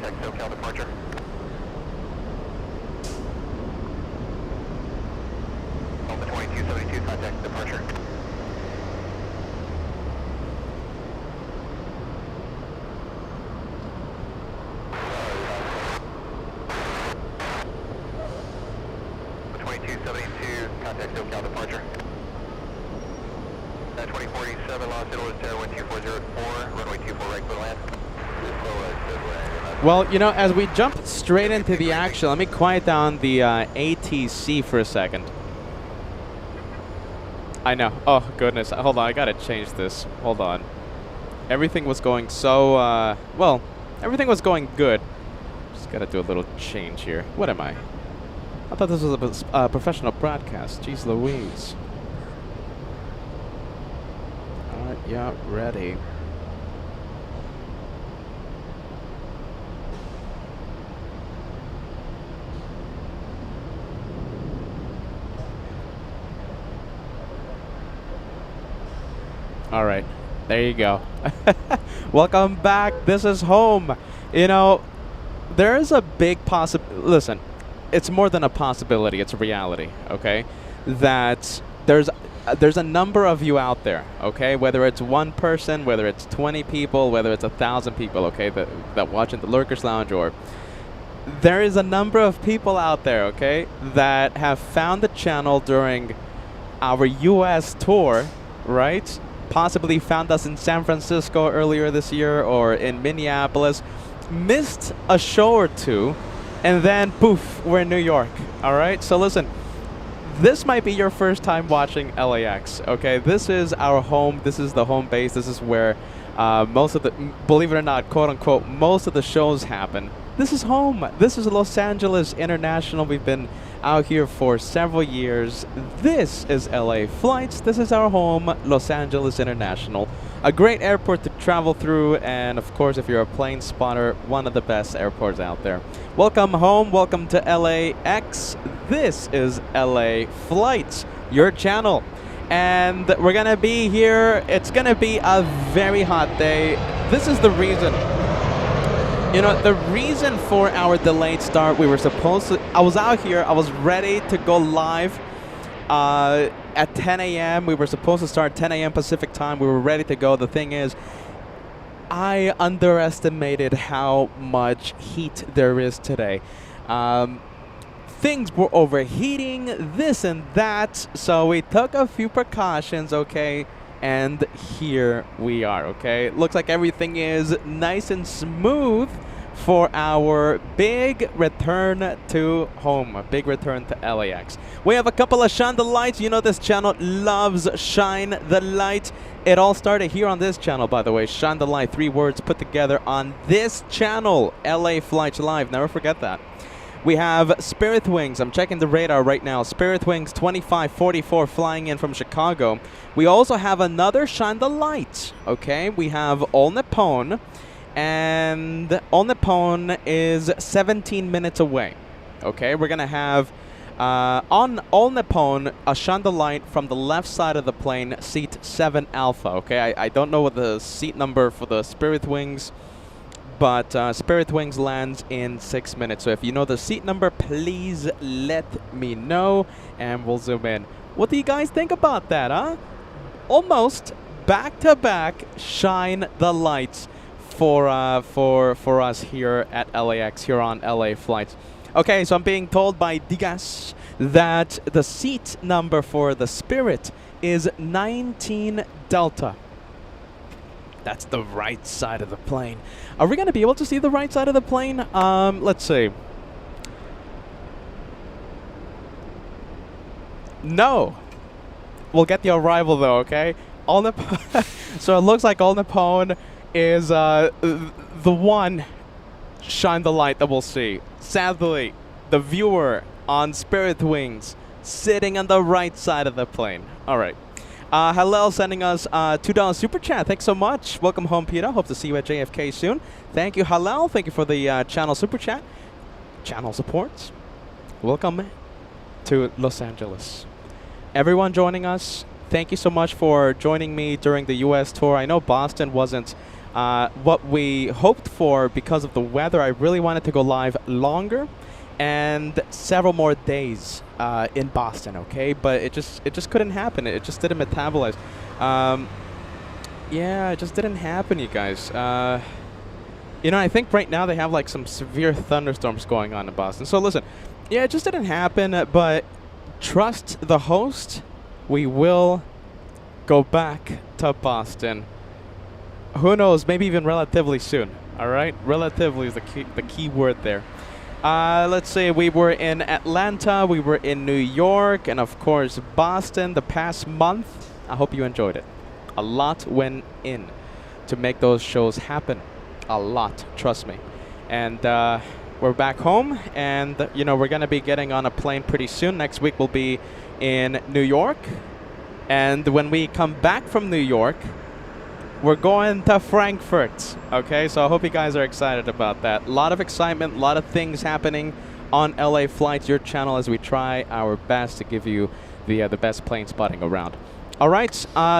contact SoCal departure. Delta 2272, contact departure. The 2272, contact SoCal departure. 2047, Los Angeles, Tower 12404, runway 24 right, clear land. Well, you know, as we jump straight into the action, let me quiet down the ATC for a second. I know. Oh, goodness. Hold on. I got to change this. Hold on. Everything was going so, well, everything was going good. Just got to do a little change here. What am I? I thought this was a professional broadcast. Jeez Louise. All right. Yeah, ready. All right, there you go. Welcome back. This is home. You know, there is a big listen, it's more than a possibility. It's a reality, okay? That there's a number of you out there, okay? Whether it's one person, whether it's 20 people, whether it's 1,000 people, okay, that watch in the Lurkers Lounge, or there is a number of people out there, okay, that have found the channel during our U.S. tour, right? Possibly found us in San Francisco earlier this year or in Minneapolis, missed a show or two, and then poof, we're in New York. All right, so listen, this might be your first time watching LAX. Okay, this is our home. This is the home base. This is where most of the, believe it or not, quote unquote, most of the shows happen. This is home. This is Los Angeles International. We've been out here for several years. This is LA Flights. This is our home, Los Angeles International. A great airport to travel through, and of course, if you're a plane spotter, one of the best airports out there. Welcome home. Welcome to LAX. This is LA Flights, your channel. And we're gonna be here. It's gonna be a very hot day. This is the reason. You know, the reason for our delayed start, we were supposed to, I was out here, I was ready to go live at 10 a.m. We were supposed to start 10 a.m. Pacific time. We were ready to go. The thing is, I underestimated how much heat there is today. Things were overheating, this and that, so we took a few precautions, okay? And here we are, okay? Looks like everything is nice and smooth for our big return to home, a big return to LAX. We have a couple of Shine the Lights. You know this channel loves Shine the Light. It all started here on this channel, by the way. Shine the Light, 3 words put together on this channel, LA Flights Live. Never forget that. We have Spirit Wings. I'm checking the radar right now. Spirit Wings 2544 flying in from Chicago. We also have another Shine the Light. Okay, we have All Nippon, and All Nippon is 17 minutes away. Okay, we're gonna have on All Nippon a Shine the Light from the left side of the plane, seat 7 Alpha. Okay, I don't know what the seat number for the Spirit Wings, but Spirit Wings lands in 6 minutes. So if you know the seat number, please let me know, and we'll zoom in. What do you guys think about that, huh? Almost back-to-back Shine the Lights for us here at LAX, here on LA Flights. Okay, so I'm being told by Digas that the seat number for the Spirit is 19 Delta. That's the right side of the plane. Are we going to be able to see the right side of the plane? Let's see. No. We'll get the arrival though, okay? All Nippon. So it looks like All Nippon is the one Shine the Light that we'll see. Sadly, the viewer on Spirit Wings sitting on the right side of the plane. All right. Hallel sending us $2 super chat. Thanks so much. Welcome home, Peter. Hope to see you at JFK soon. Thank you, Hallel. Thank you for the channel super chat. Channel supports. Welcome to Los Angeles. Everyone joining us, thank you so much for joining me during the U.S. tour. I know Boston wasn't what we hoped for because of the weather. I really wanted to go live longer and several more days in Boston, okay? But it just couldn't happen. It just didn't metabolize. Yeah, it just didn't happen, you guys. You know, I think right now they have like some severe thunderstorms going on in Boston. So listen, yeah, it just didn't happen, but trust the host. We will go back to Boston. Who knows, maybe even relatively soon, all right? Relatively is the key word there. Let's say we were in Atlanta, we were in New York, and of course Boston the past month. I hope you enjoyed it. A lot went in to make those shows happen. A lot, trust me. And we're back home, and you know, we're gonna be getting on a plane pretty soon. Next week we'll be in New York, and when we come back from New York, we're going to Frankfurt. Okay, so I hope you guys are excited about that. A lot of excitement, a lot of things happening on LA Flights, your channel, as we try our best to give you the best plane spotting around. All right,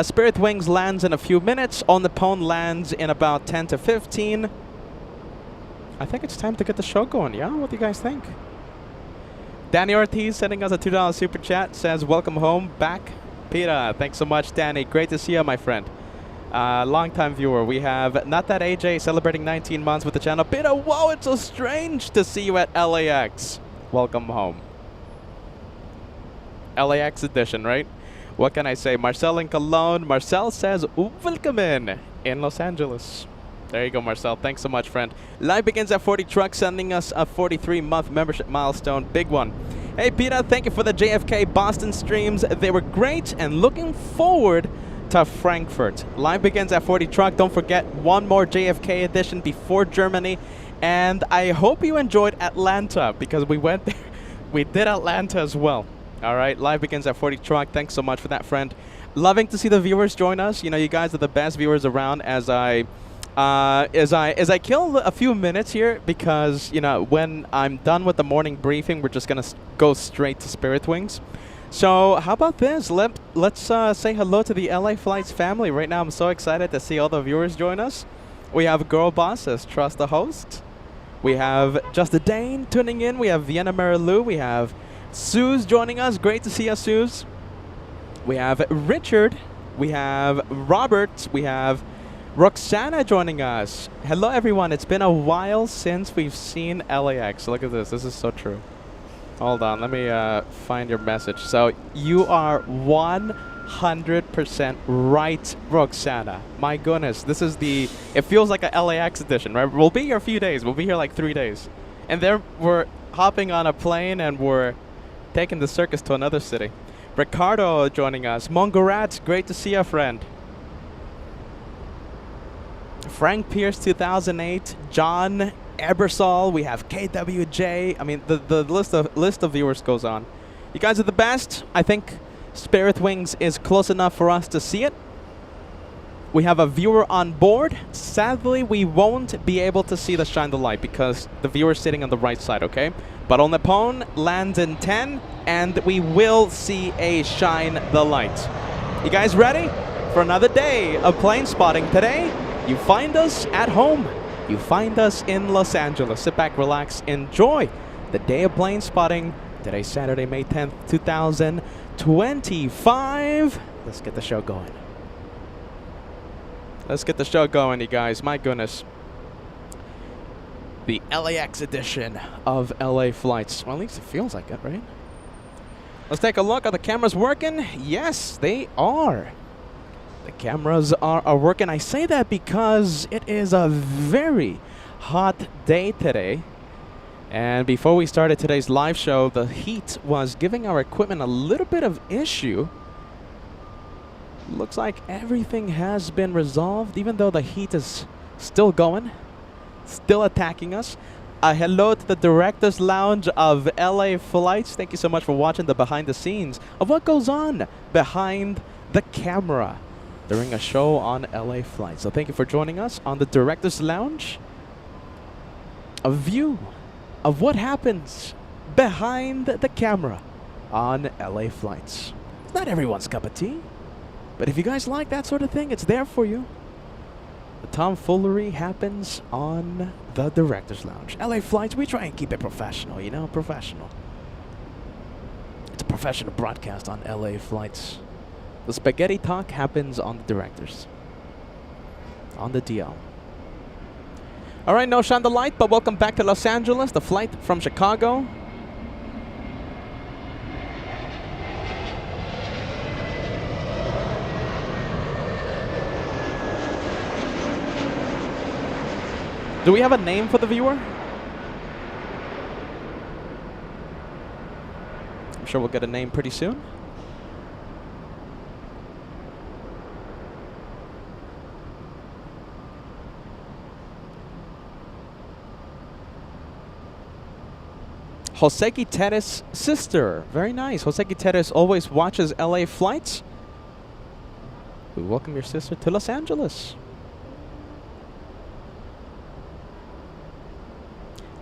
Spirit Wings lands in a few minutes. On the Pone lands in about 10 to 15. I think it's time to get the show going, yeah? What do you guys think? Danny Ortiz sending us a $2 super chat, says, welcome home back. Peter, thanks so much, Danny. Great to see you, my friend. Long-time viewer. We have Not That AJ celebrating 19 months with the channel. Peter, whoa, it's so strange to see you at LAX. Welcome home. LAX edition, right? What can I say? Marcel in Cologne. Marcel says, welcome in Los Angeles. There you go, Marcel. Thanks so much, friend. Live begins at 40 Truck, sending us a 43-month membership milestone. Big one. Hey, Peter, thank you for the JFK Boston streams. They were great, and looking forward to Frankfurt. Live begins at 40 Truck. Don't forget, one more JFK edition before Germany. And I hope you enjoyed Atlanta, because we went there. We did Atlanta as well. All right, live begins at 40 Truck. Thanks so much for that, friend. Loving to see the viewers join us. You know, you guys are the best viewers around. As I kill a few minutes here, because you know, when I'm done with the morning briefing, we're just gonna go straight to Spirit Wings. So how about this? Let's say hello to the LA Flights family. Right now, I'm so excited to see all the viewers join us. We have Girl Bosses, Trust the Host. We have Just a Dane tuning in. We have Vienna Marilu. We have Suze joining us. Great to see us, Suze. We have Richard. We have Robert. We have Roxana joining us. Hello, everyone. It's been a while since we've seen LAX. Look at this. This is so true. Hold on. Let me find your message. So you are 100% right, Roxana. My goodness. This is the... It feels like a LAX edition, right? We'll be here a few days. We'll be here like 3 days. And then we're hopping on a plane and we're taking the circus to another city. Ricardo joining us. Mongorat, great to see you, friend. Frank Pierce 2008. John Ebersol. We have KWJ. I mean, the list of viewers goes on. You guys are the best. I think Spirit Wings is close enough for us to see it. We have a viewer on board. Sadly, we won't be able to see the Shine the Light because the viewer's sitting on the right side, okay? But on the Pone lands in 10, and we will see a Shine the Light. You guys ready for another day of plane spotting? Today, you find us at home. You find us in Los Angeles. Sit back, relax, enjoy the day of plane spotting. Today's Saturday, May 10th, 2025. Let's get the show going. Let's get the show going, you guys. My goodness. The LAX edition of LA Flights. Well, at least it feels like it, right? Let's take a look. Are the cameras working? Yes, they are. The cameras are working. I say that because it is a very hot day today. And before we started today's live show, the heat was giving our equipment a little bit of issue. Looks like everything has been resolved, even though the heat is still going, still attacking us. Hello to the Director's Lounge of LA Flights. Thank you so much for watching the behind the scenes of what goes on behind the camera during a show on LA Flights. So thank you for joining us on the Director's Lounge. A view of what happens behind the camera on LA Flights. It's not everyone's cup of tea. But if you guys like that sort of thing, it's there for you. The tomfoolery happens on the Director's Lounge. LA Flights, we try and keep it professional, you know, professional. It's a professional broadcast on LA Flights. The spaghetti talk happens on the Directors. On the DL. Alright, no shine the light, but welcome back to Los Angeles, the flight from Chicago. Do we have a name for the viewer? I'm sure we'll get a name pretty soon. Joseki Teres' sister. Very nice. Joseki Teres always watches LA Flights. We welcome your sister to Los Angeles.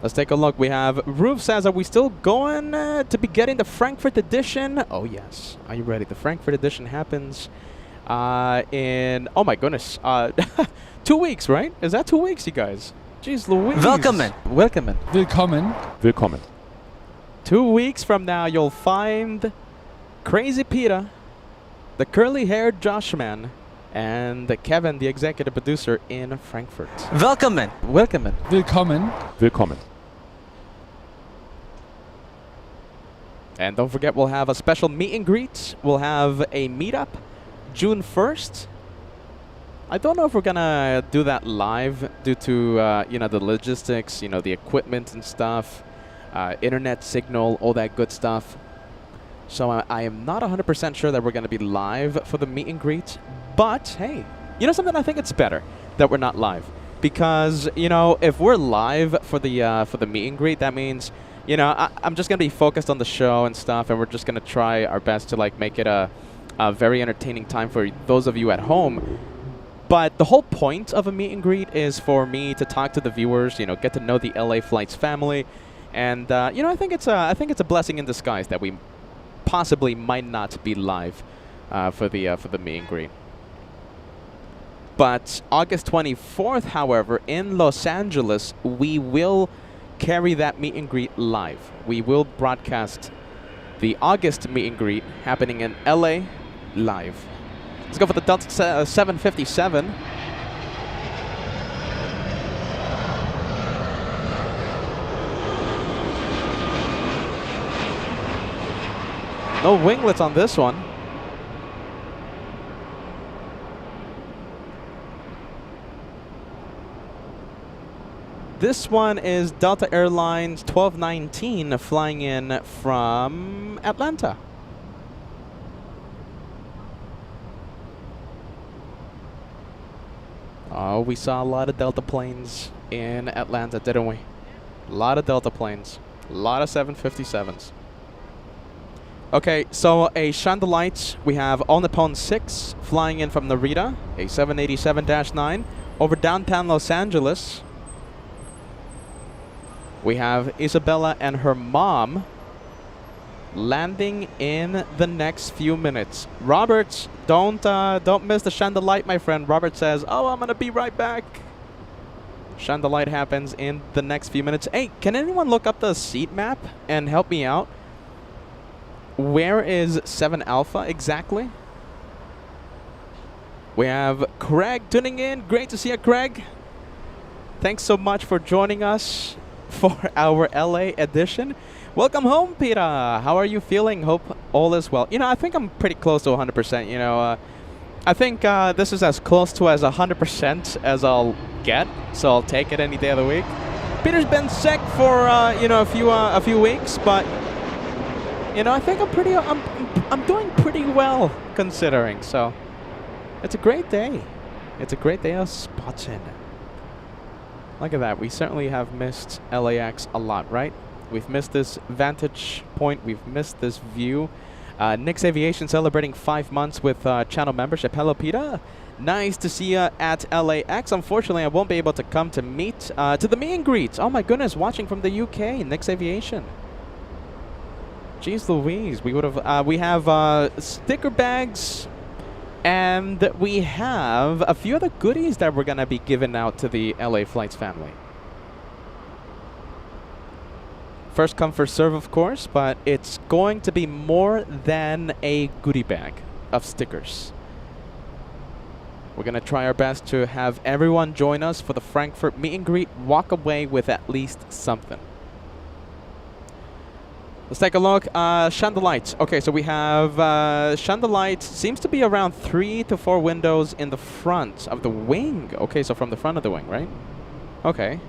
Let's take a look. We have Roof says, are we still going to be getting the Frankfurt edition? Oh, yes. Are you ready? The Frankfurt edition happens in, oh my goodness, 2 weeks, right? Is that 2 weeks, you guys? Jeez Louise. Willkommen. Willkommen. Willkommen. Willkommen. 2 weeks from now, you'll find Crazy Peter, the curly-haired Joshman, and Kevin, the executive producer, in Frankfurt. Willkommen. Willkommen. Willkommen. Willkommen. And don't forget, we'll have a special meet and greet. We'll have a meetup June 1st. I don't know if we're gonna do that live due to you know, the logistics, you know, the equipment and stuff, internet signal, all that good stuff. So I am not 100% sure that we're gonna be live for the meet and greet. But hey, you know something? I think it's better that we're not live, because you know, if we're live for the meet and greet, that means, you know, I'm just gonna be focused on the show and stuff, and we're just gonna try our best to like make it a very entertaining time for those of you at home. But the whole point of a meet and greet is for me to talk to the viewers, you know, get to know the LA Flights family, and you know, I think it's a blessing in disguise that we possibly might not be live for the meet and greet. But August 24th, however, in Los Angeles, we will carry that meet and greet live. We will broadcast the August meet and greet happening in LA live. Let's go for the Delta 757. No winglets on this one. This one is Delta Airlines 1219 flying in from Atlanta. Oh, we saw a lot of Delta planes in Atlanta, didn't we? A lot of Delta planes. A lot of 757s. Okay, so a shine the lights. We have All Nippon 6 flying in from Narita, a 787-9 over downtown Los Angeles. We have Isabella and her mom landing in the next few minutes. Robert, don't miss the shine the light, my friend. Robert says, "Oh, I'm gonna be right back." Shine the light happens in the next few minutes. Hey, can anyone look up the seat map and help me out? Where is 7 Alpha exactly? We have Craig tuning in. Great to see you, Craig. Thanks so much for joining us for our LA edition. Welcome home, Peter. How are you feeling? Hope all is well. You know, I think I'm pretty close to 100%. You know, I think this is as close to as 100% as I'll get, so I'll take it any day of the week. Peter's been sick for you know, a few weeks, but you know, I think I'm doing pretty well considering. So it's a great day. It's a great day of spotting. Look at that. We certainly have missed LAX a lot, right? We've missed this vantage point. We've missed this view. Nick's Aviation celebrating 5 months with channel membership. Hello, Peter. Nice to see you at LAX. Unfortunately, I won't be able to come to the meet and greet. Oh my goodness, watching from the UK, Nick's Aviation. Jeez Louise, we have sticker bags And we have a few other goodies that we're going to be giving out to the LA Flights family. First come, first serve, of course, but it's going to be more than a goodie bag of stickers. We're going to try our best to have everyone join us for the Frankfurt meet and greet, walk away with at least something. Let's take a look. Chandelight. Okay, so we have Chandelight. Seems to be around 3 to 4 windows in the front of the wing. Okay, so from the front of the wing, right? Okay.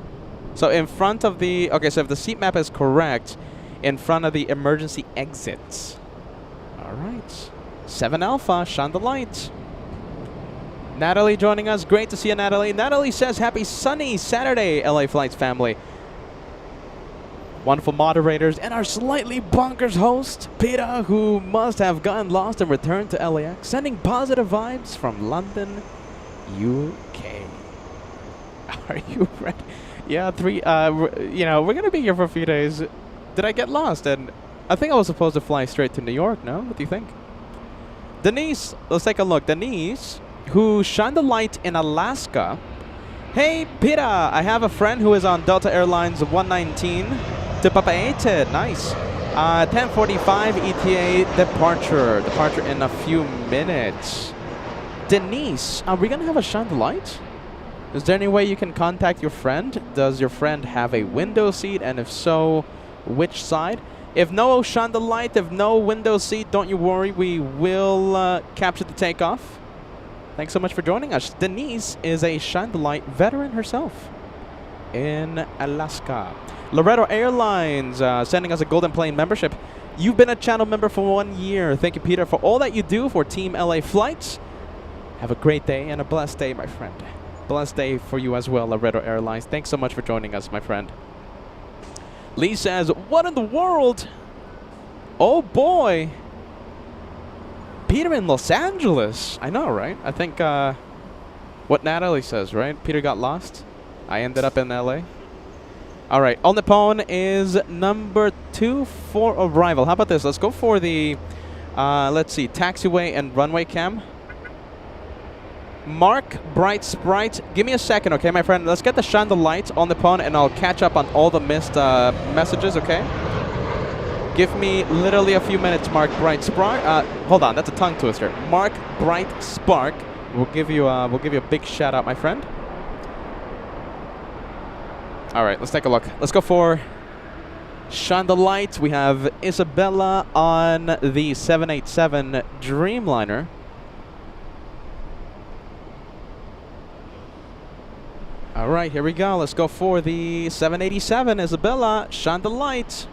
So in front of the... Okay, so if the seat map is correct, in front of the emergency exits. All right. 7 Alpha, Chandelight. Natalie joining us. Great to see you, Natalie. Natalie says, happy sunny Saturday, LA Flights family. Wonderful moderators, and our slightly bonkers host, Peter, who must have gotten lost and returned to LAX, sending positive vibes from London, UK. Are you ready? Yeah, you know, we're going to be here for a few days. Did I get lost? And I think I was supposed to fly straight to New York, no? What do you think? Denise, let's take a look. Denise, who shined the light in Alaska. Hey, Peter, I have a friend who is on Delta Airlines 119 to Papeete. Nice. 10:45 ETA departure. Departure in a few minutes. Denise, are we going to have a shine the light? Is there any way you can contact your friend? Does your friend have a window seat? And if so, which side? If no shine the light, if no window seat, don't you worry. We will capture the takeoff. Thanks so much for joining us. Denise is a shine the light veteran herself in Alaska. Loretto Airlines sending us a Golden Plane membership. You've been a channel member for 1 year. Thank you, Peter, for all that you do for Team LA Flights. Have a great day and a blessed day, my friend. Blessed day for you as well, Loretto Airlines. Thanks so much for joining us, my friend. Lee says, what in the world? Oh, boy. Peter in Los Angeles. I know, right? I think what Natalie says, right? Peter got lost. I ended up in LA. All right. All Nippon is number 2 for arrival. How about this? Let's go for the, let's see, taxiway and runway cam. Mark, Bright Sprite, give me a second, okay, my friend? Let's get the shine the lights on Nippon, and I'll catch up on all the missed messages, okay? Give me literally a few minutes, Mark Bright Spark. Hold on, that's a tongue twister. Mark Bright Spark. We'll give you a big shout out, my friend. All right, let's take a look. Let's go for shine the lights. We have Isabella on the 787 Dreamliner. All right, here we go. Let's go for the 787. Isabella, shine the light.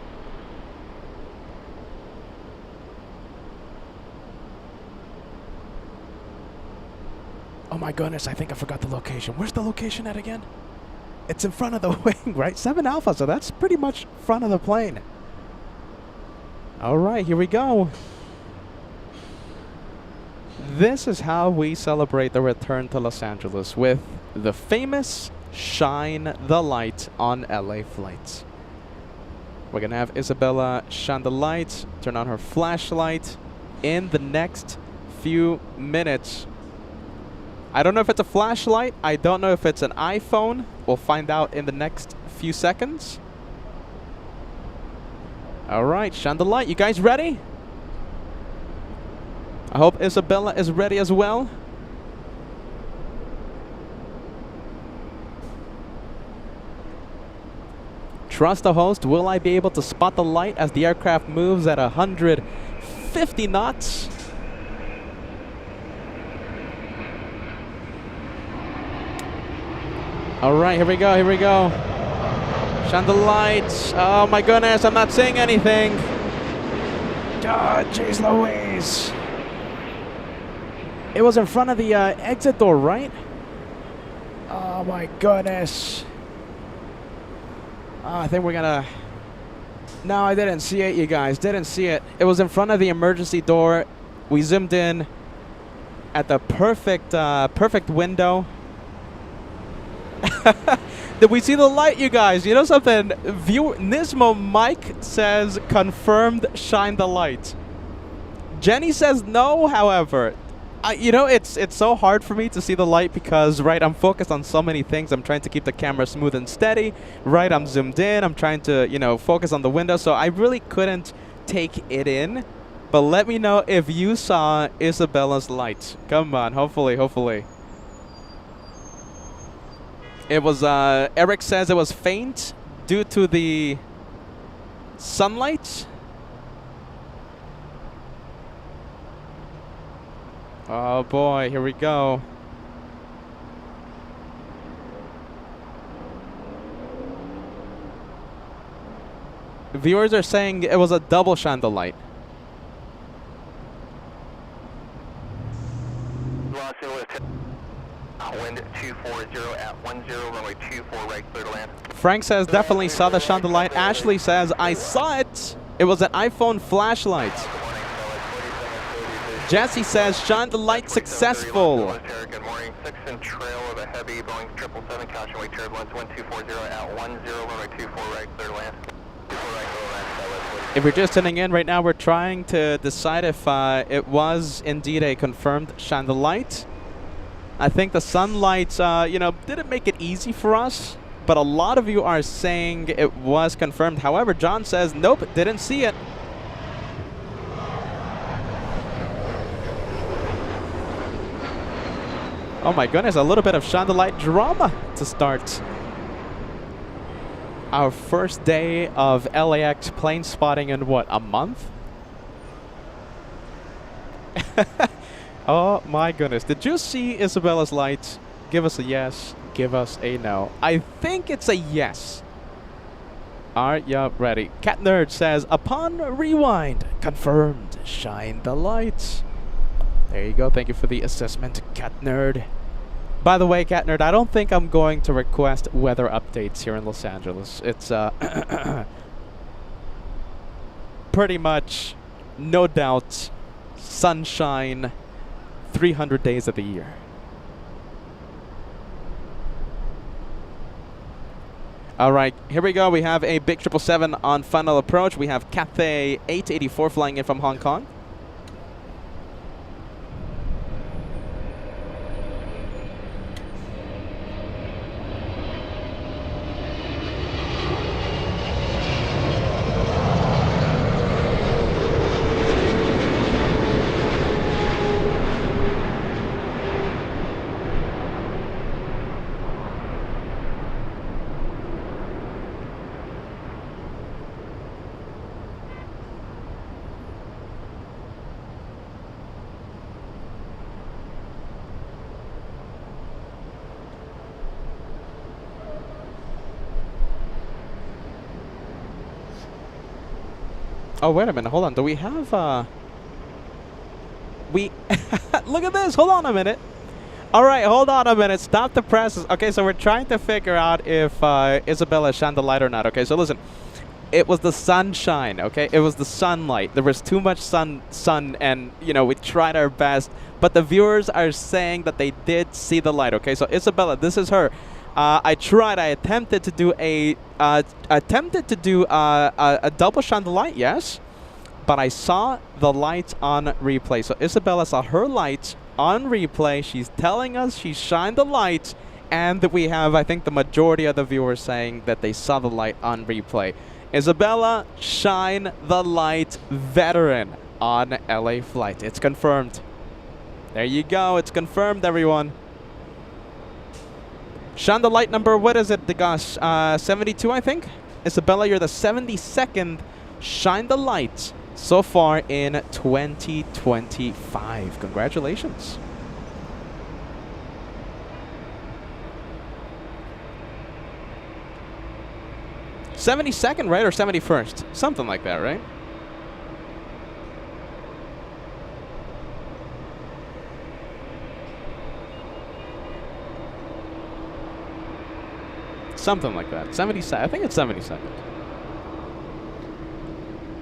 Oh my goodness, I think I forgot the location. Where's the location at again? It's in front of the wing, right? 7 Alpha, so that's pretty much front of the plane. All right, here we go. This is how we celebrate the return to Los Angeles, with the famous Shine the Light on LA Flights. We're going to have Isabella shine the light, turn on her flashlight in the next few minutes. I don't know if it's a flashlight. I don't know if it's an iPhone. We'll find out in the next few seconds. All right, shine the light. You guys ready? I hope Isabella is ready as well. Trust the host. Will I be able to spot the light as the aircraft moves at 150 knots? All right, here we go, here we go. Shine the lights. Oh my goodness, I'm not seeing anything. God, jeez Louise. It was in front of the exit door, right? Oh my goodness. I think we're gonna... No, I didn't see it, you guys. Didn't see it. It was in front of the emergency door. We zoomed in at the perfect window. Did we see the light, you guys? You know something? Nismo Mike says confirmed shine the light. Jenny says no, however. You know, it's so hard for me to see the light because, right, I'm focused on so many things. I'm trying to keep the camera smooth and steady. Right, I'm zoomed in. I'm trying to, you know, focus on the window. So I really couldn't take it in. But let me know if you saw Isabella's light. Come on, hopefully. It was, Eric says it was faint due to the sunlight. Oh boy, here we go. Viewers are saying it was a double chandelight. Los Angeles, wind 240 at 10, runway 24, right, clear to land. Frank says definitely saw the chandelight. Ashley says I saw it. It was an iPhone flashlight. Jesse says chandelight successful. Good morning. 6 and trail of a heavy Boeing 777, caution turbulence 1240 at 10, runway 24, right, clear to land. 24 right, clear to land. If you're just tuning in right now, we're trying to decide if it was indeed a confirmed chandelight. I think the sunlight, you know, didn't make it easy for us, but a lot of you are saying it was confirmed. However, John says, nope, didn't see it. Oh my goodness, a little bit of chandelight drama to start our first day of LAX plane spotting in what, a month? Oh my goodness. Did you see Isabella's lights? Give us a yes. Give us a no. I think it's a yes. Are ya ready? Cat Nerd says, upon rewind, confirmed. Shine the lights. There you go. Thank you for the assessment, Cat Nerd. By the way, Cat Nerd, I don't think I'm going to request weather updates here in Los Angeles. It's pretty much, no doubt, sunshine 300 days of the year. All right, here we go. We have a big 777 on final approach. We have Cathay 884 flying in from Hong Kong. Oh, wait a minute. Hold on. Do we have, we... Look at this. Hold on a minute. All right. Hold on a minute. Stop the presses. Okay, so we're trying to figure out if Isabella shined the light or not. Okay, so listen. It was the sunshine, okay? It was the sunlight. There was too much sun, and, you know, we tried our best. But the viewers are saying that they did see the light, okay? So, Isabella, this is her. I attempted to do a double chandelight, yes, but I saw the light on replay. So Isabella saw her light on replay. She's telling us she shined the light, and we have, I think, the majority of the viewers saying that they saw the light on replay. Isabella, shine the light, veteran on LA flight. It's confirmed. There you go. It's confirmed, everyone. Shine the light number, what is it, Degas? 72, I think? Isabella, you're the 72nd Shine the Light so far in 2025. Congratulations. '72nd, right? Or 71st? Something like that, right? Something like that. 72nd. I think it's 72nd.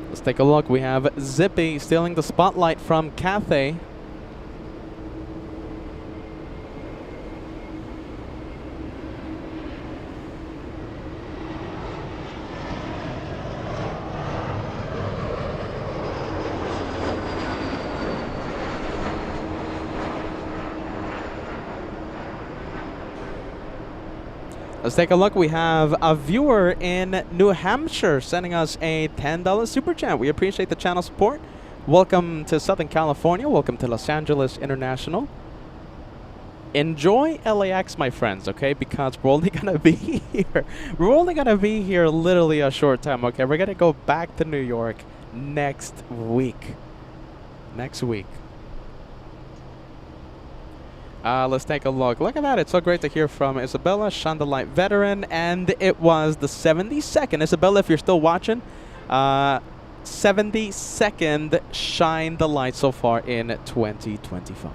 Let's take a look. We have Zippy stealing the spotlight from Cathay. Let's take a look. We have a viewer in New Hampshire sending us a $10 super chat. We appreciate the channel support. Welcome to Southern California. Welcome to Los Angeles International. Enjoy LAX, my friends, okay? Because we're only going to be here. We're only going to be here literally a short time, okay? We're going to go back to New York next week. Next week. Let's take a look. Look at that. It's so great to hear from Isabella, Shine the Light veteran. And it was the 72nd. Isabella, if you're still watching, 72nd Shine the Light so far in 2025.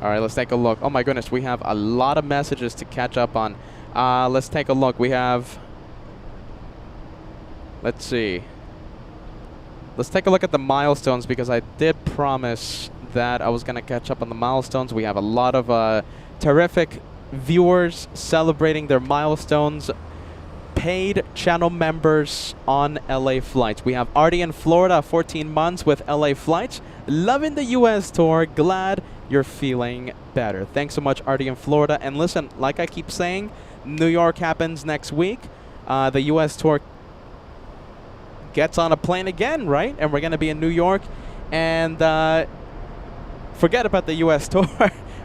All right, let's take a look. Oh, my goodness. We have a lot of messages to catch up on. Let's take a look. We have... Let's see. Let's take a look at the milestones because I did promise that I was going to catch up on the milestones. We have a lot of terrific viewers celebrating their milestones. Paid channel members on LA flights. We have Artie in Florida, 14 months with LA flights. Loving the US tour. Glad you're feeling better. Thanks so much, Artie in Florida. And listen, like I keep saying, New York happens next week. The US tour gets on a plane again, right? And we're going to be in New York. And forget about the US tour.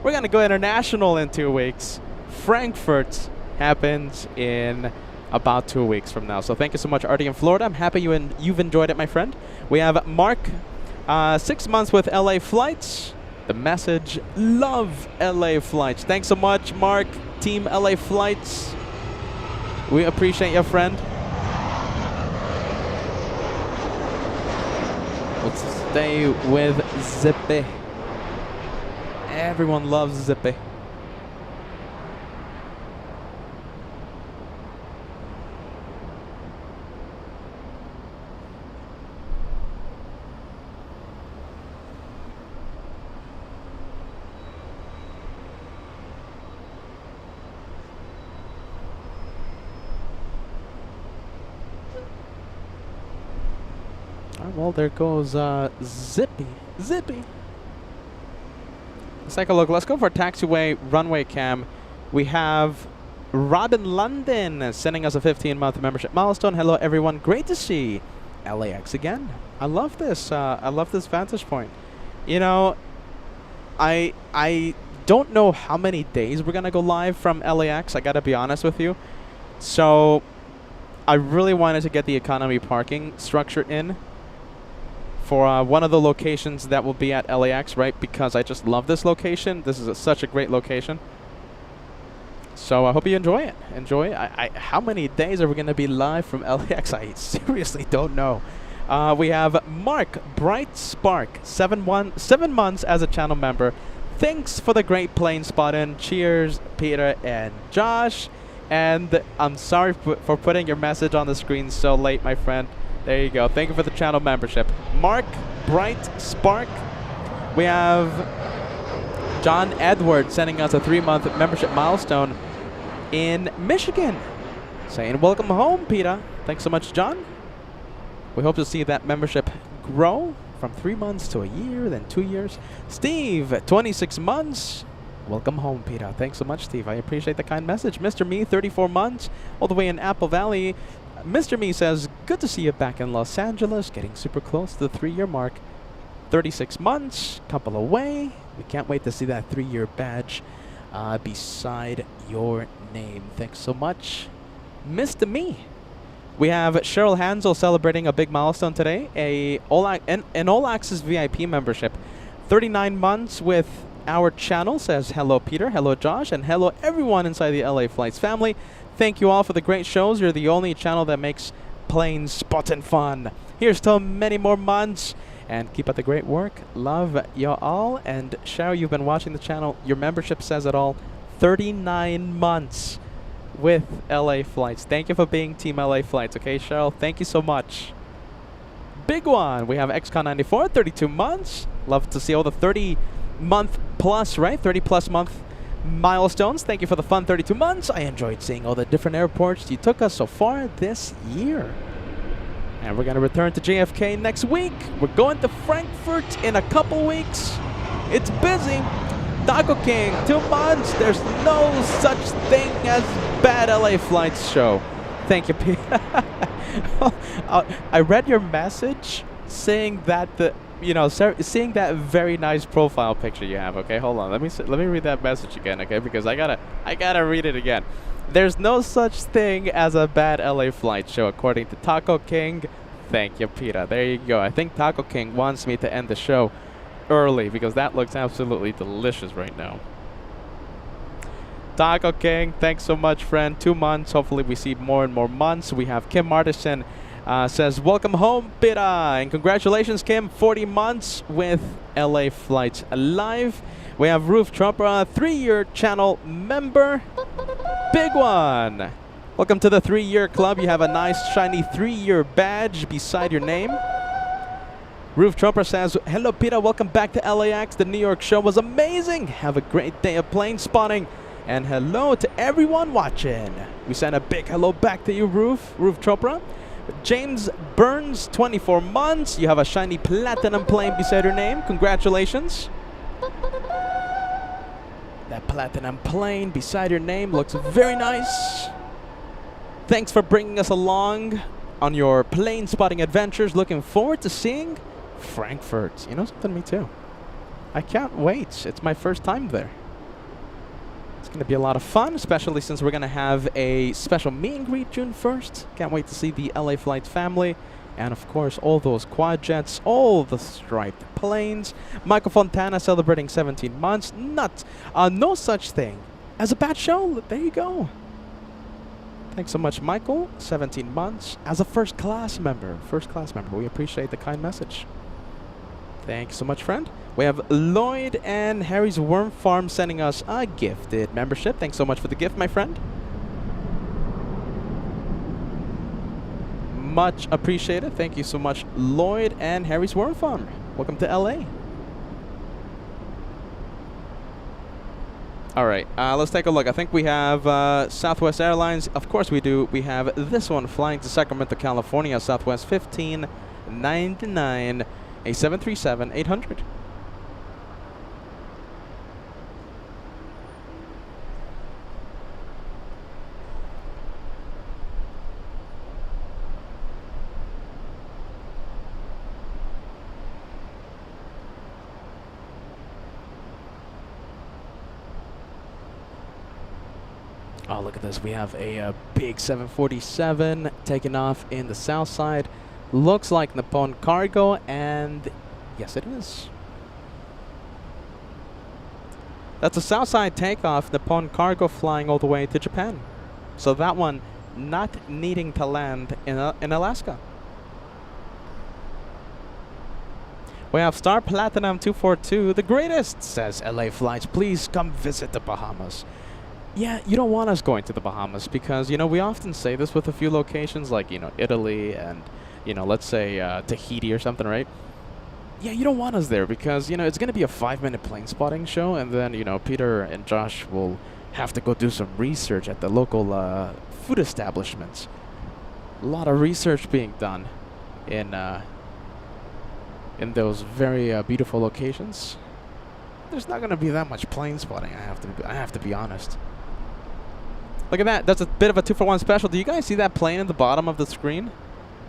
We're going to go international in 2 weeks. Frankfurt happens in about 2 weeks from now. So thank you so much, Artie in Florida. I'm happy you've enjoyed it, my friend. We have Mark, 6 months with LA flights. The message, love LA flights. Thanks so much, Mark, Team LA flights. We appreciate you, friend. Let's stay with Zippy. Everyone loves Zippy. Well, there goes Zippy. Zippy. Let's take a look. Let's go for taxiway runway cam. We have Robin London sending us a 15-month membership milestone. Hello, everyone. Great to see LAX again. I love this. I love this vantage point. You know, I don't know how many days we're gonna go live from LAX. I gotta be honest with you. So I really wanted to get the economy parking structure in for one of the locations that will be at LAX, right? Because I just love this location. This is such a great location. So I hope you enjoy it. Enjoy it. How many days are we going to be live from LAX? I seriously don't know. We have Mark Bright Spark, 7 months as a channel member. Thanks for the great plane spotting. Cheers, Peter and Josh. And I'm sorry for putting your message on the screen so late, my friend. There you go. Thank you for the channel membership. Mark Bright Spark. We have John Edwards sending us a 3-month membership milestone in Michigan. Saying welcome home, Peter. Thanks so much, John. We hope to see that membership grow from 3 months to a year, then 2 years. Steve, 26 months. Welcome home, Peter. Thanks so much, Steve. I appreciate the kind message. Mr. Me, 34 months, all the way in Apple Valley. Mr. Me says, good to see you back in Los Angeles, getting super close to the 3-year mark. 36 months, couple away. We can't wait to see that 3-year badge beside your name. Thanks so much, Mr. Me. We have Cheryl Hansel celebrating a big milestone today, an All Access VIP membership. 39 months with our channel, says hello, Peter, hello, Josh, and hello, everyone inside the LA Flights family. Thank you all for the great shows. You're the only channel that makes planes spotting fun. Here's to many more months, and keep up the great work. Love you all. And Cheryl, you've been watching the channel. Your membership says it all. 39 months with LA Flights. Thank you for being Team LA Flights. Okay, Cheryl, thank you so much. Big one. We have XCon94, 32 months. Love to see all the 30-month plus, right? 30-plus month milestones. Thank you for the fun 32 months. I enjoyed seeing all the different airports you took us so far this year. And we're going to return to JFK next week. We're going to Frankfurt in a couple weeks. It's busy. Taco King, 2 months. There's no such thing as bad LA flights show. Thank you, Pete. I read your message saying that seeing that very nice profile picture you have. Okay, hold on. Let me read that message again. Okay, because I gotta read it again. There's no such thing as a bad LA flight show, according to Taco King. Thank you, Peter. There you go. I think Taco King wants me to end the show early because that looks absolutely delicious right now. Taco King, thanks so much, friend. 2 months. Hopefully we see more and more months. We have Kim Martison says, welcome home, Peter. And congratulations, Kim. 40 months with LA Flights Alive. We have Roof Trumper, 3-year channel member. Big one. Welcome to the 3-year club. You have a nice shiny 3-year badge beside your name. Roof Trumper says, hello, Peter. Welcome back to LAX. The New York show was amazing. Have a great day of plane spotting. And hello to everyone watching. We send a big hello back to you, Roof Trumper. James Burns, 24 months. You have a shiny platinum plane beside your name. Congratulations. That platinum plane beside your name looks very nice. Thanks for bringing us along on your plane spotting adventures. Looking forward to seeing Frankfurt. You know something? Me too. I can't wait. It's my first time there. It's going to be a lot of fun, especially since we're going to have a special meet and greet June 1st. Can't wait to see the LA Flights family. And of course, all those quad jets, all the striped planes. Michael Fontana celebrating 17 months. No such thing as a bad show. There you go. Thanks so much, Michael. 17 months as a first class member. We appreciate the kind message. Thanks so much, friend. We have Lloyd and Harry's Worm Farm sending us a gifted membership. Thanks so much for the gift, my friend. Much appreciated. Thank you so much, Lloyd and Harry's Worm Farm. Welcome to LA. All right, let's take a look. I think we have Southwest Airlines. Of course we do. We have this one flying to Sacramento, California, Southwest 1599, a 737-800. Oh, look at this. We have a big 747 taking off in the south side. Looks like Nippon Cargo, and yes, it is. That's a south side takeoff, Nippon Cargo flying all the way to Japan. So that one not needing to land in Alaska. We have Star Platinum 242, the greatest, says LA Flights. Please come visit the Bahamas. Yeah, you don't want us going to the Bahamas because, we often say this with a few locations like, Italy and, let's say Tahiti or something, right? Yeah, you don't want us there because, it's going to be a 5-minute plane spotting show, and then, Peter and Josh will have to go do some research at the local food establishments. A lot of research being done in those very beautiful locations. There's not going to be that much plane spotting, I have to be honest. Look at that. That's a bit of a 2-for-1 special. Do you guys see that plane at the bottom of the screen?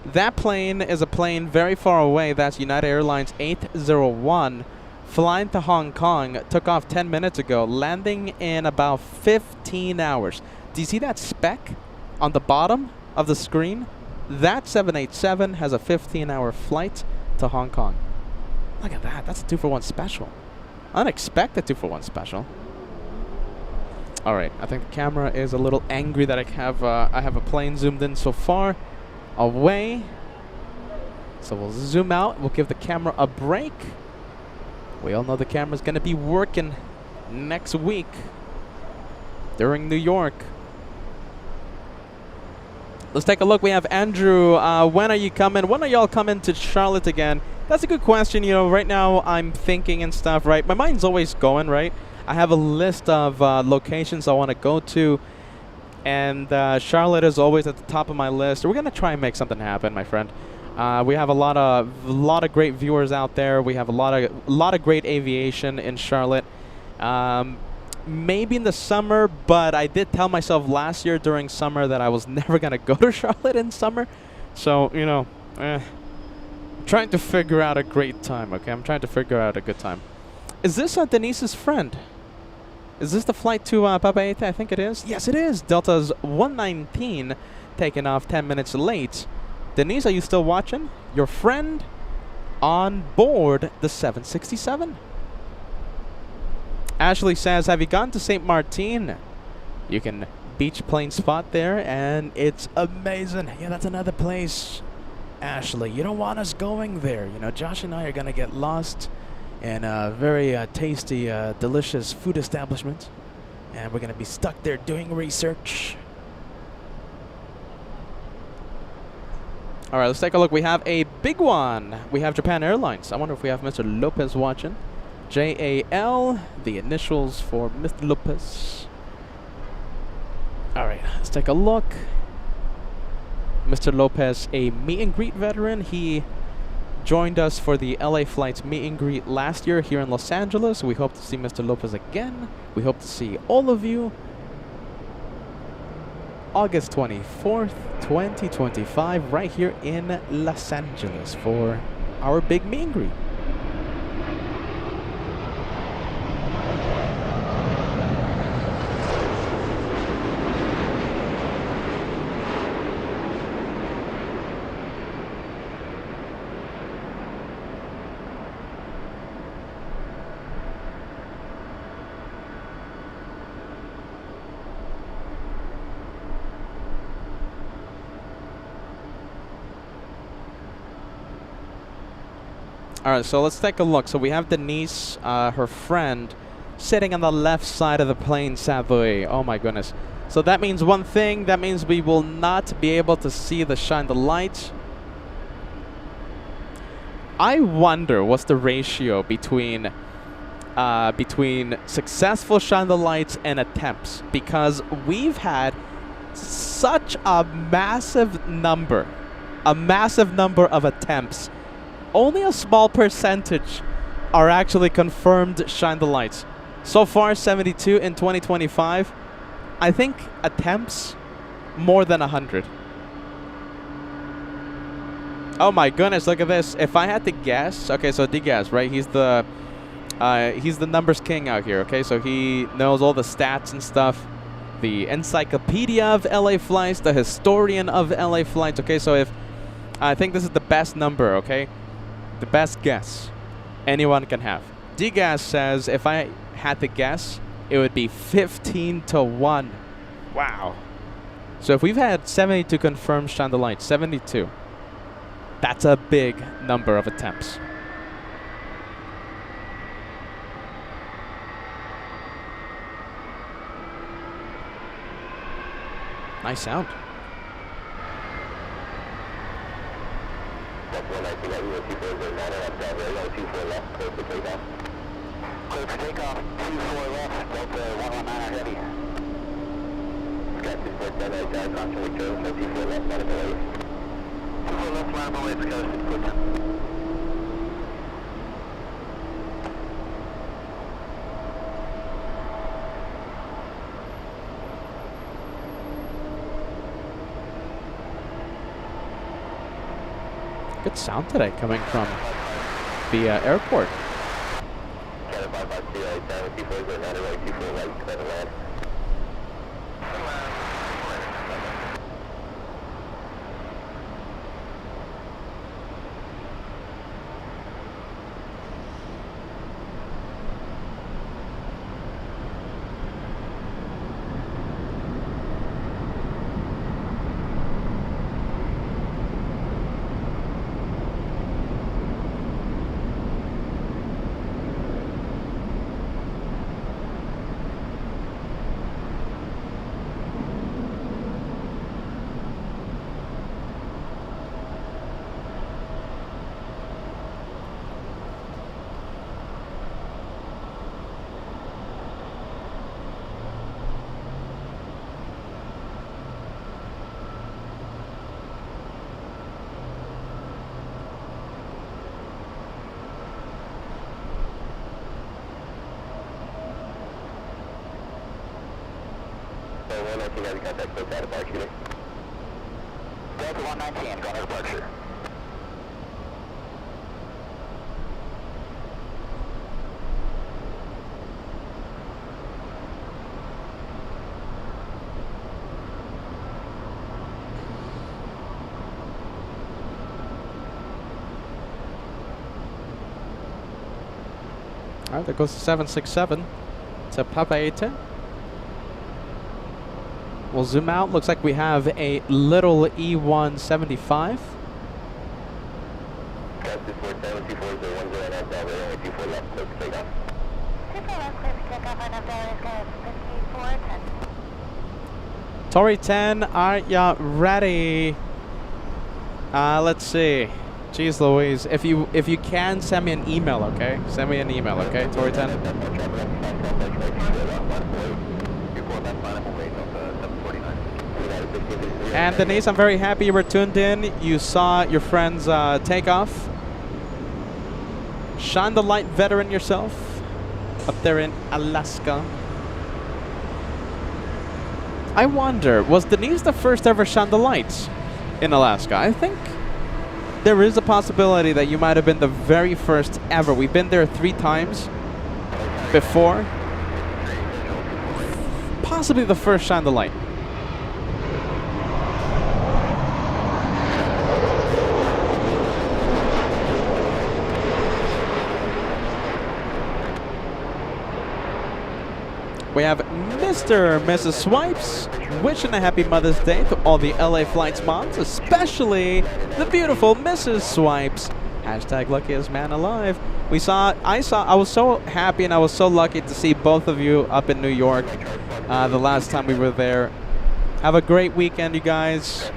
That plane is a plane very far away. That's United Airlines 801 flying to Hong Kong. Took off 10 minutes ago, landing in about 15 hours. Do you see that speck on the bottom of the screen? That 787 has a 15-hour flight to Hong Kong. Look at that. That's a 2-for-1 special. Unexpected 2-for-1 special. All right, I think the camera is a little angry that I have a plane zoomed in so far away. So we'll zoom out. We'll give the camera a break. We all know the camera's going to be working next week during New York. Let's take a look. We have Andrew. When are you coming? When are y'all coming to Charlotte again? That's a good question. Right now I'm thinking and stuff, right? My mind's always going, right? I have a list of locations I want to go to, and Charlotte is always at the top of my list. We're gonna try and make something happen, my friend. We have a lot of great viewers out there. We have a lot of great aviation in Charlotte, Maybe in the summer, but I did tell myself last year during summer that I was never gonna go to Charlotte in summer. So, you know, trying to figure out a great time, okay? I'm trying to figure out a good time. Is this Denise's friend? Is this the flight to Papa 8? I think it is. Yes, it is. Delta's 119, taking off 10 minutes late. Denise, are you still watching? Your friend on board the 767. Ashley says, have you gone to St. Martin? You can beach plane spot there, and it's amazing. Yeah, that's another place. Ashley, you don't want us going there. You know, Josh and I are going to get lost in a very tasty, delicious food establishment. And we're going to be stuck there doing research. All right, let's take a look. We have a big one. We have Japan Airlines. I wonder if we have Mr. Lopez watching. JAL, the initials for Mr. Lopez. All right, let's take a look. Mr. Lopez, a meet and greet veteran. He joined us for the LA flights meet and greet last year here in Los Angeles. We hope to see Mr. Lopez again. We hope to see all of you August 24th, 2025, right here in Los Angeles for our big meet and greet. Alright, so let's take a look. So we have Denise, her friend, sitting on the left side of the plane, sadly. Oh my goodness. So that means one thing. That means we will not be able to see the shine the light. I wonder what's the ratio between successful shine the lights and attempts, because we've had such a massive number of attempts. Only a small percentage are actually confirmed shine the lights. So far, 72 in 2025. I think attempts more than 100. Oh my goodness, look at this. If I had to guess, okay, so Diaz, right? He's the numbers king out here, okay? So he knows all the stats and stuff. The encyclopedia of LA flights, the historian of LA flights, okay? So if I think this is the best number, okay? The best guess anyone can have. Diaz says if I had to guess, it would be 15 to 1. Wow. So if we've had 72 confirmed shine the light, 72. That's a big number of attempts. Nice sound. Clear for takeoff, 24 left, Delta 119 heavy. Got 247 constantly turn, 24 left, not a delay. 24 left, line away, it's got a 6 Good sound today coming from the airport. 119, have you contact close out of departure? Delta 119, going to departure. Alright, there goes the 767 to Papa 810. We'll zoom out. Looks like we have a little E175. Tori 10, are ya ready? Let's see. Jeez Louise, if you can send me an email, okay? Send me an email, okay, Tori 10. And Denise, I'm very happy you were tuned in. You saw your friends take off. Shine the light veteran yourself up there in Alaska. I wonder, was Denise the first ever shine the lights in Alaska? I think there is a possibility that you might have been the very first ever. We've been there 3 times before. Possibly the first shine the light. We have Mr. and Mrs. Swipes wishing a happy Mother's Day to all the LA Flights moms, especially the beautiful Mrs. Swipes. Hashtag luckiest man alive. I was so happy and I was so lucky to see both of you up in New York the last time we were there. Have a great weekend, you guys.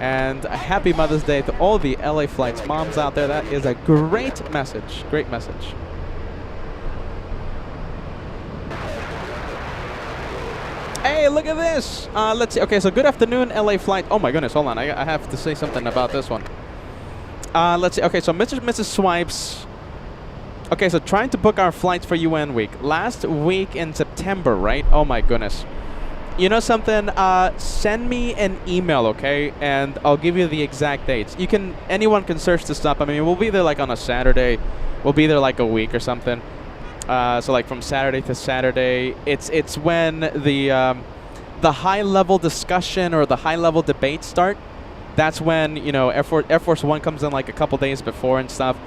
And a happy Mother's Day to all the LA Flights moms out there. That is a great message. Great message. Hey, look at this. Let's see. Okay, so good afternoon, LA Flight. Oh my goodness, hold on. I have to say something about this one. Let's see. Okay, so Mr. and Mrs. Swipes. Okay, so trying to book our flights for UN week. Last week in September, right? Oh my goodness. You know something? Send me an email, okay? And I'll give you the exact dates. Anyone can search this up. I mean, we'll be there like on a Saturday. We'll be there like a week or something. So like from Saturday to Saturday, it's when the high-level discussion or the high-level debate start. That's when, you know, Air Force One comes in like a couple days before and stuff.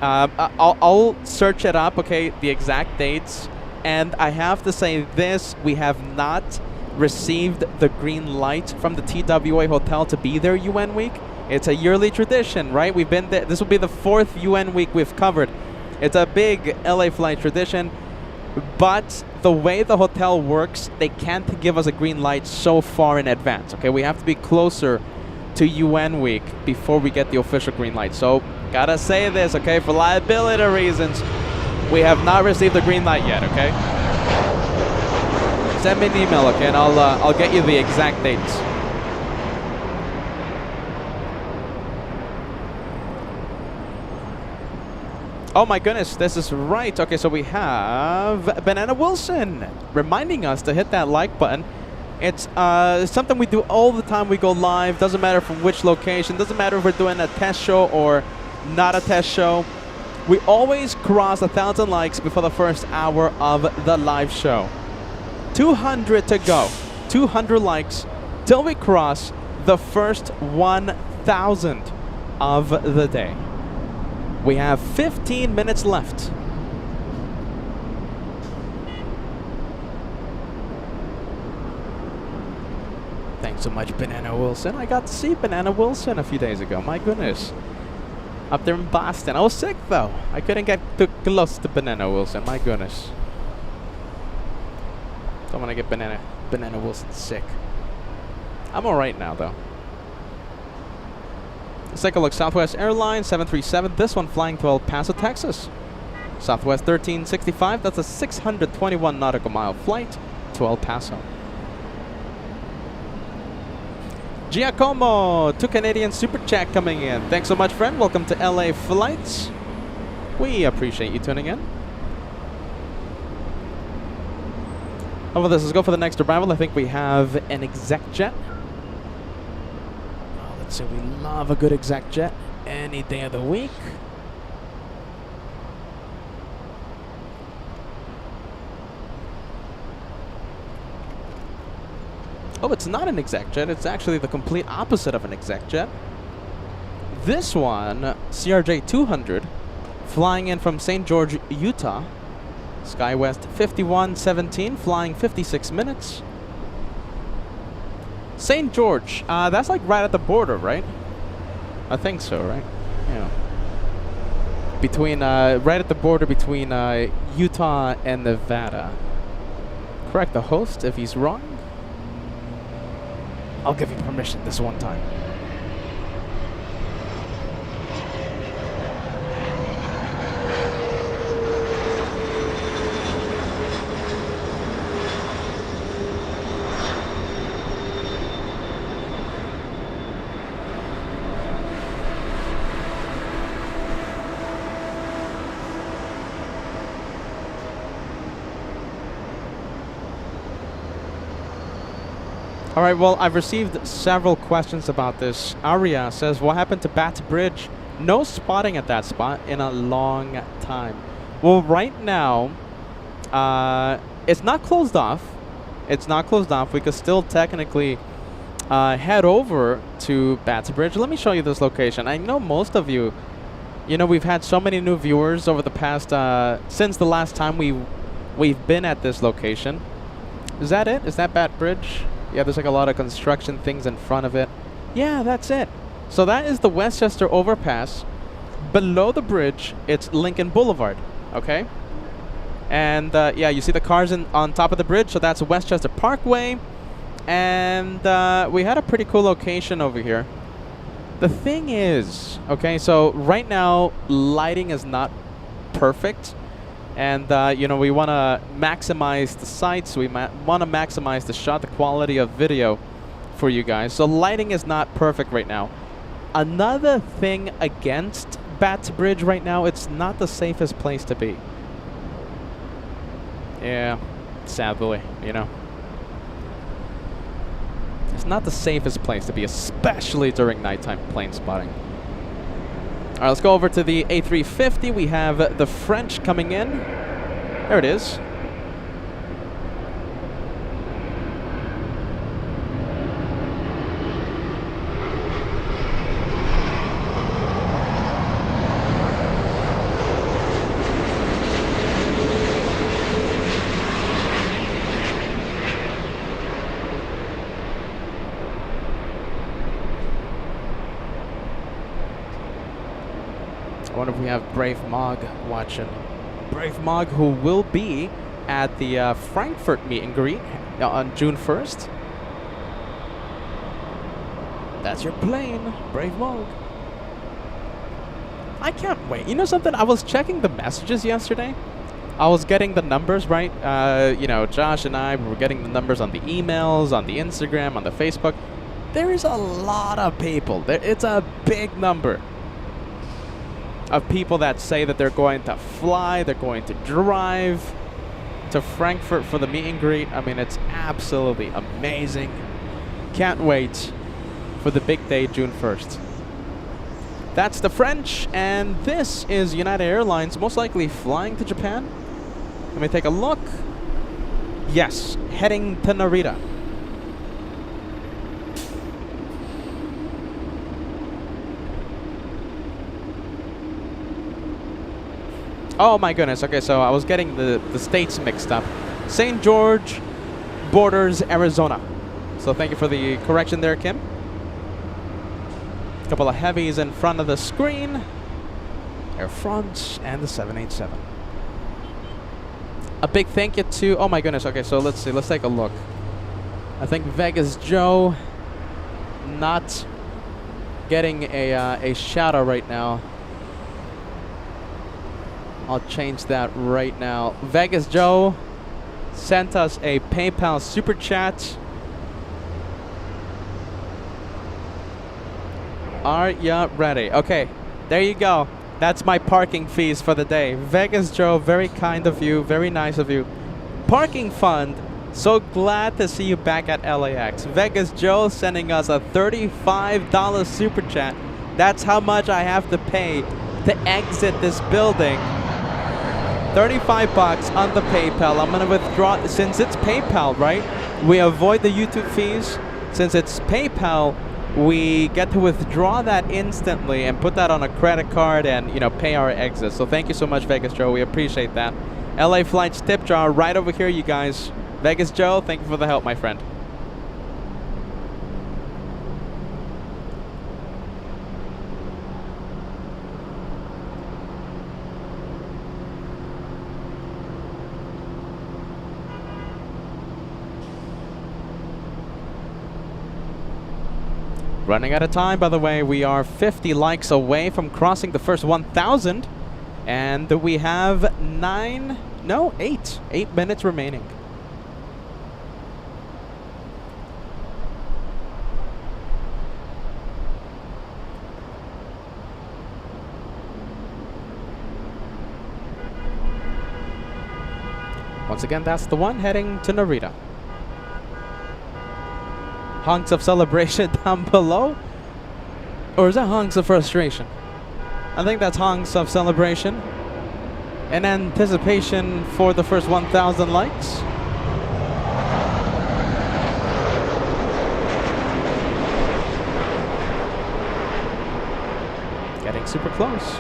I'll search it up, okay, the exact dates. And I have to say this, we have not received the green light from the TWA Hotel to be there UN week. It's a yearly tradition, right? We've been there. This will be the 4th UN week we've covered. It's a big LA Flight tradition, but the way the hotel works, they can't give us a green light so far in advance, okay? We have to be closer to UN week before we get the official green light. So, gotta say this, okay? For liability reasons, we have not received the green light yet, okay? Send me an email, okay? And I'll get you the exact dates. Oh my goodness, this is right. Okay, so we have Banana Wilson reminding us to hit that like button. It's something we do all the time. We go live. Doesn't matter from which location. Doesn't matter if we're doing a test show or not a test show. We always cross 1,000 likes before the first hour of the live show. 200 to go. 200 likes till we cross the first 1,000 of the day. We have 15 minutes left. Thanks so much, Banana Wilson. I got to see Banana Wilson a few days ago. My goodness. Up there in Boston. I was sick, though. I couldn't get too close to Banana Wilson. My goodness. Don't want to get Banana Wilson sick. I'm all right now, though. Let's take a look. Southwest Airlines 737. This one flying to El Paso, Texas. Southwest 1365. That's a 621 nautical mile flight to El Paso. Giacomo, 2 Canadian Super Chat coming in. Thanks so much, friend. Welcome to LA Flights. We appreciate you tuning in. How about this? Let's go for the next arrival. I think we have an exec jet. Let's say we love a good exec jet any day of the week. Oh, it's not an exec jet. It's actually the complete opposite of an exec jet. This one, CRJ 200, flying in from St. George, Utah. SkyWest 5117, flying 56 minutes. St. George, that's like right at the border, right? I think so, right? Yeah. Between, right at the border between Utah and Nevada. Correct the host if he's wrong. I'll give you permission this one time. All right, well, I've received several questions about this. Aria says, what happened to Bat Bridge? No spotting at that spot in a long time. Well, right now, it's not closed off. It's not closed off. We could still technically head over to Bat Bridge. Let me show you this location. I know most of you, you know, we've had so many new viewers over the past, since the last time we've been at this location. Is that it? Is that Bat Bridge? Yeah, there's like a lot of construction things in front of it. Yeah, that's it. So that is the Westchester overpass. Below the bridge, it's Lincoln Boulevard, okay? And yeah, you see the cars on top of the bridge, so that's Westchester Parkway. And we had a pretty cool location over here. The thing is, okay, so right now, lighting is not perfect. And, you know, we want to maximize the sights. We want to maximize the shot, the quality of video for you guys. So lighting is not perfect right now. Another thing against Bat Bridge right now, it's not the safest place to be. Yeah, sadly, you know. It's not the safest place to be, especially during nighttime plane spotting. All right, let's go over to the A350. We have the French coming in. There it is. I wonder if we have Brave Mog watching. Brave Mog, who will be at the Frankfurt meet and greet on June 1st. That's your plane, Brave Mog. I can't wait. You know something? I was checking the messages yesterday. I was getting the numbers, right? You know, Josh and I were getting the numbers on the emails, on the Instagram, on the Facebook. There is a lot of people. It's a big number of people that say that they're going to fly, they're going to drive to Frankfurt for the meet and greet. I mean, it's absolutely amazing. Can't wait for the big day, June 1st. That's the French, and this is United Airlines, most likely flying to Japan. Let me take a look. Yes, heading to Narita. Oh my goodness, okay, so I was getting the states mixed up. St. George borders Arizona. So thank you for the correction there, Kim. A couple of heavies in front of the screen. Air France and the 787. A big thank you to, oh my goodness, okay, so let's see, let's take a look. I think Vegas Joe not getting a shout out right now. I'll change that right now. Vegas Joe sent us a PayPal super chat. Are ya ready? Okay, there you go. That's my parking fees for the day. Vegas Joe, very kind of you, very nice of you. Parking fund So glad to see you back at LAX. Vegas Joe sending us a $35 super chat. That's how much I have to pay to exit this building. 35 bucks on the PayPal. I'm gonna withdraw, since it's PayPal, right? We avoid the YouTube fees. Since it's PayPal, we get to withdraw that instantly and put that on a credit card and, you know, pay our exit. So thank you so much, Vegas Joe. We appreciate that. LA Flights tip jar right over here, you guys. Vegas Joe, thank you for the help, my friend. Running out of time, by the way. We are 50 likes away from crossing the first 1,000. And we have 8 minutes remaining. Once again, that's the one heading to Narita. Honks of celebration down below? Or is that honks of frustration? I think that's honks of celebration. In anticipation for the first 1,000 likes. Getting super close.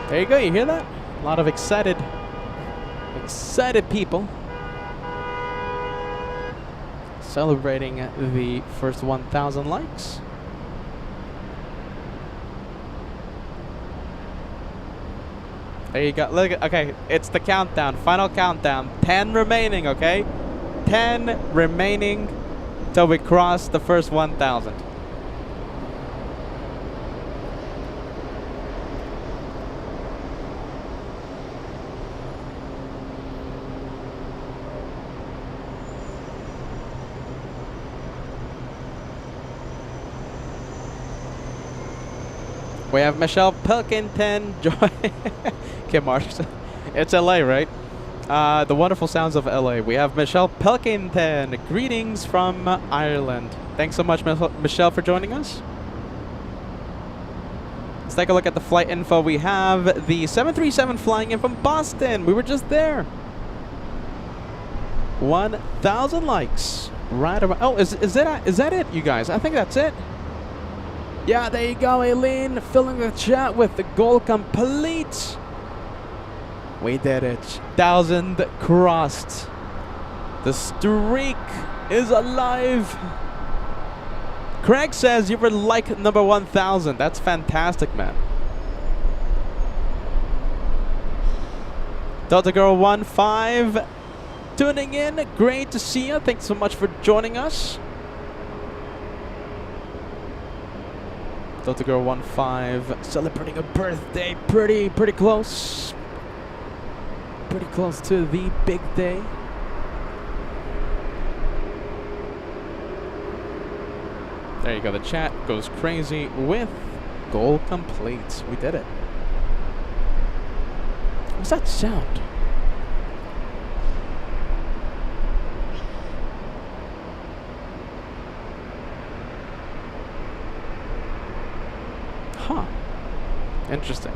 There you go, you hear that? A lot of excited people celebrating the first 1,000 likes. There you go. Look at, okay, it's the countdown, final countdown. 10 remaining, okay? 10 remaining till we cross the first 1,000. We have Michelle Pilkington, Joy, Kim Marsh. It's LA, right? The wonderful sounds of LA. We have Michelle Pilkington. Greetings from Ireland. Thanks so much, Michelle, for joining us. Let's take a look at the flight info. We have the 737 flying in from Boston. We were just there. 1,000 likes. Right around. Oh, is that it, you guys? I think that's it. Yeah, there you go, Aileen, filling the chat with the goal complete. We did it. 1,000 crossed. The streak is alive. Craig says you were like number 1,000. That's fantastic, man. Delta Girl 15 tuning in. Great to see you. Thanks so much for joining us. Delta Girl 15 celebrating a birthday. Pretty close. Pretty close to the big day. There you go. The chat goes crazy with goal complete. We did it. What's that sound? Huh. Interesting.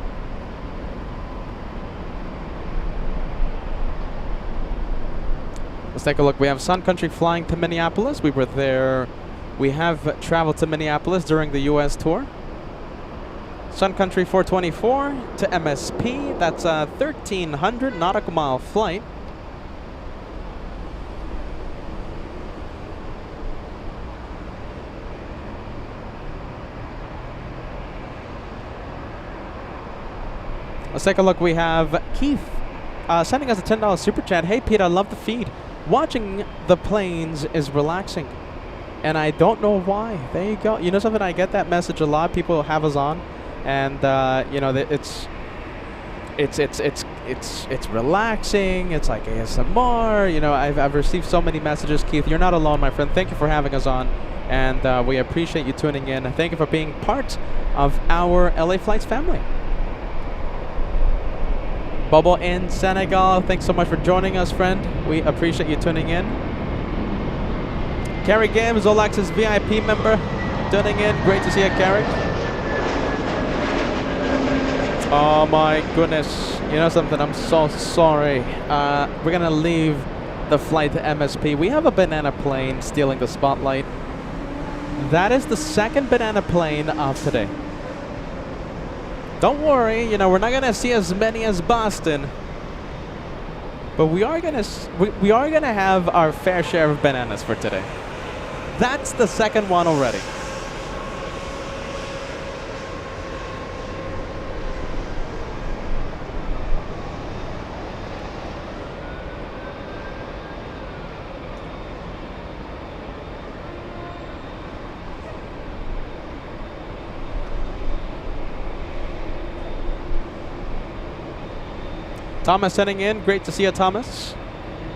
Let's take a look. We have Sun Country flying to Minneapolis. We were there. We have traveled to Minneapolis during the U.S. tour. Sun Country 424 to MSP. That's a 1,300 nautical mile flight. Let's take a look. We have Keith sending us a $10 super chat. Hey, Pete, I love the feed. Watching the planes is relaxing, and I don't know why. There you go. You know something? I get that message a lot. People have us on, and you know, it's relaxing. It's like ASMR. You know, I've received so many messages. Keith, you're not alone, my friend. Thank you for having us on, and we appreciate you tuning in. Thank you for being part of our LA Flights family. Bobo in Senegal, thanks so much for joining us, friend. We appreciate you tuning in. Carrie Games, LAX's VIP member, tuning in. Great to see you, Carrie. Oh my goodness. You know something? I'm so sorry. We're gonna leave the flight to MSP. We have a banana plane stealing the spotlight. That is the second banana plane of today. Don't worry, you know, we're not gonna see as many as Boston, but we are gonna have our fair share of bananas for today. That's the second one already. Thomas sending in. Great to see you, Thomas.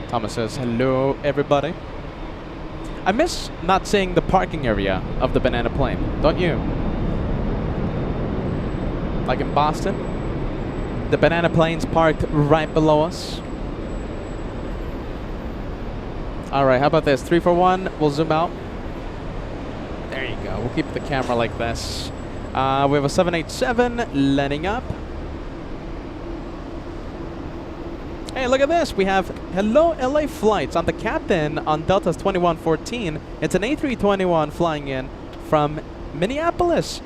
Thomas says, hello, everybody. I miss not seeing the parking area of the banana plane, don't you? Like in Boston, the banana plane's parked right below us. Alright, how about this? 341, we'll zoom out. There you go. We'll keep the camera like this. We have a 787 landing up. Hey, look at this. We have hello LA flights. I'm the captain on Delta's 2114. It's an A321 flying in from Minneapolis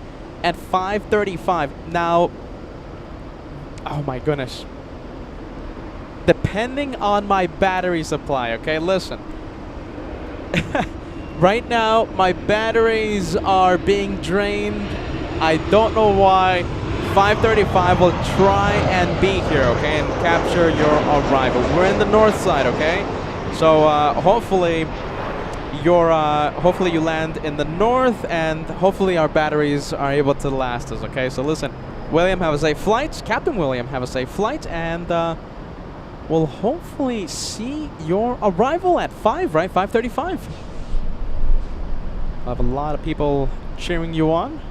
at 5:35. Now, oh my goodness. Depending on my battery supply, okay? Listen. Right now, my batteries are being drained. I don't know why. 5:35 will try and be here, okay, and capture your arrival. We're in the north side, okay? So hopefully you land in the north, and hopefully our batteries are able to last us, okay? So listen, William, have a safe flight. Captain William, have a safe flight, and we'll hopefully see your arrival at 5, right? 5:35. I'll have a lot of people cheering you on.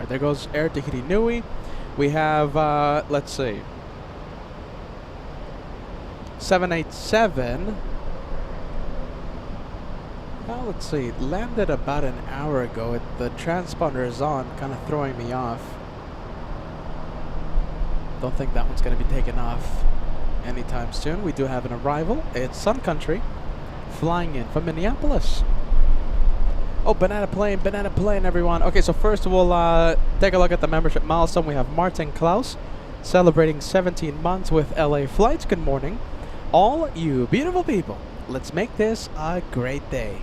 There goes Air Tahiti Nui. We have, let's see, 787. Well, let's see, landed about an hour ago. The transponder is on, kind of throwing me off. Don't think that one's going to be taken off anytime soon. We do have an arrival. It's Sun Country flying in from Minneapolis. Oh, banana plane, everyone. Okay, so first we'll take a look at the membership milestone. We have Martin Klaus celebrating 17 months with LA Flights. Good morning, all you beautiful people. Let's make this a great day.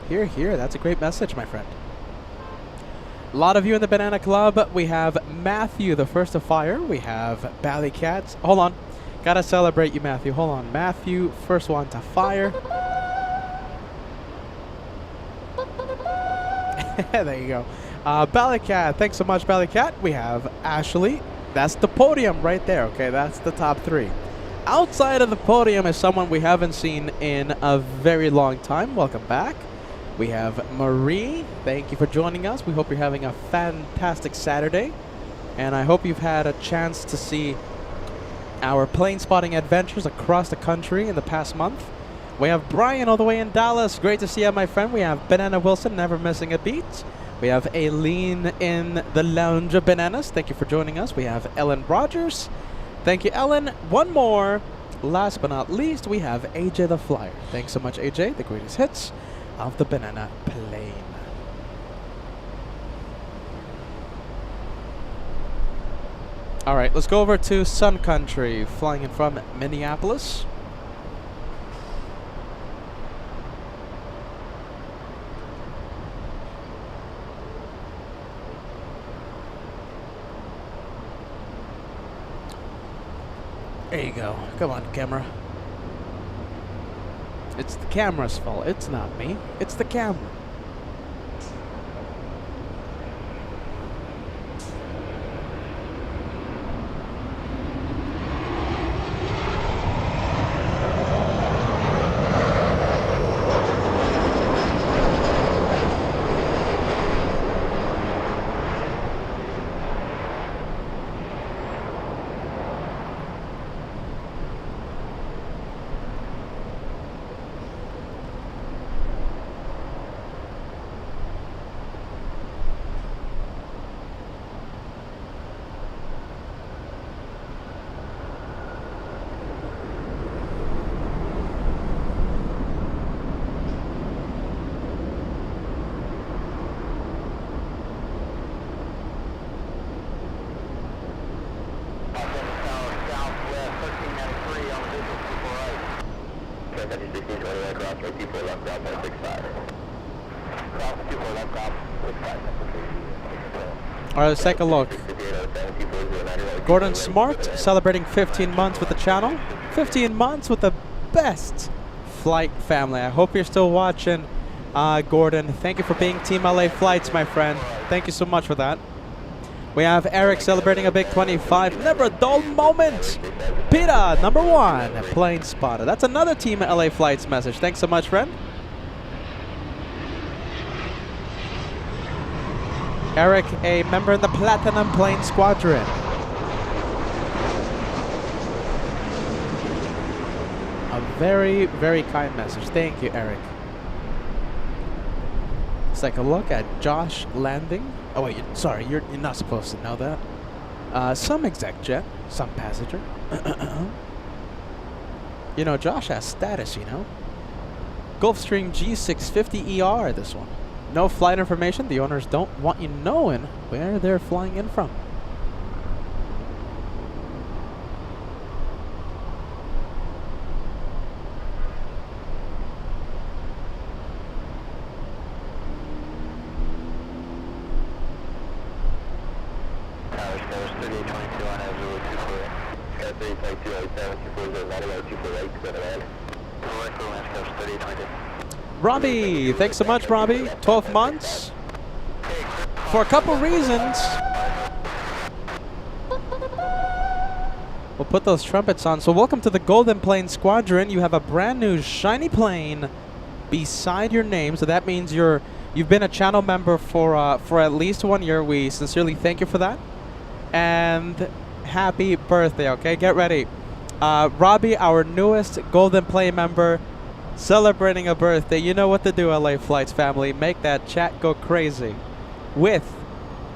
Hear, hear. That's a great message, my friend. A lot of you in the Banana Club. We have Matthew, the first to fire. We have Bally Cats. Hold on. Gotta celebrate you, Matthew. Hold on. Matthew, first one to fire. There you go. Ballycat, thanks so much, Ballycat. We have Ashley. That's the podium right there, okay? That's the top 3. Outside of the podium is someone we haven't seen in a very long time. Welcome back. We have Marie. Thank you for joining us. We hope you're having a fantastic Saturday. And I hope you've had a chance to see our plane spotting adventures across the country in the past month. We have Brian all the way in Dallas. Great to see you, my friend. We have Banana Wilson, never missing a beat. We have Aileen in the Lounge of Bananas. Thank you for joining us. We have Ellen Rogers. Thank you, Ellen. One more. Last but not least, we have AJ the Flyer. Thanks so much, AJ. The greatest hits of the banana plane. All right, let's go over to Sun Country, flying in from Minneapolis. There you go. Come on, camera. It's the camera's fault. It's not me. It's the camera. Alright, let's take a look. Gordon Smart celebrating 15 months with the channel. 15 months with the best flight family. I hope you're still watching, Gordon. Thank you for being Team LA Flights, my friend. Thank you so much for that. We have Eric celebrating a big 25. Never a dull moment. Peter, number 1. Plane spotted. That's another Team LA Flights message. Thanks so much, friend. Eric, a member in the Platinum Plane Squadron. A very, very kind message. Thank you, Eric. Let's take a look at Josh landing. Oh wait, sorry, you're not supposed to know that. Some exec jet, some passenger. You know, Josh has status, you know. Gulfstream G650ER, this one. No flight information. The owners don't want you knowing where they're flying in from. Robbie, thanks so much, Robbie. 12 months. For a couple reasons. We'll put those trumpets on. So welcome to the Golden Plane Squadron. You have a brand new shiny plane beside your name. So that means you've been a channel member for at least 1 year. We sincerely thank you for that. And happy birthday, okay? Get ready. Robbie, our newest Golden Plane member, celebrating a birthday. You know what to do, LA Flights family. Make that chat go crazy with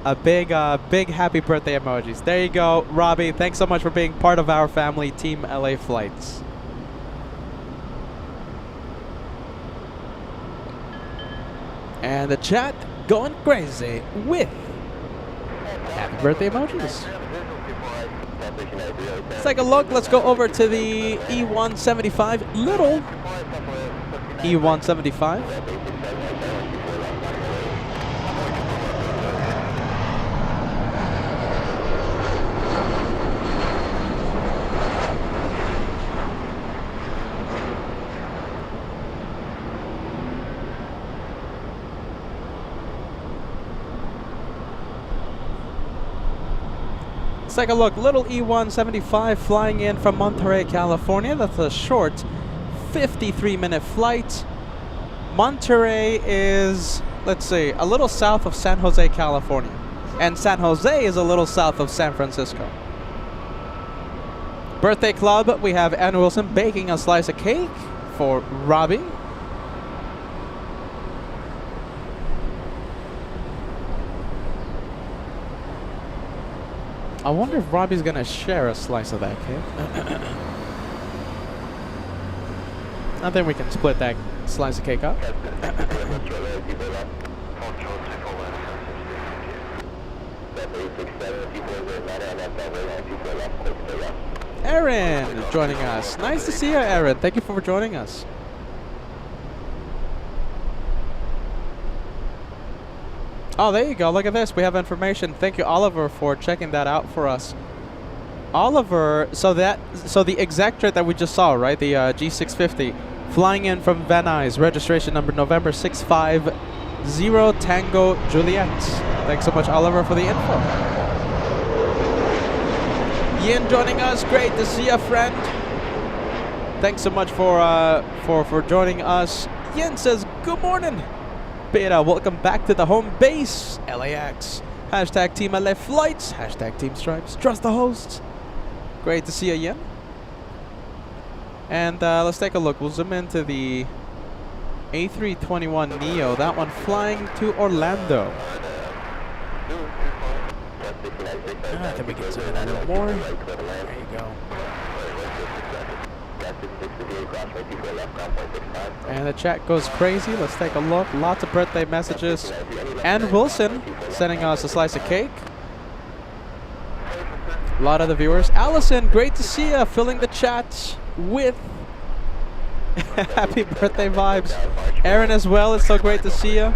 a big happy birthday emojis. There you go, Robbie. Thanks so much for being part of our family, Team LA Flights. And the chat going crazy with happy birthday emojis. Let's take a look. Let's go over to the E175, little E175. Let's take a look. Little E175 flying in from Monterey, California. That's a short 53-minute flight. Monterey is, let's see, a little south of San Jose, California. And San Jose is a little south of San Francisco. Birthday club, we have Ann Wilson baking a slice of cake for Robbie. I wonder if Robbie's gonna share a slice of that cake. I think we can split that slice of cake up. Aaron joining us. Nice to see you, Aaron. Thank you for joining us. Oh, there you go. Look at this. We have information. Thank you, Oliver, for checking that out for us. Oliver, so the executive that we just saw, right? The G650 flying in from Van Nuys, registration number November 650 Tango Juliet. Thanks so much, Oliver, for the info. Yin joining us. Great to see you, friend. Thanks so much for joining us. Yin says, good morning. Beta, welcome back to the home base, LAX. Hashtag Team LA Flights. Hashtag Team Stripes. Trust the hosts. Great to see you, Yin. And let's take a look. We'll zoom into the A321neo. That one flying to Orlando. Can we get zoom in a little more? There you go. And the chat goes crazy. Let's take a look. Lots of birthday messages. And Wilson sending us a slice of cake. A lot of the viewers. Allison, great to see you. Filling the chat with happy birthday vibes. Aaron as well. It's so great to see you.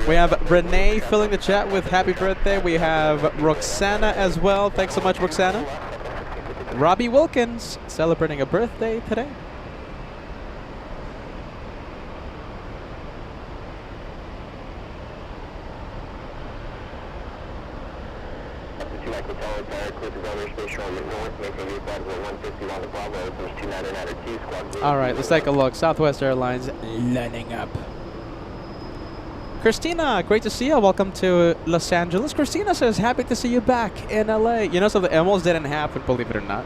We have Renee filling the chat with happy birthday. We have Roxana as well. Thanks so much, Roxana. Robbie Wilkins celebrating a birthday today. All right, let's take a look. Southwest Airlines lining up. Christina, great to see you. Welcome to Los Angeles. Christina says, happy to see you back in LA. You know, so the almost didn't happen, believe it or not.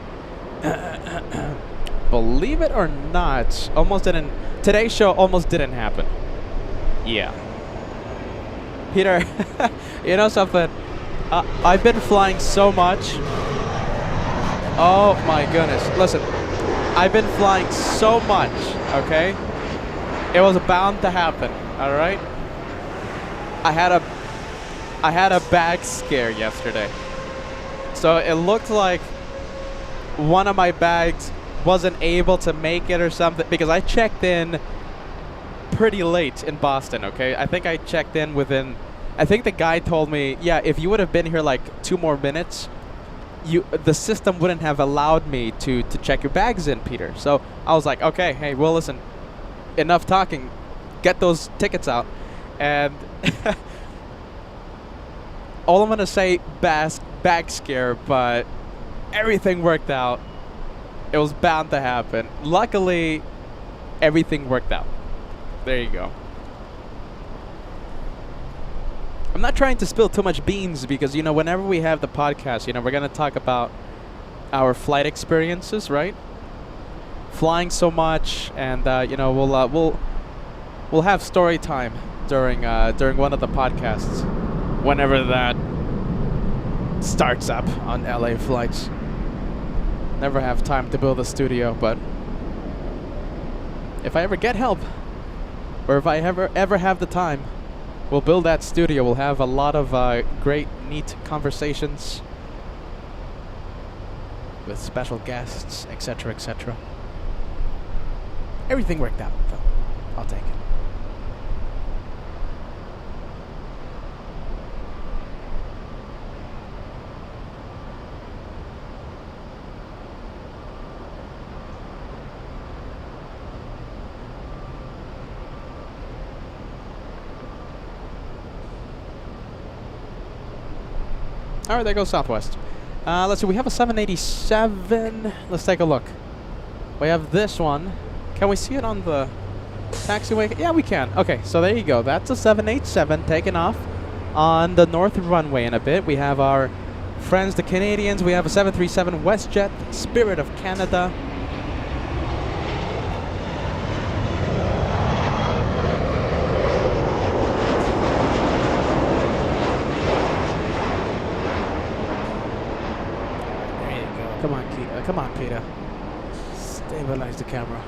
Believe it or not, almost didn't. Today's show almost didn't happen. Yeah. Peter, you know something? I've been flying so much. Oh my goodness. Listen, I've been flying so much, okay? It was bound to happen, all right? I had a bag scare yesterday. So it looked like one of my bags wasn't able to make it or something, because I checked in pretty late in Boston, okay? I think I checked in within, I think the guy told me, yeah, if you would have been here like 2 more minutes, the system wouldn't have allowed me to check your bags in, Peter. So I was like, okay, hey, well, listen, enough talking. Get those tickets out. And all I'm going to say, bag scare, but everything worked out. It was bound to happen. Luckily, everything worked out. There you go. I'm not trying to spill too much beans because, you know, whenever we have the podcast, you know, we're going to talk about our flight experiences, right? Flying so much, and, you know, we'll have story time during one of the podcasts, whenever that starts up on LA flights. Never have time to build a studio, but if I ever get help, or if I ever have the time, we'll build that studio. We'll have a lot of great, neat conversations with special guests, etc., etc. Everything worked out, though. I'll take it. All right, there goes Southwest. Let's see, we have a 787. Let's take a look. We have this one. Can we see it on the taxiway? Yeah, we can. Okay, so there you go. That's a 787 taking off on the north runway in a bit. We have our friends, the Canadians. We have a 737 WestJet, Spirit of Canada. Come on, Peter. Stabilize the camera.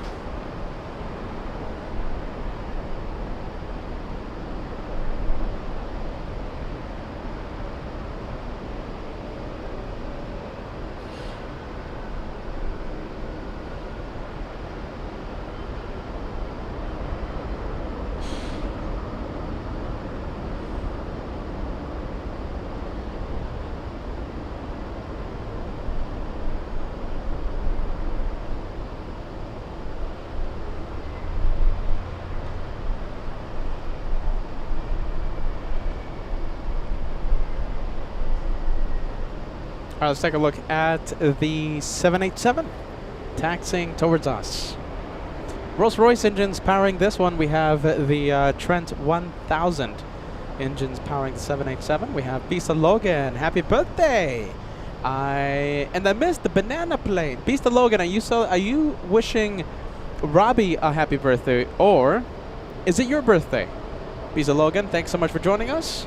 All right, let's take a look at the 787 taxiing towards us. Rolls-Royce engines powering this one. We have the Trent 1000 engines powering the 787. We have Bisa Logan. Happy birthday! I missed the banana plane. Bisa Logan, are you wishing Robbie a happy birthday, or is it your birthday? Bisa Logan, thanks so much for joining us.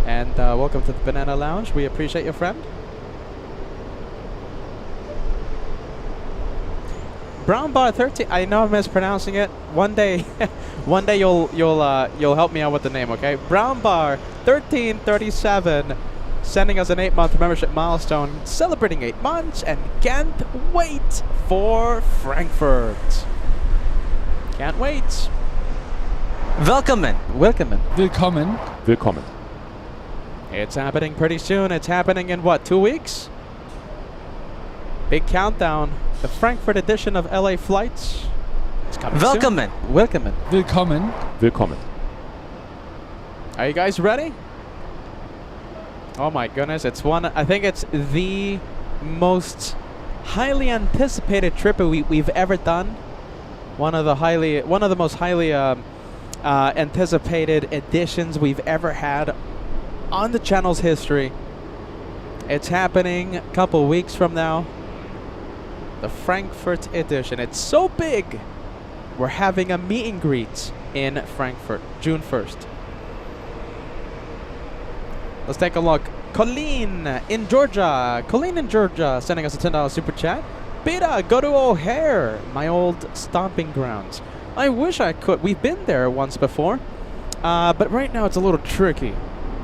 And welcome to the Banana Lounge. We appreciate you, friend. Brown Bar 13. I know I'm mispronouncing it. One day, one day you'll help me out with the name, okay? Brown Bar 1337, sending us an 8-month membership milestone, celebrating 8 months, and can't wait for Frankfurt. Can't wait. Willkommen. Willkommen. It's happening pretty soon. It's happening in what, 2 weeks? Big countdown. The Frankfurt edition of LA flights. It's coming Willkommen. soon. Willkommen. Are you guys ready? Oh my goodness, I think it's the most highly anticipated trip we've ever done. One of the most highly anticipated editions we've ever had on the channel's history. It's happening a couple weeks from now. The Frankfurt edition. It's so big, we're having a meet and greet in Frankfurt, June 1st. Let's take a look. Colleen in Georgia, sending us a $10 super chat. Beta, go to O'Hare, my old stomping grounds. I wish I could. We've been there once before, but right now it's a little tricky.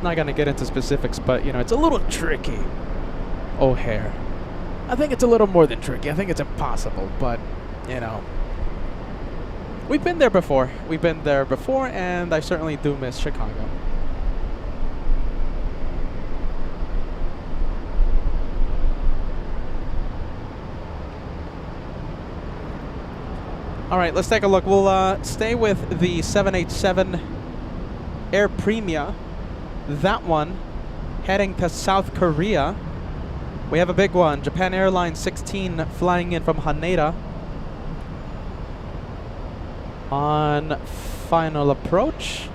Not gonna get into specifics, but you know, it's a little tricky. O'Hare. I think it's a little more than tricky. I think it's impossible, but you know, we've been there before. And I certainly do miss Chicago. All right, let's take a look. We'll stay with the 787 Air Premia. That one heading to South Korea. We have a big one. Japan Airlines 16 flying in from Haneda on final approach.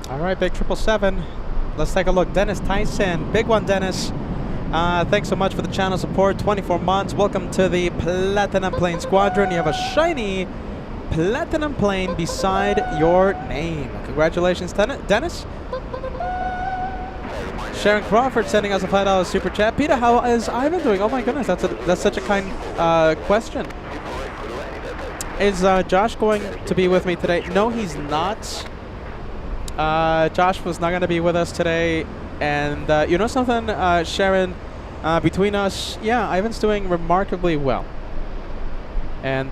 Alright, big 777. Let's take a look. Dennis Tyson. Big one, Dennis. Thanks so much for the channel support. 24 months. Welcome to the Platinum Plane Squadron. You have a shiny Platinum Plane beside your name. Congratulations, Dennis. Sharon Crawford sending us a $5 super chat. Peter, how is Ivan doing? Oh my goodness, that's such a kind question. Is Josh going to be with me today? No, he's not. Josh was not going to be with us today. And you know something, Sharon, between us, yeah, Ivan's doing remarkably well. And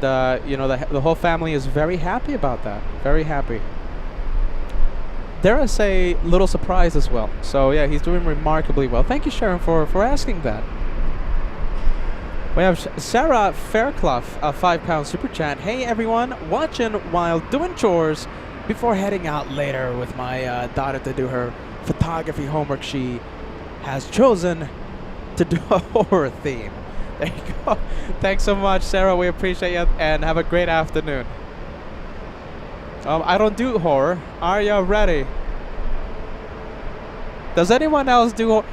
you know, the whole family is very happy about that. Very happy. Dare I say, little surprise as well. So yeah, he's doing remarkably well. Thank you, Sharon, for asking that. We have Sarah Fairclough, a £5 super chat. Hey everyone, watching while doing chores before heading out later with my daughter to do her photography homework. She has chosen to do a horror theme. There you go. Thanks so much, Sarah. We appreciate you, and have a great afternoon. I don't do horror. Are you ready? Does anyone else do horror?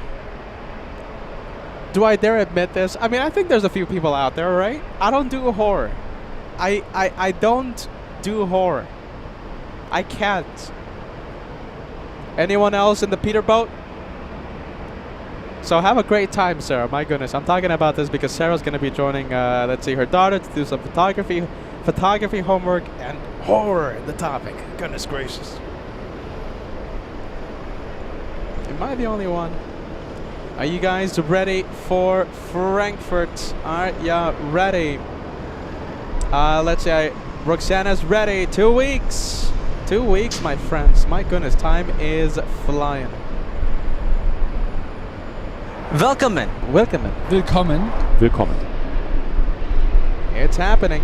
Do I dare admit this? I mean, I think there's a few people out there, right? I don't do horror. I don't do horror. I can't. Anyone else in the Peter boat? So have a great time, Sarah. My goodness, I'm talking about this because Sarah's going to be joining, let's see, her daughter to do some photography homework, and horror in the topic. Goodness gracious. Am I the only one? Are you guys ready for Frankfurt? Alright, yeah, ready. Let's see, Roxana's ready. 2 weeks. 2 weeks, my friends. My goodness, time is flying. Willkommen. Willkommen. Willkommen. Willkommen. It's happening.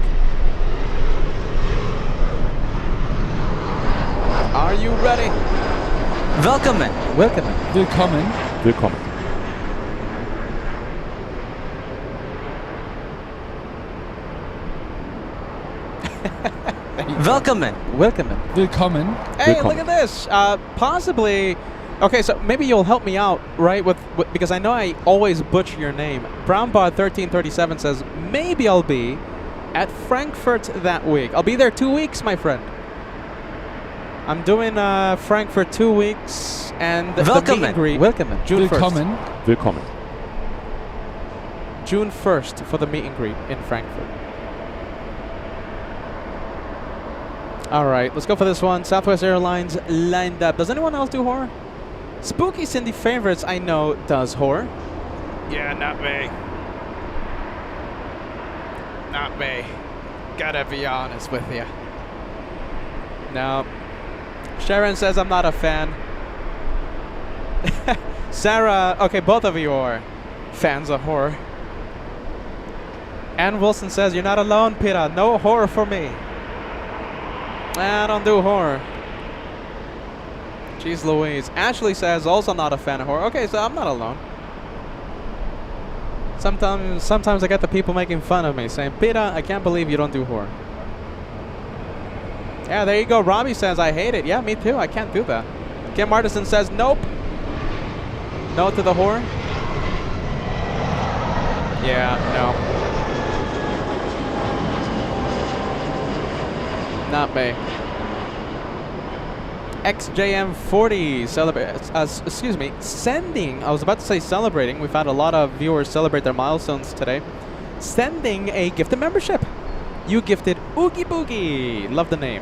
Are you ready? Willkommen. Willkommen. Willkommen. Willkommen. Willkommen. Willkommen. Willkommen. Hey, Willkommen. look at this. Possibly. Okay, so maybe you'll help me out, right? With because I know I always butcher your name. Brownbot1337 says maybe I'll be at Frankfurt that week. I'll be there 2 weeks, my friend. I'm doing Frankfurt 2 weeks and the meet and greet. Willkommen. June 1st. Willkommen. Willkommen. June 1st for the meet and greet in Frankfurt. All right, let's go for this one. Southwest Airlines lined up. Does anyone else do horror? Spooky Cindy Favorites, I know, does horror. Yeah, not me. Not me. Gotta be honest with you. No. Sharon says I'm not a fan. Sarah, okay, both of you are fans of horror. Ann Wilson says, you're not alone, Peter. No horror for me. I don't do horror. Jeez Louise. Ashley says, also not a fan of horror. Okay, so I'm not alone. Sometimes I get the people making fun of me saying, Peter, I can't believe you don't do horror. Yeah, there you go. Robbie says, I hate it. Yeah, me too. I can't do that. Kim Martison says, nope. No to the horror. Yeah, no. Not me. XJM40 sending. I was about to say celebrating. We've had a lot of viewers celebrate their milestones today. Sending a gifted membership. You gifted Oogie Boogie. Love the name.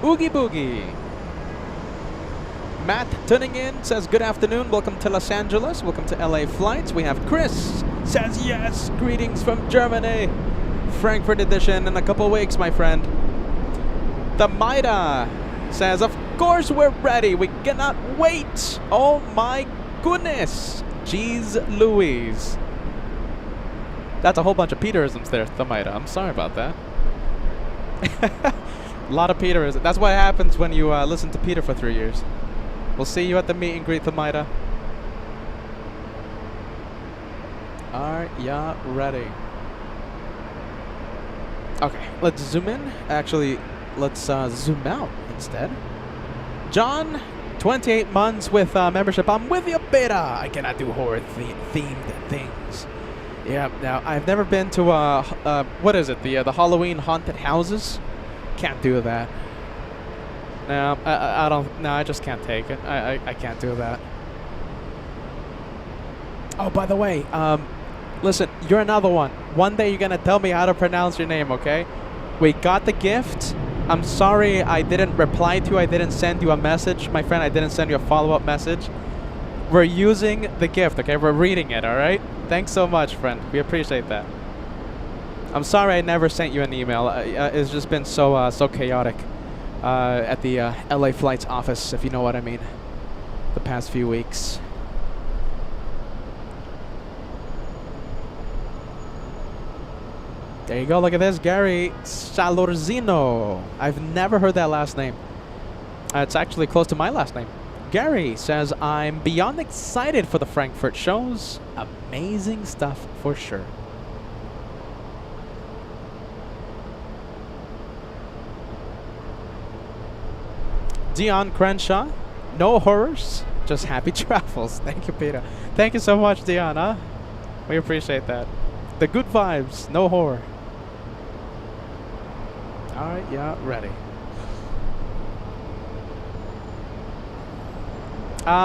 Oogie Boogie. Matt tuning in says, good afternoon. Welcome to Los Angeles. Welcome to LA flights. We have Chris says, yes. Greetings from Germany. Frankfurt edition in a couple weeks, my friend. The Maida says, of course we're ready. We cannot wait. Oh my goodness. Jeez Louise. That's a whole bunch of Peterisms there, the Maida. I'm sorry about that. A lot of Peterisms. That's what happens when you listen to Peter for 3 years. We'll see you at the meet and greet, the Maida. Are ya ready? Okay, let's zoom in. Actually, let's zoom out instead. John, 28 months with membership. I'm with you, beta. I cannot do horror themed things. Yeah, now I've never been to what is it? The Halloween haunted houses. Can't do that. No, I don't. No, I just can't take it. I can't do that. Oh, by the way, listen, you're another one. One day you're gonna tell me how to pronounce your name, okay? We got the gift. I'm sorry I didn't reply to you. I didn't send you a message. My friend, I didn't send you a follow-up message. We're using the gift, okay? We're reading it, all right? Thanks so much, friend. We appreciate that. I'm sorry I never sent you an email. It's just been so chaotic at the LA Flights office, if you know what I mean, the past few weeks. There you go. Look at this. Gary Salorzino. I've never heard that last name. It's actually close to my last name. Gary says, I'm beyond excited for the Frankfurt shows. Amazing stuff for sure. Dion Crenshaw. No horrors, just happy travels. Thank you, Peter. Thank you so much, Dion. Huh? We appreciate that. The good vibes, no horror. Alright, yeah, ready.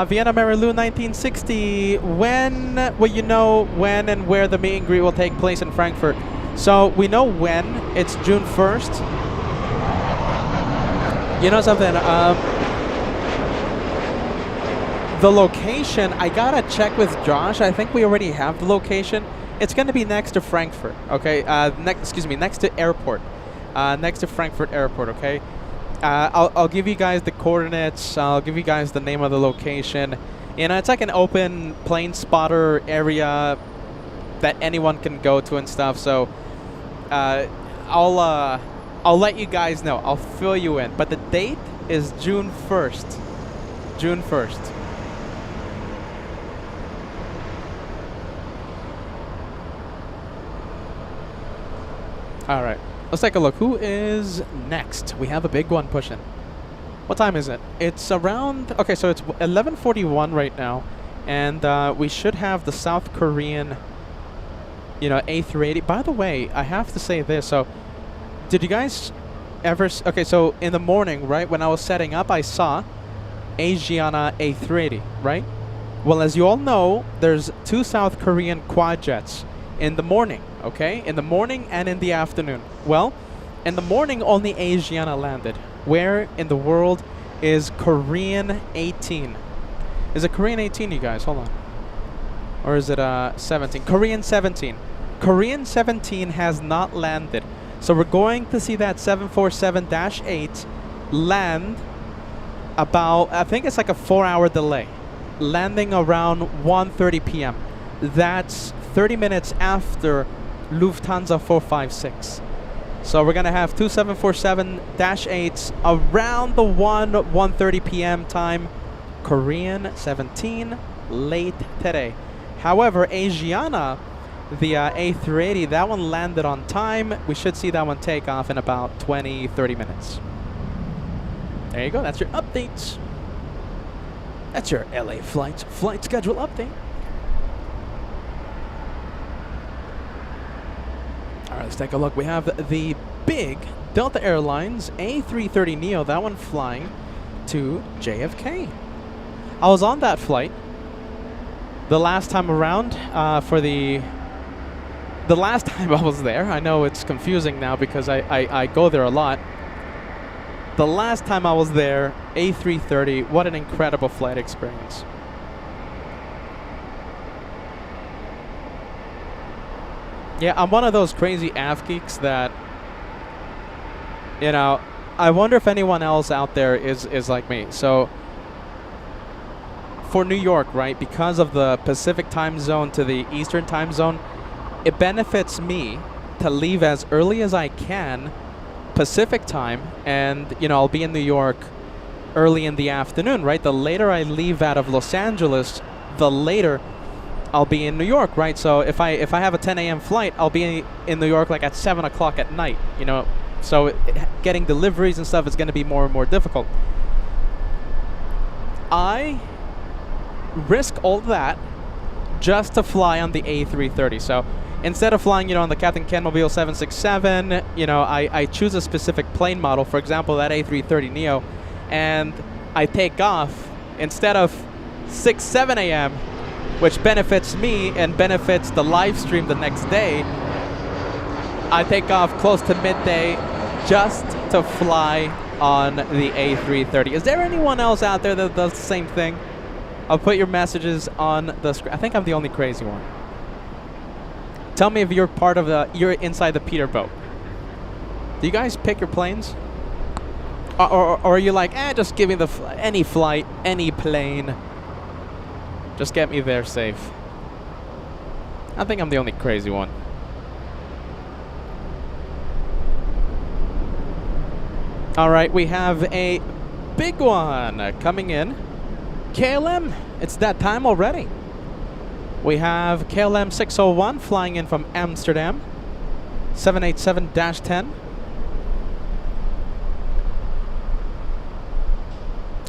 Vienna Marilu 1960. When will you know when and where the meet and greet will take place in Frankfurt? So we know when. It's June 1st. You know something? The location, I gotta check with Josh. I think we already have the location. It's gonna be next to Frankfurt, okay? Next to airport. Next to Frankfurt Airport, okay? I'll give you guys the coordinates. I'll give you guys the name of the location. You know, it's like an open plane spotter area that anyone can go to and stuff. So I'll let you guys know. I'll fill you in. But the date is June 1st. June 1st. All right. Let's take a look. Who is next? We have a big one pushing. What time is it? It's around... Okay, so it's 11:41 right now. And we should have the South Korean, you know, A380. By the way, I have to say this. So, did you guys ever... Okay, so in the morning, right, when I was setting up, I saw Asiana A380, right? Well, as you all know, there's 2 South Korean quad jets in the morning, okay? In the morning and in the afternoon. Well, in the morning, only Asiana landed. Where in the world is Korean 18? Is it Korean 18, you guys? Hold on. Or is it 17? Korean 17. Korean 17 has not landed. So we're going to see that 747-8 land about, I think it's like a 4-hour delay. Landing around 1:30 p.m. That's 30 minutes after Lufthansa 456. So we're going to have 2 747-8s around the 1:30 p.m. time. Korean 17 late today. However, Asiana, the A380, that one landed on time. We should see that one take off in about 20-30 minutes. There you go. That's your updates. That's your LA flight schedule update. All right, let's take a look. We have the big Delta Airlines A330neo, that one flying to JFK. I was on that flight the last time around for the last time I was there. I know it's confusing now because I go there a lot. The last time I was there, A330, what an incredible flight experience. Yeah, I'm one of those crazy AV geeks that, you know, I wonder if anyone else out there is like me. So, for New York, right, because of the Pacific time zone to the Eastern time zone, it benefits me to leave as early as I can Pacific time, and, you know, I'll be in New York early in the afternoon, right? The later I leave out of Los Angeles, the later I'll be in New York, right? So if I have a 10 a.m. flight, I'll be in New York like at 7 o'clock at night, you know? So getting deliveries and stuff is going to be more and more difficult. I risk all that just to fly on the A330. So instead of flying, you know, on the Captain Ken Mobile 767, you know, I choose a specific plane model, for example, that A330neo, and I take off instead of 6, 7 a.m., which benefits me and benefits the live stream the next day. I take off close to midday just to fly on the A330. Is there anyone else out there that does the same thing? I'll put your messages on the screen. I think I'm the only crazy one. Tell me if you're part of you're inside the Peterboat. Do you guys pick your planes? Or are you like, just give me any flight, any plane. Just get me there safe. I think I'm the only crazy one. All right, we have a big one coming in. KLM, it's that time already. We have KLM 601 flying in from Amsterdam, 787-10.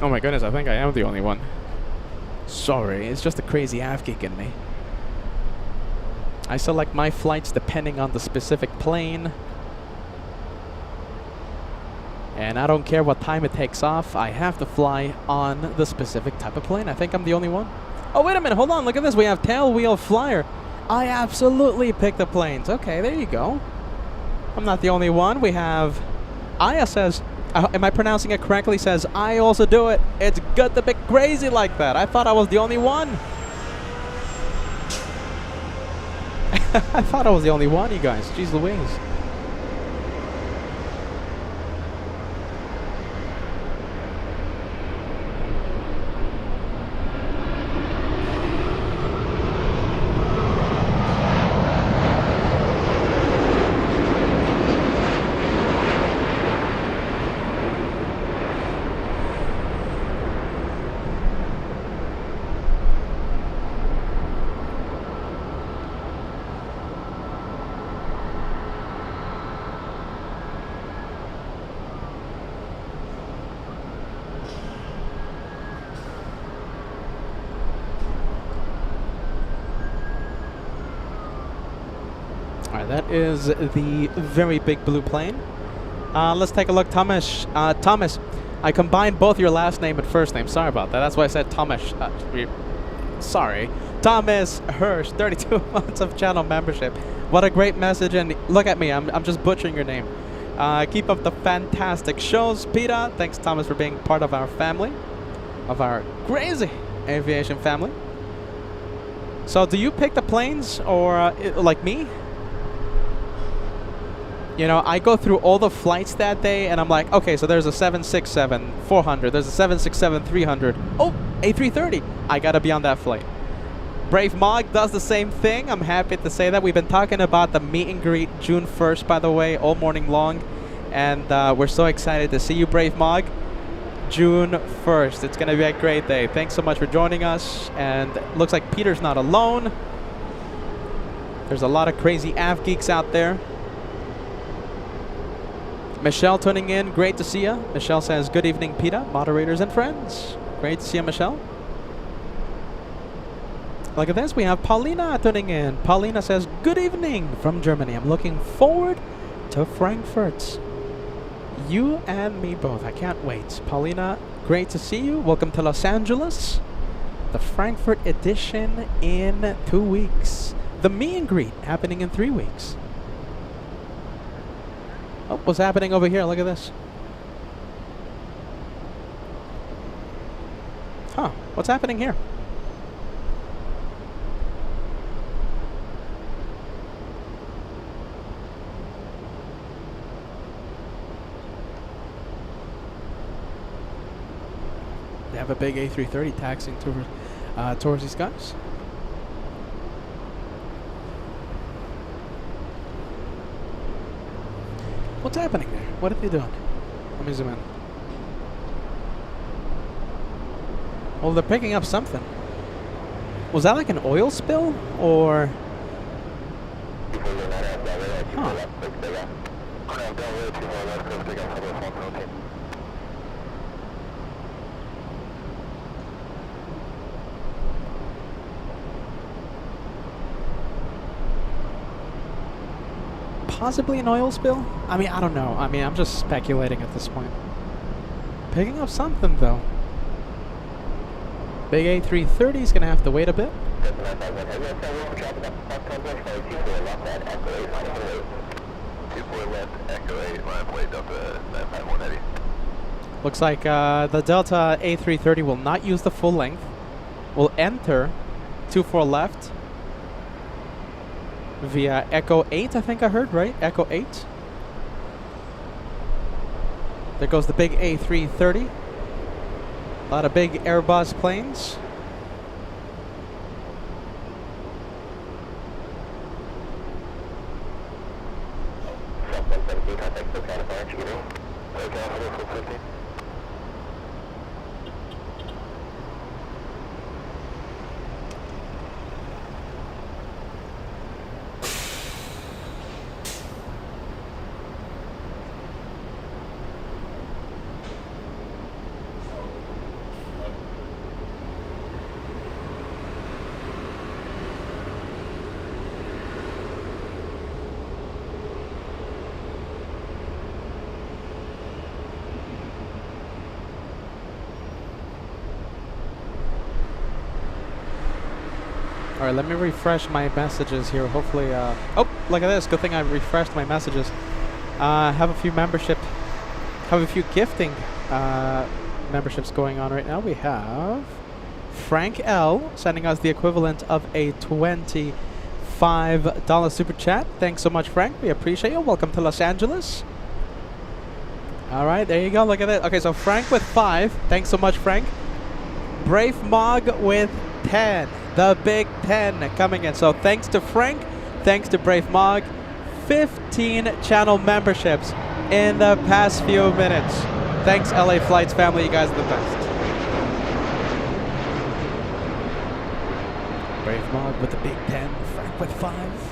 Oh my goodness, I think I am the only one. Sorry, it's just a crazy AV geek in me. I select my flights depending on the specific plane. And I don't care what time it takes off, I have to fly on the specific type of plane. I think I'm the only one. Oh, wait a minute, hold on, look at this. We have tail wheel flyer. I absolutely picked the planes. Okay, there you go. I'm not the only one. We have Aya says, am I pronouncing it correctly? Says, I also do it. It's good to be crazy like that. I thought I was the only one. I thought I was the only one, you guys. Jeez Louise. Alright, that is the very big blue plane. Let's take a look. Thomas, I combined both your last name and first name. Sorry about that. That's why I said Thomas. Sorry. Thomas Hirsch, 32 months of channel membership. What a great message. And look at me. I'm just butchering your name. Keep up the fantastic shows. Peter, thanks, Thomas, for being part of our family. Of our crazy aviation family. So do you pick the planes or like me? You know, I go through all the flights that day, and I'm like, okay, so there's a 767-400, there's a 767-300. Oh, A330. I gotta be on that flight. Brave Mog does the same thing. I'm happy to say that. We've been talking about the meet and greet June 1st, by the way, all morning long. And we're so excited to see you, Brave Mog. June 1st. It's gonna be a great day. Thanks so much for joining us. And looks like Peter's not alone. There's a lot of crazy av geeks out there. Michelle tuning in, great to see you. Michelle says, good evening, Peter, moderators and friends. Great to see you, Michelle. Look at this, we have Paulina tuning in. Paulina says, good evening from Germany. I'm looking forward to Frankfurt. You and me both, I can't wait. Paulina, great to see you. Welcome to Los Angeles. The Frankfurt edition in 2 weeks. The meet and greet happening in 3 weeks. Oh, what's happening over here? Look at this. Huh, what's happening here? They have a big A330 taxiing towards these guys. What's happening there? What are they doing? Let me zoom in. Well, they're picking up something. Was that like an oil spill? Or... Huh. Possibly an oil spill? I mean, I don't know. I mean, I'm just speculating at this point. Picking up something, though. Big A330 is going to have to wait a bit. Looks like the Delta A330 will not use the full length. Will enter 24 left. Via Echo 8, I think I heard, right? Echo 8. There goes the big A330. A lot of big Airbus planes. All right, let me refresh my messages here. Hopefully, oh, look at this. Good thing I refreshed my messages. Have a few gifting memberships going on right now. We have Frank L sending us the equivalent of a $25 super chat. Thanks so much, Frank. We appreciate you. Welcome to Los Angeles. All right, there you go. Look at that. Okay, so Frank with 5. Thanks so much, Frank. Brave Mog with 10. The big 10 coming in. So thanks to Frank. Thanks to Brave Mog. 15 channel memberships in the past few minutes. Thanks, LA Flights family. You guys are the best. Brave Mog with the big 10. Frank with 5.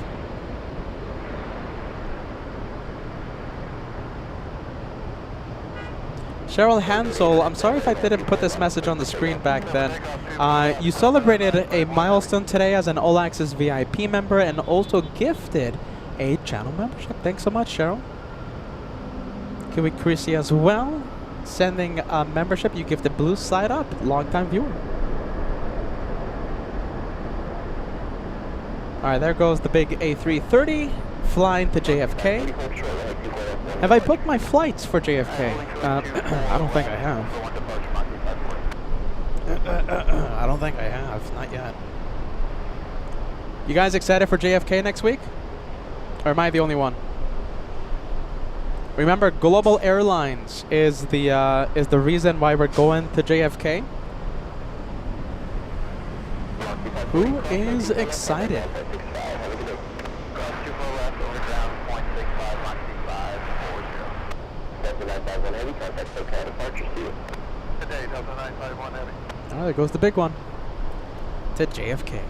Cheryl Hansel, I'm sorry if I didn't put this message on the screen back then. You celebrated a milestone today as an LAX's VIP member and also gifted a channel membership. Thanks so much, Cheryl. Kiwi Chrissy as well. Sending a membership. You gifted Blue Slide Up. Long-time viewer. Alright, there goes the big A330 flying to JFK. Have I booked my flights for JFK? I don't think I have. I don't think I have. Not yet. You guys excited for JFK next week? Or am I the only one? Remember, Global Airlines is the reason why we're going to JFK. Who is excited? Oh, there goes the big one. To JFK.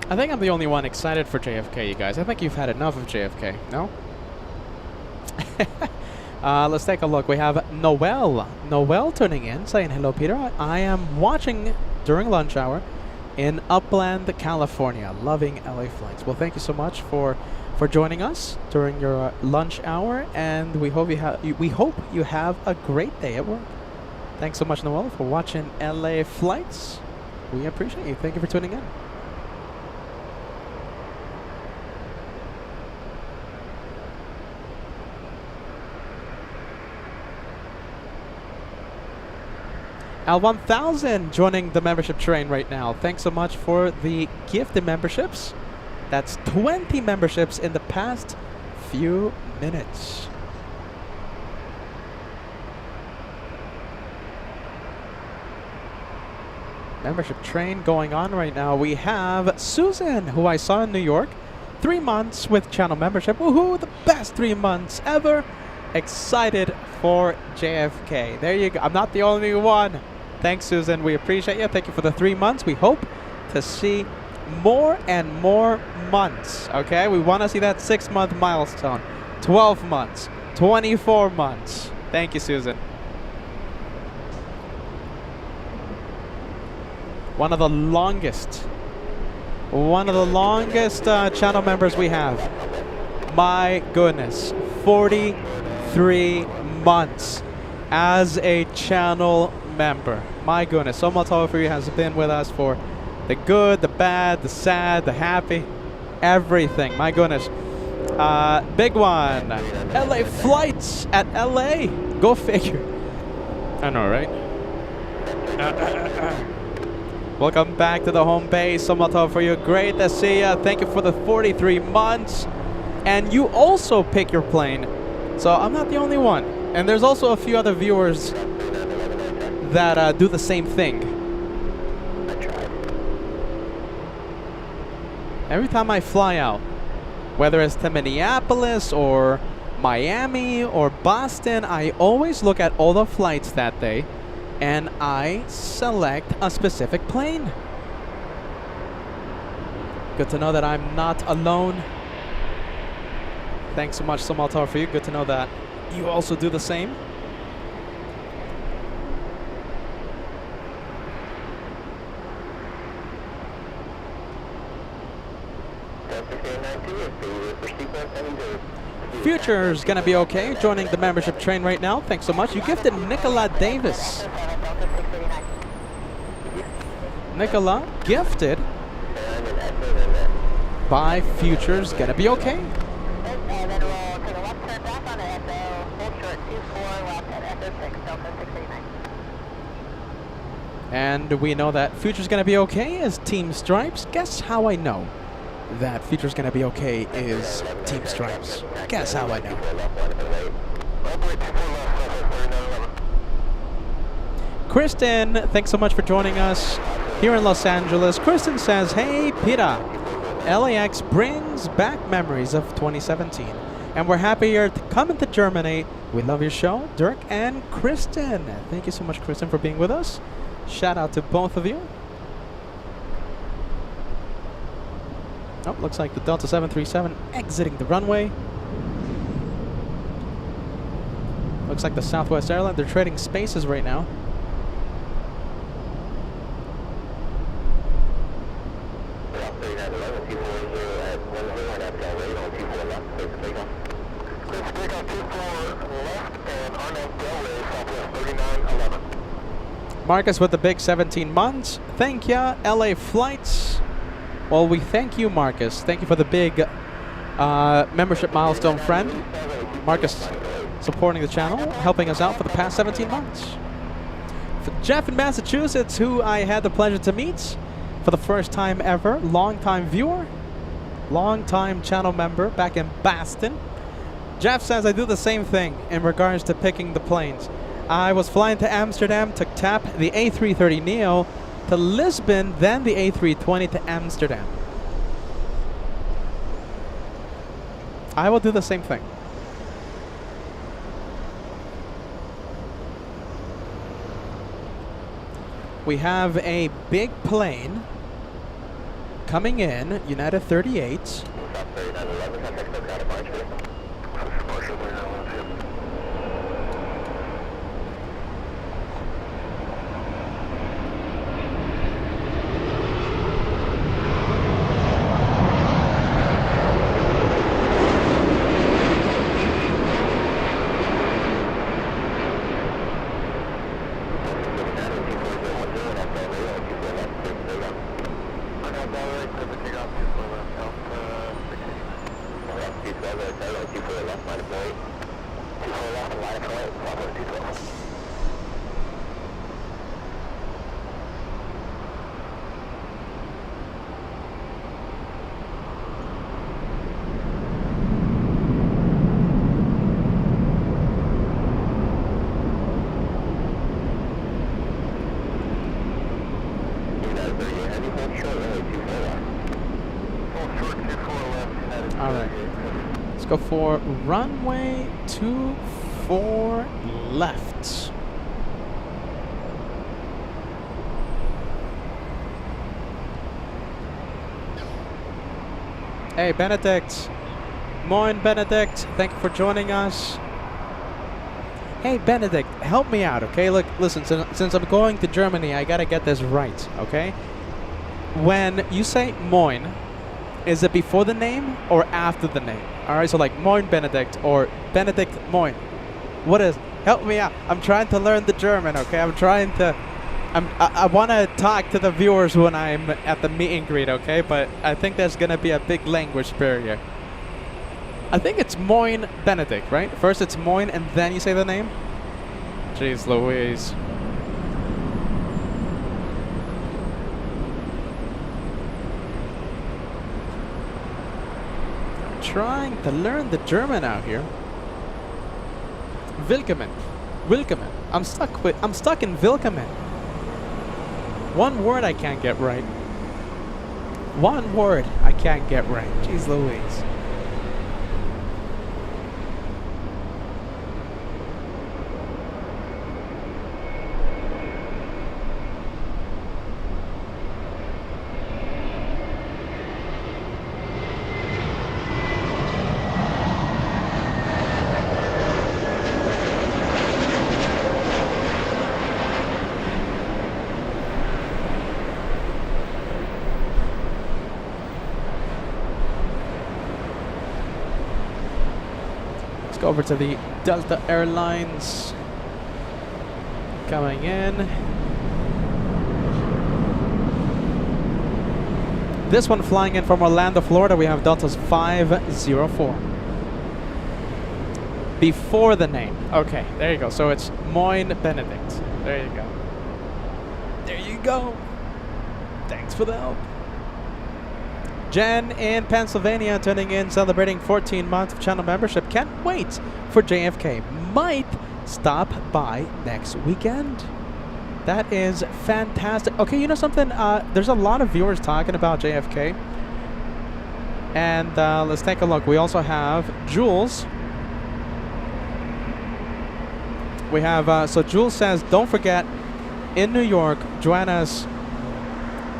I think I'm the only one excited for JFK, you guys. I think you've had enough of JFK, no? Let's take a look. We have Noel. Noel tuning in, saying, hello, Peter. I am watching during lunch hour in Upland, California. Loving LA Flights. Well, thank you so much for joining us during your lunch hour, and we hope you have a great day at work. Thanks so much, Noel, for watching LA Flights. We appreciate you. Thank you for tuning in. Al1000 joining the membership train right now. Thanks so much for the gifted memberships. That's 20 memberships in the past few minutes. Membership train going on right now. We have Susan, who I saw in New York. 3 months with channel membership. Woohoo, the best 3 months ever. Excited for JFK. There you go. I'm not the only one. Thanks, Susan. We appreciate you. Thank you for the 3 months. We hope to see more and more months. Okay? We want to see that 6-month milestone. 12 months. 24 months. Thank you, Susan. One of the longest channel members we have. My goodness. 43 months as a channel member. My goodness. So much for you has been with us for the good, the bad, the sad, the happy, everything. My goodness. Big one. LA Flights at LA. Go figure. I know, right? Welcome back to the home base. So much for you. Great to see you. Thank you for the 43 months. And you also pick your plane. So I'm not the only one. And there's also a few other viewers that do the same thing. Every time I fly out, whether it's to Minneapolis or Miami or Boston, I always look at all the flights that day and I select a specific plane. Good to know that I'm not alone. Thanks so much, Somaltar, for you. Good to know that you also do the same. Future's gonna be okay joining the membership train right now. Thanks so much. You gifted Nicola Davis. Nicola gifted by Future's gonna be okay. And then we'll take a left turn back on the SO, hold short 24 left at SO6, Delta 689. And we know that Future's gonna be okay is Team Stripes. Guess how I know that Future's gonna be okay is Team Stripes. Guess how I know. Kristen, thanks so much for joining us here in Los Angeles. Kristen says, hey, Peter, LAX brings back memories of 2017. And we're happy you're coming to Germany. We love your show, Dirk and Kristen. Thank you so much, Kristen, for being with us. Shout out to both of you. Oh, looks like the Delta 737 exiting the runway. Looks like the Southwest Airlines, they're trading spaces right now. Marcus with the big 17 months. Thank ya, LA Flights. Well, we thank you, Marcus. Thank you for the big membership milestone, friend. Marcus supporting the channel, helping us out for the past 17 months. For Jeff in Massachusetts, who I had the pleasure to meet for the first time ever. Long-time viewer, long-time channel member back in Boston. Jeff says I do the same thing in regards to picking the planes. I was flying to Amsterdam to tap the A330neo to Lisbon, then the A320 to Amsterdam. I will do the same thing. We have a big plane coming in, United 38. Alright, let's go for runway 24 left. Hey, Benedict. Moin, Benedict. Thank you for joining us. Hey, Benedict, help me out, okay? Look, listen, since I'm going to Germany, I gotta get this right, okay? When you say Moin, is it before the name or after the name? Alright, so like Moin Benedict or Benedict Moin. What is? Help me out. I'm trying to learn the German, okay? I want to talk to the viewers when I'm at the meet and greet, okay? But I think there's going to be a big language barrier. I think it's Moin Benedict, right? First it's Moin and then you say the name? Jeez Louise. Trying to learn the German out here. Willkommen. Willkommen. I'm stuck in Willkommen. One word I can't get right. One word I can't get right. Jeez Louise. Let's go over to the Delta Airlines. Coming in. This one flying in from Orlando, Florida. We have Delta's 504. Before the name. Okay, there you go. So it's Moyne Benedict. There you go. There you go. Thanks for the help. Jen in Pennsylvania tuning in, celebrating 14 months of channel membership. Can't wait for JFK. Might stop by next weekend. That is fantastic. Okay, you know something? There's a lot of viewers talking about JFK. And let's take a look. We also have Jules. We have, so Jules says, don't forget, in New York, Joanna's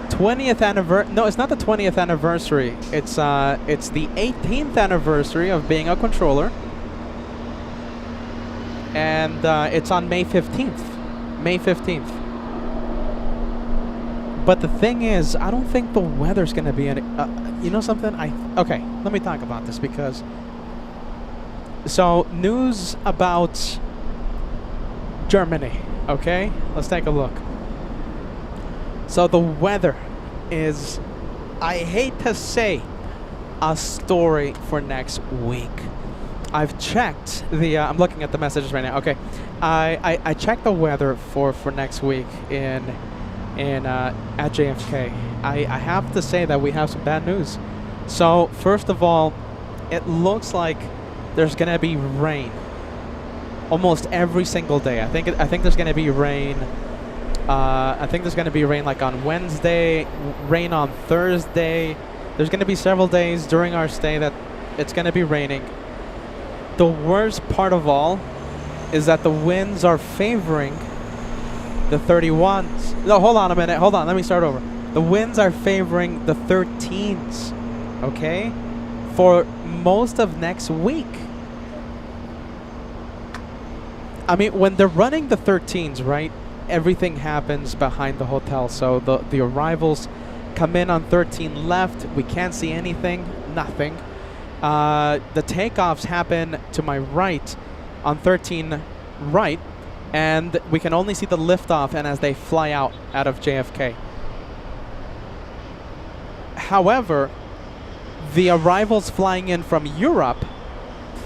20th anniversary. No, it's not the 20th anniversary. It's the 18th anniversary of being a controller. And it's on May 15th. May 15th. But the thing is, I don't think the weather's going to be any... you know something? Okay, let me talk about this because... So, news about Germany, okay? Let's take a look. So, the weather is, I hate to say, a story for next week. I've checked the... I'm looking at the messages right now. Okay. I checked the weather for next week at JFK. I have to say that we have some bad news. So first of all, it looks like there's gonna be rain almost every single day. I think there's gonna be rain. I think there's gonna be rain like on Wednesday, rain on Thursday. There's gonna be several days during our stay that it's gonna be raining. The worst part of all is that the winds are favoring the 31s. No, hold on a minute. Hold on. Let me start over. The winds are favoring the 13s. Okay? For most of next week. I mean, when they're running the 13s, right? Everything happens behind the hotel. So the arrivals come in on 13 left. We can't see anything. Nothing. The takeoffs happen to my right on 13 right. And we can only see the liftoff and as they fly out of JFK. However, the arrivals flying in from Europe,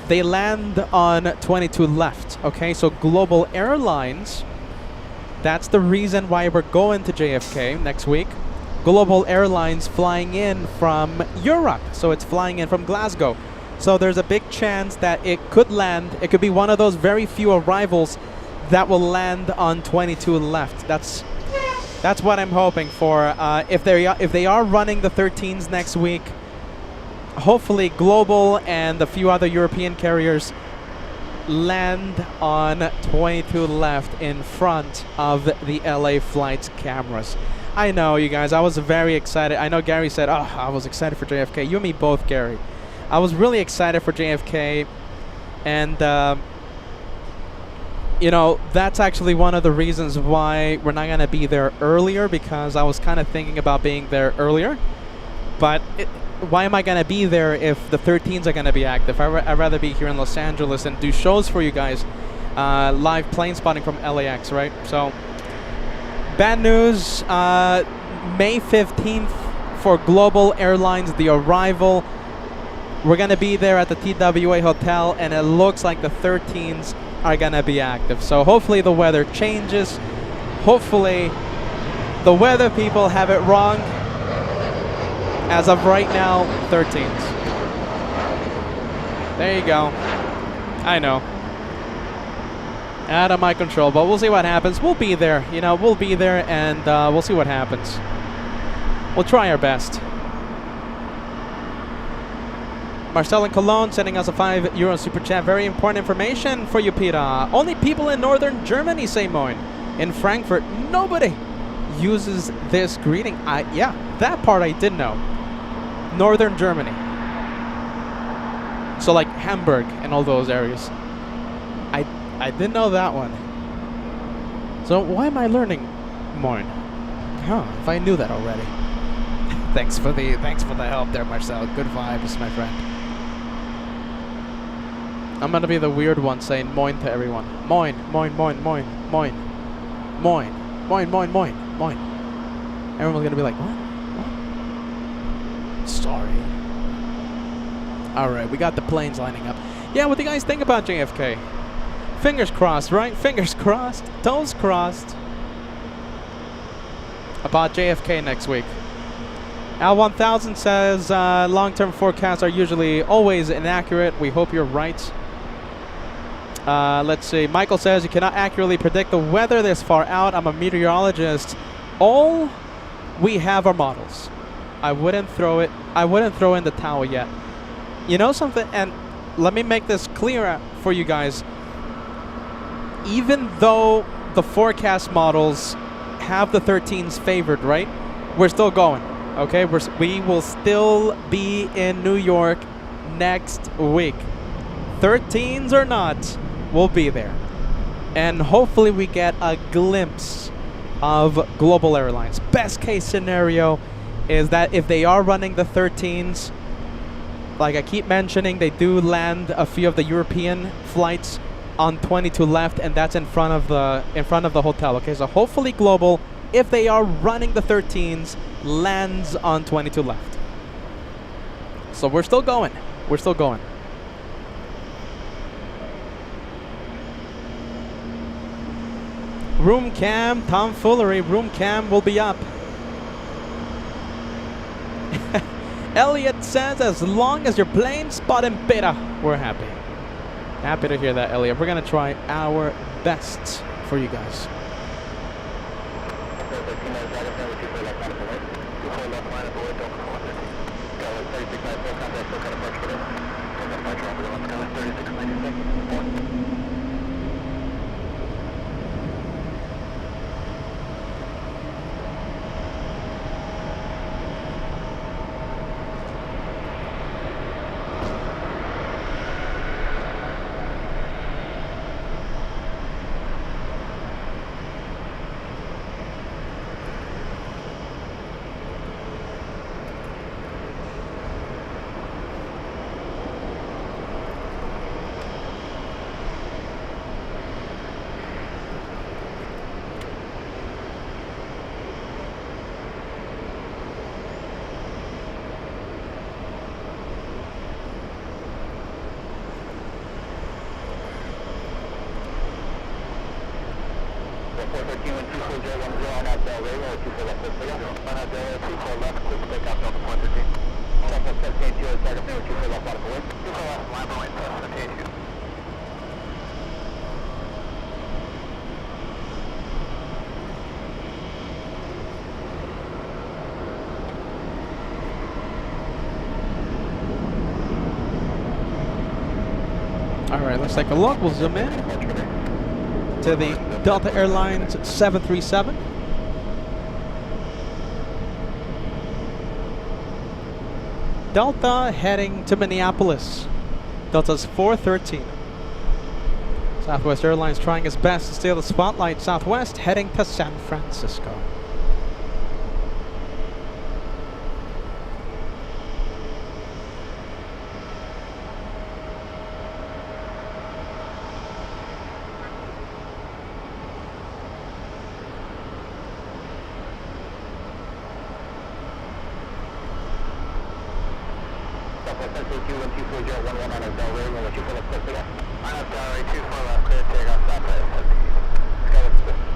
they land on 22 left. Okay, so Global Airlines, that's the reason why we're going to JFK next week. Global Airlines flying in from Europe. So it's flying in from Glasgow. So there's a big chance that it could land. It could be one of those very few arrivals that will land on 22 left. That's what I'm hoping for. If they are running the 13s next week, hopefully Global and a few other European carriers land on 22 left in front of the LA flight's cameras. I know, you guys, I was very excited. I know Gary said, oh, I was excited for JFK. You and me both, Gary. I was really excited for JFK, and you know, that's actually one of the reasons why we're not going to be there earlier, because I was kind of thinking about being there earlier. But why am I going to be there if the 13s are going to be active? I'd rather be here in Los Angeles and do shows for you guys. Live plane spotting from LAX, right? So, bad news. May 15th for Global Airlines, the arrival. We're going to be there at the TWA Hotel, and it looks like the 13s are going to be active. So hopefully the weather changes. Hopefully the weather people have it wrong. As of right now, 13s. There you go. I know. Out of my control, but we'll see what happens. We'll be there. You know, we'll be there, and we'll see what happens. We'll try our best. Marcel in Cologne sending us a €5 super chat. Very important information for you, Peter. Only people in northern Germany say Moin. In Frankfurt, nobody uses this greeting. Yeah, that part I did know. Northern Germany. So like Hamburg and all those areas. I didn't know that one. So why am I learning Moin? Huh, if I knew that already. Thanks for the help there, Marcel. Good vibes, my friend. I'm gonna be the weird one saying moin to everyone. Moin, moin, moin, moin, moin, moin, moin, moin, moin, moin. Everyone's gonna be like, what? What? Sorry. Alright, we got the planes lining up. Yeah, what do you guys think about JFK? Fingers crossed, right? Fingers crossed. Toes crossed. About JFK next week. Al1000 says long-term forecasts are usually always inaccurate. We hope you're right. Let's see. Michael says you cannot accurately predict the weather this far out. I'm a meteorologist. All we have are models. I wouldn't throw in the towel yet. You know something? And let me make this clear for you guys. Even though the forecast models have the 13s favored, right? We're still going. Okay, we will still be in New York next week. 13s or not, we'll be there. And hopefully we get a glimpse of global airlines. Best case scenario is that if they are running the 13s, like I keep mentioning, they do land a few of the European flights on 22 left, and that's in front of the hotel. Okay, so hopefully global, if they are running the 13s, lands on 22 left. So we're still going. We're still going. Room cam, tomfoolery. Room cam will be up. Elliot says, as long as your plane spotting beta, we're happy. Happy to hear that, Elliot. We're going to try our best for you guys. Alright, let's take a look. We'll zoom in to the Delta Airlines 737. Delta heading to Minneapolis. Delta's 413. Southwest Airlines trying its best to steal the spotlight. Southwest heading to San Francisco.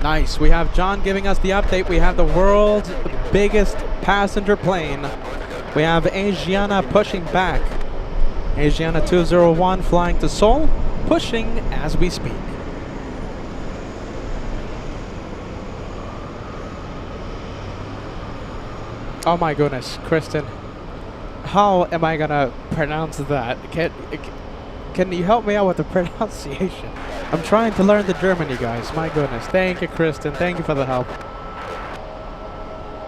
Nice. We have John giving us the update. We have the world's biggest passenger plane. We have Asiana pushing back. Asiana 201 flying to Seoul, pushing as we speak. Oh my goodness, Kristen. How am I gonna pronounce that? Can you help me out with the pronunciation? I'm trying to learn the German, you guys. My goodness. Thank you, Kristen. Thank you for the help.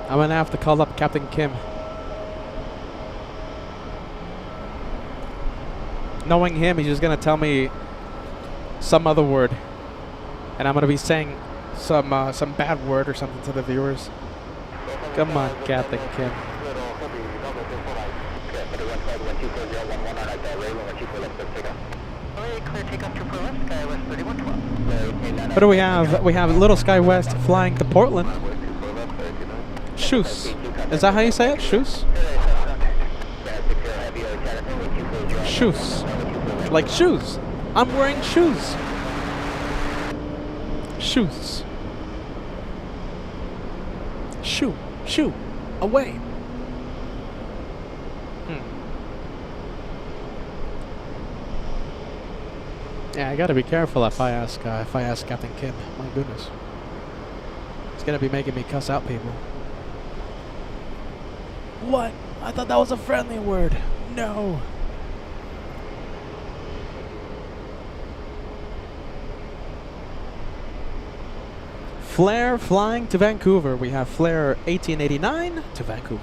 I'm gonna have to call up Captain Kim. Knowing him, he's just gonna tell me some other word, and I'm gonna be saying some bad word or something to the viewers. Come on, Captain Kim. clear takeoff to Pro Left, Sky West 3112. What do we have? We have Little Sky West flying to Portland. Shoes. Is that how you say it? Shoes? Shoes. Like shoes. I'm wearing shoes. Shoes. Shoe. Away. Yeah, I gotta be careful if I ask Captain Kim. My goodness. It's gonna be making me cuss out people. What? I thought that was a friendly word. No. Flair flying to Vancouver. We have Flair 1889 to Vancouver.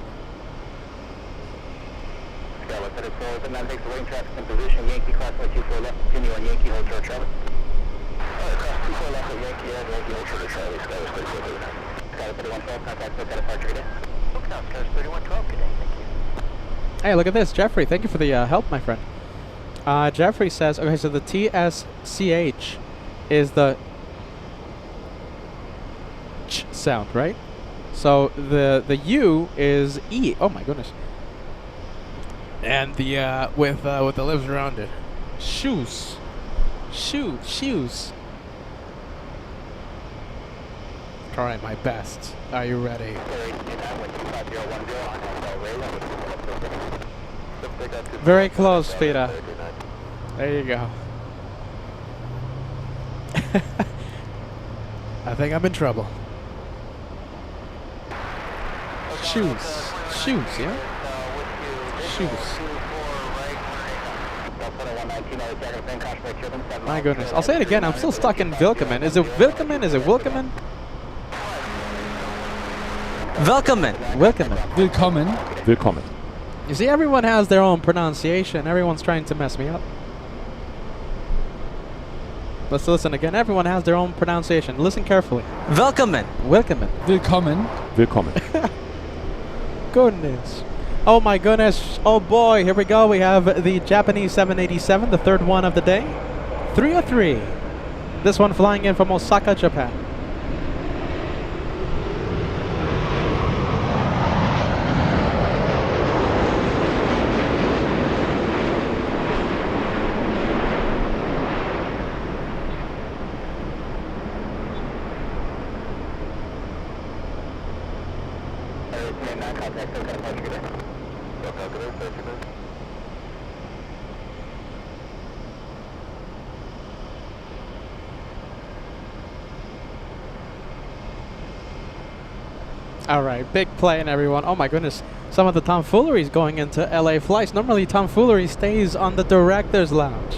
The man takes the wing traffic in position, Yankee class 24 left, continue on Yankee, hold short Charlie. Alright, class 24 left at Yankee and Yankee, hold short Charlie, Sky was 34. Sky 3112, contact book at departure, good day. Book now, Sky 3112, good day, thank you. Hey, look at this, Jeffrey. Thank you for the help, my friend. Jeffrey says, okay, so the TSCH is the ch sound, right? So the U is E. Oh my goodness. And the with the lips around it. Shoes. Shoes. Trying my best. Are you ready? Very close, Peter. There you go. I think I'm in trouble. Shoes, yeah? Shoes. My goodness. I'll say it again. I'm still stuck in Vilkeman. Is it Vilkeman? Is it Wilkeman? Welcome. Willkommen. You see, everyone has their own pronunciation. Everyone's trying to mess me up. Let's listen again. Everyone has their own pronunciation. Listen carefully. Welcome. Willkommen. Goodness. Oh my goodness. Oh boy. Here we go. We have the Japanese 787, the third one of the day. 303. This one flying in from Osaka, Japan. Alright, big plane, everyone. Oh my goodness. Some of the tomfoolery is going into LA flights. Normally, tomfoolery stays on the director's lounge.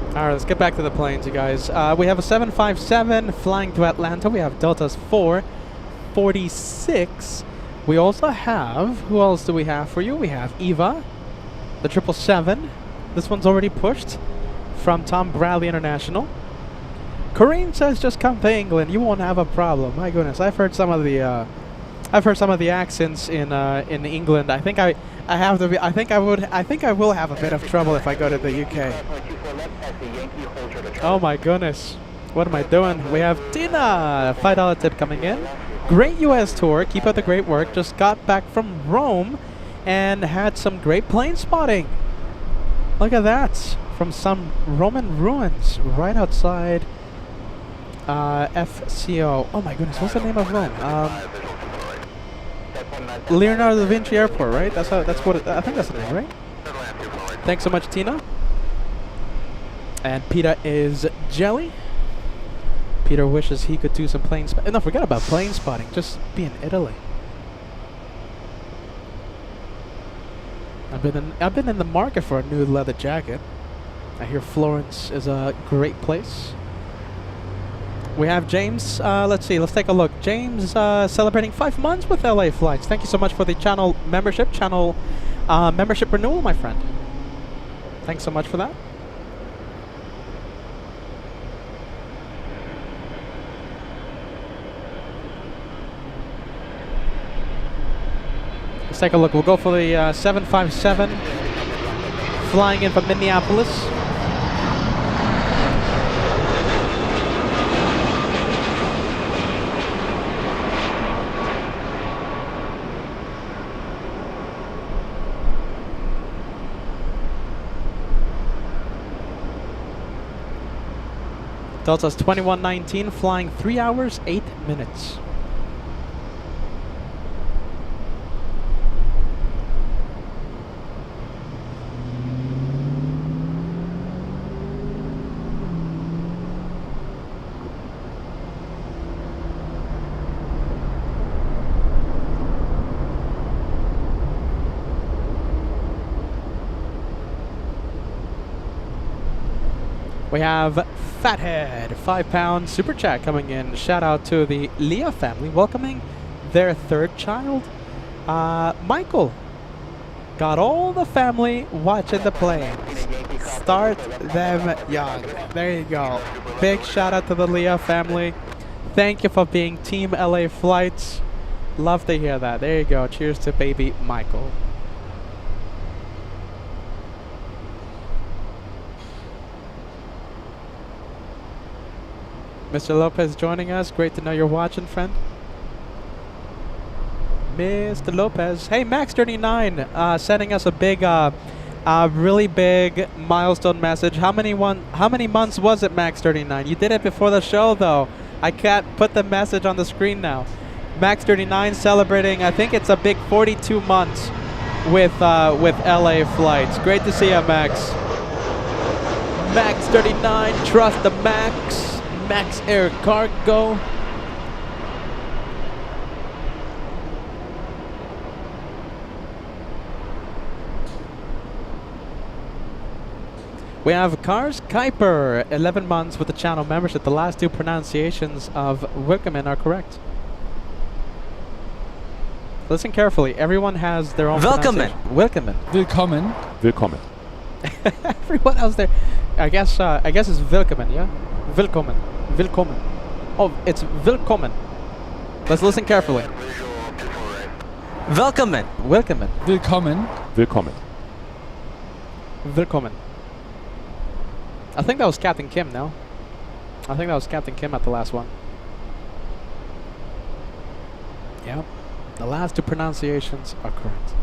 Alright, let's get back to the planes, you guys. We have a 757 flying to Atlanta. We have Delta's 446. We also have, who else do we have for you? We have Eva, the 777. This one's already pushed from Tom Bradley International. Kareem says, "Just come to England. You won't have a problem." My goodness, I've heard some of the accents in England. I think I have to be. I think I will have a bit of trouble if I go to the UK. Oh my goodness, what am I doing? We have Tina, $5 tip coming in. Great US tour. Keep up the great work. Just got back from Rome and had some great plane spotting. Look at that, from some Roman ruins right outside. FCO. Oh my goodness, what's the name of Rome? Leonardo da Vinci Airport, right? That's what I think that's the name, right? Thanks so much, Tina. And Peter is jelly. Peter wishes he could do some plane spotting. No, forget about plane spotting. Just be in Italy. I've been in the market for a new leather jacket. I hear Florence is a great place. We have James. Let's see. Let's take a look. James celebrating 5 months with LA Flights. Thank you so much for the channel membership renewal, my friend. Thanks so much for that. Let's take a look. We'll go for the 757 flying in from Minneapolis. Delta's 2119, flying 3 hours, 8 minutes. We have Fathead, 5 pound super chat coming in. Shout out to the Leah family, welcoming their 3rd child. Michael got all the family watching the plane. Start them young. There you go. Big shout out to the Leah family. Thank you for being Team LA Flights. Love to hear that. There you go. Cheers to baby Michael. Mr. Lopez joining us. Great to know you're watching, friend. Mr. Lopez. Hey, Max39 sending us a big, really big milestone message. How many months was it, Max39? You did it before the show, though. I can't put the message on the screen now. Max39 celebrating, I think it's a big 42 months with LA Flights. Great to see you, Max. Max39, trust the Max. Max Air Cargo. We have Cars Kuiper, 11 months with the channel membership. The last 2 pronunciations of Willkommen are correct. Listen carefully. Everyone has their own Willkommen. Willkommen. Willkommen. Willkommen. Everyone else there. I guess it's Willkommen, yeah? Willkommen. Willkommen. Oh, it's Willkommen. Let's listen carefully. Willkommen. Willkommen. Willkommen. Willkommen. Willkommen. I think that was Captain Kim, no? I think that was Captain Kim at the last one. Yep. The last 2 pronunciations are correct.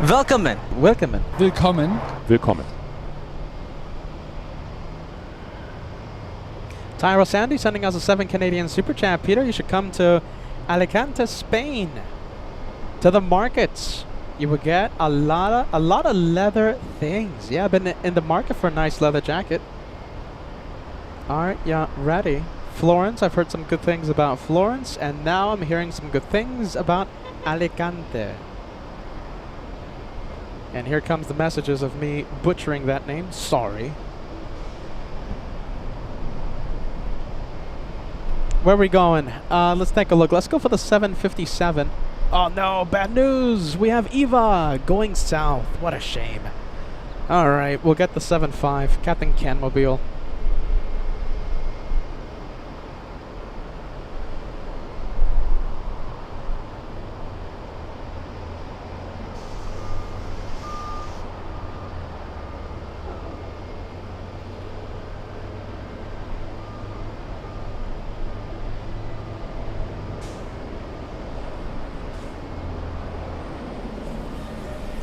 Willkommen. Willkommen. Willkommen. Willkommen. Tyro Sandy sending us a 7 Canadian super chat. Peter, you should come to Alicante, Spain, to the markets. You will get a lot of leather things. Yeah, I've been in the market for a nice leather jacket. Alright, yeah, ready. Florence, I've heard some good things about Florence, and now I'm hearing some good things about Alicante. And here comes the messages of me butchering that name. Sorry. Where are we going? Let's take a look. Let's go for the 757. Oh no, bad news! We have Eva going south. What a shame. Alright, we'll get the 75. Captain Ken Mobile.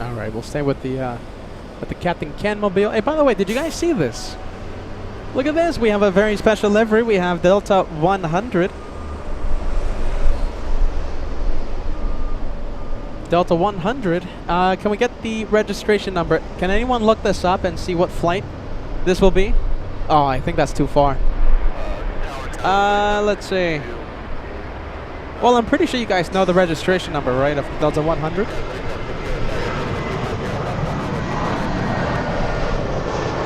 Alright, we'll stay with the Captain Ken Mobile. Hey, by the way, did you guys see this? Look at this. We have a very special livery. We have Delta 100. Delta 100. Can we get the registration number? Can anyone look this up and see what flight this will be? Oh, I think that's too far. Let's see. Well, I'm pretty sure you guys know the registration number, right, of Delta 100?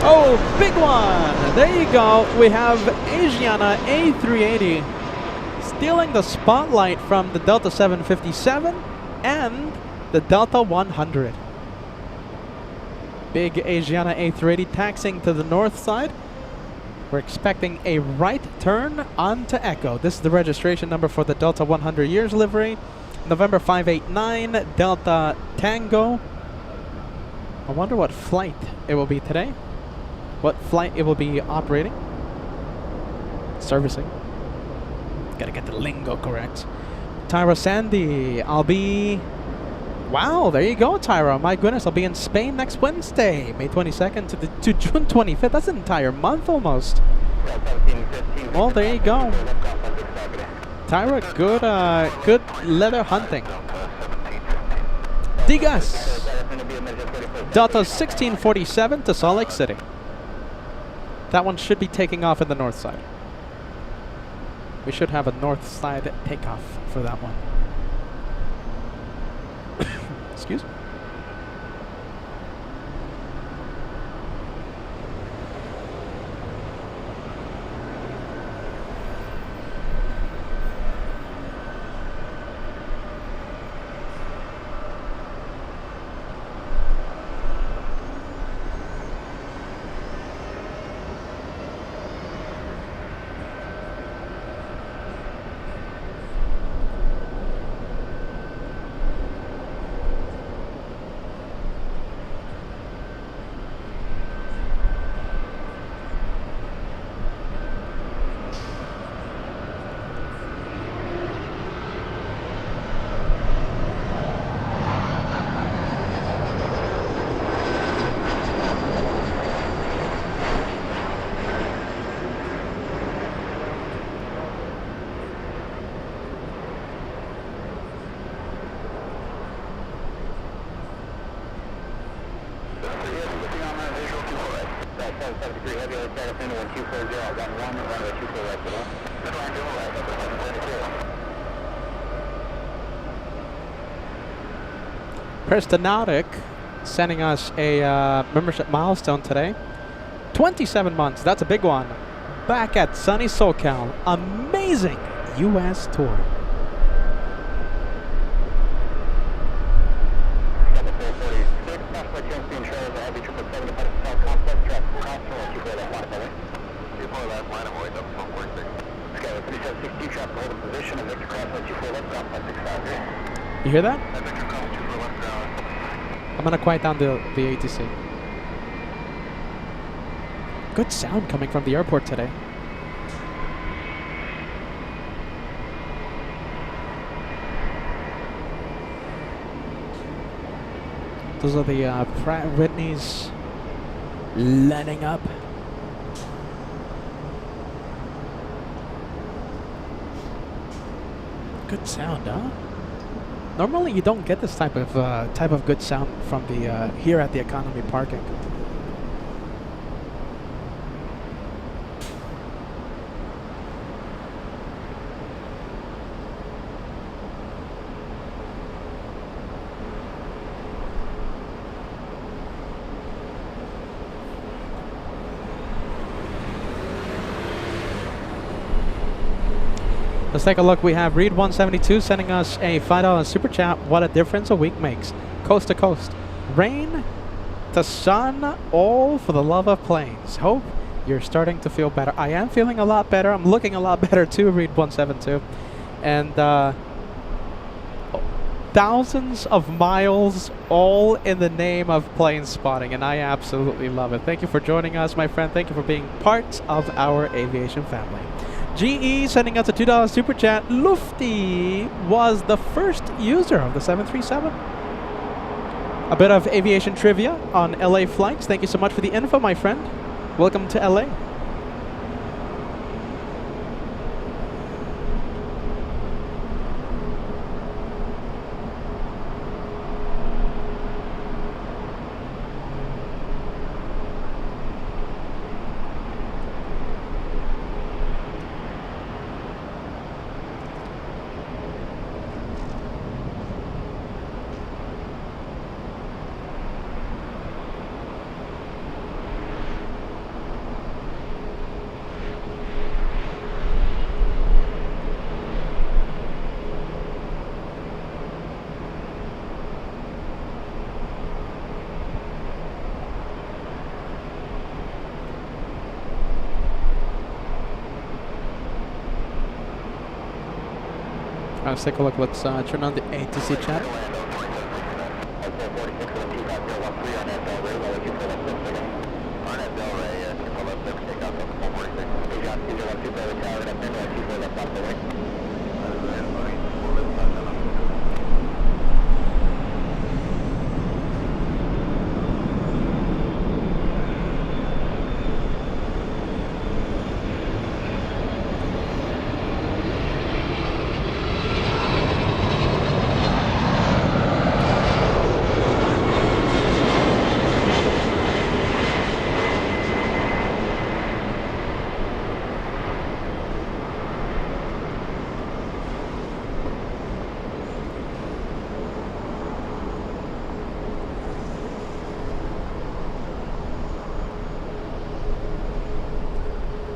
Oh, big one! There you go. We have Asiana A380 stealing the spotlight from the Delta 757 and the Delta 100. Big Asiana A380 taxiing to the north side. We're expecting a right turn onto Echo. This is the registration number for the Delta 100 years livery. November 589, Delta Tango. I wonder what flight it will be today. What flight it will be operating. Servicing. Gotta get the lingo correct. Tyro Sandy, I'll be... Wow, there you go, Tyro. My goodness, I'll be in Spain next Wednesday, May 22nd to June 25th. That's an entire month almost. Well, there you go. Tyra, good leather hunting. Digas. Delta 1647 to Salt Lake City. That one should be taking off in the north side. We should have a north side takeoff for that one. Excuse me. Prestonautic sending us a membership milestone today. 27 months, that's a big one. Back at sunny SoCal. Amazing US tour. You hear that? I'm gonna quiet down the ATC. Good sound coming from the airport today. Those are the Pratt & Whitneys lining up. Good sound, huh? Normally, you don't get this type of good sound from the here at the economy parking. Let's take a look. We have Reed172 sending us a $5 super chat. What a difference a week makes. Coast to coast. Rain to sun, all for the love of planes. Hope you're starting to feel better. I am feeling a lot better. I'm looking a lot better too, Reed172. And thousands of miles, all in the name of plane spotting. And I absolutely love it. Thank you for joining us, my friend. Thank you for being part of our aviation family. GE sending us a $2 super chat. Lufty was the first user of the 737. A bit of aviation trivia on LA flights. Thank you so much for the info, my friend. Welcome to LA. Let's take a look. Let's turn on the ATC chat.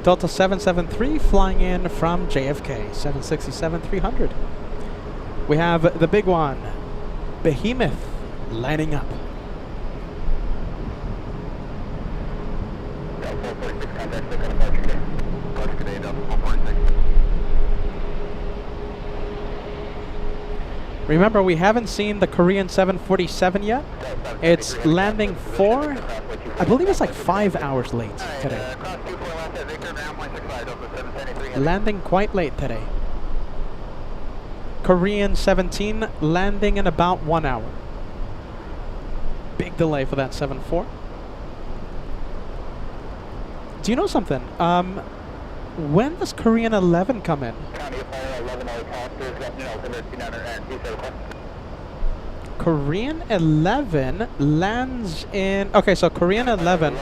Delta 773 flying in from JFK, 767-300. We have the big one, Behemoth, lining up. Delta 446, contact second departure today. Departure today, Delta 446. Remember, we haven't seen the Korean 747 yet. It's landing 4, I believe it's like 5 hours late today. Cross 24 left at Victor, ground 165, Delta 773. Landing quite late today. Korean 17 landing in about 1 hour. Big delay for that 7-4. Do you know something? When does Korean 11 come in? County of Fire 11 helicopters, got an altimeter 292 Korean 11 lands in... Okay, so Korean 11...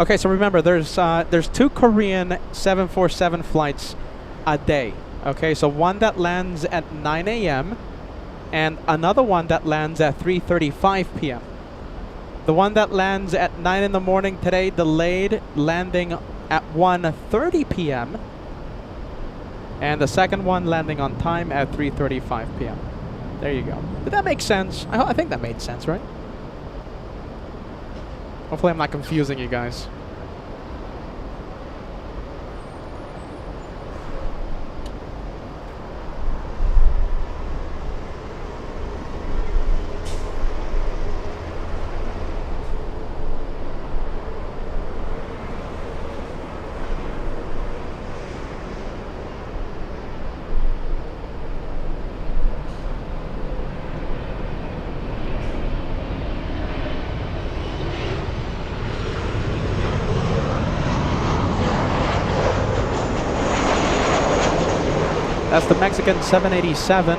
Okay, so remember, there's 2 Korean 747 flights a day. Okay, so one that lands at 9 a.m. and another one that lands at 3:35 p.m. The one that lands at 9 in the morning today delayed, landing at 1:30 p.m. and the second one landing on time at 3:35 p.m. There you go. Did that make sense? I think that made sense, right? Hopefully I'm not confusing you guys. That's the Mexican 787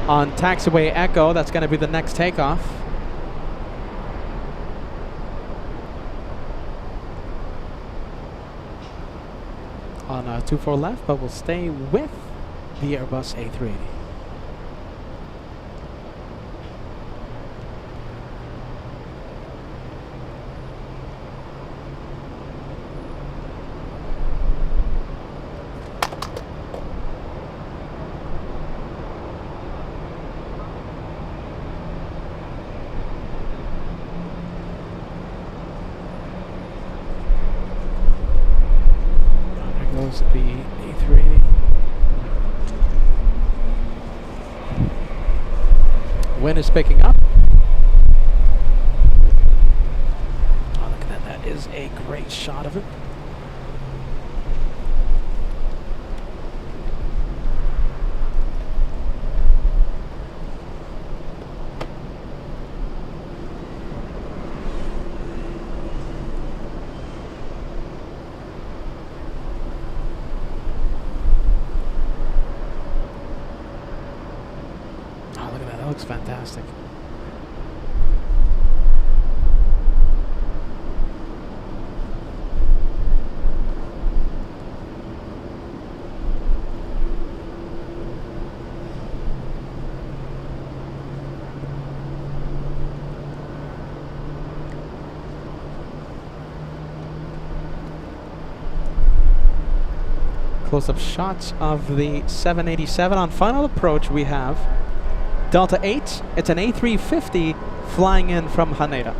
on taxiway Echo. That's going to be the next takeoff. On 24 left, but we'll stay with the Airbus A380. The A380. Wind is picking up. Oh, look at that. That is a great shot of it. Looks fantastic. Close-up shots of the 787. On final approach, we have Delta 8, it's an A350 flying in from Haneda.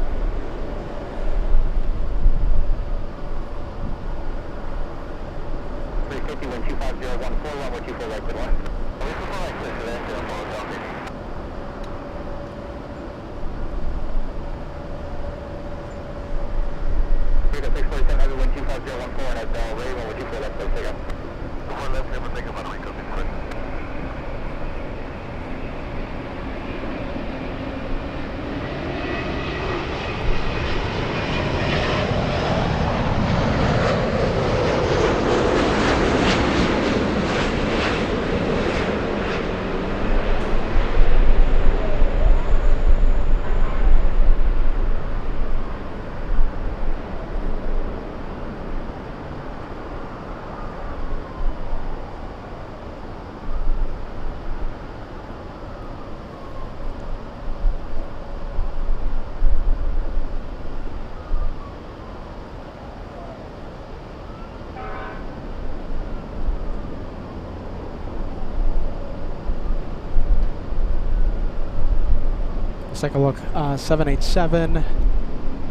take a look. 787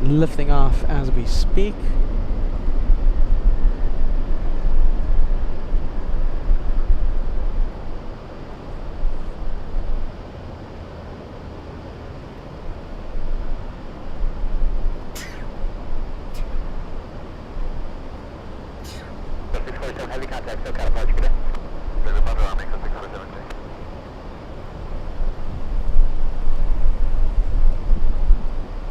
lifting off as we speak. Heavy contact, so catapult you today.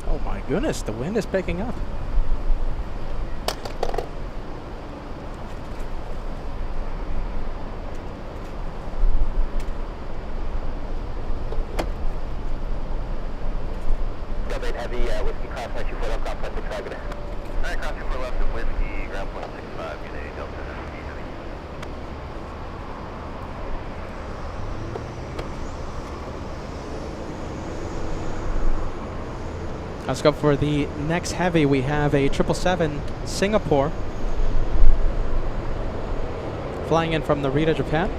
Oh my goodness, the wind is picking up. Delta Heavy, Whiskey Cross 924 left, ground point 65, good day. Alright, Cross 24 left and Whiskey, ground point 65, good day, Delta Heavy. Let's go for the next heavy. We have a 777 Singapore flying in from Narita, Japan.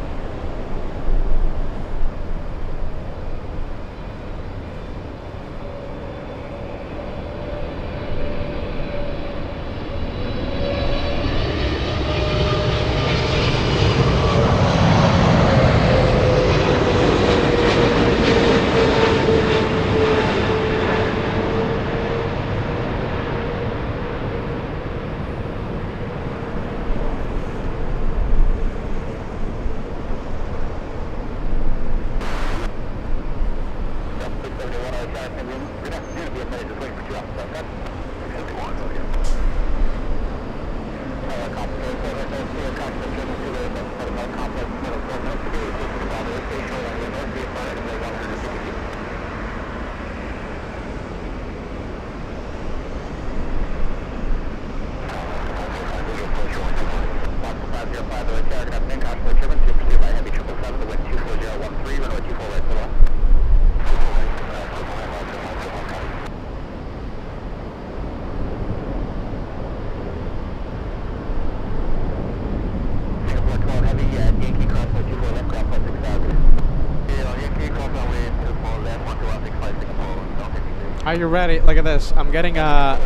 Are you ready? Look at this. I'm getting a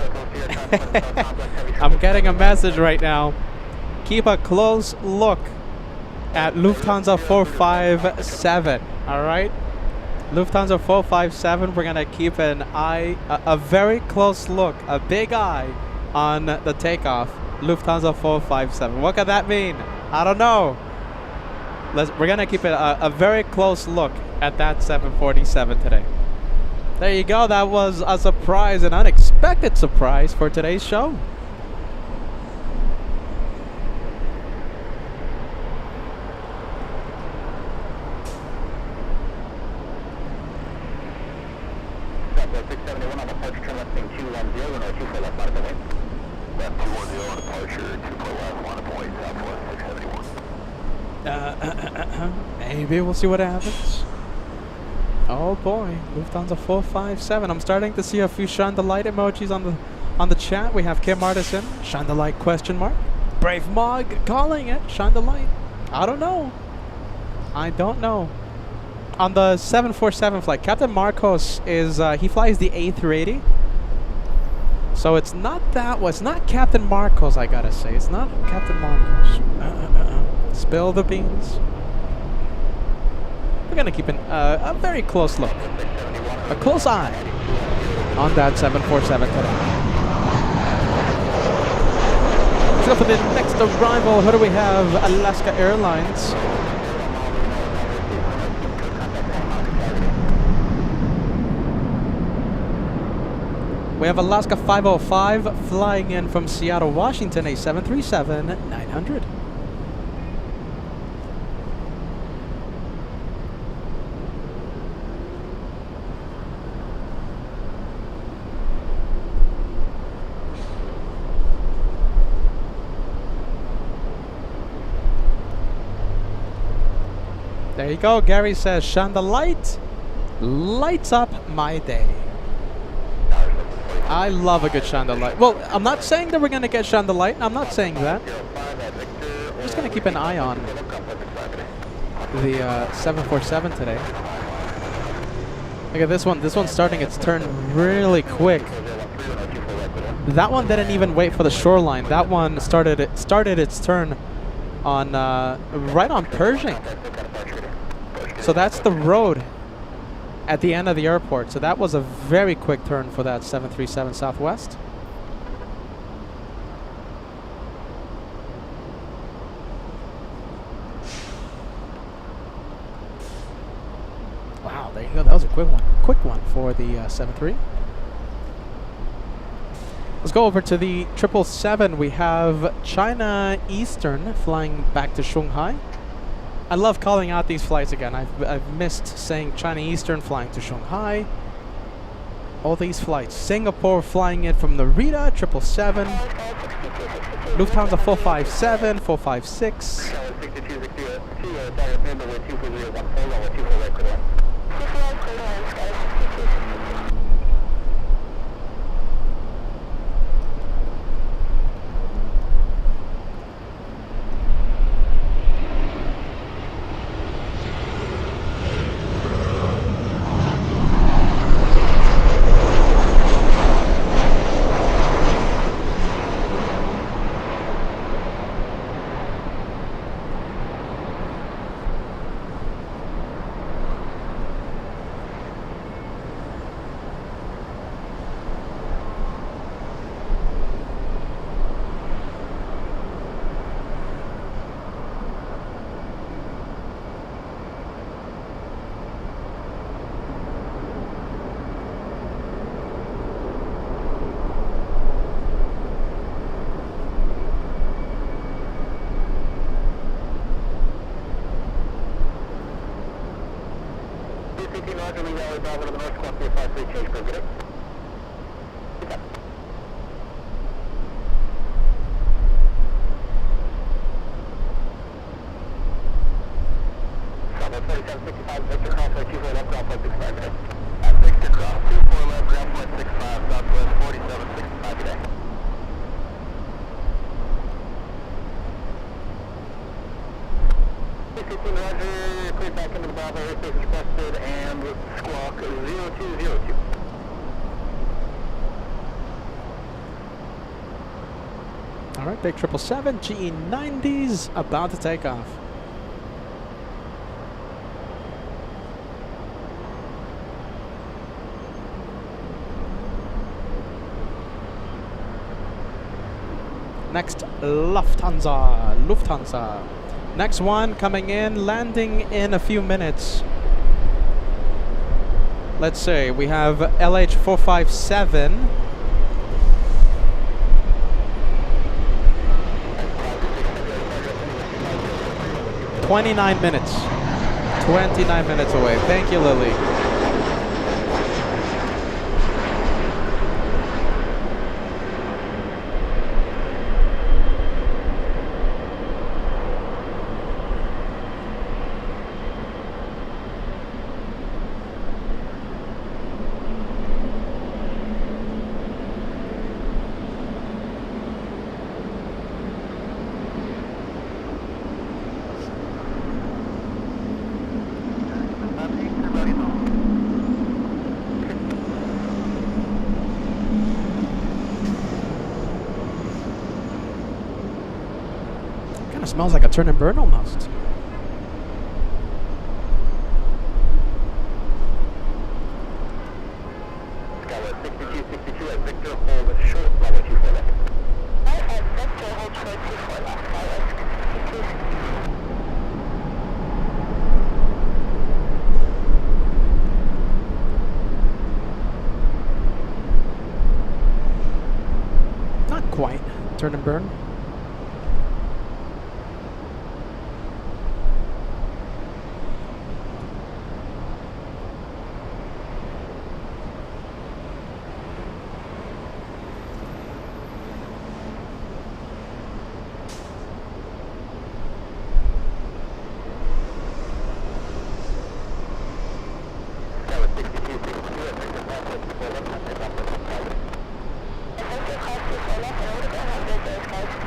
I'm getting a message right now. Keep a close look at Lufthansa 457. All right, Lufthansa 457. We're gonna keep an eye, a very close look, a big eye on the takeoff. Lufthansa 457. What could that mean? I don't know. We're gonna keep a very close look at that 747 today. There you go. That was a surprise, an unexpected surprise for today's show. Southwest 671 on departure, turn left being 210, runway 24 left, line of way. Left 210 on departure, 24 left, line of way, Southwest 671. Maybe we'll see what happens. Oh boy, Lufthansa 457. I'm starting to see a few shine the light emojis on the chat. We have Kim Artisan, shine the light question mark. Brave Mog calling it, shine the light. I don't know. I don't know. On the 747 flight, Captain Marcos is he flies the A380. So it's not that one. It's not Captain Marcos, I gotta say. It's not Captain Marcos. Spill the beans. We're gonna keep a very close look, a close eye on that 747 today. Let's go for the next arrival. Who do we have? Alaska Airlines. We have Alaska 505 flying in from Seattle, Washington, a 737-900. There you go. Gary says, shine the light. Lights up my day. I love a good shine the light. Well, I'm not saying that we're going to get shine the light. I'm not saying that. I'm just going to keep an eye on the 747 today. Look at this one. This one's starting its turn really quick. That one didn't even wait for the shoreline. That one started its turn on right on Pershing. So that's the road at the end of the airport. So that was a very quick turn for that 737 Southwest. Wow, there you go. That was a quick one. Quick one for the 73. Let's go over to the 777. We have China Eastern flying back to Shanghai. I love calling out these flights again. I've missed saying China Eastern flying to Shanghai. All these flights. Singapore flying in from Narita, 777. Lufthansa 457, 456. Alright, big 777, GE90s about to take off. Next, Lufthansa. Next one coming in, landing in a few minutes. Let's see, we have LH457. $29 minutes. 29 minutes away. Thank you, Lily. Smells like a turn and burn almost. Skyway 6262 at Victor, hold short, runway 24 left. At Victor, hold short 24 left. Skyway 6262. Not quite. Turn and burn. Victor, class 24 left, and we're going to have Victor, guys.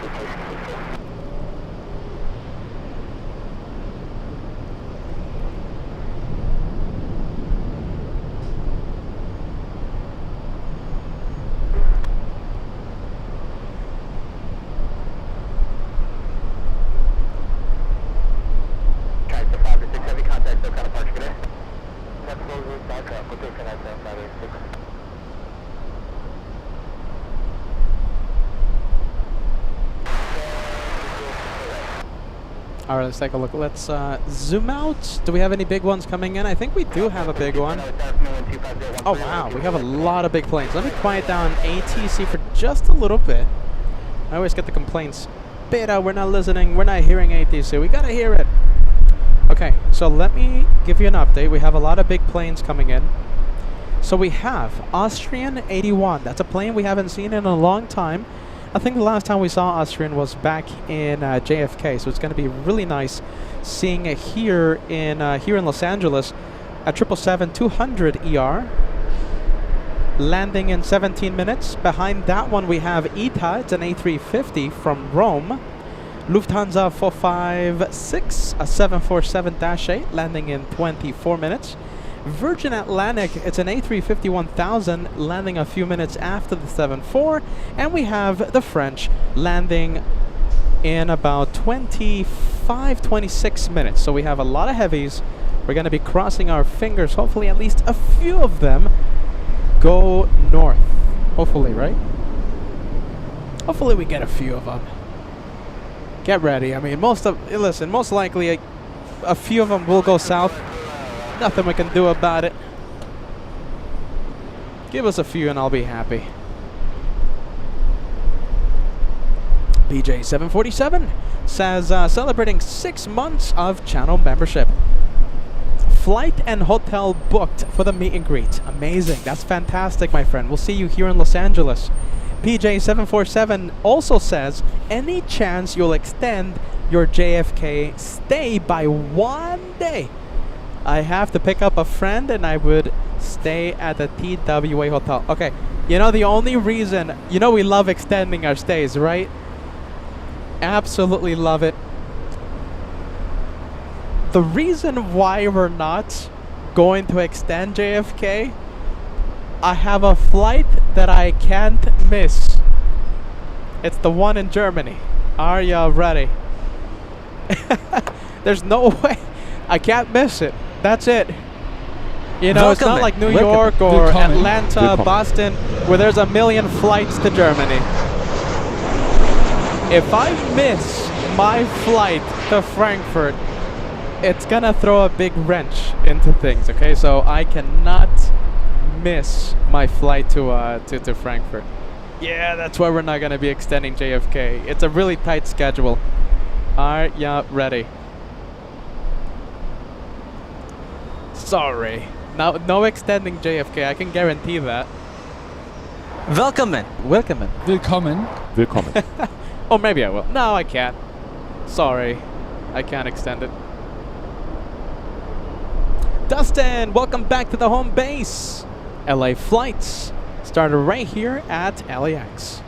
All right, let's take a look. Let's zoom out. Do we have any big ones coming in? I think we do have a big one. Oh, wow. We have a lot of big planes. Let me quiet down ATC for just a little bit. I always get the complaints. Beta, we're not listening. We're not hearing ATC. We got to hear it. Okay, so let me give you an update. We have a lot of big planes coming in. So we have Austrian 81. That's a plane we haven't seen in a long time. I think the last time we saw Austrian was back in JFK, so it's going to be really nice seeing it here in Los Angeles. A 777-200 ER, landing in 17 minutes. Behind that one we have ITA. It's an A350 from Rome. Lufthansa 456, a 747-8, landing in 24 minutes. Virgin Atlantic, it's an A350-1000, landing a few minutes after the 74. And we have the French landing in about 26 minutes. So we have a lot of heavies. We're going to be crossing our fingers. Hopefully at least a few of them go north. Hopefully, right? Hopefully we get a few of them. Get ready. I mean, most likely a few of them will go south. Nothing we can do about it. Give us a few and I'll be happy. BJ747 says, celebrating 6 months of channel membership. Flight and hotel booked for the meet and greet. Amazing. That's fantastic, my friend. We'll see you here in Los Angeles. PJ747 also says, any chance you'll extend your JFK stay by 1 day? I have to pick up a friend and I would stay at the TWA Hotel. Okay, you know the only reason, you know we love extending our stays, right? Absolutely love it. The reason why we're not going to extend JFK, I have a flight that I can't miss. It's the one in Germany. Are you ready? There's no way. I can't miss it. That's it. You know, it's not like New York or Atlanta, Boston, where there's a million flights to Germany. If I miss my flight to Frankfurt, it's gonna throw a big wrench into things, okay? So I cannot miss my flight to Frankfurt. Yeah, that's why we're not gonna be extending JFK. It's a really tight schedule. Are ya ready? Sorry. No extending JFK. I can guarantee that. Willkommen. Willkommen. Willkommen. Willkommen. Or maybe I will. No, I can't. Sorry. I can't extend it. Dustin, welcome back to the home base. LA flights started right here at LAX.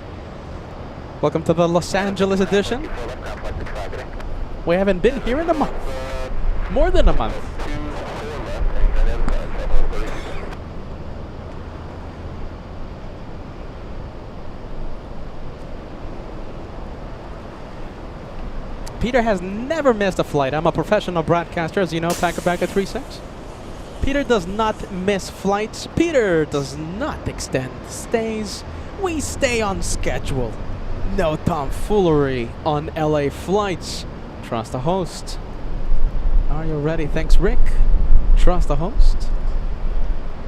Welcome to the Los Angeles edition. We haven't been here in a month. More than a month. Peter has never missed a flight. I'm a professional broadcaster, as you know, Packer 36. Peter does not miss flights. Peter does not extend stays. We stay on schedule. No tomfoolery on LA flights. Trust the host. Are you ready? Thanks, Rick. Trust the host.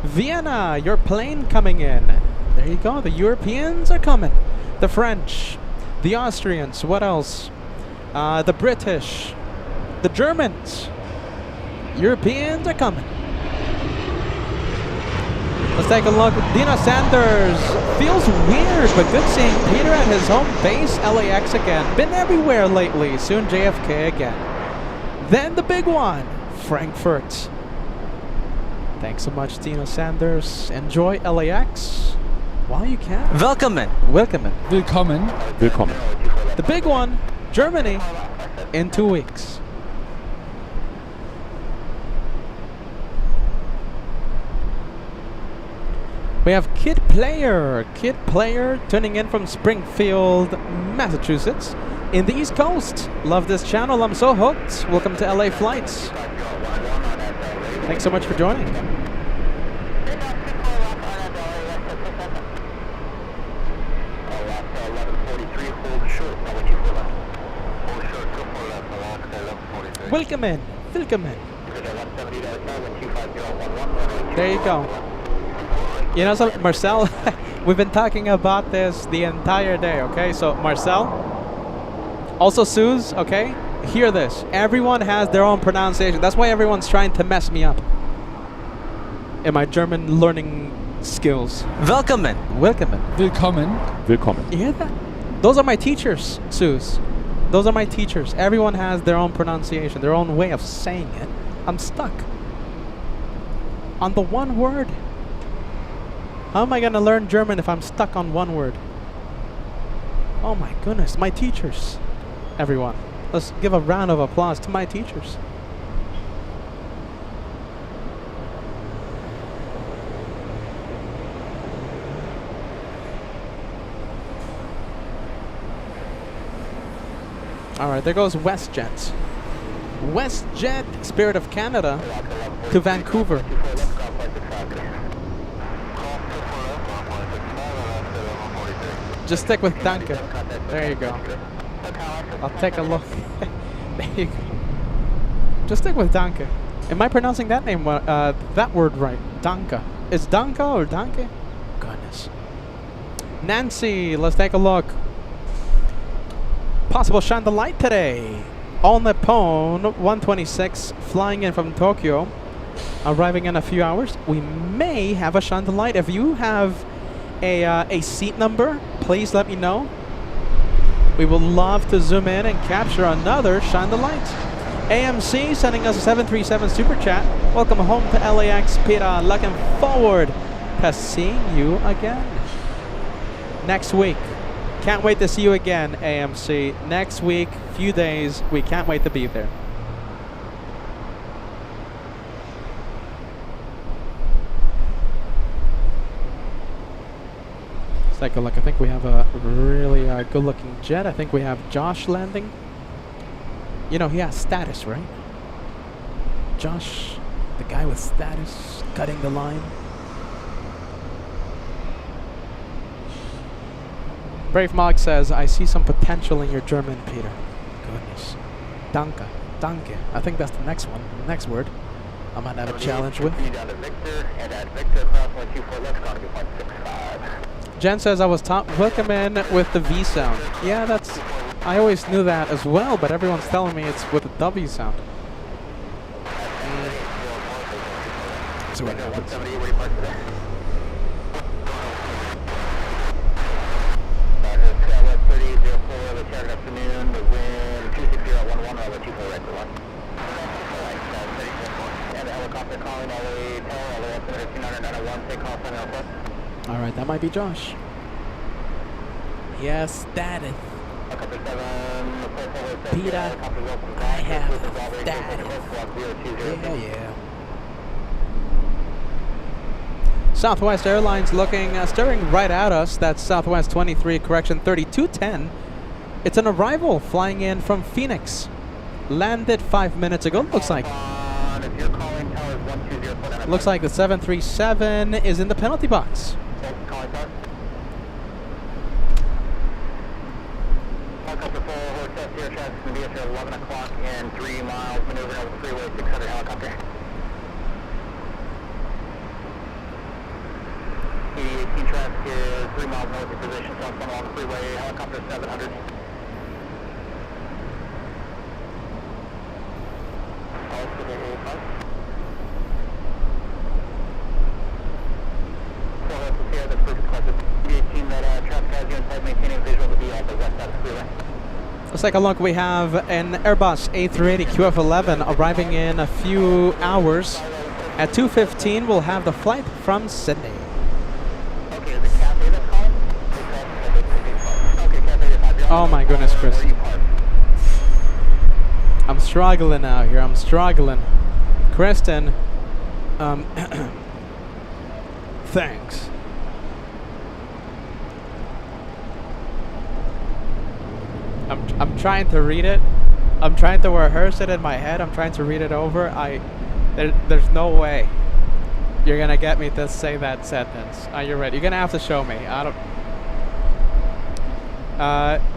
Vienna, your plane coming in. There you go. The Europeans are coming. The French. The Austrians. What else? The British. The Germans. Europeans are coming. Let's take a look. Dino Sanders. Feels weird, but good seeing Peter at his home base, LAX again. Been everywhere lately. Soon JFK again. Then the big one, Frankfurt. Thanks so much, Dino Sanders. Enjoy LAX while you can. Willkommen. Willkommen. Willkommen. Willkommen. The big one, Germany, in 2 weeks. We have Kid Player tuning in from Springfield, Massachusetts, in the East Coast. Love this channel, I'm so hooked. Welcome to LA Flights. Thanks so much for joining. Willkommen. Willkommen. There you go. You know, so Marcel, we've been talking about this the entire day, okay? So, Marcel, also Suze, okay? Hear this. Everyone has their own pronunciation. That's why everyone's trying to mess me up in my German learning skills. Willkommen. Willkommen. Willkommen. Willkommen. You hear that? Those are my teachers, Suze. Those are my teachers. Everyone has their own pronunciation, their own way of saying it. I'm stuck on the one word. How am I going to learn German if I'm stuck on one word? Oh my goodness, my teachers. Everyone, let's give a round of applause to my teachers. Alright, there goes WestJet. WestJet, Spirit of Canada, to Vancouver. Just stick with Danke. There you go. I'll take a look. There you go. Just stick with Danke. Am I pronouncing that name, that word right? Danke. Is Danke or Danke? Goodness. Nancy, let's take a look. Possible shine the light today. All Nippon 126 flying in from Tokyo, arriving in a few hours. We may have a shine the light. If you have a seat number, please let me know. We would love to zoom in and capture another shine the light. AMC sending us a 737 super chat. Welcome home to LAX, Peter. Looking forward to seeing you again next week. Can't wait to see you again, AMC. Next week, few days. We can't wait to be there. Let's take a look. I think we have a really good-looking jet. I think we have Josh landing. You know, he has status, right? Josh, the guy with status, cutting the line. Brave Mog says, I see some potential in your German, Peter. Goodness. Danke. Danke. I think that's the next one. The next word I might have a challenge with. Jen says, I was taught welcome in with the V sound. Yeah, that's... I always knew that as well, but everyone's telling me it's with a W sound. So what happens? Alright, that might be Josh. Yes, status. Peter, I have status. Yeah, yeah. Southwest Airlines looking, staring right at us. That's Southwest 23, correction 3210. It's an arrival flying in from Phoenix. Landed 5 minutes ago. Looks like the 737 is in the penalty box. Helicopter 11 o'clock and 3 miles, maneuvering over the freeway, 600 helicopter. ED-18 traffic is 3 miles north of position, southbound along the freeway, helicopter 700. Let's take a look. We have an Airbus A380 QF11 arriving in a few hours. At 2:15, we'll have the flight from Sydney. Oh my goodness, Chris. I'm struggling out here. I'm struggling. Kristen, thanks. I'm trying to read it. I'm trying to rehearse it in my head. I'm trying to read it over. There's no way you're gonna get me to say that sentence. Are you ready? You're gonna have to show me. I don't.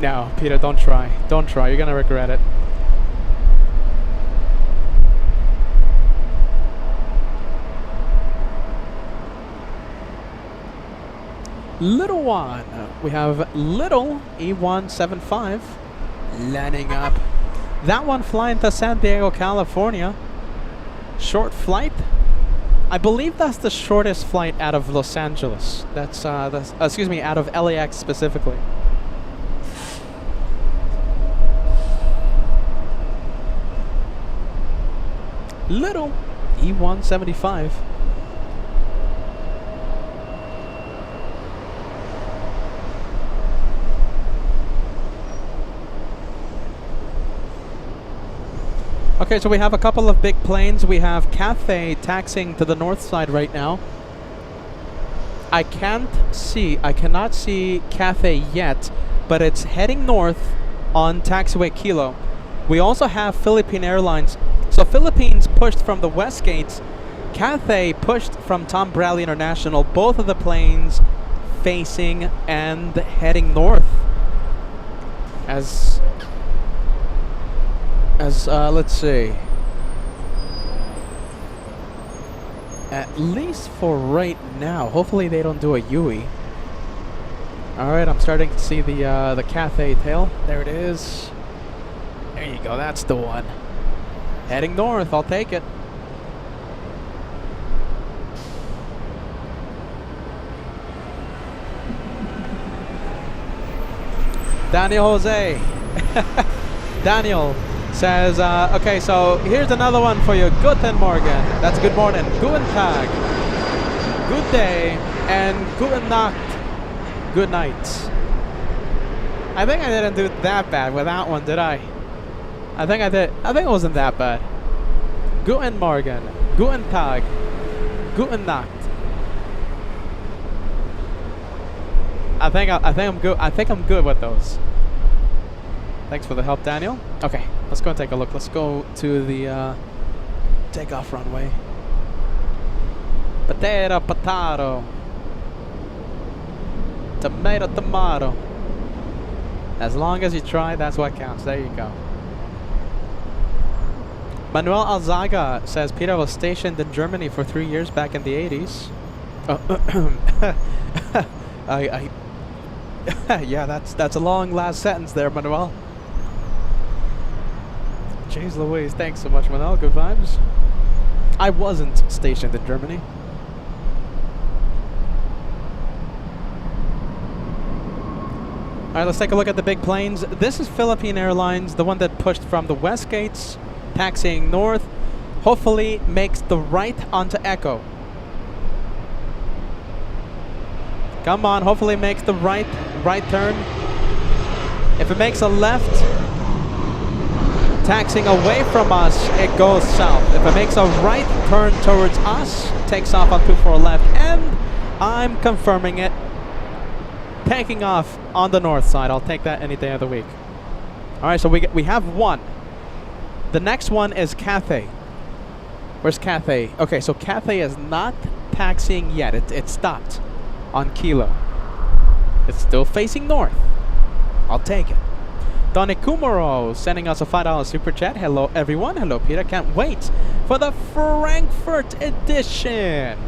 No, Peter, don't try. Don't try. You're gonna regret it. Little one. We have little E175 landing up. That one flying to San Diego, California. Short flight. I believe that's the shortest flight out of Los Angeles. That's excuse me, out of LAX specifically. Little E175. Okay, so we have a couple of big planes. We have Cathay taxiing to the north side right now. I cannot see Cathay yet, but it's heading north on taxiway Kilo. We also have Philippine Airlines. So Philippines pushed from the west gates. Cathay pushed from Tom Bradley International. Both of the planes facing and heading north. As let's see. At least for right now. Hopefully they don't do a Yui. Alright, I'm starting to see the Cathay tail. There it is. There you go, that's the one. Heading north, I'll take it. Daniel Jose. Daniel says, okay, so here's another one for you. Guten Morgen. That's good morning. Guten Tag. Good day. And Guten Nacht. Good night. I think I didn't do that bad with that one, did I? I think I did. I think it wasn't that bad. Guten Morgen. Guten Tag. Guten Nacht. I think I'm good. I think I'm good with those. Thanks for the help, Daniel. Okay, let's go and take a look. Let's go to the takeoff runway. Potato, potato. Tomato, tomato. As long as you try, that's what counts. There you go. Manuel Alzaga says Peter was stationed in Germany for 3 years back in the 80s. Yeah, that's a long last sentence there, Manuel. Jeez Louise, thanks so much, Manuel. Good vibes. I wasn't stationed in Germany. Alright, let's take a look at the big planes. This is Philippine Airlines, the one that pushed from the west gates, taxiing north. Hopefully makes the right onto Echo. Come on, hopefully makes the right turn. If it makes a left, taxiing away from us, it goes south. If it makes a right turn towards us, takes off on 24 left, and I'm confirming it. Taking off on the north side. I'll take that any day of the week. Alright, so we have one. The next one is Cathay. Where's Cathay? Okay, so Cathay is not taxiing yet. It stopped on Kilo. It's still facing north. I'll take it. Donny Kumaro sending us a $5 super chat. Hello everyone. Hello Peter. Can't wait for the Frankfurt edition.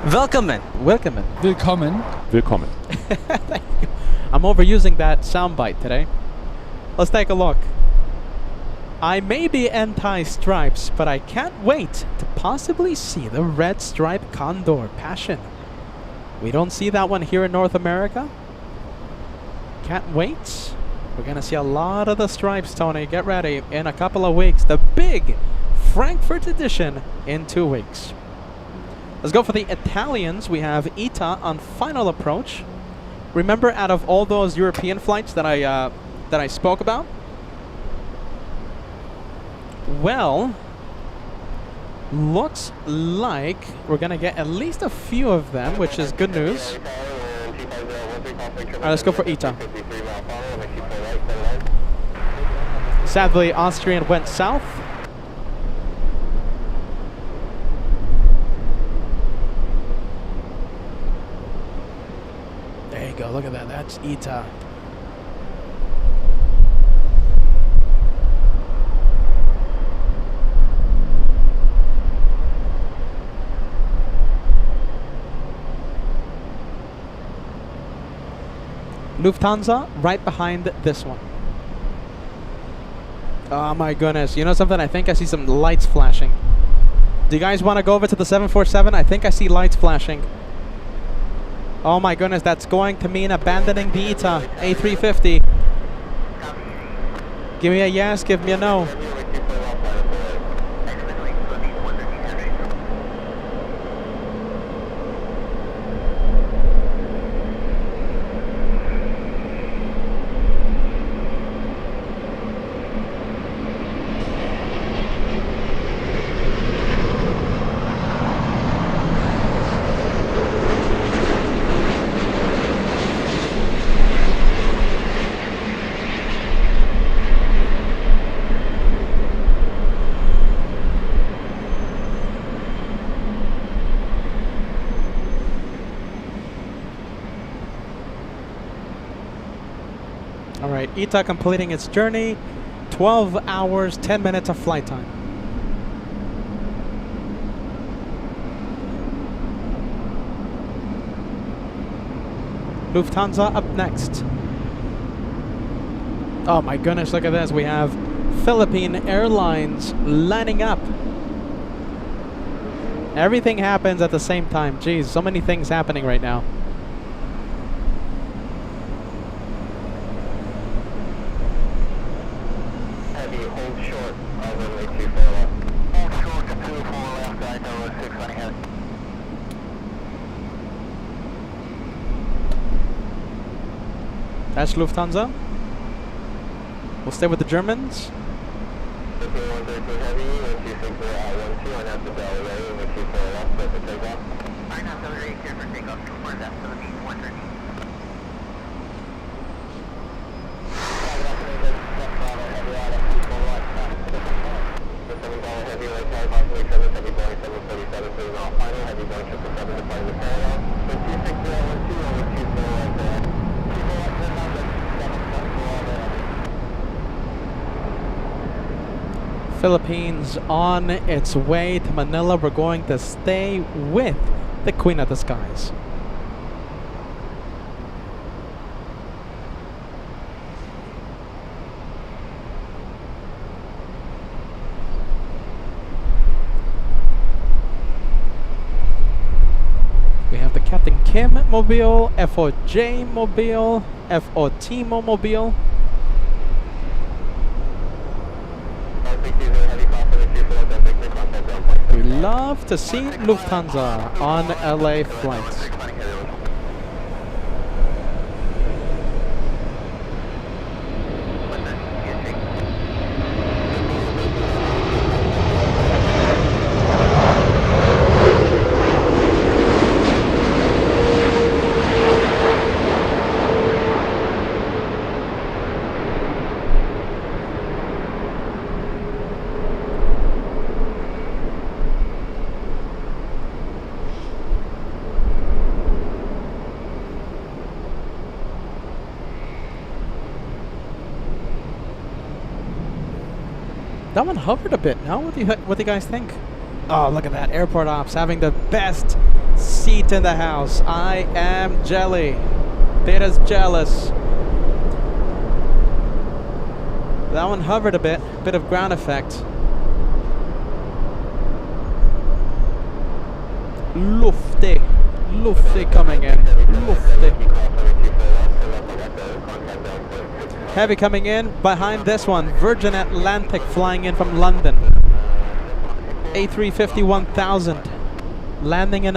Willkommen. Willkommen. Willkommen. Willkommen. Thank you. I'm overusing that soundbite today. Let's take a look. I may be anti-stripes, but I can't wait to possibly see the red stripe Condor Passion. We don't see that one here in North America. Can't wait. We're gonna see a lot of the stripes, Tony. Get ready. In a couple of weeks, the big Frankfurt edition in 2 weeks. Let's go for the Italians. We have ITA on final approach. Remember, out of all those European flights that I spoke about, well, looks like we're gonna get at least a few of them, which is good news. Alright, let's go for ITA. Sadly, Austrian went south. There you go, look at that, that's ITA. Lufthansa right behind this one. Oh my goodness. You know something? I think I see some lights flashing. Do you guys want to go over to the 747? I think I see lights flashing. Oh my goodness, that's going to mean abandoning the ITA A350. Give me a yes, give me a no. Alright, ITA completing its journey. 12 hours, 10 minutes of flight time. Lufthansa up next. Oh my goodness, look at this. We have Philippine Airlines lining up. Everything happens at the same time. Jeez, so many things happening right now. That's Lufthansa. We'll stay with the Germans. Philippines on its way to Manila. We're going to stay with the Queen of the Skies. We have the Captain Kim Mobile, FOJ Mobile, FOT Mobile. We love to see Lufthansa on LA flights. That one hovered a bit, no? What do you guys think? Oh, look at that. Airport Ops having the best seat in the house. I am jelly. Beta's jealous. That one hovered a bit. Bit of ground effect. Lufty. Lufty coming in. Lufty. Heavy coming in behind this one. Virgin Atlantic flying in from London. A350 1000 landing in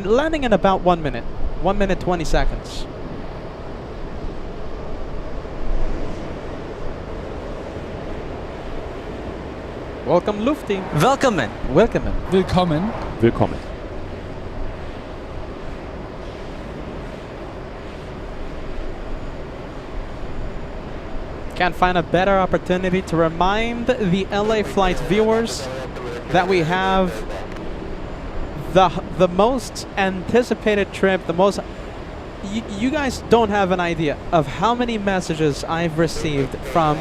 landing in about 1 minute. 1 minute 20 seconds. Welcome Lufty. Welcome. Welcome. Willkommen. Willkommen. Can't find a better opportunity to remind the LA Flight viewers that we have the most anticipated trip, the most... You guys don't have an idea of how many messages I've received from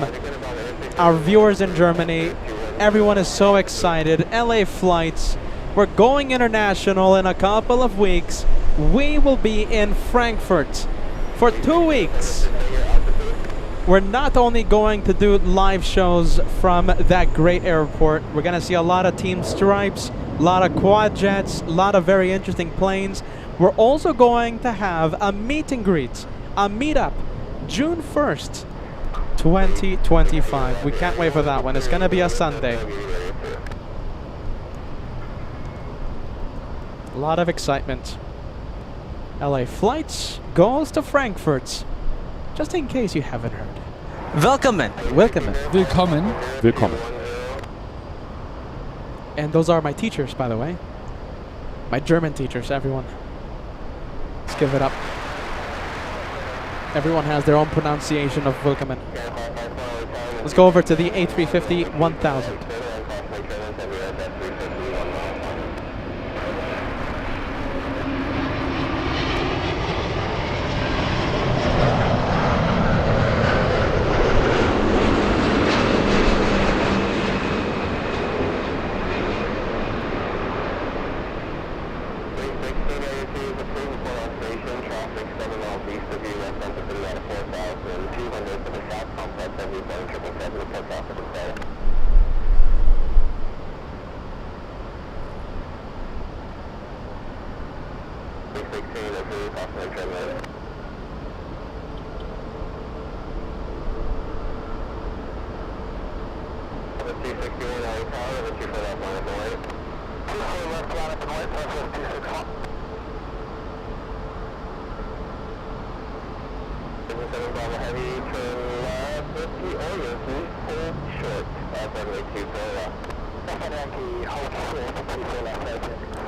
our viewers in Germany. Everyone is so excited. LA Flights. We're going international in a couple of weeks. We will be in Frankfurt For 2 weeks, we're not only going to do live shows from that great airport, we're going to see a lot of Team Stripes, a lot of quad jets, a lot of very interesting planes. We're also going to have a meet and greet, a meetup, June 1st, 2025. We can't wait for that one. It's going to be a Sunday. A lot of excitement. LA flights goes to Frankfurt. Just in case you haven't heard. Willkommen. Welcome. Willkommen. Willkommen. And those are my teachers, by the way. My German teachers, everyone. Let's give it up. Everyone has their own pronunciation of Willkommen. Let's go over to the A350 1000.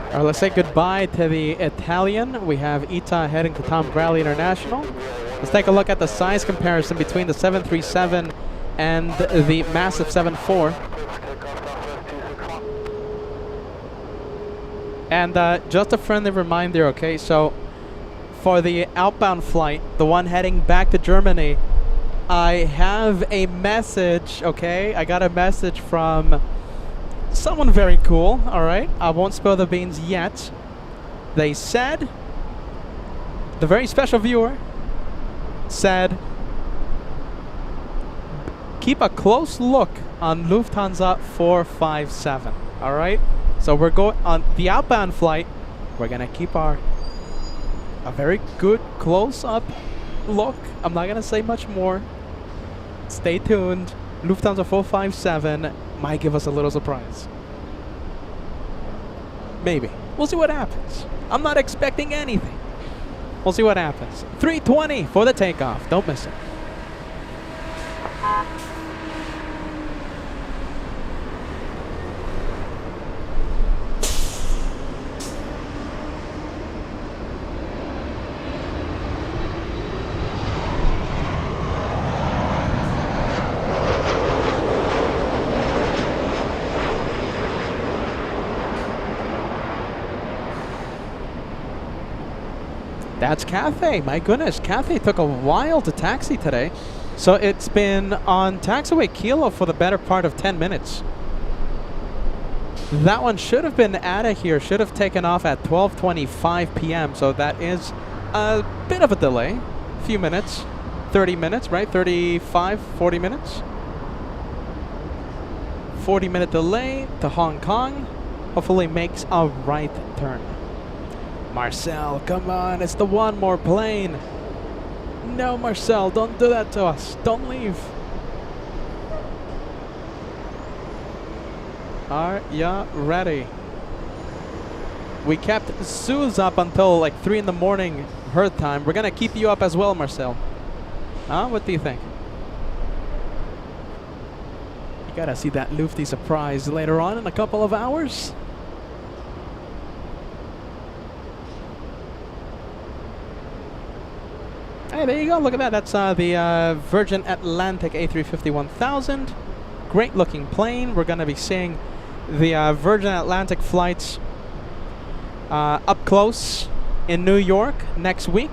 All right, let's say goodbye to the Italian. We have Ita heading to Tom Bradley International. Let's take a look at the size comparison between the 737 and the massive 74. And just a friendly reminder, okay, so for the outbound flight, the one heading back to Germany, I have a message, okay? I got a message from someone very cool, alright? I won't spill the beans yet. They said, the very special viewer said, keep a close look on Lufthansa 457, alright? So we're going on the outbound flight, we're gonna keep a very good close-up look. I'm not gonna say much more. Stay tuned. Lufthansa 457 might give us a little surprise. Maybe. We'll see what happens. I'm not expecting anything. We'll see what happens. 3:20 for the takeoff. Don't miss it. That's Cathay. My goodness, Cathay took a while to taxi today. So it's been on taxiway Kilo for the better part of 10 minutes. That one should have been out of here, should have taken off at 12:25 p.m. So that is a bit of a delay. A few minutes, 30 minutes, right? 35, 40 minutes. 40-minute delay to Hong Kong. Hopefully makes a right turn. Marcel, come on, it's the one more plane. No, Marcel, don't do that to us. Don't leave. Are ya ready? We kept Suze up until like 3 in the morning her time. We're gonna keep you up as well, Marcel. Huh? What do you think? You gotta see that Lufty surprise later on in a couple of hours. Hey, there you go. Look at that. That's the Virgin Atlantic A350 1000. Great looking plane. We're going to be seeing the Virgin Atlantic flights up close in New York next week.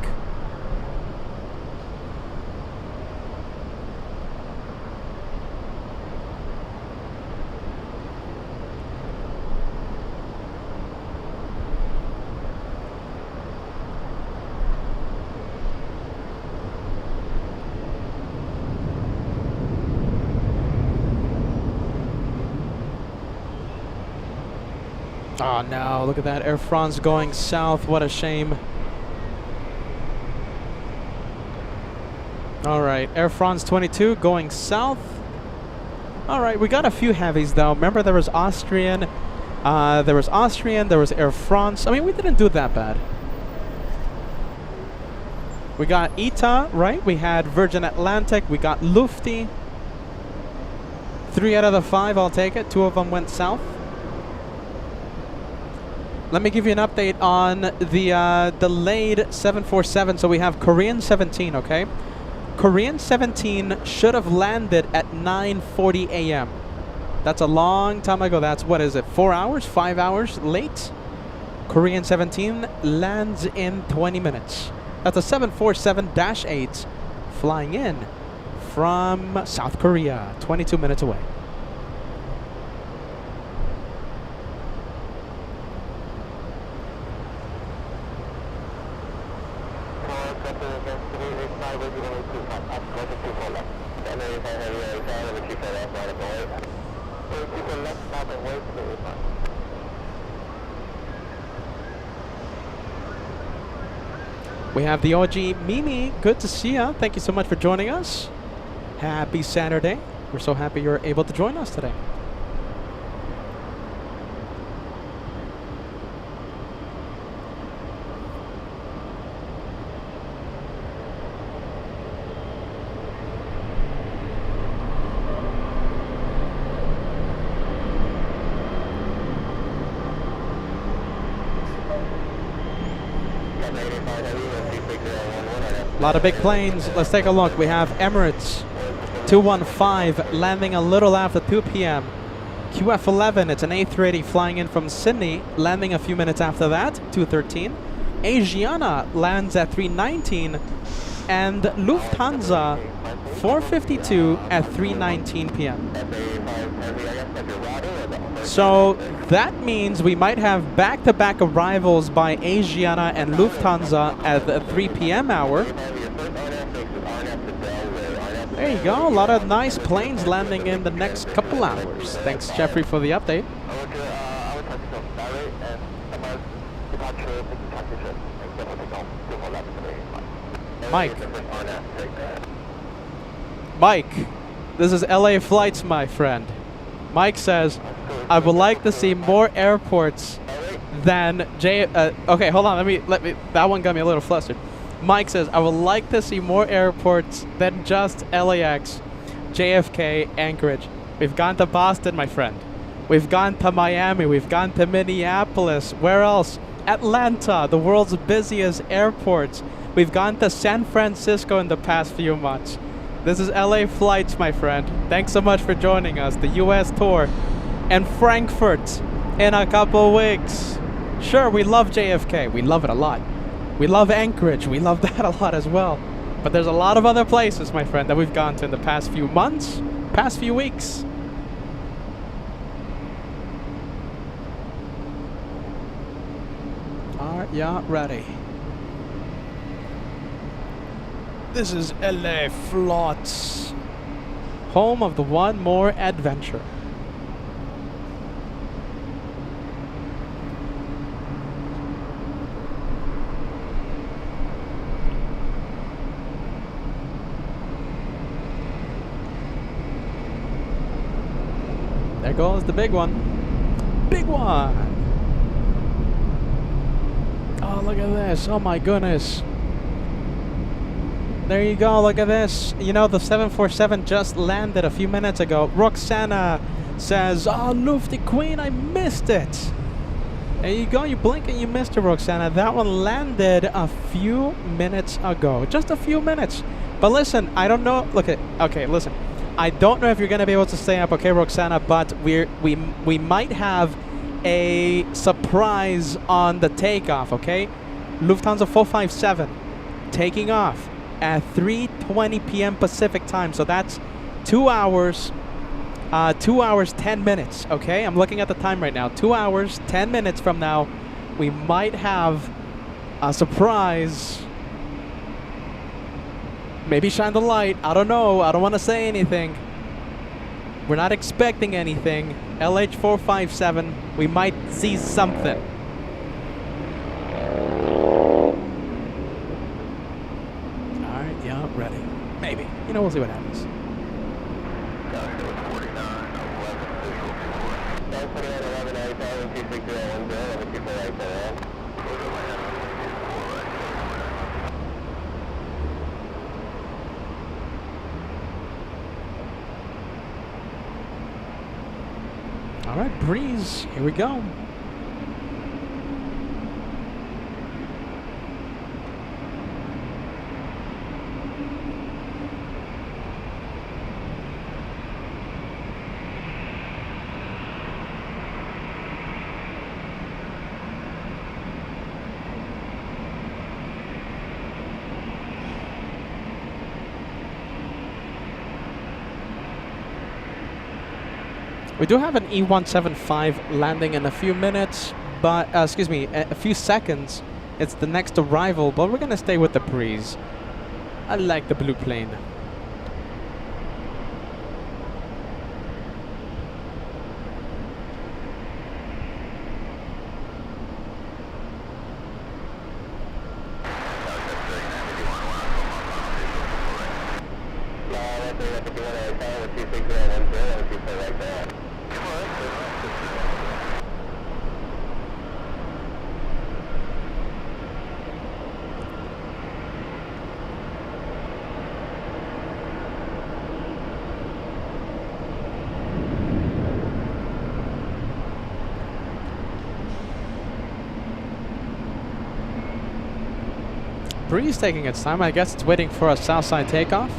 Oh no, look at that. Air France going south. What a shame. Alright, Air France 22 going south. Alright, we got a few heavies though. Remember there was Austrian, there was Air France. I mean, we didn't do that bad. We got ITA, right? We had Virgin Atlantic. We got Lufti. 3 out of the 5, I'll take it. 2 of them went south. Let me give you an update on the delayed 747. So we have Korean 17, okay? Korean 17 should have landed at 9:40 a.m. That's a long time ago. That's, what is it, 4 hours, 5 hours late? Korean 17 lands in 20 minutes. That's a 747-8 flying in from South Korea, 22 minutes away. We have the OG Mimi. Good to see ya. Thank you so much for joining us. Happy Saturday. We're so happy you're able to join us today. A lot of big planes. Let's take a look. We have Emirates 215 landing a little after 2 p.m. QF11, it's an A380 flying in from Sydney, landing a few minutes after that, 2:13. Asiana lands at 3:19, and Lufthansa 452 at 3:19 p.m. So that means we might have back-to-back arrivals by Asiana and Lufthansa at the 3 p.m. hour. There you go, a lot of nice planes landing in the next couple hours. Thanks, Jeffrey, for the update. Mike, this is LA Flights, my friend. Mike says, I would like to see more airports than okay, hold on, let me, that one got me a little flustered. Mike says, I would like to see more airports than just LAX, JFK, Anchorage. We've gone to Boston, my friend. We've gone to Miami. We've gone to Minneapolis. Where else? Atlanta, the world's busiest airports. We've gone to San Francisco in the past few months. This is LA Flights, my friend. Thanks so much for joining us. The US tour and Frankfurt in a couple weeks. Sure, we love JFK. We love it a lot. We love Anchorage. We love that a lot as well. But there's a lot of other places, my friend, that we've gone to in the past few months, past few weeks. Are ya ready? This is LA Flights, home of the One More Adventure. There goes the big one. Big one! Oh, look at this. Oh my goodness. There you go, look at this. You know, the 747 just landed a few minutes ago. Roxana says, oh, Lufty Queen, I missed it. There you go, you blink and you missed it, Roxana. That one landed a few minutes ago. Just a few minutes. But listen, I don't know. Look at, okay, listen. I don't know if you're going to be able to stay up, okay, Roxana, but we might have a surprise on the takeoff, okay? Lufthansa 457 taking off at 3:20 p.m. Pacific time. So that's 2 hours, 2 hours, 10 minutes, okay? I'm looking at the time right now. 2 hours, 10 minutes from now, we might have a surprise. Maybe shine the light. I don't know. I don't want to say anything. We're not expecting anything, LH457. We might see something. Alright, yeah, ready. Maybe. You know, we'll see what happens. All right, breeze. Here we go. We do have an E175 landing in a few minutes, but, excuse me, a few seconds. It's the next arrival, but we're gonna stay with the breeze. I like the blue plane. Breeze taking its time. I guess it's waiting for a south side takeoff.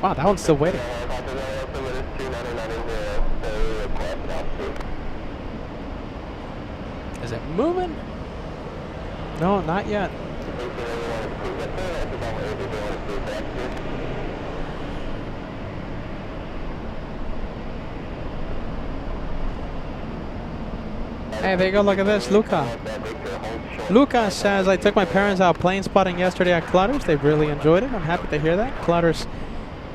Wow, that one's still waiting. Is it moving? No, not yet. Hey, there you go, look at this, Luca. Luca says, I took my parents out plane spotting yesterday at Clutter's. They really enjoyed it. I'm happy to hear that. Clutter's,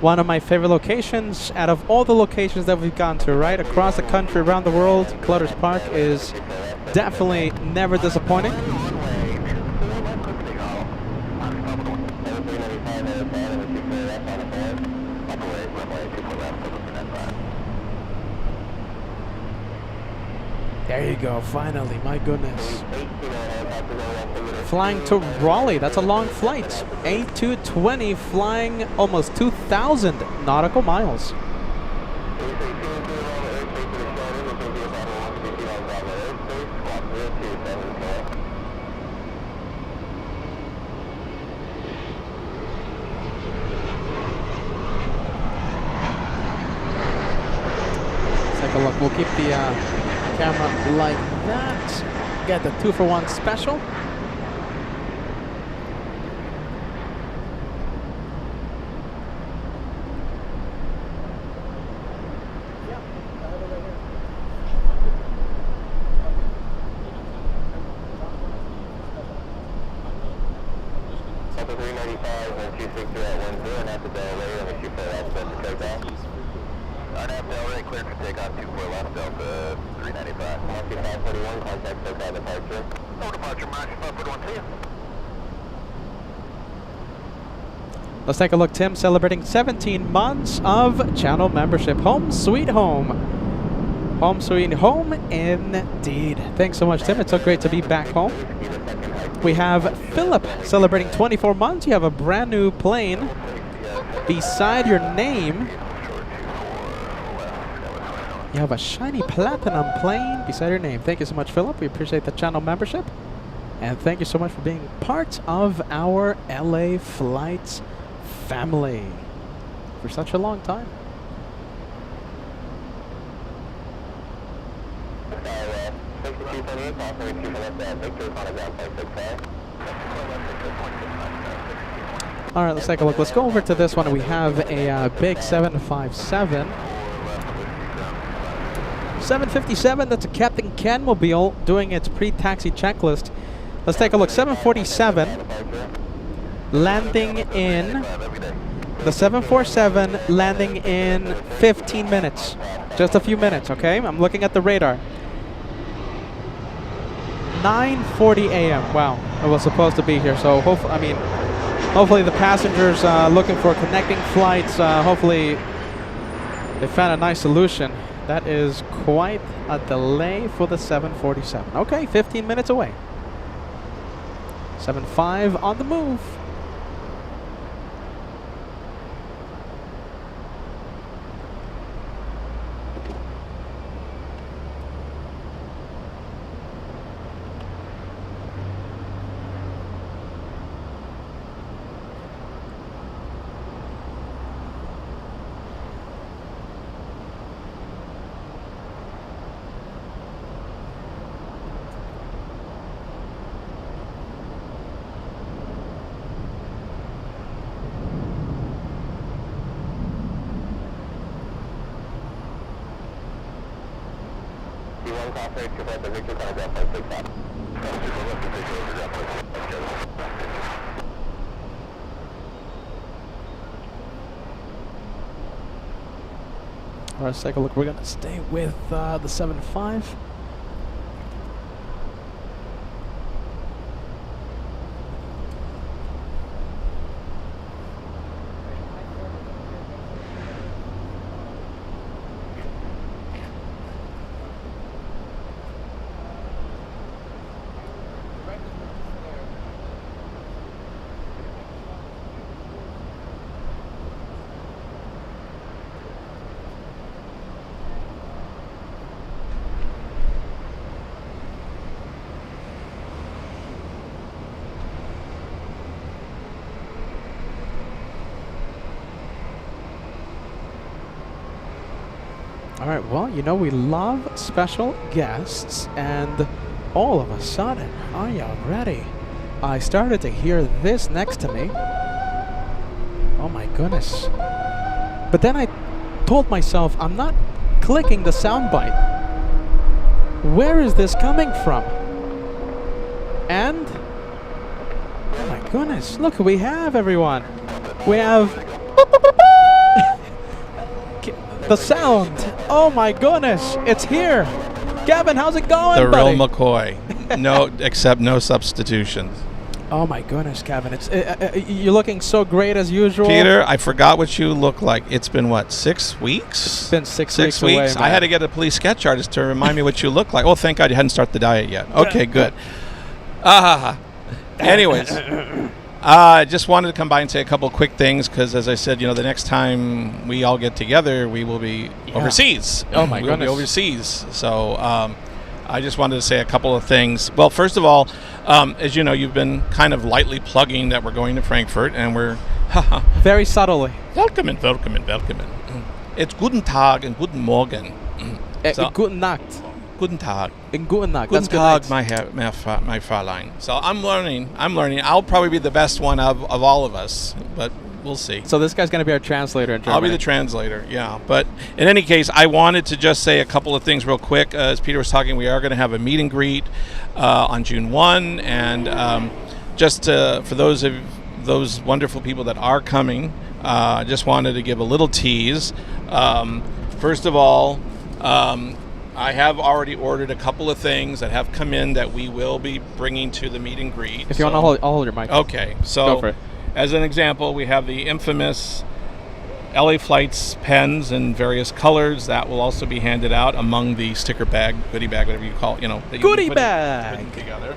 one of my favorite locations out of all the locations that we've gone to, right? Across the country, around the world, Clutter's Park is definitely never disappointing. There you go, finally, my goodness. Flying to Raleigh, that's a long flight. A220 flying almost 2,000 nautical miles. Let's take a look, we'll keep the camera like that. Get the 2-for-1 special. Let's take a look. Tim celebrating 17 months of channel membership. Home sweet home. Home sweet home indeed. Thanks so much, Tim. It's so great to be back home. We have Philip celebrating 24 months. You have a brand new plane beside your name. You have a shiny platinum plane beside your name. Thank you so much, Philip. We appreciate the channel membership. And thank you so much for being part of our LA Flights family for such a long time. 28, call for Victor on a ground flight 65. All right, let's take a look. Let's go over to this one. We have a big 757. 757, that's a Captain Ken mobile doing its pre-taxi checklist. Let's take a look. 747 landing in the 747 landing in 15 minutes. Just a few minutes, okay? I'm looking at the radar. 9:40 a.m. Wow, I was supposed to be here. So hopefully the passengers looking for connecting flights. Hopefully they found a nice solution. That is quite a delay for the 747. Okay, 15 minutes away. 75 on the move. All right, let's take a look. We're going to stay with the 7.5. All right, well, you know we love special guests, and all of a sudden, are you ready? I started to hear this next to me. Oh my goodness. But then I told myself, I'm not clicking the soundbite. Where is this coming from? And, oh my goodness, look who we have, everyone. We have the sound. Oh my goodness, it's here. Gavin, how's it going, the buddy? real McCoy. No, except no substitutions. Oh my goodness, Gavin, it's you're looking so great as usual. Peter, I forgot what you look like. It's been what, 6 weeks? It's been six weeks away, I had to get a police sketch artist to remind me what you look like. Oh, thank God you hadn't started the diet yet. Okay, good. Anyways, I just wanted to come by and say a couple quick things because, as I said, you know, the next time we all get together, we will be overseas. Oh my We'll goodness, be overseas. So I just wanted to say a couple of things. Well, first of all, as you know, you've been kind of lightly plugging that we're going to Frankfurt, and we're very subtly. Willkommen. It's guten Tag and guten Morgen. Guten Nacht. Guten Tag. And guten Nacht. Guten That's Tag, good night. my Fräulein. So I'm learning. I'll probably be the best one of all of us, but we'll see. So this guy's going to be our translator in Germany. I'll be the translator, yeah. But in any case, I wanted to just say a couple of things real quick. As Peter was talking, we are going to have a meet and greet on June 1. And just for those wonderful people that are coming, I just wanted to give a little tease. First of all, I have already ordered a couple of things that have come in that we will be bringing to the meet and greet. If you want to I'll hold your mic. Okay, so go for it. As an example, we have the infamous LA Flights pens in various colors that will also be handed out among the sticker bag, goodie bag, whatever you call it, that goodie you bag put together.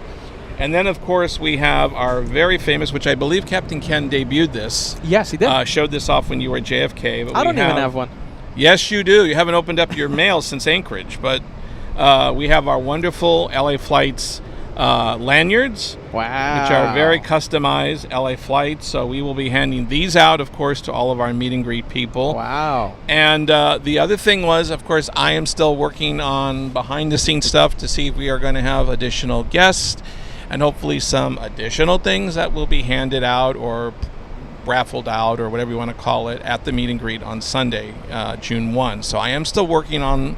And then, of course, we have our very famous, which I believe Captain Ken debuted this. Yes, he did. Showed this off when you were at JFK. But I don't even have one. Yes, you do. You haven't opened up your mail since Anchorage, but we have our wonderful LA Flights lanyards, Wow. which are very customized LA flights. So we will be handing these out, of course, to all of our meet and greet people. Wow. And the other thing was, of course, I am still working on behind-the-scenes stuff to see if we are going to have additional guests and hopefully some additional things that will be handed out or raffled out or whatever you want to call it at the meet and greet on Sunday, June 1. So I am still working on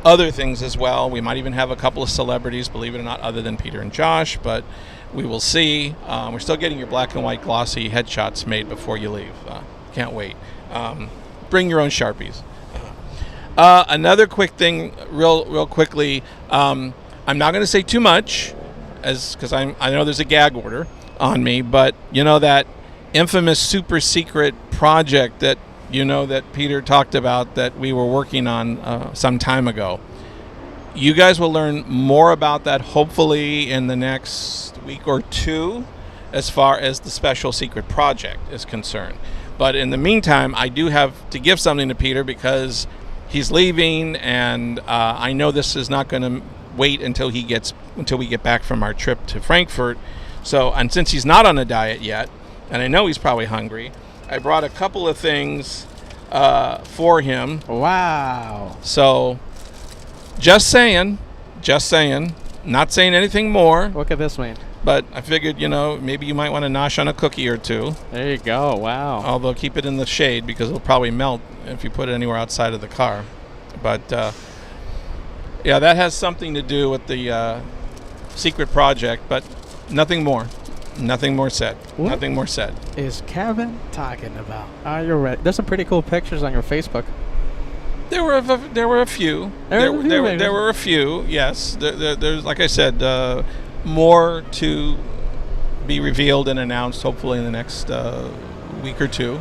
other things as well. We might even have a couple of celebrities, believe it or not, other than Peter and Josh, but we will see. We're still getting your black and white glossy headshots made before you leave. Can't wait. Bring your own Sharpies. Another quick thing, real quickly. I'm not going to say too much, because I know there's a gag order on me, but you know that infamous super secret project that that Peter talked about that we were working on some time ago. You guys will learn more about that hopefully in the next week or two as far as the special secret project is concerned. But in the meantime, I do have to give something to Peter because he's leaving, and I know this is not going to wait until we get back from our trip to Frankfurt. So, and since he's not on a diet yet, and I know he's probably hungry, I brought a couple of things for him. Wow. So, just saying, not saying anything more. What could this mean? But I figured, maybe you might want to nosh on a cookie or two. There you go. Wow. Although keep it in the shade because it'll probably melt if you put it anywhere outside of the car. But, yeah, that has something to do with the secret project, but nothing more. Nothing more said. What Nothing more said. is Kevin talking about? Are you ready? There's some pretty cool pictures on your Facebook. There were a few. There were a few. Yes. There's, like I said, more to be revealed and announced hopefully in the next week or two.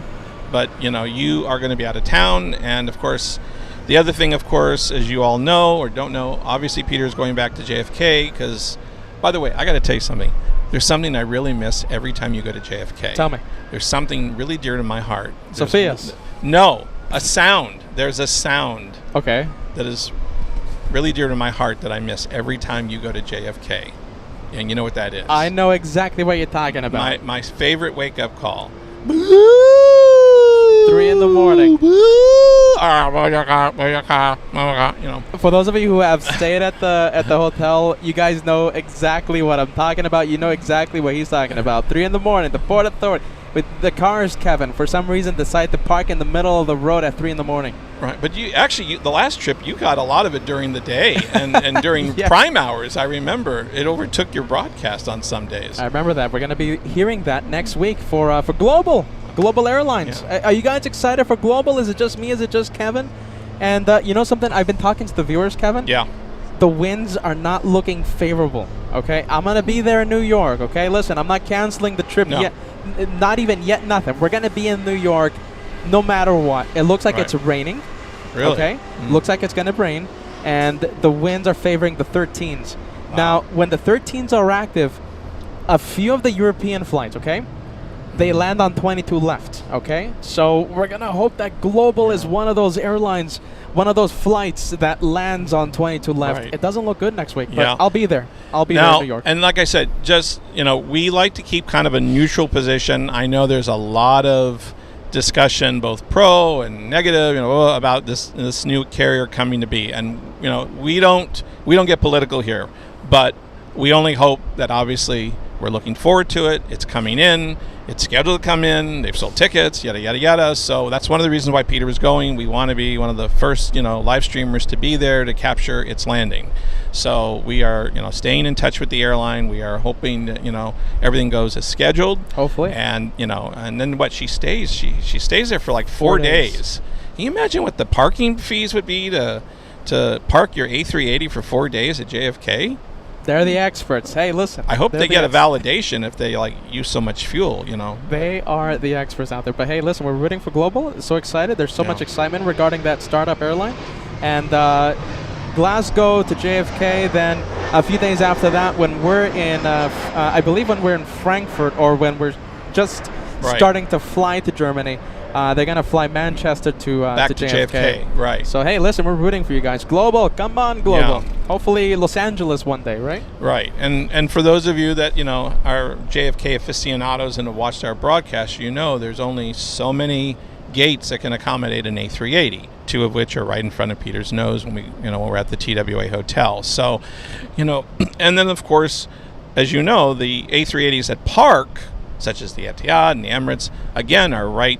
But you are going to be out of town, and of course, the other thing, of course, as you all know or don't know, obviously Peter's going back to JFK because, by the way, I got to tell you something. There's something I really miss every time you go to JFK. Tell me. There's something really dear to my heart. Sophia's. No, a sound. There's a sound. Okay. That is really dear to my heart that I miss every time you go to JFK. And you know what that is? I know exactly what you're talking about. My favorite wake-up call. 3 in the morning. For those of you who have stayed at the hotel, you guys know exactly what I'm talking about. You know exactly what he's talking about. 3 in the morning, the Port Authority. With the cars, Kevin, for some reason, decide to park in the middle of the road at 3 in the morning. Right, but you the last trip, you got a lot of it during the day and during Yeah. prime hours. I remember it overtook your broadcast on some days. I remember that. We're going to be hearing that next week for Global Airlines. Yeah. Are you guys excited for Global? Is it just me? Is it just Kevin? And you know something? I've been talking to the viewers, Kevin. Yeah. The winds are not looking favorable, okay? I'm going to be there in New York, okay? Listen, I'm not canceling the trip yet. Not even yet, nothing. We're going to be in New York no matter what. It looks like it's raining. Really? Okay? Looks like it's going to rain. And the winds are favoring the 13s. Wow. Now, when the 13s are active, a few of the European flights, okay? They land on 22 left, okay? So we're going to hope that Global is one of those airlines, one of those flights that lands on 22 left. Right. It doesn't look good next week, but Yeah. I'll be there. I'll be there Now, in New York. and like I said, just, we like to keep kind of a neutral position. I know there's a lot of discussion, both pro and negative, about this new carrier coming to be. And, we don't get political here, but we only hope that obviously we're looking forward to it. It's coming in. It's scheduled to come in. They've sold tickets, yada, yada, yada. So that's one of the reasons why Peter was going. We want to be one of the first, live streamers to be there to capture its landing. So we are, staying in touch with the airline. We are hoping that, everything goes as scheduled. Hopefully. And, and then what she stays there for like 4 days. Can you imagine what the parking fees would be to park your A380 for 4 days at JFK? They're the experts. Hey, listen. I hope they get a validation if they use so much fuel, They are the experts out there. But hey, listen, we're rooting for Global. So excited. There's so much excitement regarding that startup airline. And Glasgow to JFK. Then a few days after that, when we're in, I believe when we're in Frankfurt or when we're just starting to fly to Germany, they're going to fly Manchester to back to JFK. Right. So hey, listen, we're rooting for you guys. Global, come on, Global. Yeah. Hopefully Los Angeles one day, right? Right. And for those of you that, are JFK aficionados and have watched our broadcast, there's only so many gates that can accommodate an A380, 2 of which are right in front of Peter's nose when we're at the TWA Hotel. So, and then of course, as you know, the A380s that park, such as the Etihad and the Emirates, again are right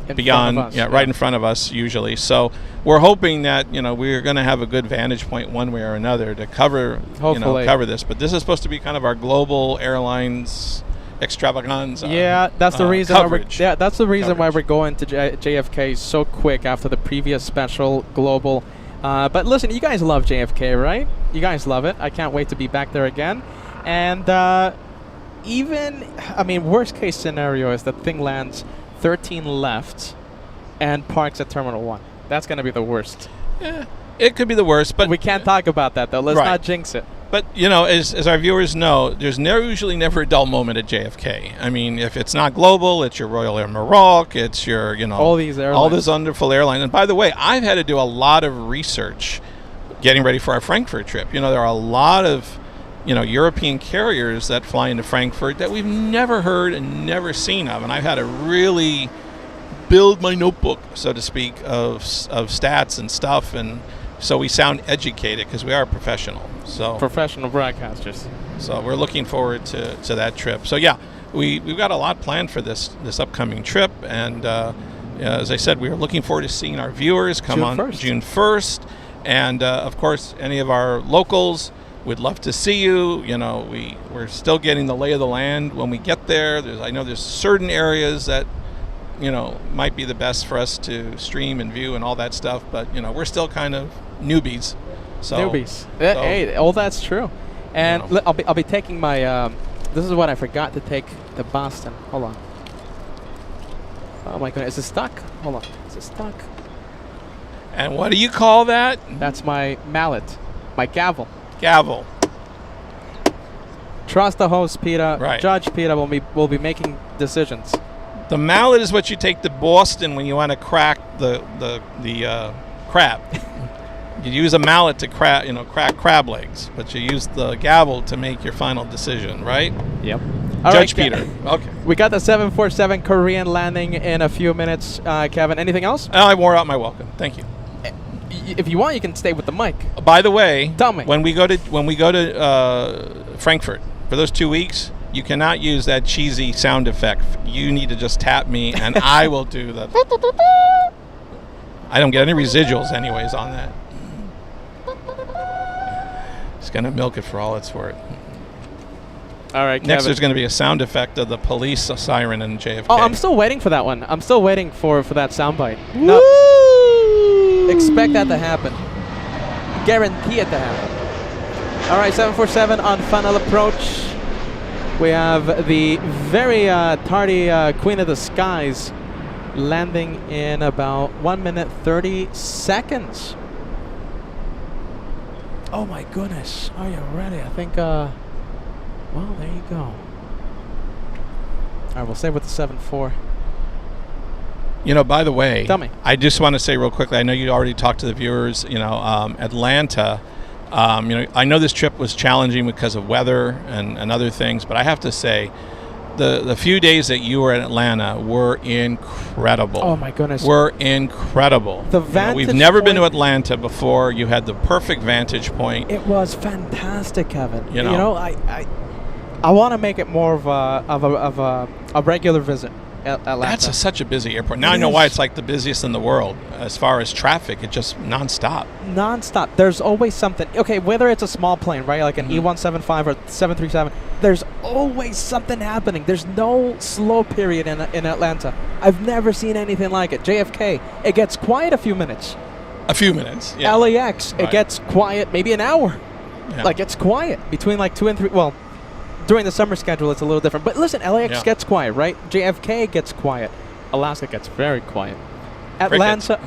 in front of us usually. So we're hoping that we're going to have a good vantage point one way or another to cover cover this. But this is supposed to be kind of our global airlines extravaganza. Yeah, that's the reason. That's the reason why Coverage. we're going to JFK so quick after the previous special global. But listen, you guys love JFK, right? You guys love it. I can't wait to be back there again. And worst case scenario is the thing lands 13 left and parks at Terminal 1. That's going to be the worst. Yeah, it could be the worst, but we can't talk about that, though. Let's not jinx it. But, as our viewers know, there's usually never a dull moment at JFK. I mean, if it's not global, it's your Royal Air Maroc, it's your, all these airlines. All this wonderful airlines. And by the way, I've had to do a lot of research getting ready for our Frankfurt trip. There are a lot of, European carriers that fly into Frankfurt that we've never heard and never seen of. And I've had to really build my notebook, so to speak, of stats and stuff. And so we sound educated because we are professional. So professional broadcasters. So we're looking forward to that trip. So yeah, we've got a lot planned for this upcoming trip, and as I said, we are looking forward to seeing our viewers come on June 1st, and of course any of our locals. We'd love to see you. We're still getting the lay of the land when we get there. I know there's certain areas that might be the best for us to stream and view and all that stuff, but we're still kind of newbies. Hey, all that's true. And I'll be taking my this is what I forgot to take to Boston. Hold on. Oh my goodness, is it stuck? Hold on. Is it stuck? And what do you call that? That's my mallet. My gavel. Trust the host, Peter. Right. Judge Peter will be making decisions. The mallet is what you take to Boston when you want to crack the crab. You use a mallet to crack crab legs, but you use the gavel to make your final decision, right? Yep. Judge Peter. Okay. We got the 747 Korean landing in a few minutes. Kevin, anything else? I wore out my welcome. Thank you. If you want, you can stay with the mic. By the way, tell me, when we go to Frankfurt for those 2 weeks, you cannot use that cheesy sound effect. You need to just tap me, and I will do the. I don't get any residuals, anyways, on that. Just gonna milk it for all it's worth. All right, Kevin. Next, there's going to be a sound effect of the police siren in JFK. Oh, I'm still waiting for that one. I'm still waiting for that soundbite. No, expect that to happen. Guarantee it to happen. All right, 747 on final approach. We have the very tardy Queen of the Skies landing in about 1 minute 30 seconds. Oh my goodness. Are you ready? I think, well, there you go. All right, we'll stay with the 7-4. By the way, tell me. I just want to say real quickly, I know you already talked to the viewers, Atlanta, I know this trip was challenging because of weather and other things, but I have to say, the few days that you were in Atlanta were incredible. Oh my goodness, were incredible. The vantage we've never been to Atlanta before. You had the perfect vantage point. It was fantastic, Kevin. I want to make it more of a regular visit. Atlanta. That's such a busy airport. Now I know why it's like the busiest in the world as far as traffic. It's just nonstop. Nonstop. There's always something. Okay, whether it's a small plane, right, like an E175 or 737, there's always something happening. There's no slow period in Atlanta. I've never seen anything like it. JFK, it gets quiet a few minutes. A few minutes, yeah. LAX, it gets quiet maybe an hour. Yeah. Like, it's quiet between like 2 and 3. Well, during the summer schedule, it's a little different. But listen, LAX gets quiet, right? JFK gets quiet. Alaska gets very quiet. Atlanta,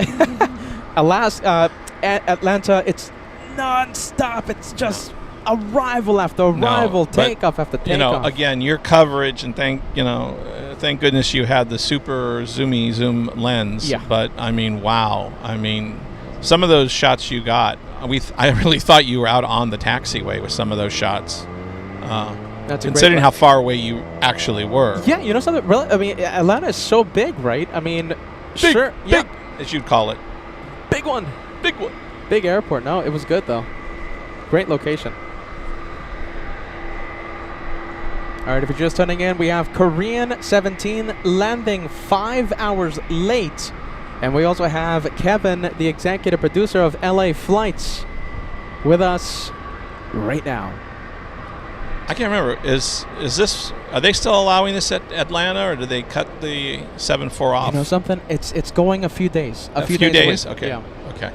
Atlanta, it's non-stop. It's just arrival after arrival, takeoff after takeoff. Again, your coverage, and thank goodness you had the super zoom lens. Yeah. But I mean, wow. I mean, some of those shots you got, I really thought you were out on the taxiway with some of those shots. That's a considering great how far away you actually were. Yeah, you know something? Really, I mean, Atlanta is so big, right? I mean, Big, sure, big, as you'd call it. big one, Big one. big airport. No, it was good though. Great location. All right, if you're just tuning in, we have Korean 17 landing 5 hours late. And we also have Kevin, the executive producer of LA Flights, with us right now. I can't remember. Is this? Are they still allowing this at Atlanta, or do they cut the 7-4 off? You know something? It's going a few days. A few days? away. Okay. Yeah. Okay.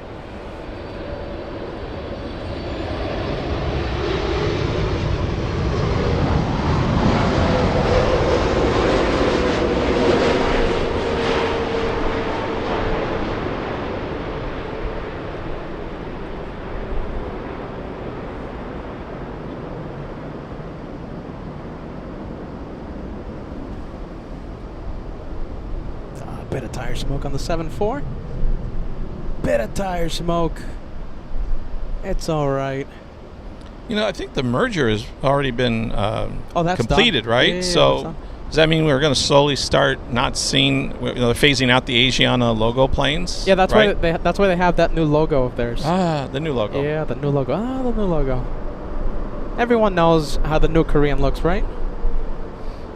Bit of tire smoke on the 7-4. Bit of tire smoke. It's all right. You know, I think the merger has already been That's completed, done. right? Yeah, that's so done. does that mean we're going to slowly start not seeing, phasing out the Asiana logo planes? Yeah, that's right? why they have that new logo of theirs. The new logo. Yeah, the new logo. The new logo. Everyone knows how the new Korean looks, right?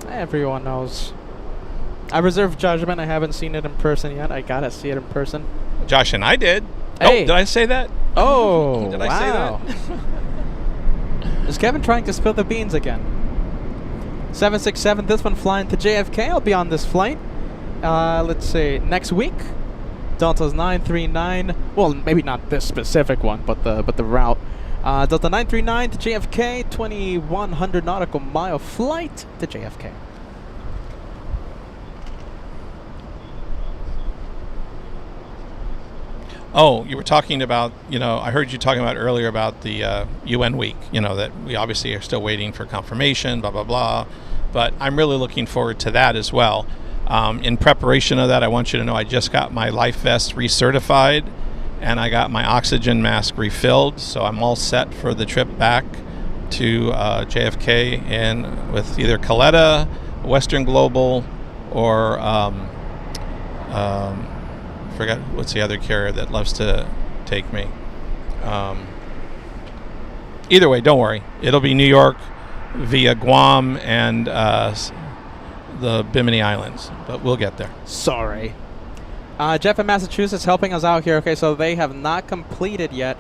Everyone knows. I reserve judgment. I haven't seen it in person yet. I gotta see it in person. Josh and I did. Hey. Oh, did I say that? Oh, Did I wow. say that? Is Kevin trying to spill the beans again? 767, this one flying to JFK. I'll be on this flight. Let's see, next week. Delta's 939. Well, maybe not this specific one, but the route. Delta 939 to JFK. 2100 nautical mile flight to JFK. Oh, you were talking about, I heard you talking about earlier about the UN week, that we obviously are still waiting for confirmation, blah, blah, blah. But I'm really looking forward to that as well. In preparation of that, I want you to know I just got my life vest recertified and I got my oxygen mask refilled. So I'm all set for the trip back to JFK and with either Coletta, Western Global, or forgot what's the other carrier that loves to take me. Either way, don't worry. It'll be New York via Guam and the Bimini Islands, but we'll get there. Sorry. Jeff in Massachusetts helping us out here. Okay, so they have not completed yet.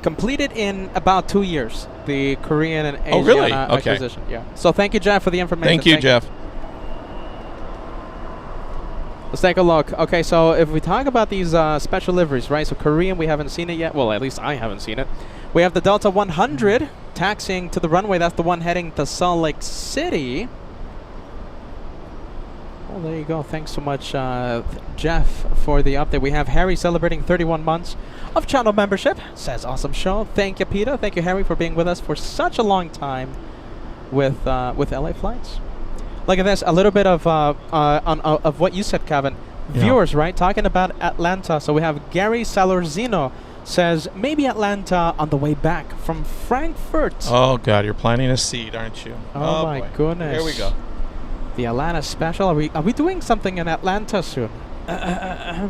Completed in about 2 years, the Korean and Asian really? Okay. acquisition. Yeah. So thank you, Jeff, for the information. Thank you, Jeff. Let's take a look. Okay, so if we talk about these special liveries, right? So Korean, we haven't seen it yet. Well, at least I haven't seen it. We have the Delta 100 taxiing to the runway. That's the one heading to Salt Lake City. Well, there you go. Thanks so much, Jeff, for the update. We have Harry celebrating 31 months of channel membership. Says awesome show. Thank you, Peter. Thank you, Harry, for being with us for such a long time with LA Flights. Look at this, a little bit of of what you said, Kevin. Yeah. Viewers, right, talking about Atlanta. So we have Gary Salorzino says, maybe Atlanta on the way back from Frankfurt. Oh, God, you're planting a seed, aren't you? Oh my boy. goodness. Here we go. The Atlanta special. Are we doing something in Atlanta soon? I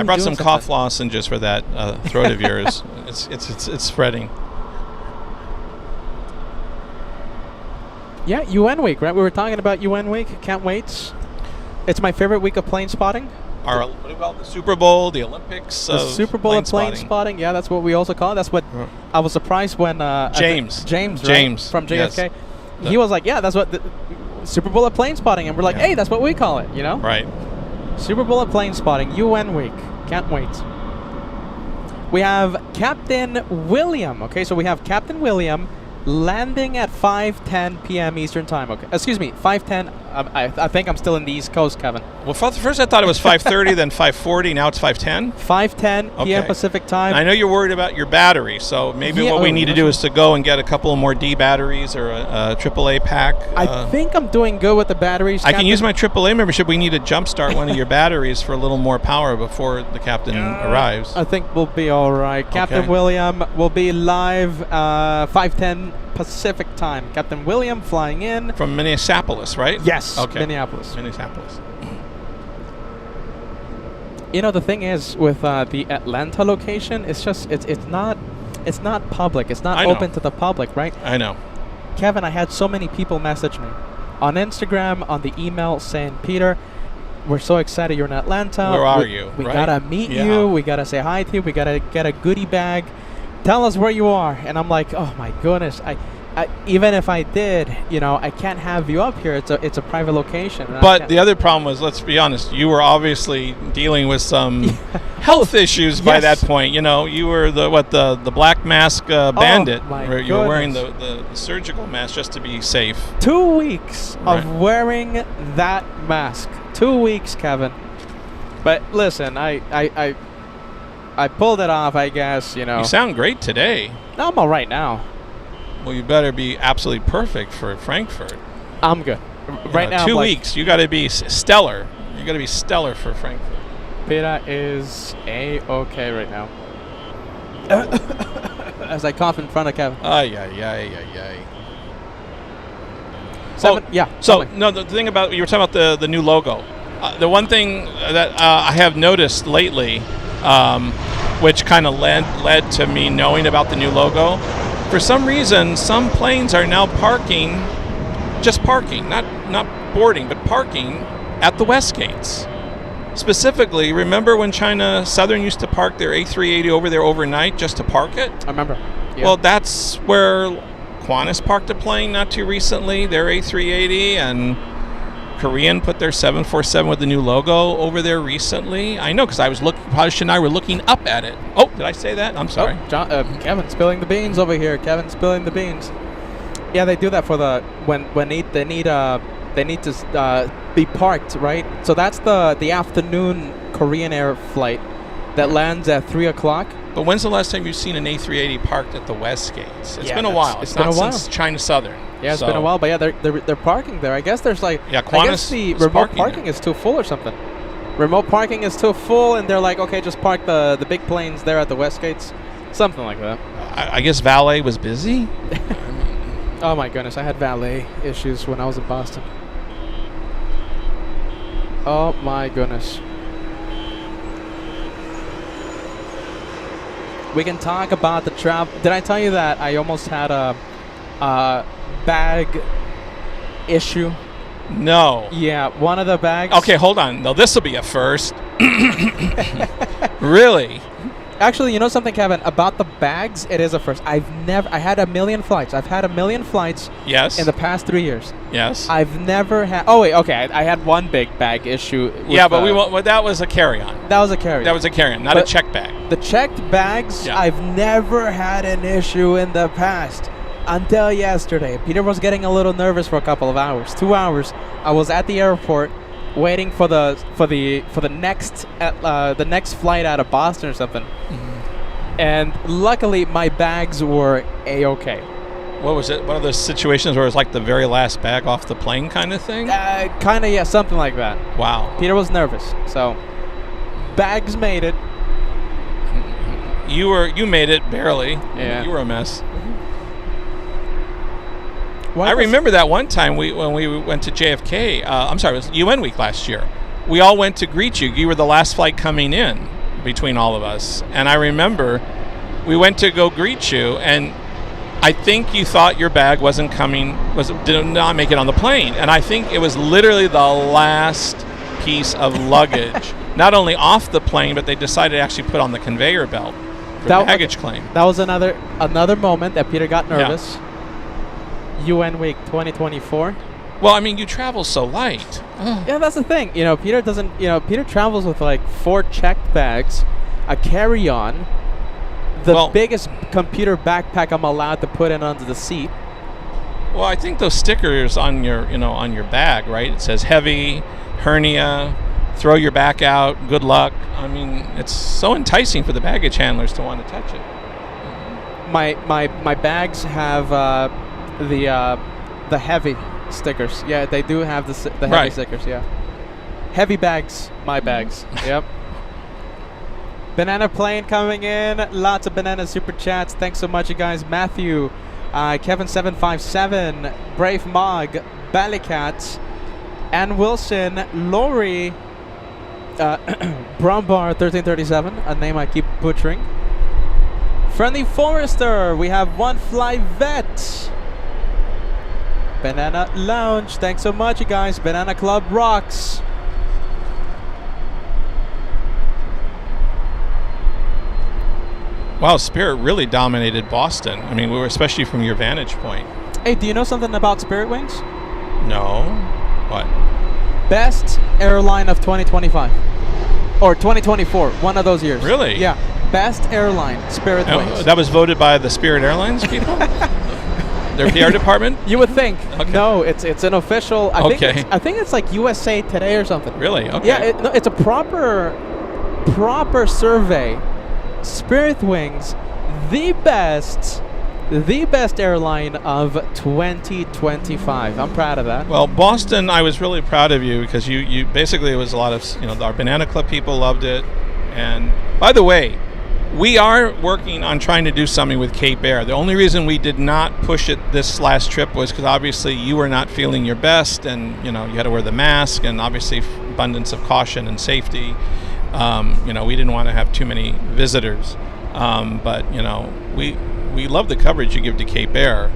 brought some cough lozenges for that throat of yours. It's spreading. Yeah, UN week, right? We were talking about UN week. Can't wait. It's my favorite week of plane spotting. What do we call it? The Super Bowl, the Olympics. The Super Bowl of plane spotting. Yeah, that's what we also call it. That's what I was surprised when James, right? From JFK. Yes. He was like, yeah, that's what the Super Bowl of plane spotting, and we're like, hey, that's what we call it, Right. Super Bowl of plane spotting, UN week. Can't wait. We have Captain William. Okay, so we have Captain William landing at 5:10 p.m. Eastern time. Okay, excuse me, 5:10 I think I'm still in the East Coast, Kevin. Well, first I thought it was 5:30, then 5:40. Now it's 5:10. 5:10 p.m. Okay. Pacific time. I know you're worried about your battery, so maybe what we need to do is to go and get a couple more D batteries or a AAA pack. I think I'm doing good with the batteries. I can use my AAA membership. We need to jumpstart one of your batteries for a little more power before the captain arrives. I think we'll be all right. Captain Okay. William will be live 5:10 Pacific time. Captain William flying in. From Minneapolis, right? Yes, Okay. Minneapolis. Minneapolis. You know, the thing is with the Atlanta location, it's not public. It's not I know. open to the public, right? I know. Kevin, I had so many people message me on Instagram, on the email saying, Peter, we're so excited you're in Atlanta. Where are you? We Right? gotta meet Yeah. you. We gotta say hi to you. We gotta get a goodie bag. Tell us where you are. And I'm like, oh my goodness. I even if I did, you know, I can't have you up here. It's a private location. And I But can't- the other problem was, let's be honest, you were obviously dealing with some health issues by Yes. that point. You know, you were the black mask bandit, my where you were wearing goodness. the surgical mask just to be safe. 2 weeks Right. of wearing that mask. 2 weeks, Kevin. But listen, I pulled it off, I guess, you know. You sound great today. No, I'm all right now. Well, you better be absolutely perfect for Frankfurt. I'm good. Right now, 2 I'm like, weeks. You got to be stellar. You got to be stellar for Frankfurt. Peter is A-okay right now. As I cough in front of Kevin. Ay. Yeah. So, tell me. no, the thing about, you were talking about the new logo. The one thing that I have noticed lately, which kind of led to me knowing about the new logo, for some reason, some planes are now parking, not boarding, but parking at the west gates. Specifically, remember when China Southern used to park their A380 over there overnight just to park it? I remember. Yeah. Well, that's where Qantas parked a plane not too recently, their A380, and Korean put their 747 with the new logo over there recently. I know, because I was Pash and I were looking up at it. Oh, did I say that? I'm sorry. Oh, John, Kevin spilling the beans over here. Kevin spilling the beans. Yeah, they do that for the when they need to be parked, right? So that's the afternoon Korean Air flight that lands at 3 o'clock. But when's the last time you've seen an A380 parked at the west gates? It's Yeah, been a while. it's been not a while. since China Southern. Yeah, it's been a while, but yeah, they're parking there. I guess there's like, Yeah, I guess Qantas the is remote parking parking there. is too full or something. Remote parking is too full, and they're like, okay, just park the big planes there at the west gates, something like that. I guess valet was busy. Oh my goodness, I had valet issues when I was in Boston. Oh my goodness. We can talk about the travel. Did I tell you that I almost had a bag issue? No. Yeah, one of the bags. Okay, hold on. No, this will be a first. Really? Actually, you know something, Kevin? About the bags, it is a first. I had a million flights. I've had a million flights Yes. in the past 3 years. Yes. I've never had. Oh wait, okay. I had one big bag issue. With, Yeah, but that was a carry-on. that was a carry. That was a carry-on, not a But- check bag. The checked bags. Yeah. I've never had an issue in the past until yesterday. Peter was getting a little nervous for a couple of hours. 2 hours. I was at the airport waiting for the next flight out of Boston or something. And luckily, my bags were A-okay. What was it? One of those situations where it was like the very last bag off the plane kind of thing? Kind of, yeah, something like that. Wow. Peter was nervous, so bags made it. You made it barely. Yeah. You were a mess. Why I was- remember that one time when we went to JFK. I'm sorry, it was UN week last year. We all went to greet you. You were the last flight coming in between all of us. And I remember we went to go greet you, and I think you thought your bag did not make it on the plane. And I think it was literally the last piece of luggage, not only off the plane, but they decided to actually put on the conveyor belt for baggage claim. That was another moment that Peter got nervous. UN week 2024. Well, I mean, you travel so light. Yeah, that's the thing. You know, Peter doesn't. You know, Peter travels with like 4 checked bags, a carry-on, the Well- biggest computer backpack I'm allowed to put in under the seat, Well, I think those stickers on your bag, right? It says heavy, hernia, throw your back out, good luck. I mean, it's so enticing for the baggage handlers to want to touch it. My bags have the heavy stickers. Yeah, they do have the heavy Right. stickers. Yeah, heavy bags. My bags. Yep. Banana plane coming in. Lots of banana super chats. Thanks so much, you guys. Matthew, Kevin 757, Brave Mog, Ballycat, Ann Wilson, Lori, Brumbar 1337, a name I keep butchering. Friendly Forester, we have One Fly Vet. Banana Lounge, thanks so much, you guys. Banana Club rocks. Wow, Spirit really dominated Boston. I mean, we were especially from your vantage point. Hey, do you know something about Spirit Wings? No. What? Best airline of 2025. Or 2024, one of those years. Really? Yeah. Best airline, Spirit Wings. That was voted by the Spirit Airlines people? Their PR department? You would think. Okay. No, it's an official. I think it's like USA Today or something. Really? Okay. Yeah, it's a proper survey. Spirit Wings, the best airline of 2025. I'm proud of that. Well, Boston, I was really proud of you because you basically, it was a lot of, our Banana Club people loved it. And by the way, we are working on trying to do something with Cape Air. The only reason we did not push it this last trip was because obviously you were not feeling your best, and you had to wear the mask, and obviously abundance of caution and safety. We didn't want to have too many visitors, but we love the coverage you give to Cape Air.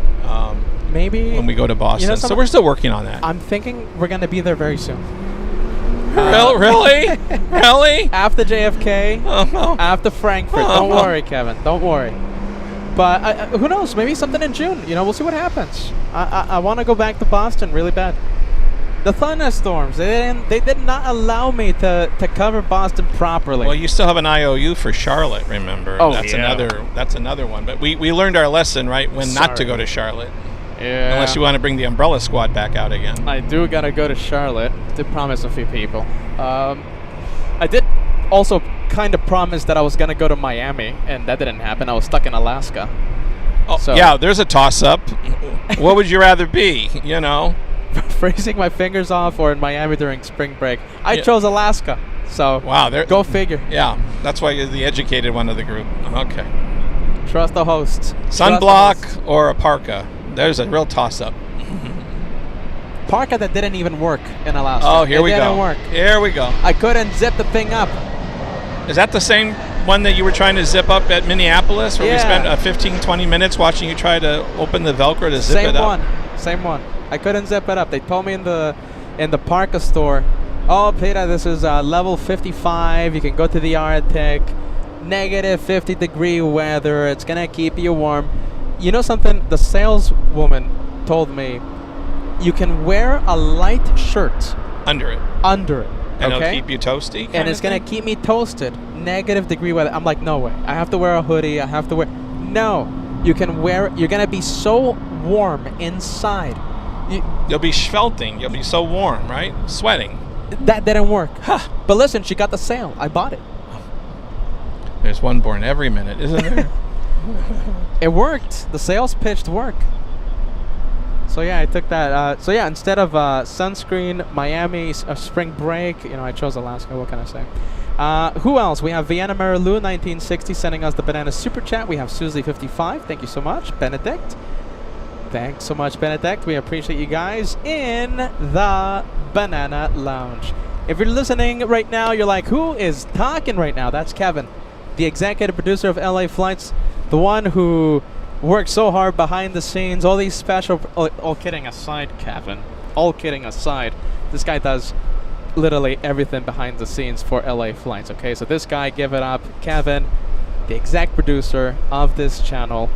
Maybe when we go to Boston, so we're still working on that. I'm thinking we're going to be there very soon. Really? Really? After JFK, after Frankfurt. Don't worry, Kevin. Don't worry. But who knows? Maybe something in June. We'll see what happens. I want to go back to Boston really bad. The thunderstorms, they did not allow me to cover Boston properly. Well, you still have an IOU for Charlotte, remember? Oh, that's another one. But we learned our lesson, right, when not to go to Charlotte. Yeah. Unless you want to bring the umbrella squad back out again. I do gotta go to Charlotte. Did promise a few people. I did also kind of promise that I was gonna go to Miami, and that didn't happen. I was stuck in Alaska. Oh, so. Yeah, there's a toss-up. What would you rather be, Freezing my fingers off or in Miami during spring break. I chose Alaska. So wow, go figure. Yeah, that's why you're the educated one of the group. Okay. Trust the host. Sunblock or a parka? There's a real toss-up. Parka that didn't even work in Alaska. Oh, here we go. It didn't work. Here we go. I couldn't zip the thing up. Is that the same one that you were trying to zip up at Minneapolis, where we spent 15, 20 minutes watching you try to open the Velcro to zip it up? Same one. I couldn't zip it up. They told me in the Parka store, oh, Peter, this is level 55. You can go to the Arctic. Negative 50-degree weather. It's going to keep you warm. You know something? The saleswoman told me you can wear a light shirt. Under it. And it'll keep you toasty? And it's going to keep me toasted. Negative degree weather. I'm like, no way. I have to wear a hoodie. No. You can wear. You're going to be so warm inside. You'll be schvelting. You'll be so warm, right? Sweating. That didn't work. Huh. But listen, she got the sale. I bought it. There's one born every minute, isn't there? It worked. The sales pitched work. So yeah, I took that. So yeah, instead of sunscreen, Miami, spring break, I chose Alaska. What can I say? Who else? We have Vienna Marilu 1960 sending us the banana super chat. We have Susie 55. Thank you so much, Benedict. Thanks so much, Benedict. We appreciate you guys in the Banana Lounge. If you're listening right now, you're like, who is talking right now? That's Kevin, the executive producer of LA Flights, the one who works so hard behind the scenes, all these special... All kidding aside, Kevin. All kidding aside, this guy does literally everything behind the scenes for LA Flights, okay? So this guy, give it up. Kevin, the exec producer of this channel.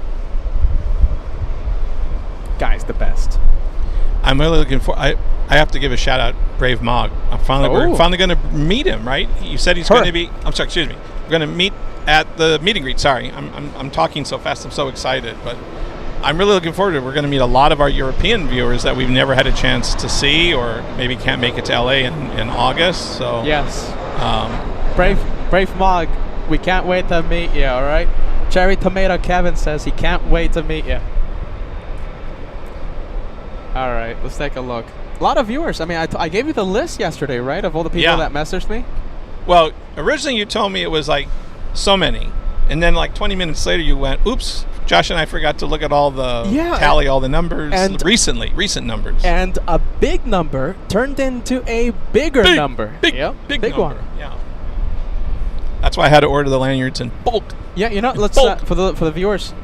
Guy's the best. I'm really looking for... I have to give a shout out, Brave Mog. We're finally going to meet him, right? You said he's going to be... I'm sorry, excuse me. We're going to meet at the meet and greet. Sorry, I'm talking so fast. I'm so excited. But I'm really looking forward to it. We're going to meet a lot of our European viewers that we've never had a chance to see, or maybe can't make it to LA in August. So Yes. Brave Mog, we can't wait to meet you, all right? Cherry Tomato Kevin says he can't wait to meet you. All right, let's take a look. A lot of viewers. I mean, I gave you the list yesterday, right, of all the people that messaged me? Well, originally you told me it was like so many. And then like 20 minutes later you went, oops, Josh and I forgot to look at all the tally, all the numbers, and recent numbers. And a big number turned into a bigger number. Big number. One. Yeah. That's why I had to order the lanyards in bulk. Yeah, let's for the viewers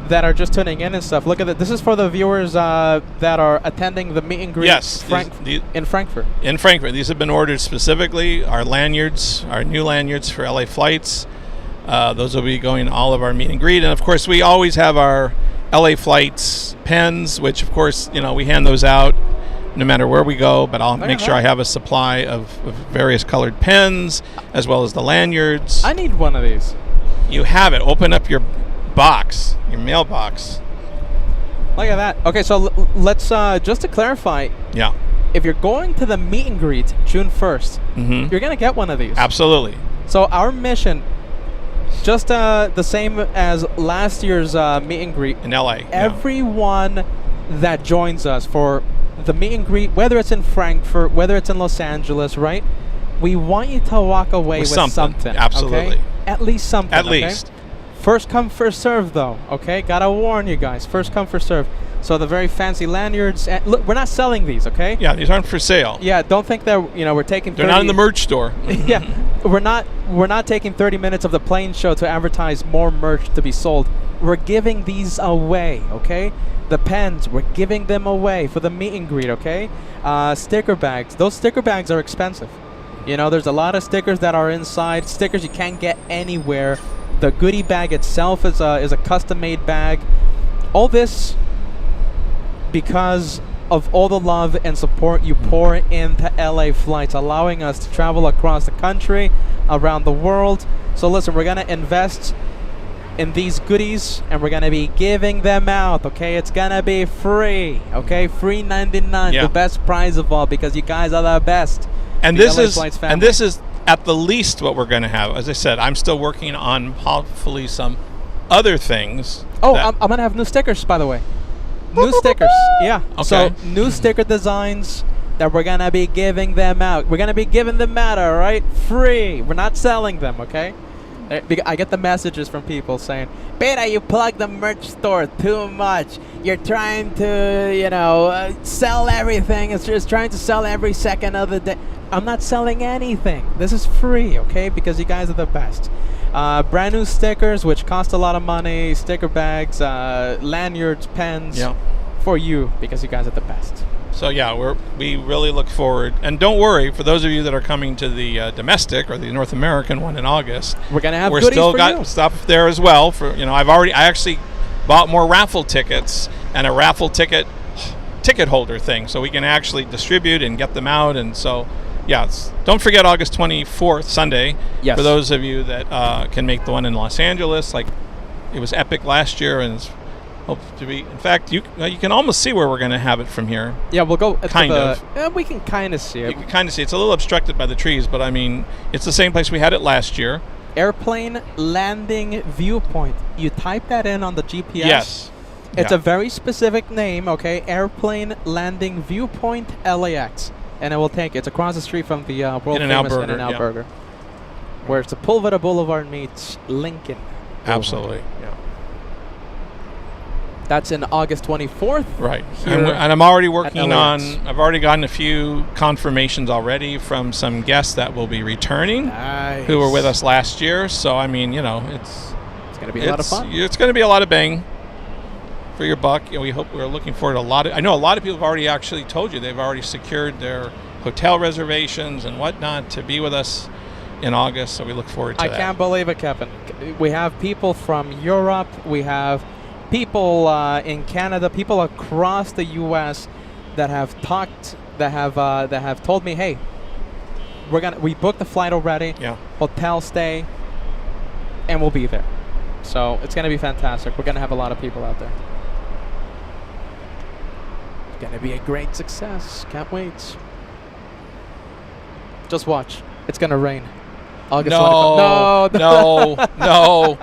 that are just tuning in and stuff. Look at it. This is for the viewers that are attending the meet and greet in Frankfurt. In Frankfurt. These have been ordered specifically. Our lanyards, our new lanyards for LA flights. Those will be going to all of our meet and greet. And, of course, we always have our LA flights pens, which, of course, we hand those out no matter where we go. But I'll make sure I have a supply of various colored pens as well as the lanyards. I need one of these. You have it. Open up your box, your mailbox. Look at that. Okay, so let's, just to clarify. Yeah. If you're going to the meet and greet June 1st, you're going to get one of these. Absolutely. So our mission... Just the same as last year's meet and greet. In LA. Everyone that joins us for the meet and greet, whether it's in Frankfurt, whether it's in Los Angeles, right? We want you to walk away with something. Absolutely. Okay? At least something. At least. First come, first serve, though. Okay? Gotta warn you guys. First come, first serve. So the very fancy lanyards. And look, we're not selling these, okay? Yeah, these aren't for sale. Yeah, don't think that we're taking. They're not in the merch store. Yeah, we're not taking 30 minutes of the plane show to advertise more merch to be sold. We're giving these away, okay? The pens, we're giving them away for the meet and greet, okay? Sticker bags. Those sticker bags are expensive. There's a lot of stickers that are inside. Stickers you can't get anywhere. The goodie bag itself is a custom-made bag. All this because of all the love and support you pour into LA flights, allowing us to travel across the country, around the world. So listen, we're going to invest in these goodies and we're going to be giving them out, okay? It's going to be free, okay? Free 99, the best prize of all, because you guys are the best. And this is at the least what we're going to have. As I said, I'm still working on hopefully some other things. Oh, I'm going to have new stickers, by the way. New stickers, yeah. Okay. So new sticker designs that we're going to be giving them out. We're going to be giving them out, all right? Free. We're not selling them, okay? I get the messages from people saying, Beta, you plug the merch store too much. You're trying to, sell everything. It's just trying to sell every second of the day. I'm not selling anything. This is free, okay? Because you guys are the best. Brand new stickers, which cost a lot of money, sticker bags, lanyards, pens, for you, because you guys are the best. So we really look forward, and don't worry, for those of you that are coming to the domestic or the North American one in August, we're gonna have got stuff there as well. For I actually bought more raffle tickets and a raffle ticket holder thing, so we can actually distribute and get them out, and so. Don't forget August 24th, Sunday. Yes. For those of you that can make the one in Los Angeles, like it was epic last year, and it's hope to be. In fact, you can almost see where we're going to have it from here. Yeah, we'll go. Kind of. We can kind of see it. You can kind of see it. It's a little obstructed by the trees, but I mean, it's the same place we had it last year. Airplane landing viewpoint. You type that in on the GPS. Yes. It's a very specific name, okay? Airplane landing viewpoint LAX. And it will take it's across the street from the world famous In-N-Out Burger, where it's the Pulvera Boulevard meets Lincoln Boulevard. Absolutely. Yeah. That's in August 24th. Right. And I'm already working on. I've already gotten a few confirmations already from some guests that will be returning, who were with us last year. So I mean, it's going to be a lot of fun. It's going to be a lot of bang for your buck. We're looking forward to a lot of. I know a lot of people have already actually told you they've already secured their hotel reservations and whatnot to be with us in August. So we look forward to that. I can't believe it, Kevin. We have people from Europe. We have people in Canada. People across the U.S. that have talked. That have told me, hey, we booked the flight already. Yeah. Hotel stay, and we'll be there. So it's gonna be fantastic. We're gonna have a lot of people out there. Gonna be a great success. Can't wait. Just watch. It's gonna rain. August 25th. No.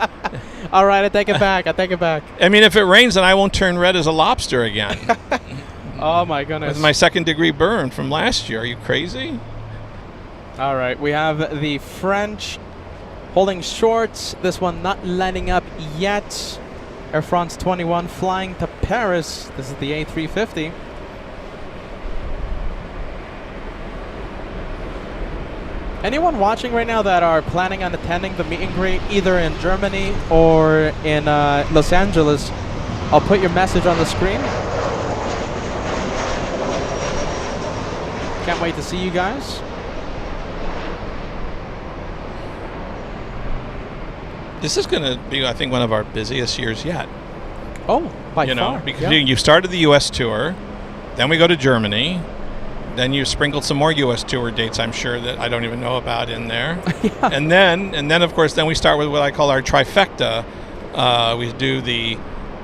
All right, I take it back. I mean, if it rains, then I won't turn red as a lobster again. Oh my goodness. With my second-degree burn from last year. Are you crazy? All right, we have the French holding short. This one not lining up yet. Air France 21 flying to Paris. This is the A350. Anyone watching right now that are planning on attending the meet and greet either in Germany or in Los Angeles, I'll put your message on the screen. Can't wait to see you guys. This is going to be, I think, one of our busiest years yet. Oh, by far. Because you started the U.S. tour, then we go to Germany, then you sprinkled some more U.S. tour dates, I'm sure, that I don't even know about in there. Yeah. And then, of course, then we start with what I call our trifecta. We do the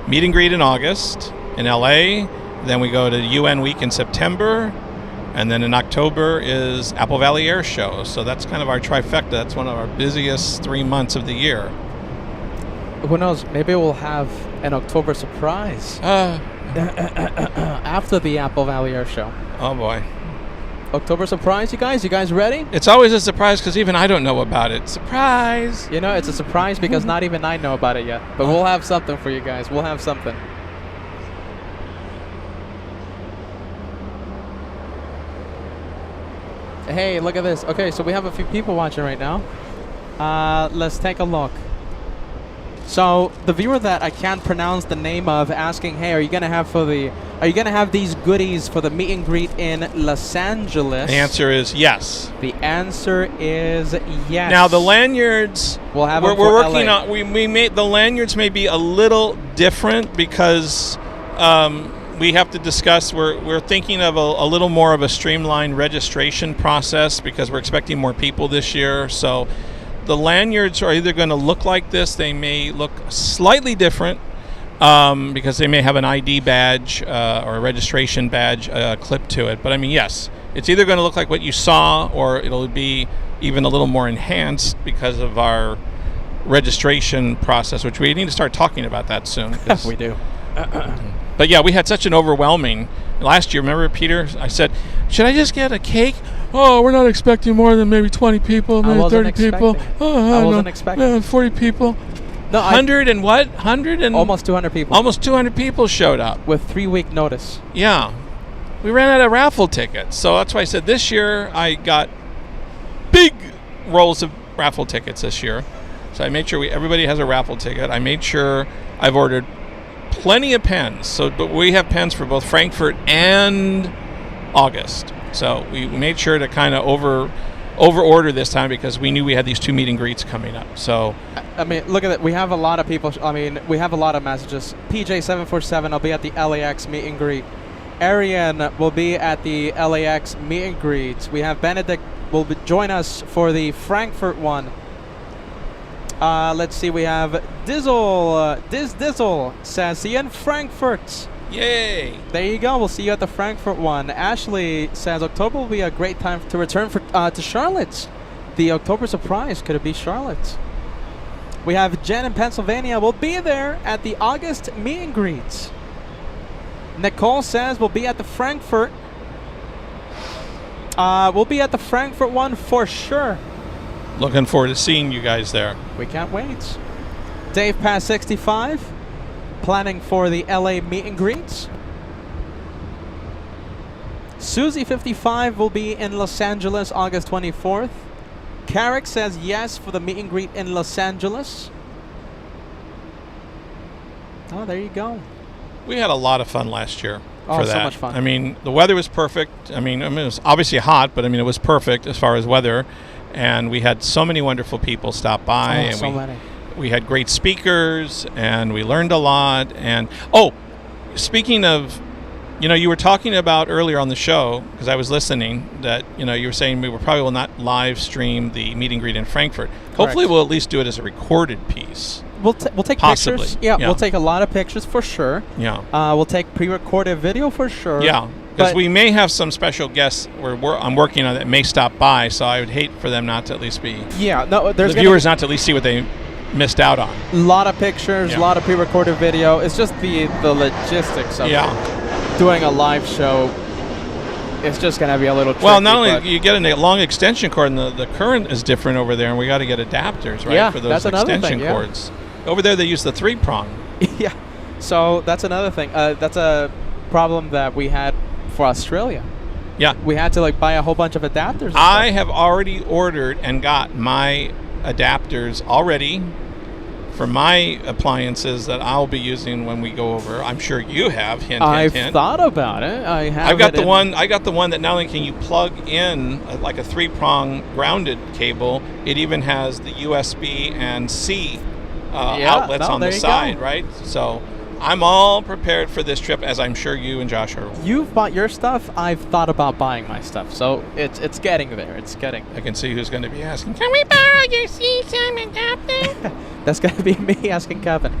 meet and greet in August in L.A., then we go to UN Week in September, and then in October is Apple Valley Air Show. So that's kind of our trifecta. That's one of our busiest 3 months of the year. Who knows? Maybe we'll have an October surprise after the Apple Valley Air Show. Oh, boy. October surprise, you guys? You guys ready? It's always a surprise because even I don't know about it. Surprise! You know, it's a surprise because not even I know about it yet. But we'll have something for you guys. We'll have something. Hey, look at this. Okay, so we have a few people watching right now. Let's take a look. So the viewer that I can't pronounce the name of asking, hey, are you gonna have these goodies for the meet and greet in Los Angeles? The answer is yes. The answer is yes. Now the lanyards, we'll have we're for working LA. on. We made the lanyards may be a little different because we have to discuss. We're thinking of a little more of a streamlined registration process because we're expecting more people this year. So the lanyards are either going to look like this. They may look slightly different because they may have an ID badge or a registration badge clipped to it. But I mean, yes, it's either going to look like what you saw or it'll be even a little more enhanced because of our registration process, which we need to start talking about that soon. We do. But yeah, we had such an overwhelming last year. Remember, Peter? I said, should I just get a cake? Oh, we're not expecting more than maybe 20 people, maybe 30 people. Oh, I wasn't expecting. 40 people. No, 100 and what? 100 and almost 200 people. Almost 200 people showed up with 3-week notice. Yeah, we ran out of raffle tickets, so that's why I said this year I got big rolls of raffle tickets this year. So I made sure everybody has a raffle ticket. I made sure I've ordered plenty of pens. But we have pens for both Frankfurt and August. So we made sure to kind of over order this time because we knew we had these 2 meet and greets coming up. So I mean, look at that. We have a lot of people. We have a lot of messages. PJ747 will be at the LAX meet and greet. Arian will be at the LAX meet and greet. We have Benedict will join us for the Frankfurt one. Let's see. We have Dizzle. Dizzle says, see you in Frankfurt. Yay! There you go. We'll see you at the Frankfurt one. Ashley says October will be a great time to return to Charlotte. The October surprise. Could it be Charlotte? We have Jen in Pennsylvania. We'll be there at the August meet and greet. Nicole says we'll be at the Frankfurt. We'll be at the Frankfurt one for sure. Looking forward to seeing you guys there. We can't wait. Dave Pass 65. Planning for the LA meet and greets. Susie 55 will be in Los Angeles August 24th. Carrick says yes for the meet and greet in Los Angeles. Oh, there you go. We had a lot of fun last year for that. So much fun. I mean, the weather was perfect. I mean, it was obviously hot, but I mean, it was perfect as far as weather. And we had so many wonderful people stop by. Oh, and so many. We had great speakers, and we learned a lot. And, speaking of, you were talking about earlier on the show, because I was listening, that, you were saying we probably will not live stream the meet and greet in Frankfurt. Correct. Hopefully we'll at least do it as a recorded piece. we'll take Possibly. pictures. Yeah, we'll take a lot of pictures for sure. Yeah. We'll take pre-recorded video for sure. Yeah. Because we may have some special guests I'm working on that may stop by, so I would hate for them not to at least be. Yeah. No, there's the viewers not to at least see what they missed out on. A lot of pictures, a lot of pre-recorded video. It's just the logistics of doing a live show. It's just going to be a little tricky. Well, not only you get a long extension cord, and the current is different over there, and we got to get adapters, right, for those extension cords. Over there, they use the 3-prong. Yeah. So that's another thing. That's a problem that we had for Australia. Yeah. We had to buy a whole bunch of adapters. I have already ordered and got my adapters already for my appliances that I'll be using when we go over. I'm sure you have. Hint, I've hint. thought about it. I have. I got the one that not only can you plug in like a 3-prong grounded cable, it even has the USB and C outlets on the side, right? So I'm all prepared for this trip, as I'm sure you and Josh are. You've bought your stuff. I've thought about buying my stuff. So it's getting there. It's getting. I can see who's going to be asking, can we borrow your CSAM adapter? That's going to be me asking Kevin.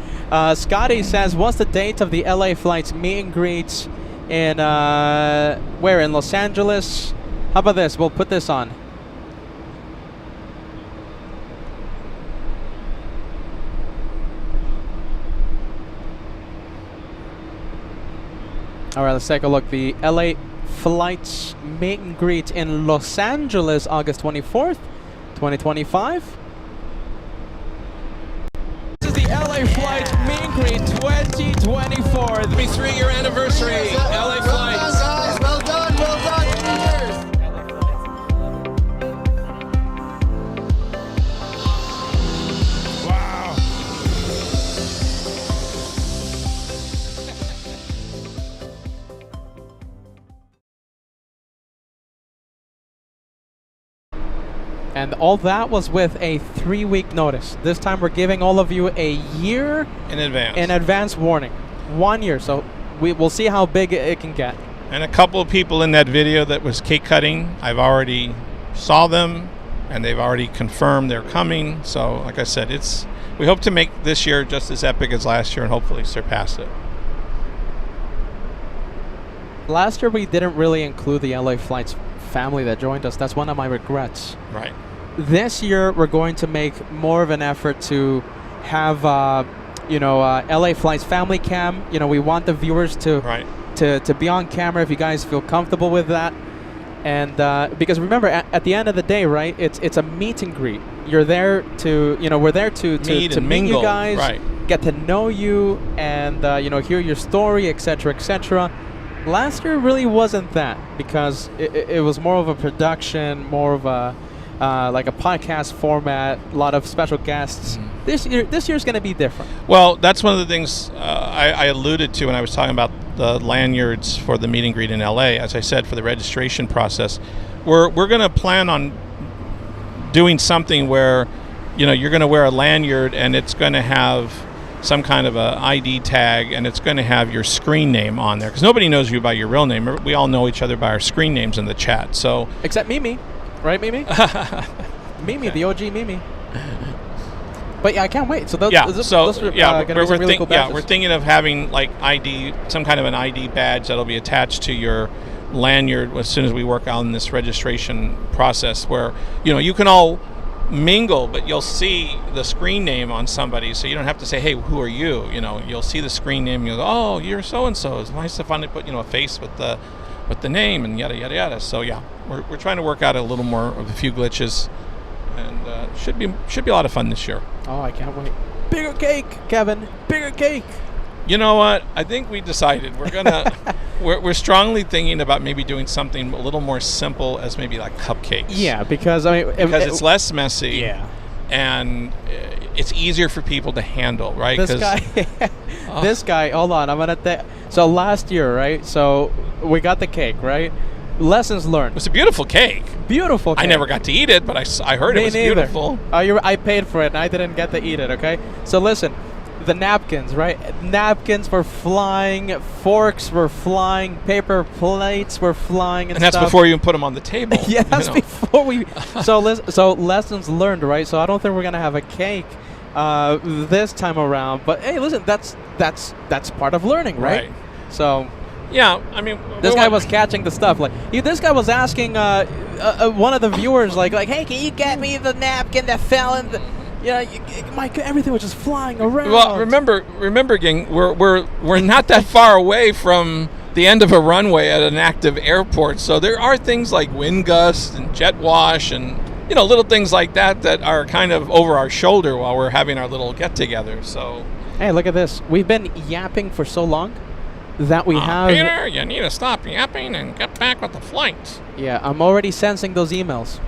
Scotty says, what's the date of the LA flights meet and greets in, where, in Los Angeles? How about this? We'll put this on. All right, let's take a look. The LA flights meet and greet in Los Angeles, August 24th, 2025. This is the LA flight meet and greet 2024. The 3-year anniversary, LA flights. Well done, well done. And all that was with a 3-week notice. This time we're giving all of you a year in advance warning. 1 year. So we'll see how big it can get. And a couple of people in that video that was cake cutting, I've already saw them, and they've already confirmed they're coming. So like I said, we hope to make this year just as epic as last year and hopefully surpass it. Last year we didn't really include the LA Flights family that joined us. That's one of my regrets. Right. This year we're going to make more of an effort to have LA Flights family cam. We want the viewers to be on camera if you guys feel comfortable with that. And because remember, at the end of the day, right, it's a meet and greet. You're there to, we're there to meet you guys, get to know you, and hear your story, etc., etc. Last year really wasn't that, because it was more of a production, more of a like a podcast format, a lot of special guests. This year's going to be different. Well, that's one of the things I alluded to when I was talking about the lanyards for the meet and greet in LA. As I said, for the registration process, we're going to plan on doing something where you're going to wear a lanyard and it's going to have some kind of a ID tag, and it's going to have your screen name on there, because nobody knows you by your real name. We all know each other by our screen names in the chat. So except Mimi, right, Mimi? Mimi, the OG Mimi. But yeah, I can't wait. So those are gonna be some really cool badges. We're thinking of having like ID, some kind of an ID badge that'll be attached to your lanyard as soon as we work on this registration process, where you can all mingle, but you'll see the screen name on somebody, so you don't have to say, hey, who are you? You'll see the screen name and you'll go, oh, you're so and so. It's nice to finally put a face with the name, and yada yada yada. So yeah, we're trying to work out a little more of a few glitches, and should be a lot of fun this year. Oh, I can't wait. Bigger cake, Kevin, bigger cake. You know what? I think we decided we're gonna we're strongly thinking about maybe doing something a little more simple, as maybe like cupcakes. Yeah, because it's less messy. Yeah, and it's easier for people to handle, right? This guy. Hold on, I'm gonna. So last year, right? So we got the cake, right? Lessons learned. It was a beautiful cake. Beautiful cake. I never got to eat it, but I heard it was beautiful. I paid for it, and I didn't get to eat it. Okay, so listen. The napkins, right? Napkins were flying, forks were flying, paper plates were flying, and that's stuff. Before you put them on the table. Yeah, that's before we. So lessons learned, right? So I don't think we're gonna have a cake this time around. But hey, listen, that's part of learning, right? So yeah, I mean, this guy was catching the stuff. Like this guy was asking one of the viewers, like, hey, can you get me the napkin that fell in the? Yeah, everything was just flying around. Well, remember, gang, we're not that far away from the end of a runway at an active airport, so there are things like wind gusts and jet wash and little things like that are kind of over our shoulder while we're having our little get together. So hey, look at this. We've been yapping for so long that we have. Peter, you need to stop yapping and get back with the flight. Yeah, I'm already sensing those emails.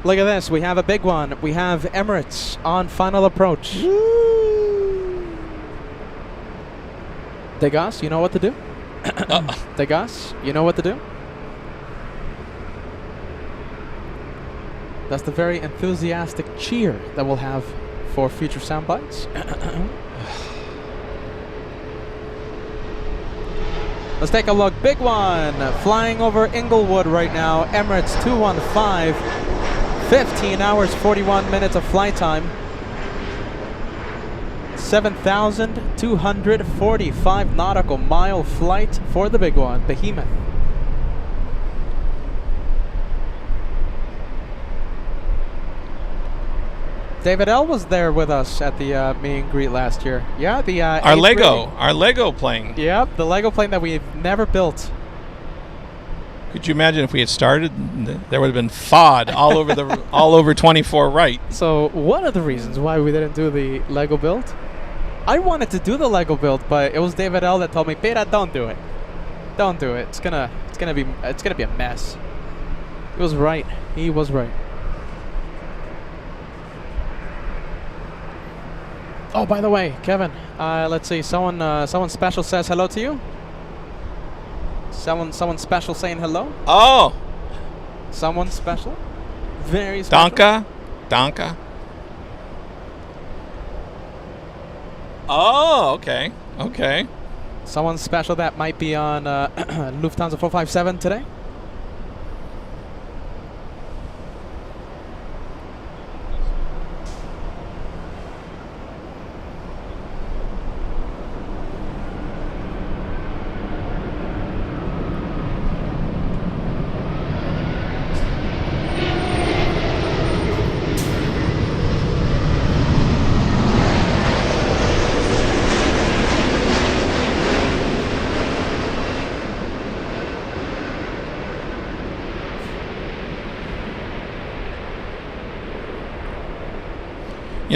Look at this. We have a big one. We have Emirates on final approach. Degas, you know what to do? Degas, you know what to do? That's the very enthusiastic cheer that we'll have for future sound bites. Let's take a look. Big one. Flying over Inglewood right now. Emirates 215. 15 hours, 41 minutes of flight time. 7,245 nautical mile flight for the big one, Behemoth. David L was there with us at the meet and greet last year. Yeah, the our Lego plane. Yep, the Lego plane that we've never built. Could you imagine if we had started? There would have been FOD all over all over 24 right. So one of the reasons why we didn't do the Lego build, I wanted to do the Lego build, but it was David L that told me, "Peter, don't do it. Don't do it. It's gonna be a mess." He was right. He was right. Oh, by the way, Kevin, let's see. Someone special says hello to you. Someone special saying hello. Oh. Someone special. Very special. Danka. Oh, okay. Someone special that might be on Lufthansa 457 today.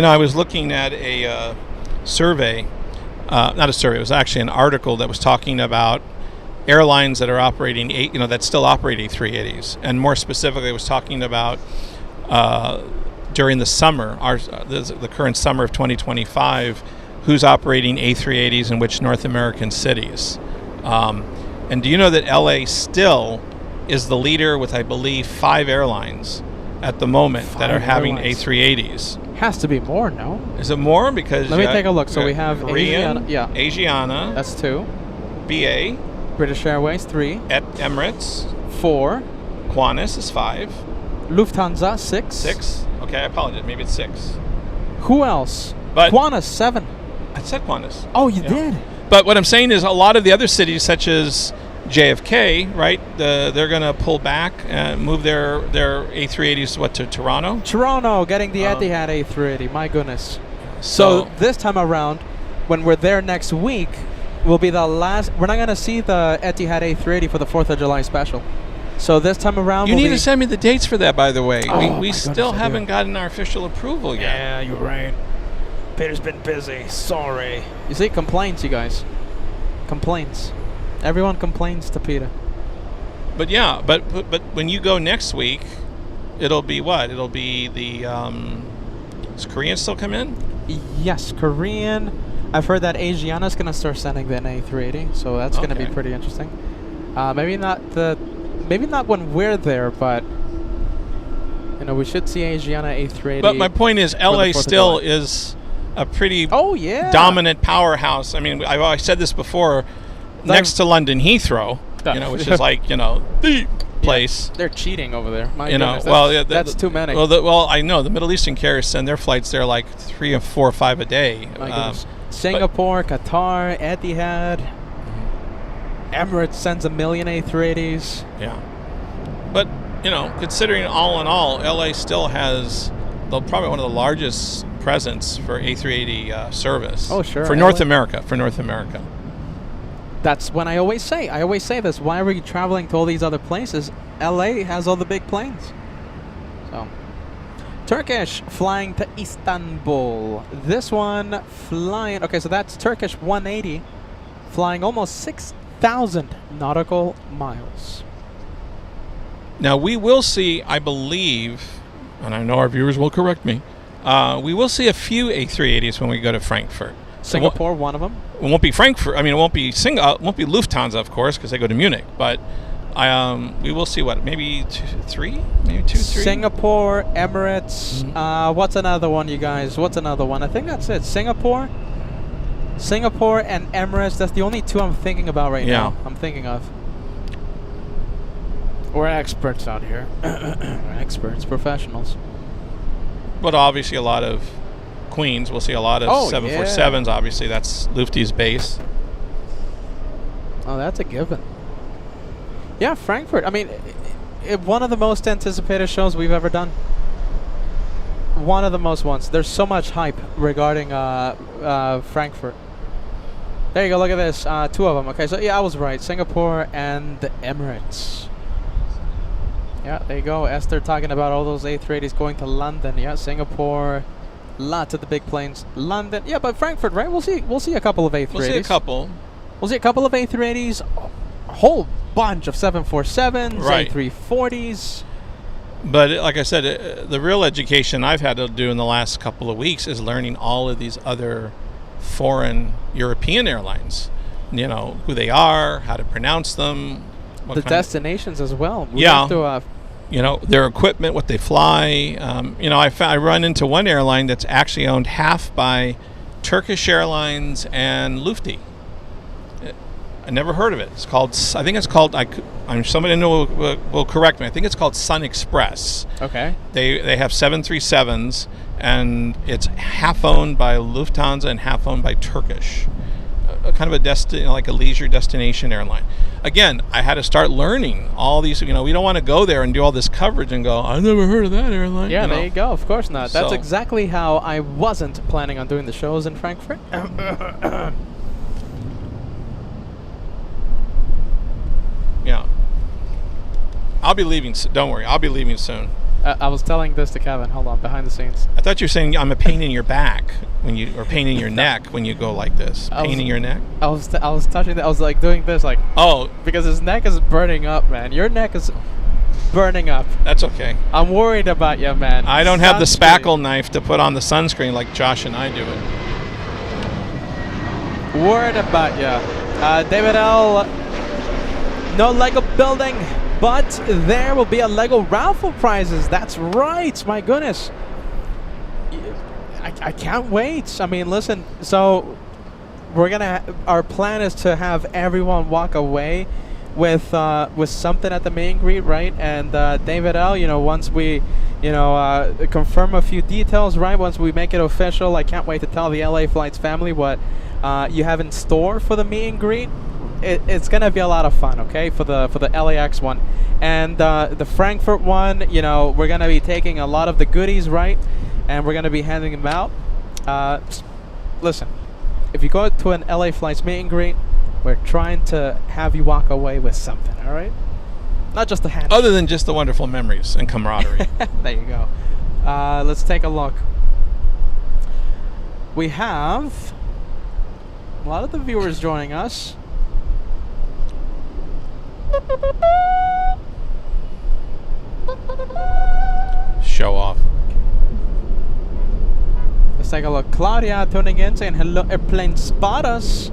I was looking at a survey, not a survey, it was actually an article that was talking about airlines that are operating, that still operate A380s. And more specifically, it was talking about during the summer, the current summer of 2025, who's operating A380s in which North American cities. And do you know that LA still is the leader with, I believe, 5 airlines at the moment that are having A380s? Has to be more, no? Is it more? Because let me take a look. So we have Korean, Asiana. Yeah. Asiana. That's 2. BA. British Airways 3. Emirates 4. Qantas is 5. Lufthansa 6. 6. Okay, I apologize. Maybe it's 6. Who else? But Qantas 7. I said Qantas. Oh, you did. But what I'm saying is a lot of the other cities, such as JFK, right? They're going to pull back and move their A380s to Toronto. Toronto getting the Etihad A380. My goodness. So this time around, when we're there next week, will be the last. We're not going to see the Etihad A380 for the 4th of July special. So this time around, you need to send me the dates for that, by the way. Oh, we still haven't gotten our official approval yet. Yeah, you're right. Peter's been busy. Sorry. You see, complaints, you guys. Complaints. Everyone complains to Peter. But yeah, but when you go next week, it'll be what? It'll be the. Does Korean still come in? Yes, Korean. I've heard that Asiana's gonna start sending the A380, so that's gonna be pretty interesting. Maybe not when we're there, but we should see Asiana A380. But my point is, LA still is a pretty dominant powerhouse. I mean, I said this before. Next to London Heathrow, which is like, the place. They're cheating over there. My You know, goodness, well, yeah, that's too many. Well, I know the Middle Eastern carriers send their flights there like 3 or 4 or 5 a day. My goodness. Singapore, Qatar, Etihad, Emirates sends 1 million A380s. Yeah. But, you know, considering all in all, LA still has probably one of the largest presence for A380 service. Oh, sure. For North America. That's when I always say this. Why are we traveling to all these other places? LA has all the big planes. So, Turkish flying to Istanbul. This one flying. Okay, so that's Turkish 180, flying almost 6,000 nautical miles. Now, we will see, I believe, and I know our viewers will correct me, we will see a few A380s when we go to Frankfurt. Singapore, one of them. It won't be Frankfurt. I mean, it won't be Lufthansa, of course, because they go to Munich. But we will see maybe 3, maybe 2, 3. Singapore, Emirates. What's another one, you guys? What's another one? I think that's it. Singapore and Emirates. That's the only 2 I'm thinking about right now. I'm thinking of. We're experts out here. We're experts, professionals. But obviously, a lot of Queens. We'll see a lot of 747s. Yeah. Obviously, that's Lufty's base. Oh, that's a given. Yeah, Frankfurt. I mean, one of the most anticipated shows we've ever done. One of the most ones. There's so much hype regarding Frankfurt. There you go. Look at this. 2 of them. Okay, so yeah, I was right. Singapore and the Emirates. Yeah, there you go. Esther talking about all those A380s going to London. Yeah, Singapore. Lots of the big planes. London. Yeah, but Frankfurt, right? We'll see a couple of A380s. We'll see a couple. We'll see a couple of A380s. A whole bunch of 747s, right. A340s. But like I said, the real education I've had to do in the last couple of weeks is learning all of these other foreign European airlines. You know, who they are, how to pronounce them. The destinations as well. We have to, you know, their equipment, what they fly. You know, I run into one airline that's actually owned half by Turkish Airlines and Lufty. I never heard of it. It's called, I think it's called, somebody will correct me. I think it's called Sun Express. Okay. They have 737s, and it's half owned by Lufthansa and half owned by Turkish. Kind of like a leisure destination airline. Again, I had to start learning all these. You know, we don't want to go there and do all this coverage and go, I never heard of that airline. Yeah, you know? There you go. Of course not. That's exactly how I wasn't planning on doing the shows in Frankfurt. Yeah. I'll be leaving. Don't worry. I'll be leaving soon. I was telling this to Kevin. Hold on, behind the scenes. I thought you were saying I'm a pain in your back or pain in your neck when you go like this. Pain in your neck. I was touching that. I was like doing this, like because his neck is burning up, man. Your neck is burning up. That's okay. I'm worried about you, man. I don't have the spackle knife to put on the sunscreen like Josh and I do it. Worried about you, David L. No Lego building. But there will be a Lego raffle prizes. That's right. My goodness. I can't wait. I mean, listen. So we're gonna. Our plan is to have everyone walk away with something at the meet and greet, right? And David L. You know, once we, confirm a few details, right? Once we make it official, I can't wait to tell the LA Flights family what you have in store for the meet and greet. It's gonna be a lot of fun, okay, for the LAX one, and the Frankfurt one. You know, we're gonna be taking a lot of the goodies, right, and we're gonna be handing them out. Listen, if you go to an LA Flights meet and greet, we're trying to have you walk away with something, all right? Not just a hand. Other than just the wonderful memories and camaraderie. There you go. Let's take a look. We have a lot of the viewers joining us. Show off. Let's take a look. Claudia tuning in, saying hello, airplane spot us.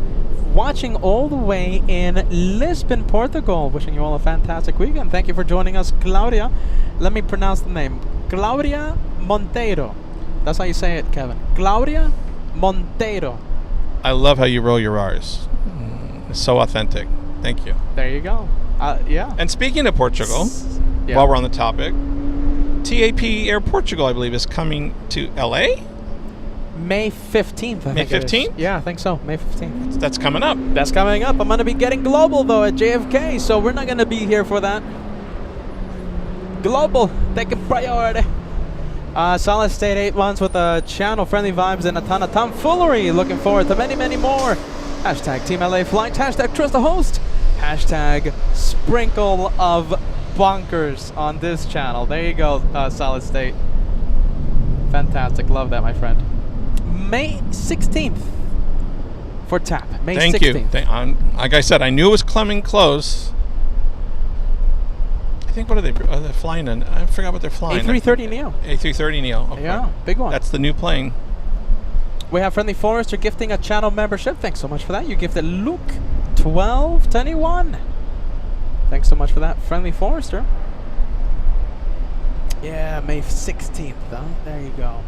Watching all the way in Lisbon, Portugal. Wishing you all a fantastic weekend. Thank you for joining us, Claudia. Let me pronounce the name. Claudia Monteiro. That's how you say it, Kevin. Claudia Monteiro. I love how you roll your R's. It's so authentic. Thank you. There you go. Yeah. And speaking of Portugal, Yeah. while we're on the topic, TAP Air Portugal, I believe, is coming to LA. May 15th. May 15th? Yeah, I think so. May 15th. That's coming up. That's coming up. I'm going to be getting global, though, at JFK, so we're not going to be here for that. Global, taking priority. Solid state 8 months with a channel, friendly vibes, and a ton of tomfoolery. Looking forward to many, many more. Hashtag Team LA Flights. Hashtag Trust the Host. Hashtag sprinkle of bonkers on this channel. There you go, Solid State. Fantastic. Love that, my friend. May 16th for TAP. May 16th. Thank you. Like I said, I knew it was coming close. I think, what are they flying in? I forgot what they're flying. A330neo. A330neo. Okay. Yeah, big one. That's the new plane. We have Friendly Forrester gifting a channel membership. Thanks so much for that. You gifted Luke 1221. Thanks so much for that, Friendly Forrester. Yeah, May 16th, though. There you go.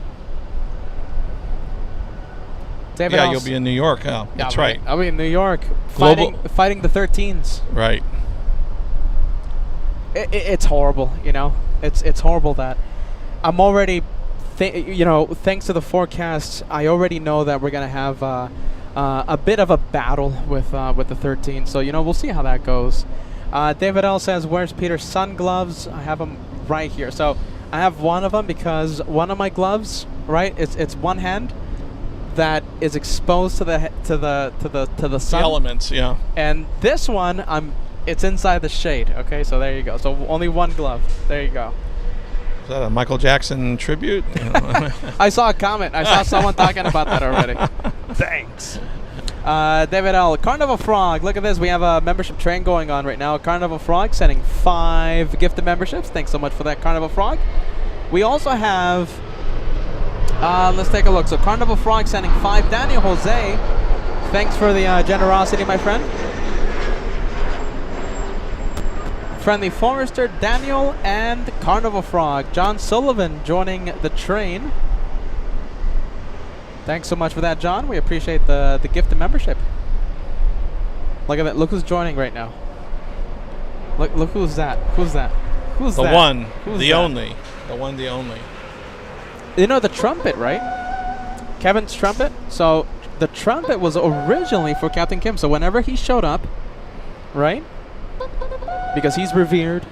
David, Yeah, you'll be in New York. Oh, that's right. I'll be in New York Global- fighting the 13s. Right. It's horrible, you know. It's horrible that I'm already, thanks to the forecasts, I already know that we're gonna have a bit of a battle with the 13. So we'll see how that goes. David L says, "Where's Peter's sun gloves?" I have them right here. So I have one of them because one of my gloves, right? It's one hand that is exposed to the sun. The elements, yeah. And this one, it's inside the shade. Okay, so there you go. So only one glove. There you go. Is that a Michael Jackson tribute? I saw a comment. I saw someone talking about that already. Thanks. David L. Carnival Frog. Look at this. We have a membership train going on right now. Carnival Frog sending 5 gifted memberships. Thanks so much for that, Carnival Frog. We also have, let's take a look. So Carnival Frog sending 5. Daniel Jose. Thanks for the generosity, my friend. Friendly Forrester, Daniel, and Carnival Frog. John Sullivan joining the train. Thanks so much for that, John. We appreciate the gift and membership. Look at that. Look who's joining right now. Look who's that. Who's that? Who's the that? one, Who's the that? only. The one, the only. You know the trumpet, right? Kevin's trumpet? So the trumpet was originally for Captain Kim. So whenever he showed up, right? Because he's revered.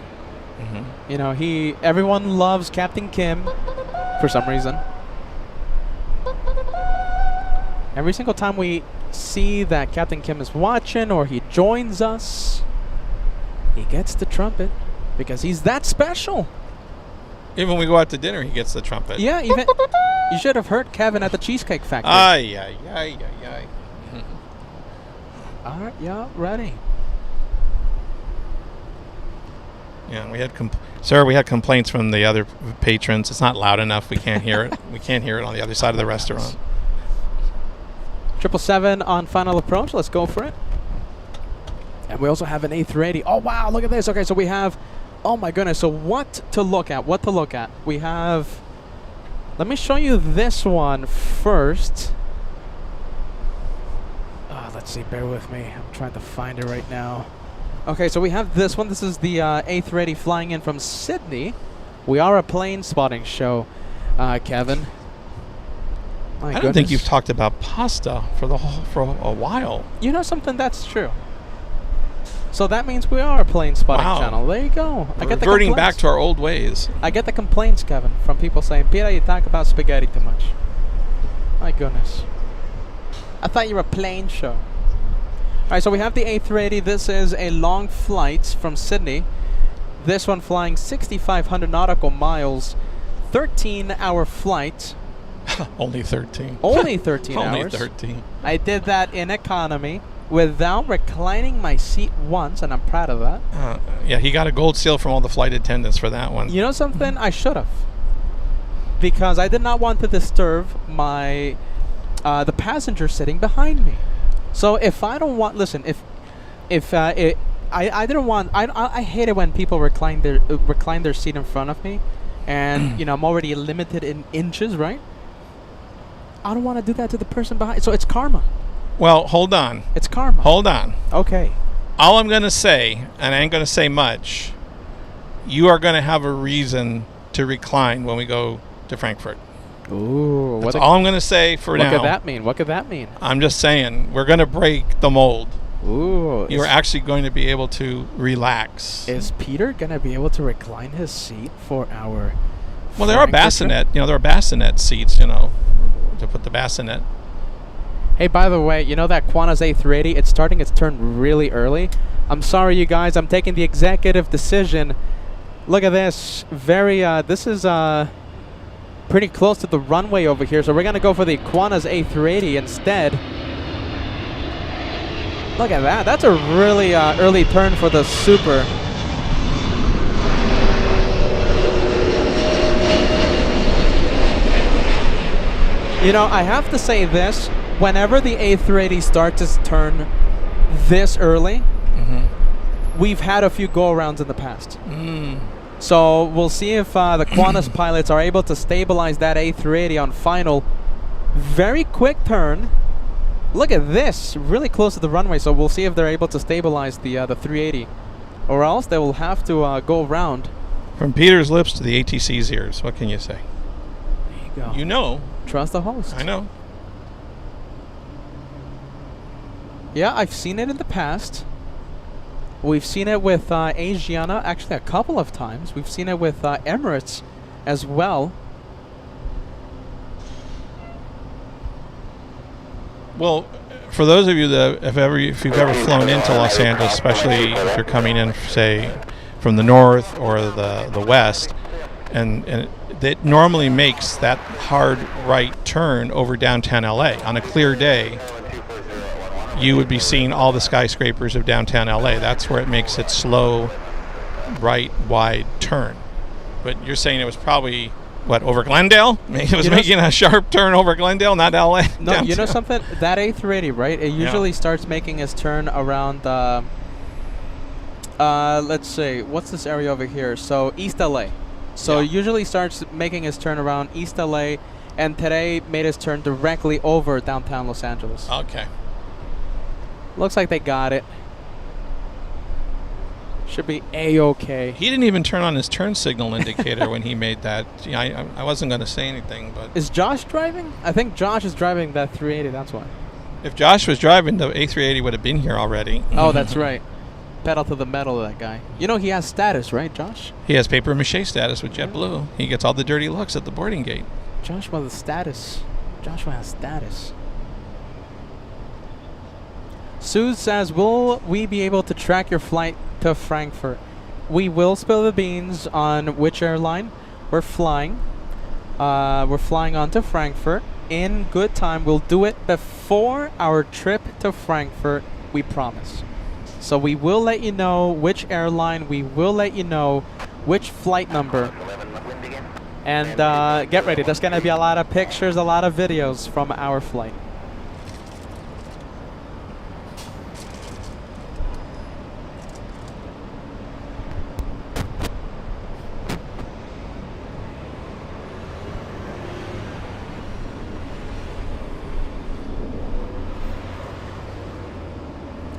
Mm-hmm. Everyone loves Captain Kim for some reason. Every single time we see that Captain Kim is watching or he joins us, he gets the trumpet because he's that special. Even when we go out to dinner, he gets the trumpet. Yeah, even you should have heard Kevin at the Cheesecake Factory. Ay. All right, yeah, ready. Yeah, we had complaints from the other patrons. It's not loud enough. We can't hear it. We can't hear it on the other side of the restaurant. 777 on final approach. Let's go for it. And we also have an A380. Oh, wow, look at this. Okay, so we have, oh my goodness. So what to look at? We have, let me show you this one first. Let's see, bear with me. I'm trying to find it right now. Okay, so we have this one. This is the A380 flying in from Sydney. We are a plane spotting show, Kevin. I don't think you've talked about pasta for a while. You know something? That's true. So that means we are a plane spotting channel. There you go. We're reverting back to our old ways. I get the complaints, Kevin, from people saying, "Peter, you talk about spaghetti too much." My goodness. I thought you were a plane show. All right, so we have the A380. This is a long flight from Sydney. This one flying 6,500 nautical miles, 13-hour flight. Only 13. Only 13 hours. Only 13. I did that in economy without reclining my seat once, and I'm proud of that. Yeah, he got a gold seal from all the flight attendants for that one. You know something? I should have. Because I did not want to disturb my the passenger sitting behind me. So if I don't want, listen, I didn't want, I hate it when people recline their seat in front of me, and I'm already limited in inches, right? I don't want to do that to the person behind. So it's karma. Well, hold on. It's karma. Hold on. Okay. All I'm going to say, and I ain't going to say much, you are going to have a reason to recline when we go to Frankfurt. Ooh. That's all I'm going to say for now. What could that mean? What could that mean? I'm just saying, we're going to break the mold. Ooh. You are actually going to be able to relax. Is Peter going to be able to recline his seat for our... Well, there are bassinet, there are bassinet seats, to put the bassinet. Hey, by the way, you know that Qantas A380? It's starting its turn really early. I'm sorry, you guys. I'm taking the executive decision. Look at this. This is pretty close to the runway over here. So we're going to go for the Qantas A380 instead. Look at that. That's a really early turn for the Super. I have to say this. Whenever the A380 starts its turn this early, we've had a few go-arounds in the past. So we'll see if the Qantas pilots are able to stabilize that A380 on final. Very quick turn. Look at this, really close to the runway. So we'll see if they're able to stabilize the 380, or else they will have to go around. From Peter's lips to the ATC's ears, what can you say? There you go. You know. Trust the host. I know. Yeah, I've seen it in the past. We've seen it with Asiana, actually a couple of times. We've seen it with Emirates as well. Well, for those of you that if you've ever flown into Los Angeles, especially if you're coming in, say, from the north or the west, and it normally makes that hard right turn over downtown LA on a clear day. You would be seeing all the skyscrapers of downtown LA. That's where it makes its slow, right, wide turn. But you're saying it was probably, over Glendale? It was making a sharp turn over Glendale, not LA. No, downtown. you know something? That A380, right? It usually starts making its turn around, let's see, what's this area over here? So, East LA. So, it usually starts making its turn around East LA, and today made its turn directly over downtown Los Angeles. Okay. Looks like they got it. Should be A-okay. He didn't even turn on his turn signal indicator when he made that. I wasn't going to say anything, but... Is Josh driving? I think Josh is driving that 380, that's why. If Josh was driving, the A380 would have been here already. Oh, that's right. Pedal to the metal, that guy. You know he has status, right, Josh? He has paper mache status with JetBlue. He gets all the dirty looks at the boarding gate. Joshua has status. Joshua has status. Sue says, will we be able to track your flight to Frankfurt? We will spill the beans on which airline we're flying. We're flying on to Frankfurt in good time. We'll do it before our trip to Frankfurt, we promise. So we will let you know which airline. We will let you know which flight number. And get ready. There's going to be a lot of pictures, a lot of videos from our flight.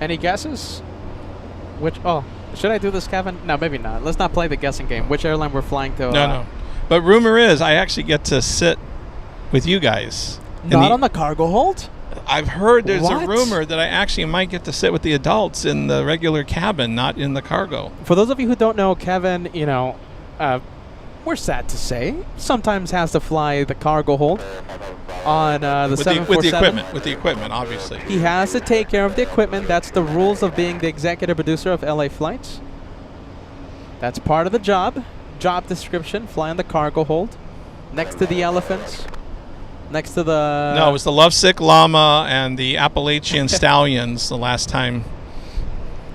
Any guesses? Should I do this, Kevin? No, maybe not. Let's not play the guessing game. Which airline we're flying to? No. But rumor is I actually get to sit with you guys. Not on the cargo hold? I've heard there's What? a rumor that I actually might get to sit with the adults in the regular cabin, not in the cargo. For those of you who don't know, Kevin, we're sad to say, sometimes has to fly the cargo hold on the 747. With the equipment, obviously. He has to take care of the equipment. That's the rules of being the executive producer of LA Flights. That's part of the job. Job description, fly on the cargo hold. Next to the elephants. Next to the... No, it was the lovesick llama and the Appalachian stallions the last time.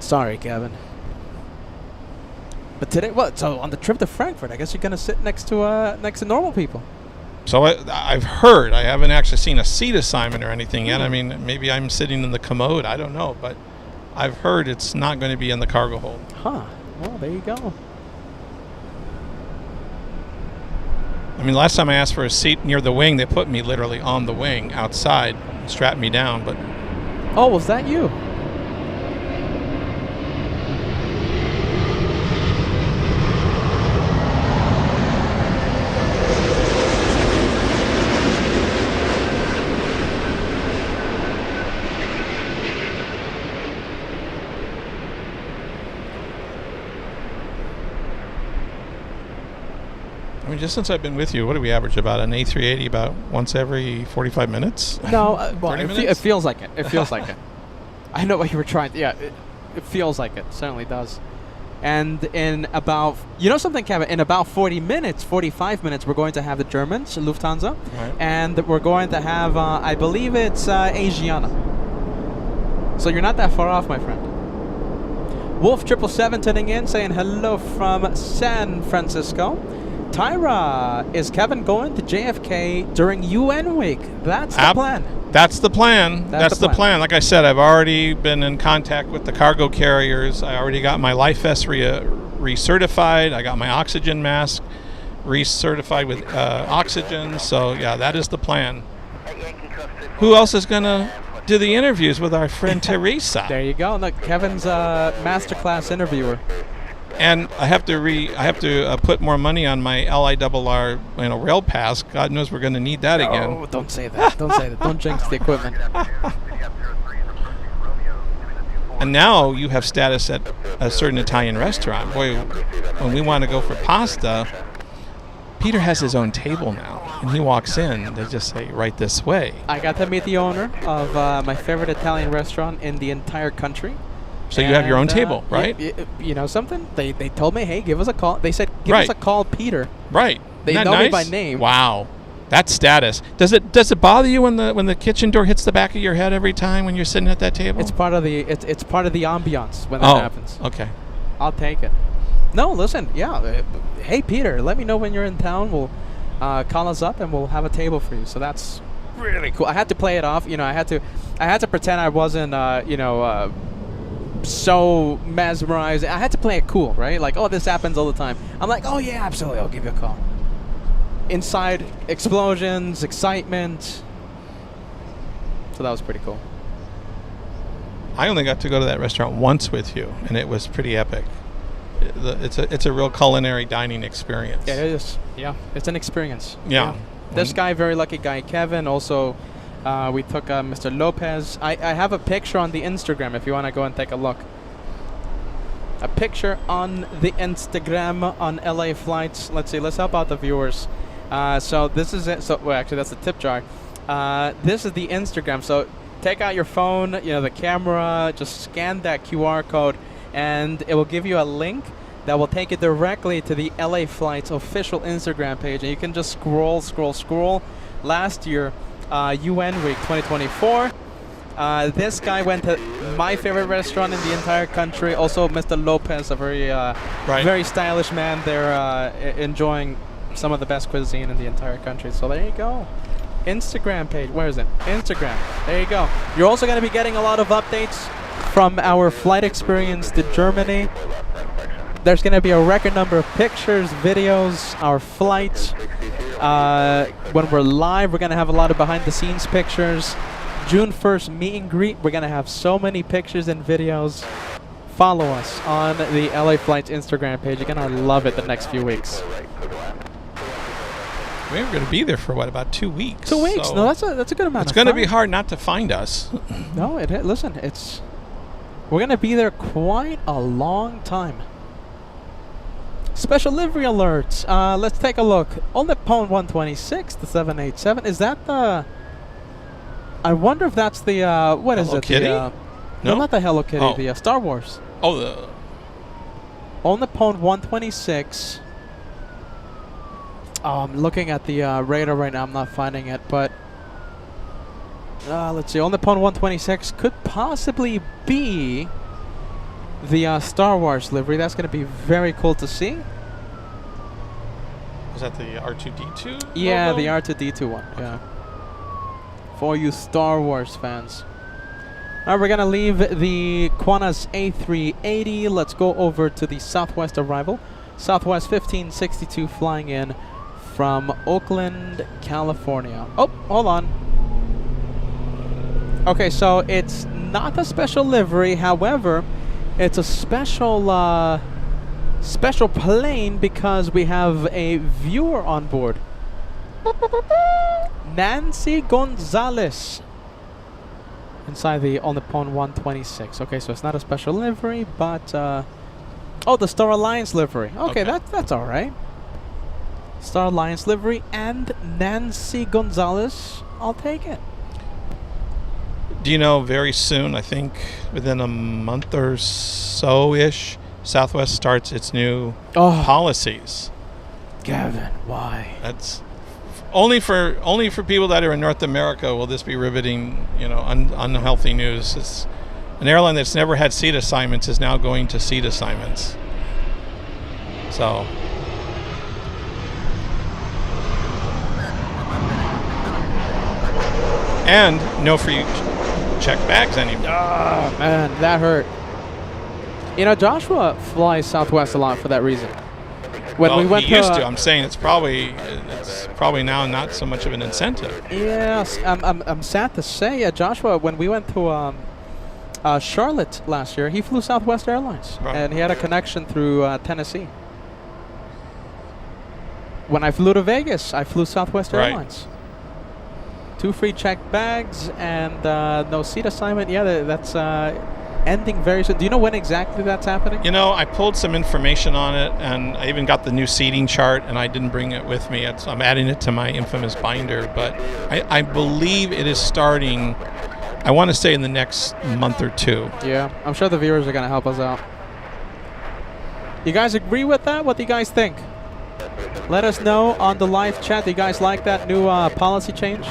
Sorry, Kevin. But today, so on the trip to Frankfurt, I guess you're going to sit next to normal people. So I've heard. I haven't actually seen a seat assignment or anything yet. I mean, maybe I'm sitting in the commode. I don't know. But I've heard it's not going to be in the cargo hold. Huh. Well, there you go. I mean, last time I asked for a seat near the wing, they put me literally on the wing outside, strapped me down. But oh, was that you? mean, just since I've been with you, what do we average about an A380 about once every 45 minutes? No, well, 30 it minutes? feels like it. It feels like it. I know what you were trying to... Yeah, it feels like it. Certainly does. And in about... You know something, Kevin? In about 40 minutes, 45 minutes, we're going to have the Germans, Lufthansa. Right. And we're going to have, I believe it's Asiana. So you're not that far off, my friend. Wolf 777 tuning in, saying hello from San Francisco. Tyra, is Kevin going to JFK during UN week? That's the plan. That's the plan. That's the plan. Like I said, I've already been in contact with the cargo carriers. I already got my life vest recertified. I got my oxygen mask recertified with oxygen. So, yeah, that is the plan. Who else is going to do the interviews with our friend Teresa? There you go. Look, Kevin's a masterclass interviewer. And I have to put more money on my LIRR rail pass. God knows we're going to need that again. Oh, don't say that. Don't say that. Don't jinx the equipment. And now you have status at a certain Italian restaurant. Boy, when we want to go for pasta, Peter has his own table now. And he walks in, they just say, right this way. I got to meet the owner of my favorite Italian restaurant in the entire country. So you have your own table, right? You know something? They told me, hey, give us a call. They said, give us a call, Peter. Right. They know me by name. Wow. That's status. Does it bother you when the kitchen door hits the back of your head every time when you're sitting at that table? It's part of the ambiance when that happens. Okay. I'll take it. No, listen, yeah. Hey, Peter, let me know when you're in town. We'll call us up and we'll have a table for you. So that's really cool. I had to play it off. I had to pretend I wasn't, so mesmerized. I had to play it cool, right? Like, oh, this happens all the time. I'm like, oh yeah, absolutely, I'll give you a call. Inside, explosions, excitement. So that was pretty cool. I only got to go to that restaurant once with you, and it was pretty epic. It's a real culinary dining experience. Yeah, it is. Yeah, it's an experience. Yeah. This guy, very lucky guy, Kevin, also... we took Mr. Lopez. I have a picture on the Instagram if you want to go and take a look. A picture on the Instagram on LA flights. Let's see. Let's help out the viewers. So this is it. So actually, that's the tip jar. This is the Instagram. So take out your phone, the camera, just scan that QR code, and it will give you a link that will take you directly to the LA Flights official Instagram page, and you can just scroll. Last year, UN Week 2024. This guy went to my favorite restaurant in the entire country. Also, Mr. Lopez, a very stylish man. They're enjoying some of the best cuisine in the entire country. So there you go. Instagram page. Where is it? Instagram. There you go. You're also going to be getting a lot of updates from our flight experience to Germany. There's going to be a record number of pictures, videos, our flights. When we're live, we're going to have a lot of behind-the-scenes pictures. June 1st, meet and greet. We're going to have so many pictures and videos. Follow us on the LA Flights Instagram page. You're going to love it the next few weeks. We're going to be there for, about 2 weeks? 2 weeks. So no, that's a good amount of time. It's going to be hard not to find us. No, listen, we're going to be there quite a long time. Special livery alerts. Let's take a look. On the Pone 126, the 787. Is that the... I wonder if that's the... what is Hello it? Kitty? No, not the Hello Kitty. Oh. The Star Wars. Oh, the... On the Pone 126. I'm looking at the radar right now. I'm not finding it, but... let's see. On the Pone 126 could possibly be... the Star Wars livery. That's going to be very cool to see. Was that the R2-D2 Yeah, logo? the R2-D2 one. Okay. Yeah. For you Star Wars fans. All right, we're going to leave the Qantas A380. Let's go over to the Southwest arrival. Southwest 1562 flying in from Oakland, California. Oh, hold on. Okay, so it's not a special livery. However... it's a special plane because we have a viewer on board. Nancy Gonzalez inside the on the Pone 126. Okay, so it's not a special livery, but oh, the Star Alliance livery. Okay, that's all right. Star Alliance livery and Nancy Gonzalez. I'll take it. Do you know very soon, I think within a month or so-ish, Southwest starts its new policies. Gavin, why? That's only for people that are in North America will this be riveting, unhealthy news. It's an airline that's never had seat assignments is now going to seat assignments. So and no free check bags anymore. Oh, man, that hurt. Joshua flies Southwest a lot for that reason. When we went he used to. I'm saying it's probably now not so much of an incentive. Yes, I'm sad to say, Joshua, when we went to Charlotte last year, he flew Southwest Airlines, Right. and he had a connection through Tennessee. When I flew to Vegas, I flew Southwest Right. Airlines. 2 free check bags and no seat assignment. Yeah, that's ending very soon. Do you know when exactly that's happening? I pulled some information on it, and I even got the new seating chart, and I didn't bring it with me. I'm adding it to my infamous binder, but I believe it is starting, I want to say, in the next month or two. Yeah, I'm sure the viewers are going to help us out. You guys agree with that? What do you guys think? Let us know on the live chat. Do you guys like that new policy change?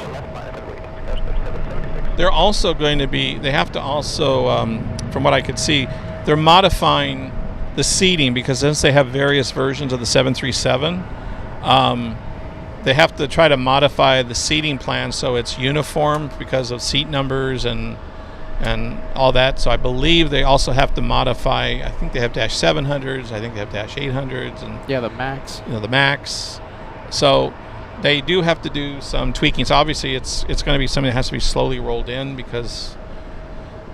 They're also going to be, they have to also, from what I could see, they're modifying the seating because since they have various versions of the 737, they have to try to modify the seating plan so it's uniform because of seat numbers and all that. So I believe they also have to modify, I think they have Dash 700s, I think they have Dash 800s. And yeah, the MAX. The MAX. So they do have to do some tweaking. So obviously it's going to be something that has to be slowly rolled in because,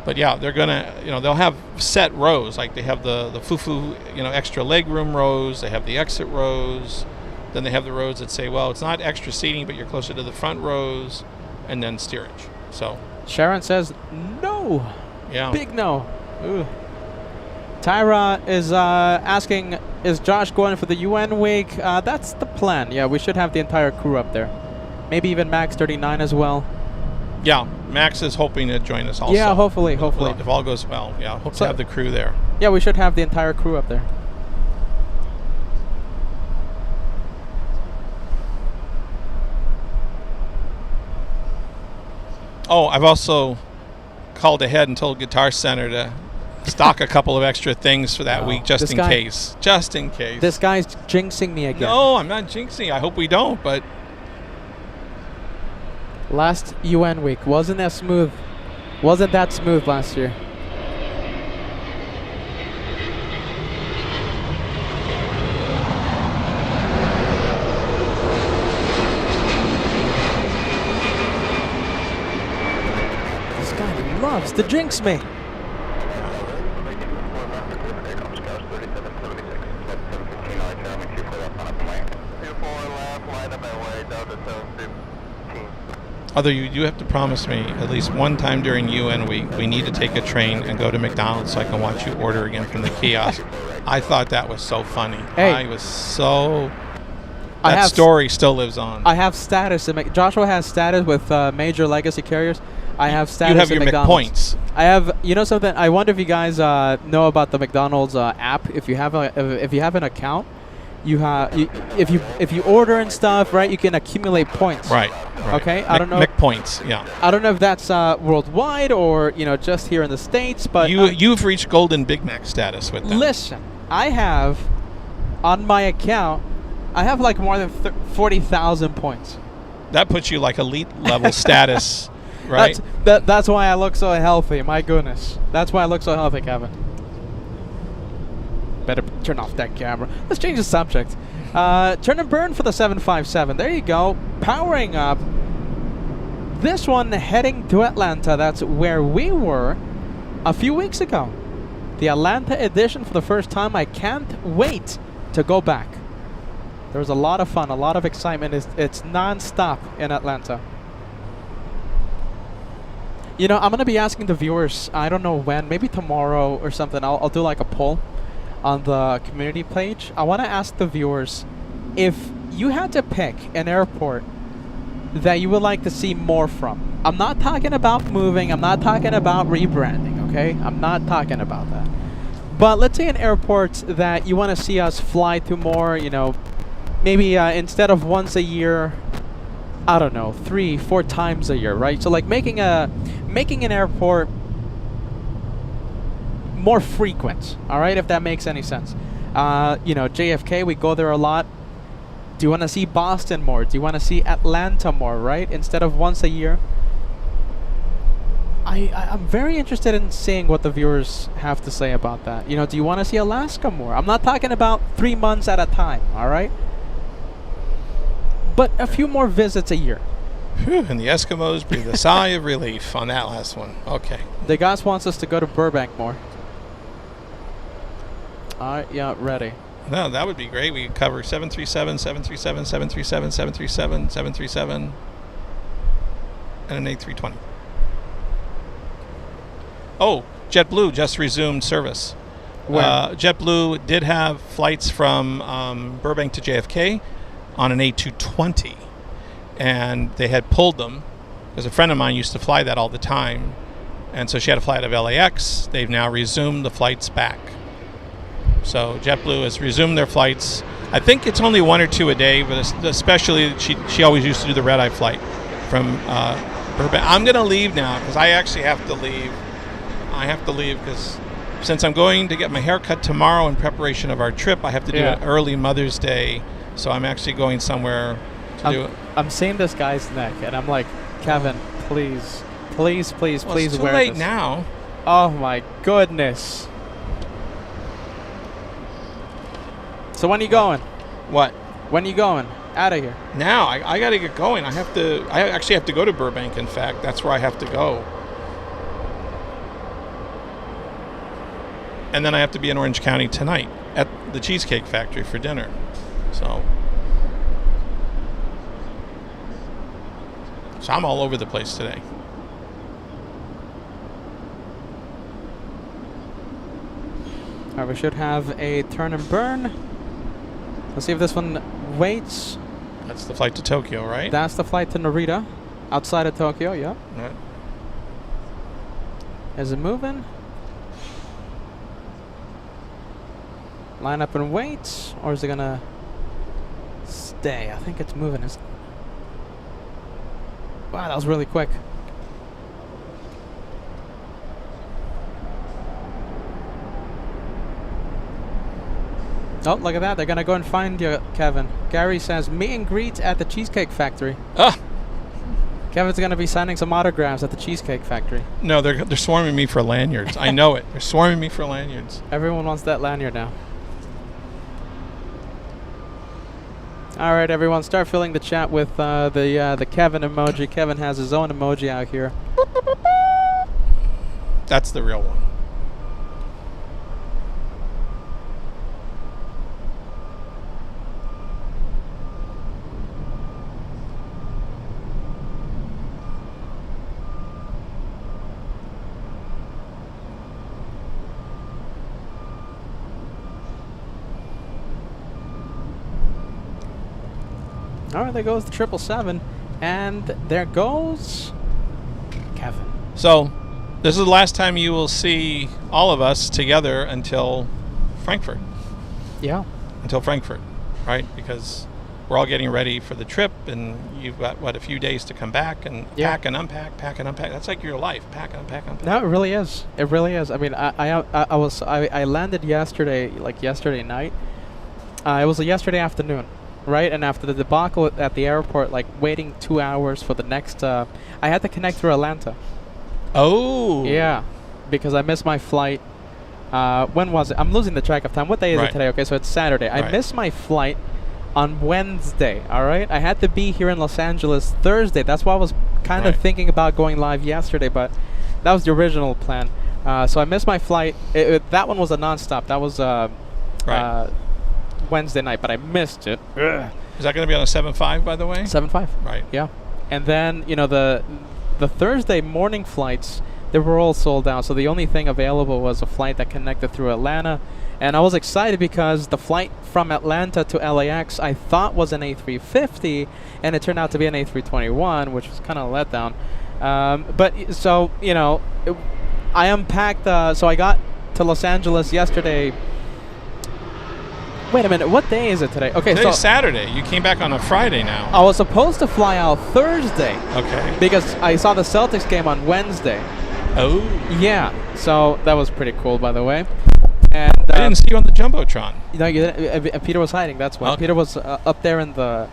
but yeah, they're going to, they'll have set rows. Like they have the FUFU, extra leg room rows. They have the exit rows. Then they have the rows that say, well, it's not extra seating, but you're closer to the front rows, and then steerage. So Sharon says no. Yeah. Big no. Ooh. Tyra is asking, is Josh going for the UN week? That's the plan. Yeah, we should have the entire crew up there. Maybe even Max 39 as well. Yeah, Max is hoping to join us also. Yeah, hopefully. If all goes well. Yeah, hope to have the crew there. Yeah, we should have the entire crew up there. Oh, I've also called ahead and told Guitar Center to stock a couple of extra things for that week just in case. Just in case. This guy's jinxing me again. No, I'm not jinxing. I hope we don't, but last UN week wasn't that smooth. Wasn't that smooth last year. This guy loves to jinx me. although you do have to promise me at least one time during UN week, we need to take a train and go to McDonald's so I can watch you order again from the kiosk. I thought that was so funny. Hey. I was so... That story still lives on. I have status. Joshua has status with major legacy carriers. I have status. You have your McDonald's. McPoints. I have. You know something? I wonder if you guys know about the McDonald's app. If you have an account, if you order and stuff, right, you can accumulate points. Right. Okay. I don't know. McPoints. Yeah. I don't know if that's worldwide or just here in the States, but you've reached golden Big Mac status with them. Listen, I have on my account. I have like more than 40,000 points. That puts you like elite level status, right? That's why I look so healthy. My goodness, that's why I look so healthy, Kevin. Better turn off that camera. Let's change the subject. Turn and burn for the 757. There you go, powering up. This one heading to Atlanta. That's where we were a few weeks ago. The Atlanta edition for the first time. I can't wait to go back. There was a lot of fun, a lot of excitement. It's non-stop in Atlanta. I'm going to be asking the viewers, I don't know when, maybe tomorrow or something. I'll do like a poll on the community page. I want to ask the viewers, if you had to pick an airport that you would like to see more from, I'm not talking about moving, I'm not talking about rebranding, okay? I'm not talking about that. But let's say an airport that you want to see us fly to more, you know, maybe instead of once a year, I don't know, 3-4 times a year, right? So like making an airport more frequent, all right, if that makes any sense. You know, JFK, we go there a lot. Do you want to see Boston more? Do you want to see Atlanta more, right? Instead of once a year. I'm very interested in seeing what the viewers have to say about that. You know, do you want to see Alaska more? I'm not talking about 3 months at a time, all right? But a few more visits a year. Whew, and the Eskimos breathe a sigh of relief on that last one. Okay. The guys wants us to go to Burbank more. All right, yeah, ready. No, that would be great. We could cover 737, 737, 737, 737, 737, and an A320. Oh, JetBlue just resumed service. JetBlue did have flights from Burbank to JFK on an A220, and they had pulled them because a friend of mine used to fly that all the time, and so she had to fly out of LAX. They've now resumed the flights back. So JetBlue has resumed their flights. I think it's only 1 or 2 a day, but especially she always used to do the red-eye flight from Burbank. I'm going to leave now because I actually have to leave. I have to leave because since I'm going to get my hair cut tomorrow in preparation of our trip, I have to do an early Mother's Day. So I'm actually going somewhere to do it. I'm seeing this guy's neck, and I'm like, Kevin, please, please, please, well, please it's wear too late this. now. Oh my goodness. So when are you going? What? When are you going? Out of here. Now. I got to get going. I actually have to go to Burbank, in fact. That's where I have to go. And then I have to be in Orange County tonight at the Cheesecake Factory for dinner. So I'm all over the place today. All right, we should have a turn and burn. Let's see if this one waits. That's the flight to Tokyo, right? That's the flight to Narita, outside of Tokyo, yeah. Right. Is it moving? Line up and wait, or is it gonna stay? I think it's moving. Wow, that was really quick. Oh, look at that. They're going to go and find you, Kevin. Gary says, meet and greet at the Cheesecake Factory. Ah! Kevin's going to be signing some autographs at the Cheesecake Factory. No, they're swarming me for lanyards. I know it. They're swarming me for lanyards. Everyone wants that lanyard now. All right, everyone, start filling the chat with the Kevin emoji. Kevin has his own emoji out here. That's the real one. All right, there goes the 777, and there goes Kevin. So, this is the last time you will see all of us together until Frankfurt. Yeah. Until Frankfurt, right? Because we're all getting ready for the trip, and you've got, a few days to come back and pack and unpack, pack and unpack. That's like your life, pack and unpack, unpack. No, it really is. It really is. I mean, I landed yesterday, like yesterday night. It was a yesterday afternoon. Right, and after the debacle at the airport, like waiting 2 hours for the next, I had to connect through Atlanta. Oh. Yeah, because I missed my flight. When was it? I'm losing the track of time. What day is it today? Okay, so it's Saturday. I missed my flight on Wednesday, all right? I had to be here in Los Angeles Thursday. That's why I was kind of thinking about going live yesterday, but that was the original plan. So I missed my flight. That one was a nonstop. That was Wednesday night, but I missed it. Ugh. Is that going to be on a 7.5, by the way? 7.5. Right. Yeah. And then, you know, the Thursday morning flights, they were all sold out. So the only thing available was a flight that connected through Atlanta. And I was excited because the flight from Atlanta to LAX I thought was an A350, and it turned out to be an A321, which was kind of a letdown. But so, you know, I unpacked, so I got to Los Angeles yesterday. Wait a minute, what day is it today? Okay, Today's so Saturday. You came back on a Friday now. I was supposed to fly out Thursday Okay. because I saw the Celtics game on Wednesday. Oh. Yeah, so that was pretty cool, by the way. And I didn't see you on the Jumbotron. no, you didn't, Peter was hiding. That's why. Okay. Peter was up there in the.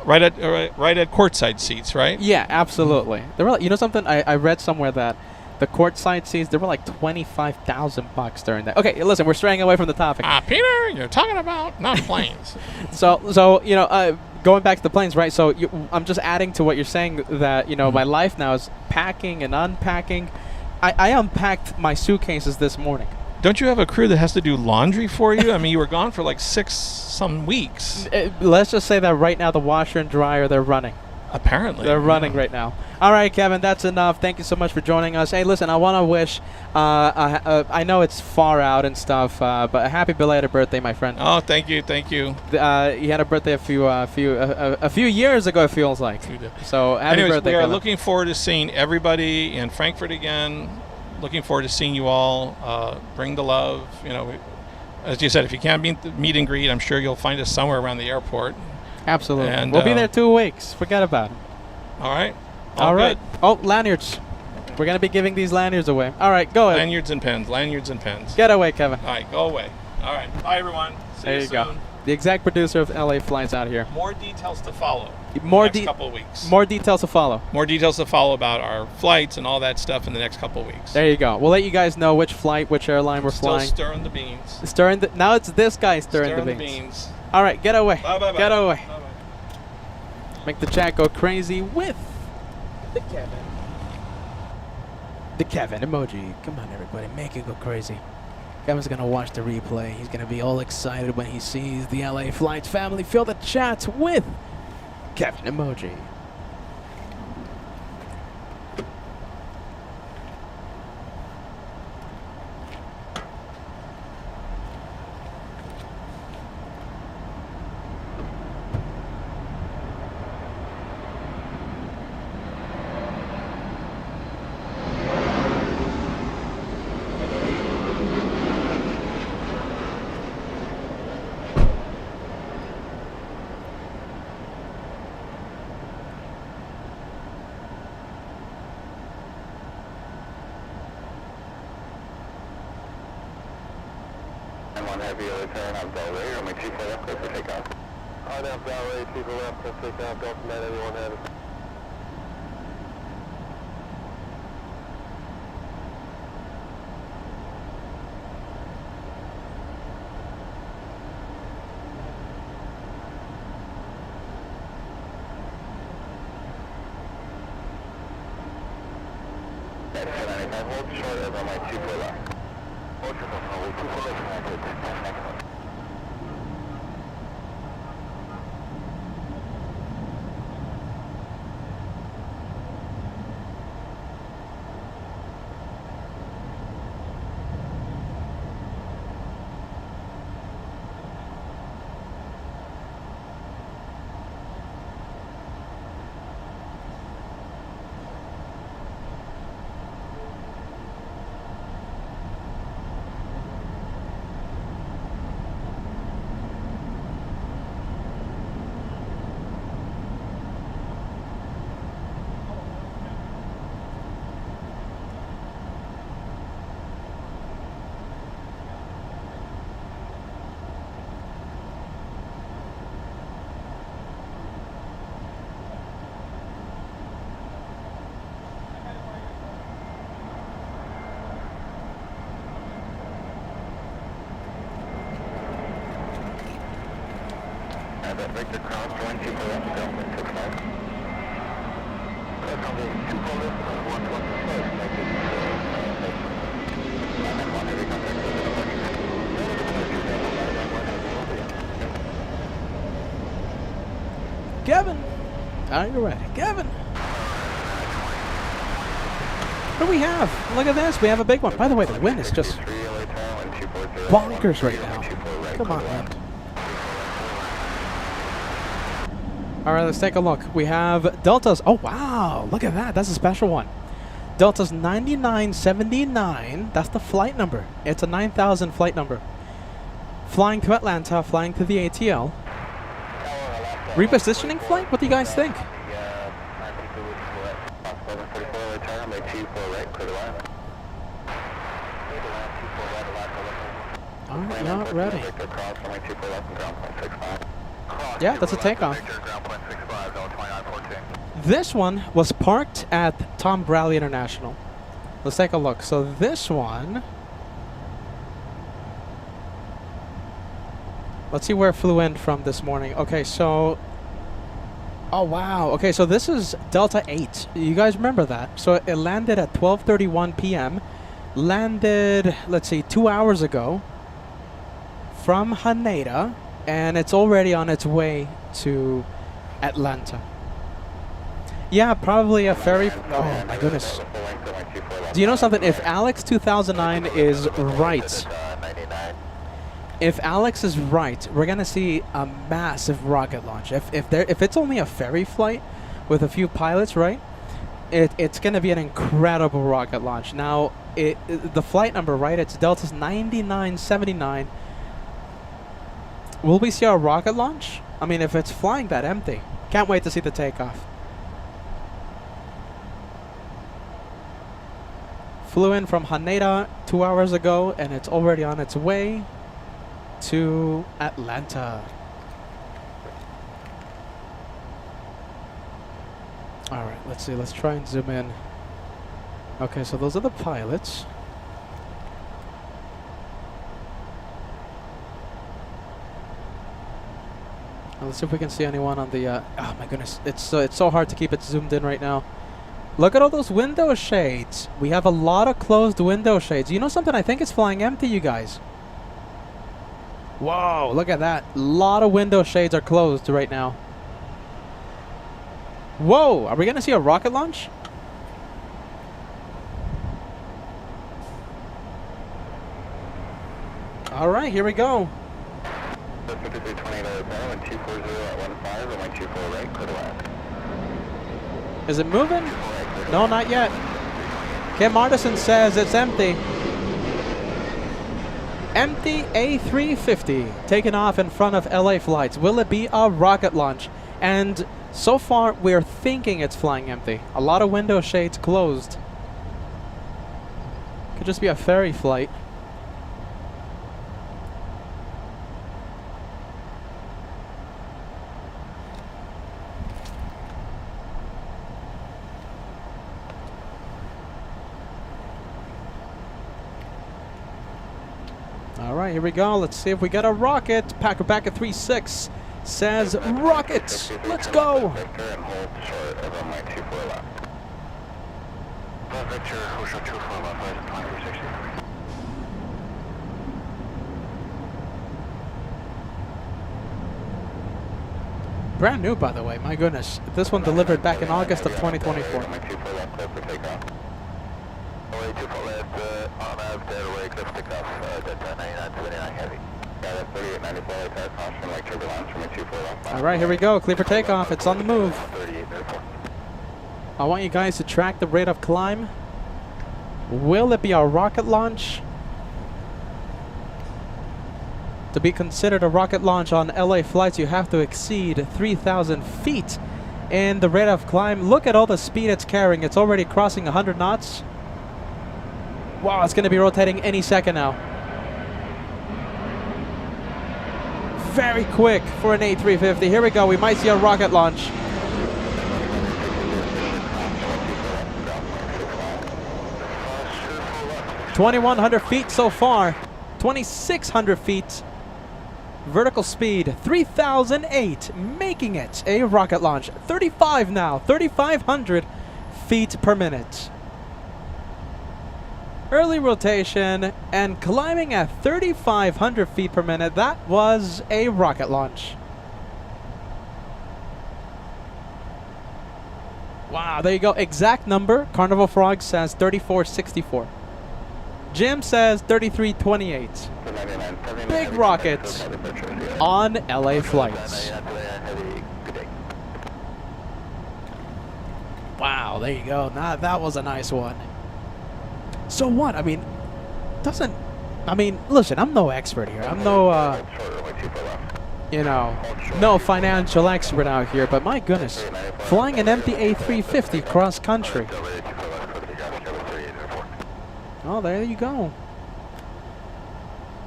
Right at courtside seats, right? Yeah, absolutely. There were, you know, something I read somewhere that the courtside seats, there were like $25,000 during that. Okay, listen, we're straying away from the topic. Peter, you're talking about not planes. So you know, going back to the planes, right? So I'm just adding to what you're saying that, you know, my life now is packing and unpacking. I unpacked my suitcases this morning. Don't you have a crew that has to do laundry for you? I mean, you were gone for like 6 weeks. Let's just say that right now the washer and dryer, they're running. Apparently. They're running right now. All right, Kevin, that's enough. Thank you so much for joining us. Hey, listen, I want to wish, I know it's far out and stuff, but a happy belated birthday, my friend. Oh, thank you. You had a birthday a few years ago, it feels like. So happy Anyways, birthday, we are Kevin. looking forward to seeing everybody in Frankfurt again. Looking forward to seeing you all. Bring the love. You know, as you said, if you can't meet and greet, I'm sure you'll find us somewhere around the airport. Absolutely. And, we'll be there 2 weeks. Forget about it. All right. All right. Good. Oh, lanyards. We're going to be giving these lanyards away. All right, go ahead. Lanyards and pens. Get away, Kevin. All right, go away. All right. Bye, everyone. See There you you soon. go. The exact producer of LA Flights out here. More details to follow. More in the next couple of weeks. More details to follow. More details to follow about our flights and all that stuff in the next couple of weeks. There you go. We'll let you guys know which flight, which airline we're Still flying. stirring the beans. Now it's this guy stirring the beans. All right, get away. Bye. Get away. Bye-bye. Make the chat go crazy with the Kevin. The Kevin emoji. Come on, everybody. Make it go crazy. Kevin's going to watch the replay. He's going to be all excited when he sees the LA Flights family fill the chats with Kevin emoji. I'm on heavy return on Delray, or my 2-4 left, clear for takeoff. On Delray, 2 left, clear for takeoff, Delta 9, everyone heavy. Hold short over my 2-4 left. Hold short over my 2-4 left. Victor Cross, 1-2 for left, Delta 6-5. Cross on the 2 for left, 1-1 heavy contact with the Kevin. Are you ready? Kevin. What do we have? Look at this. We have a big one. By the way, the wind is just bonkers right now. Come on, wind. All right, let's take a look. We have Deltas. Oh, wow. Look at that. That's a special one. Delta's 9979. That's the flight number. It's a 9,000 flight number. Flying to Atlanta, flying to the ATL. Repositioning flight? What do you guys think? Alright, not ready. Yeah, that's a takeoff. This one was parked at Tom Bradley International. Let's take a look. So this one... Let's see where it flew in from this morning. Okay, so... Oh, wow. Okay, so this is Delta 8. You guys remember that? So it landed at 12:31 p.m. Landed, let's see, 2 hours ago from Haneda. And it's already on its way to Atlanta. Yeah, probably a ferry... Oh, my goodness. Do you know something? If Alex 2009 is right... If Alex is right, we're gonna see a massive rocket launch. If it's only a ferry flight with a few pilots, right? It's gonna be an incredible rocket launch. Now, the flight number, right? It's Delta's 9979. Will we see a rocket launch? I mean, if it's flying that empty, can't wait to see the takeoff. Flew in from Haneda 2 hours ago, and it's already on its way to Atlanta. Alright, let's see. Let's try and zoom in. Okay, so those are the pilots. Let's see if we can see anyone on the... oh my goodness, it's so hard to keep it zoomed in right now. Look at all those window shades. We have a lot of closed window shades. You know something? I think it's flying empty, you guys. Whoa, look at that. A lot of window shades are closed right now. Whoa, are we going to see a rocket launch? All right, here we go. Is it moving? No, not yet. Kim Artisan says it's empty. Empty A350 taking off in front of LA flights. Will it be a rocket launch? And so far, we're thinking it's flying empty. A lot of window shades closed. Could just be a ferry flight. Alright, here we go. Let's see if we get a rocket. Packer back at 3-6 says rocket. Let's go. Brand new, by the way. My goodness. This one delivered back in August of 2024. Alright, here we go. Clear for takeoff. It's on the move. I want you guys to track the rate of climb. Will it be a rocket launch? To be considered a rocket launch on LA flights, you have to exceed 3,000 feet in the rate of climb. Look at all the speed it's carrying. It's already crossing 100 knots. Wow, it's going to be rotating any second now. Very quick for an A350. Here we go. We might see a rocket launch. (2,100 feet so far. 2,600 feet. Vertical speed 3,008, making it a rocket launch. 35 now. 3,500 feet per minute. Early rotation and climbing at 3,500 feet per minute. That was a rocket launch. Wow, there you go. Exact number. Carnival Frog says 3464. Jim says 3328. Big rockets on LA flights. Wow, there you go. Nah, that was a nice one. So what? I mean, listen, I'm no expert here. I'm no, no financial expert out here, but my goodness, flying an empty A350 cross country. Oh, there you go.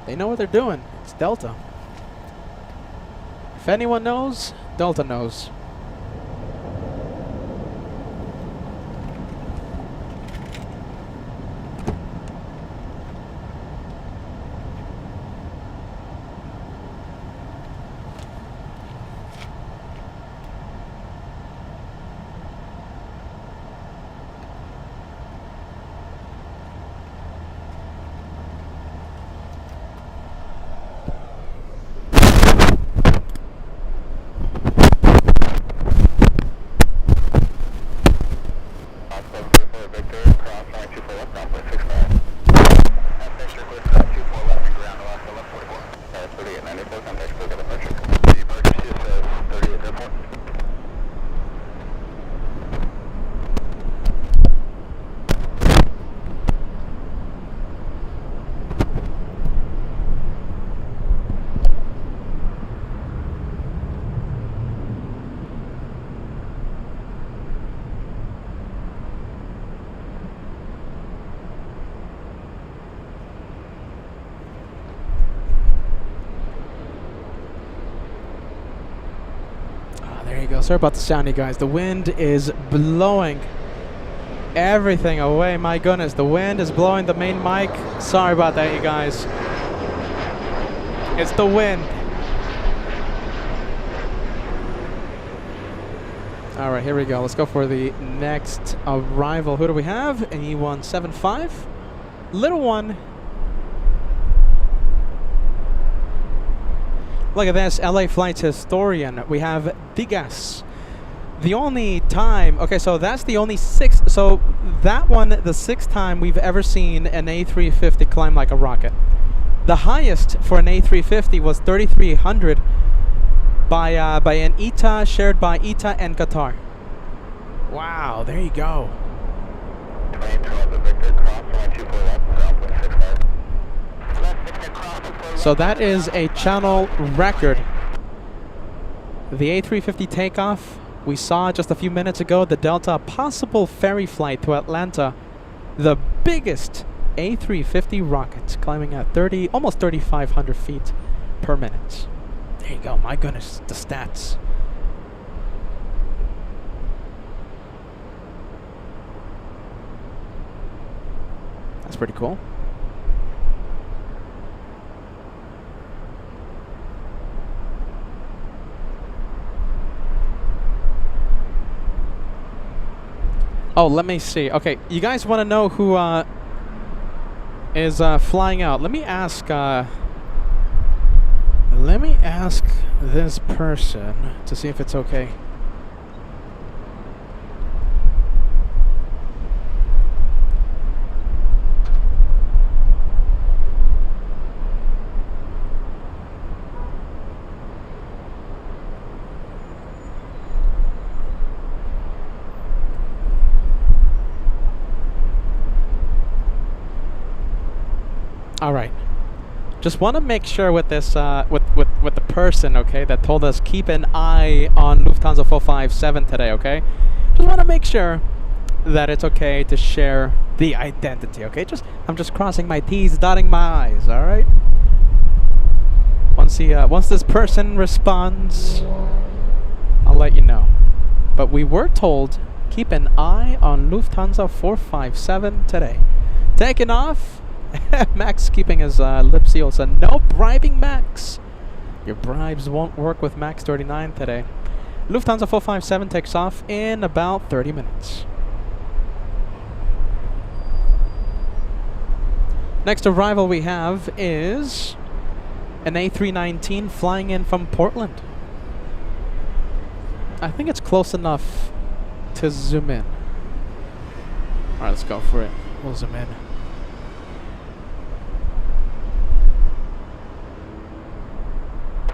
They know what they're doing. It's Delta. If anyone knows, Delta knows. There you go. Sorry about the sound, you guys. The wind is blowing everything away. My goodness, the wind is blowing the main mic. Sorry about that, you guys. It's the wind. All right, here we go. Let's go for the next arrival. Who do we have? An E175. Little one. Look at this, LA Flights historian. We have Digas. The only time, okay, so that's the only so that one, the sixth time we've ever seen an A350 climb like a rocket. The highest for an A350 was 3,300 by an ITA, shared by ITA and Qatar. Wow, there you go. So that is a channel record. The A350 takeoff we saw just a few minutes ago, the Delta possible ferry flight to Atlanta, the biggest A350 rocket climbing at almost 3,500 feet per minute. There you go. My goodness, the stats. That's pretty cool. Oh, let me see. Okay, you guys want to know who is flying out? Let me ask this person to see if it's okay. All right. Just want to make sure with this, with the person, okay, that told us keep an eye on Lufthansa 457 today, okay? Just want to make sure that it's okay to share the identity, okay? I'm just crossing my T's, dotting my I's, all right? Once this person responds, I'll let you know. But we were told keep an eye on Lufthansa 457 today. Taking off. Max keeping his lip sealed, so no bribing, Max. Your bribes won't work with Max 39 today. Lufthansa 457 takes off in about 30 minutes. Next arrival we have is an A319 flying in from Portland. I think it's close enough to zoom in. Alright, let's go for it. We'll zoom in.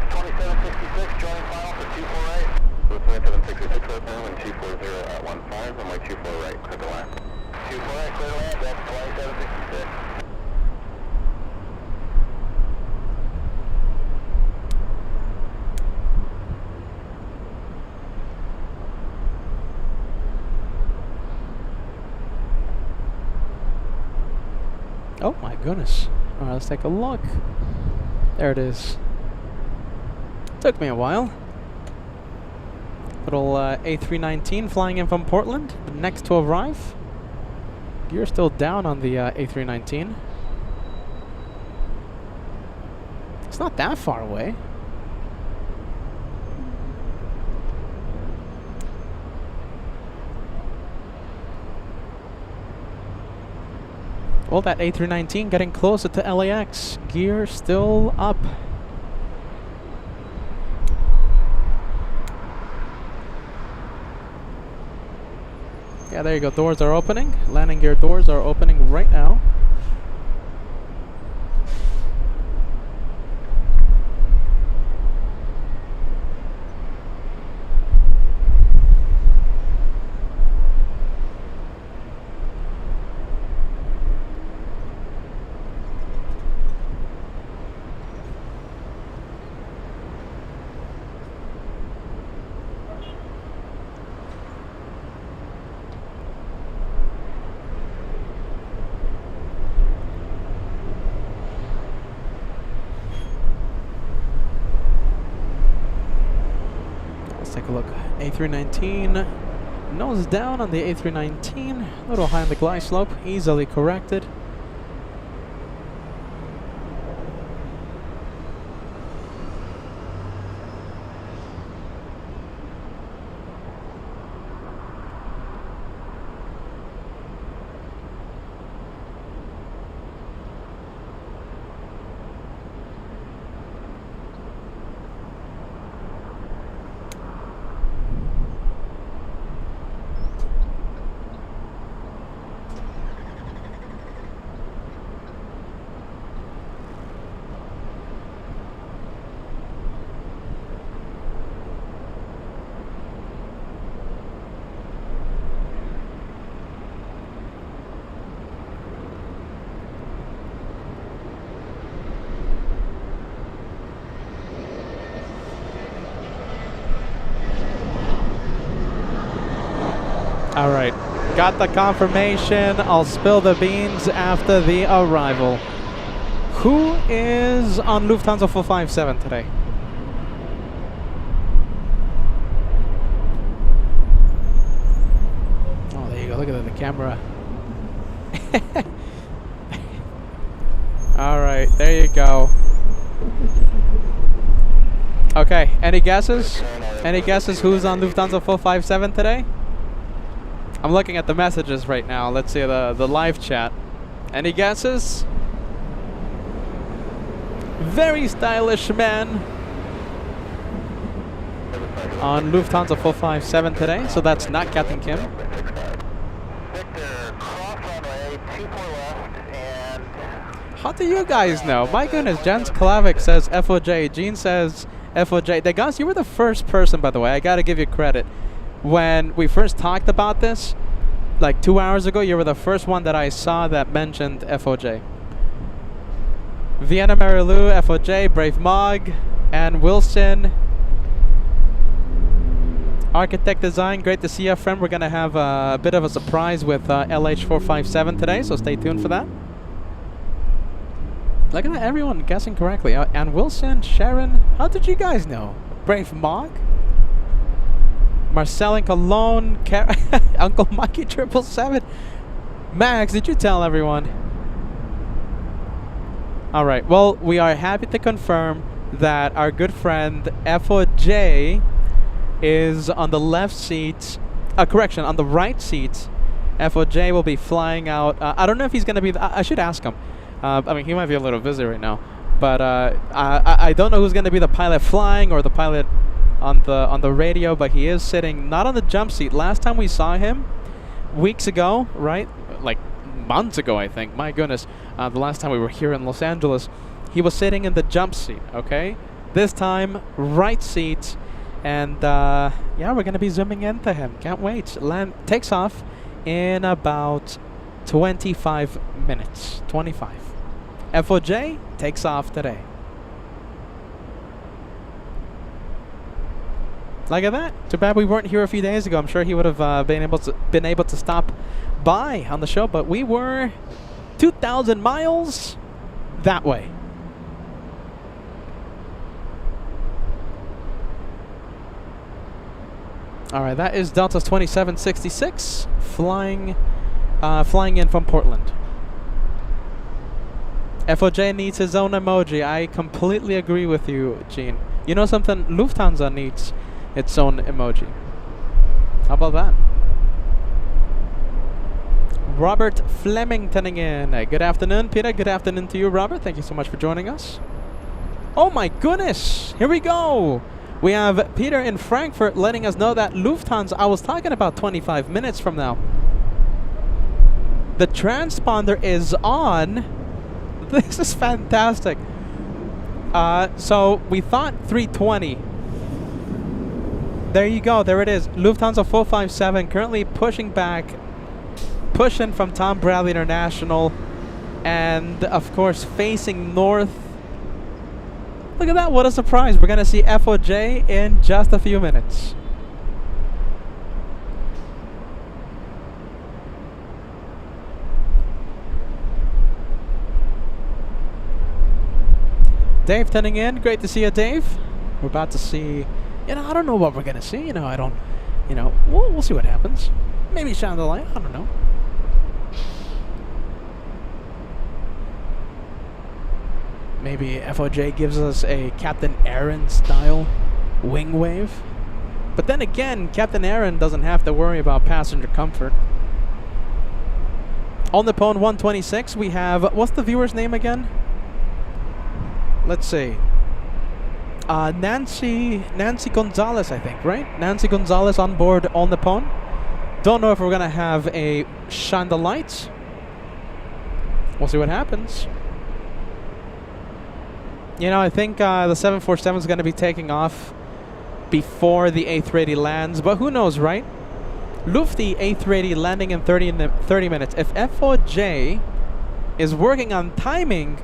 Joining final for 248. With 2766 right now and 240 at 15, runway 24 right, clear to land. 24 right, clear to land, that's 2766. Oh my goodness. Alright, let's take a look. There it is. Took me a while. Little A319 flying in from Portland, the next to arrive. Gear still down on the A319. It's not that far away. Well, that A319 getting closer to LAX. Gear still up. Yeah, there you go. Doors are opening. Landing gear doors are opening right now. Take a look. A319, nose down on the A319, a little high on the glide slope, easily corrected. All right, got the confirmation. I'll spill the beans after the arrival. Who is on Lufthansa 457 today? Oh, there you go. Look at the camera. All right, there you go. Okay, any guesses? Any guesses who's on Lufthansa 457 today? I'm looking at the messages right now. Let's see the live chat. Any guesses? Very stylish man on Lufthansa 457 today. So that's not Captain Kim. Victor, cross runway, 24 left, and... How do you guys know? My goodness, Jens Klavic says FOJ. Gene says FOJ. Degas, you were the first person, by the way. I gotta give you credit. When we first talked about this, like 2 hours ago, you were the first one that I saw that mentioned FOJ. Vienna Marilou, FOJ, Brave Mog, and Wilson. Architect Design, great to see you, friend. We're going to have a bit of a surprise with LH457 today, so stay tuned for that. Look at everyone guessing correctly. And Wilson, Sharon, how did you guys know? Brave Mog? Marcel and Cologne, Uncle Mikey 777. Max, did you tell everyone? Alright, well, we are happy to confirm that our good friend FOJ is on the left seat. Correction, on the right seat. FOJ will be flying out. I don't know if he's going to be... I should ask him. I mean, he might be a little busy right now. But I don't know who's going to be the pilot flying or the pilot on the radio, but he is sitting not on the jump seat. Last time we saw him, weeks ago, right? Like months ago, I think. My goodness, the last time we were here in Los Angeles, he was sitting in the jump seat. Okay, this time right seat, and yeah, we're gonna be zooming into him. Can't wait. Takes off in about 25 minutes. 25. FOJ takes off today. Look at that. Too bad we weren't here a few days ago. I'm sure he would have been able to stop by on the show, but we were 2,000 miles that way. All right, that is Delta's 2766 flying in from Portland. FOJ needs his own emoji. I completely agree with you, Gene. You know something? Lufthansa needs its own emoji. How about that? Robert Fleming tuning in. Good afternoon, Peter. Good afternoon to you, Robert. Thank you so much for joining us. Oh my goodness! Here we go! We have Peter in Frankfurt letting us know that Lufthansa, I was talking about 25 minutes from now. The transponder is on. This is fantastic. So we thought 320. There you go. There it is. Lufthansa 457 currently pushing from Tom Bradley International, and of course facing north. Look at that. What a surprise. We're going to see FOJ in just a few minutes. Dave tuning in. Great to see you, Dave. We're about to see, I don't know what we're going to see. I don't, we'll see what happens. Maybe shine the light. I don't know. Maybe FOJ gives us a Captain Aaron style wing wave. But then again, Captain Aaron doesn't have to worry about passenger comfort. On the Pone 126, we have, what's the viewer's name again? Let's see. Nancy Gonzalez, I think, right? Nancy Gonzalez on board on the Pone. Don't know if we're gonna have a shine the lights. We'll see what happens. I think the 747 is going to be taking off before the A380 lands, but who knows, right? Lufty A380 landing in 30 minutes. If FOJ is working on timing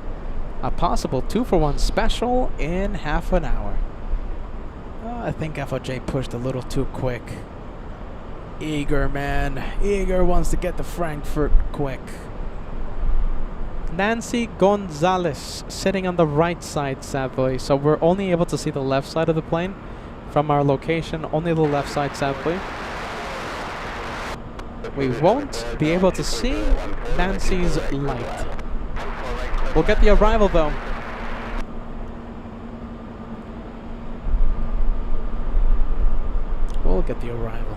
a possible 2-for-1 special in half an hour. I think FOJ pushed a little too quick. Eager, man. Eager wants to get to Frankfurt quick. Nancy Gonzalez sitting on the right side, sadly. So we're only able to see the left side of the plane from our location. Only the left side, sadly. We won't be able to see Nancy's light. We'll get the arrival, though. We'll get the arrival.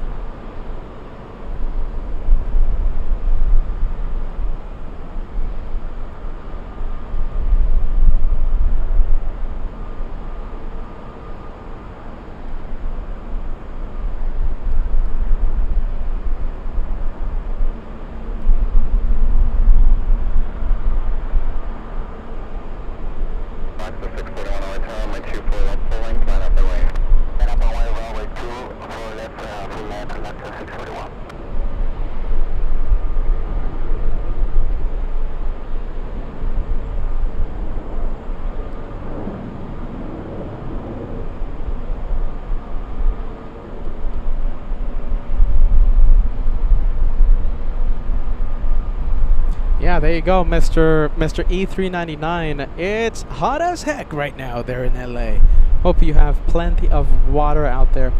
Yeah, there you go, Mr. E399. It's hot as heck right now there in LA. Hope you have plenty of water out there.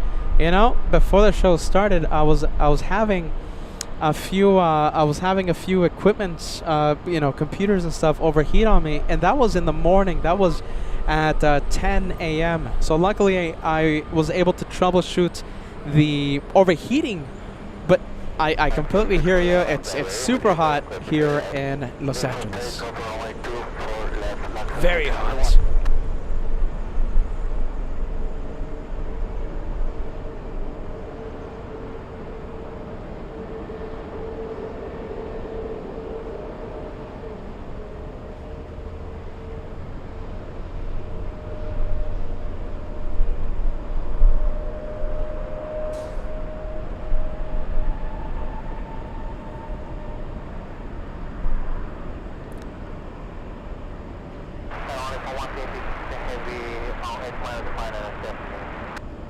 Before the show started, I was having a few equipments, computers and stuff overheat on me, and that was in the morning. That was at 10 a.m. So luckily I was able to troubleshoot the overheating. But I completely hear you. It's super hot here in Los Angeles. Very hot. Minus define NSF.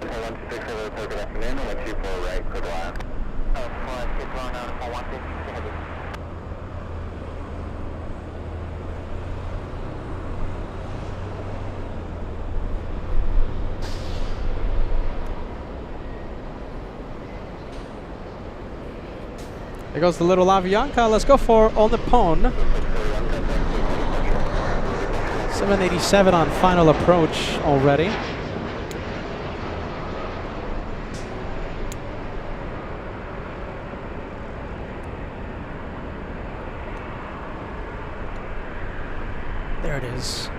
Okay, 126 over the good afternoon, 124 right, clear to line. Flight 6 long down, 150, heavy. There goes the little Avianca. Let's go for All Nippon. 787 on final approach already. There it is.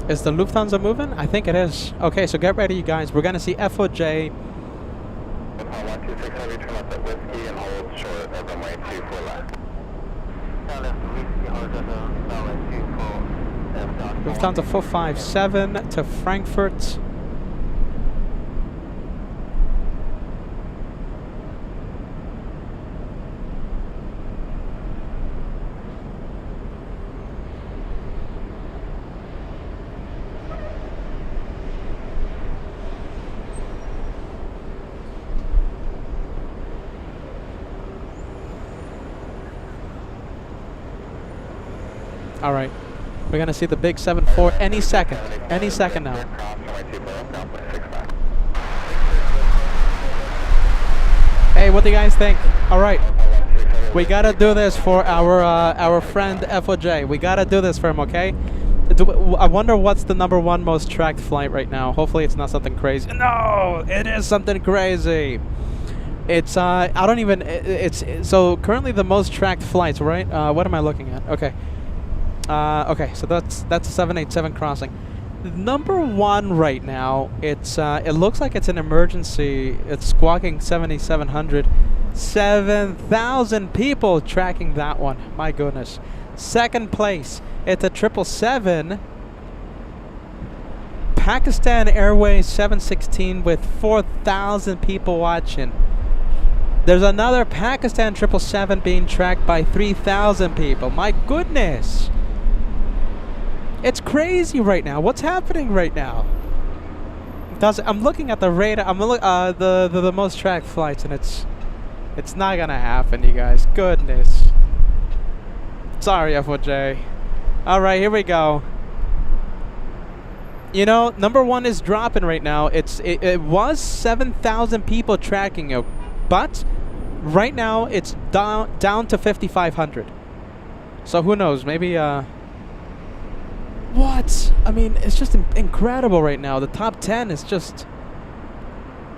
Is the Lufthansa moving? I think it is. Okay, so get ready, you guys. We're gonna see FOJ. 126 heavy, turn left at Whiskey and hold short of runway 24 left. Down left to Whiskey, hold runway 24 left. Lufthansa 457 to Frankfurt. All right, we're gonna see the big 7-4 any second now. Hey, what do you guys think? All right, we gotta do this for our friend FOJ. We gotta do this for him, okay? I wonder what's the #1 most tracked flight right now. Hopefully, it's not something crazy. No, it is something crazy. It's I don't even. It's so currently the most tracked flights, right? What am I looking at? Okay. Okay, so that's a 787 crossing. #1 right now, it's it looks like it's an emergency. It's squawking 7700. 7,000 people tracking that one. My goodness. Second place, it's a 777. Pakistan Airways 716 with 4,000 people watching. There's another Pakistan 777 being tracked by 3,000 people. My goodness. It's crazy right now. What's happening right now? I'm looking at the radar. I'm the most tracked flights, and it's not gonna happen, you guys. Goodness. Sorry, FOJ. All right, here we go. You know, #1 is dropping right now. It was 7,000 people tracking it, but right now it's down to 5,500. So who knows? Maybe what? I mean, it's just incredible right now. The top 10 is just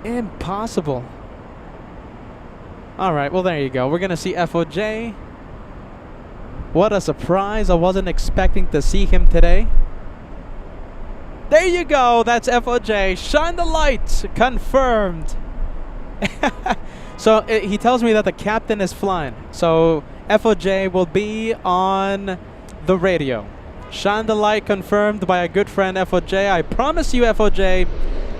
Impossible. All right, well, there you go. We're going to see FOJ. What a surprise. I wasn't expecting to see him today. There you go. That's FOJ. Shine the light. Confirmed. So he tells me that the captain is flying. So FOJ will be on the radio. Shine the light confirmed by a good friend FOJ. I promise you, FOJ,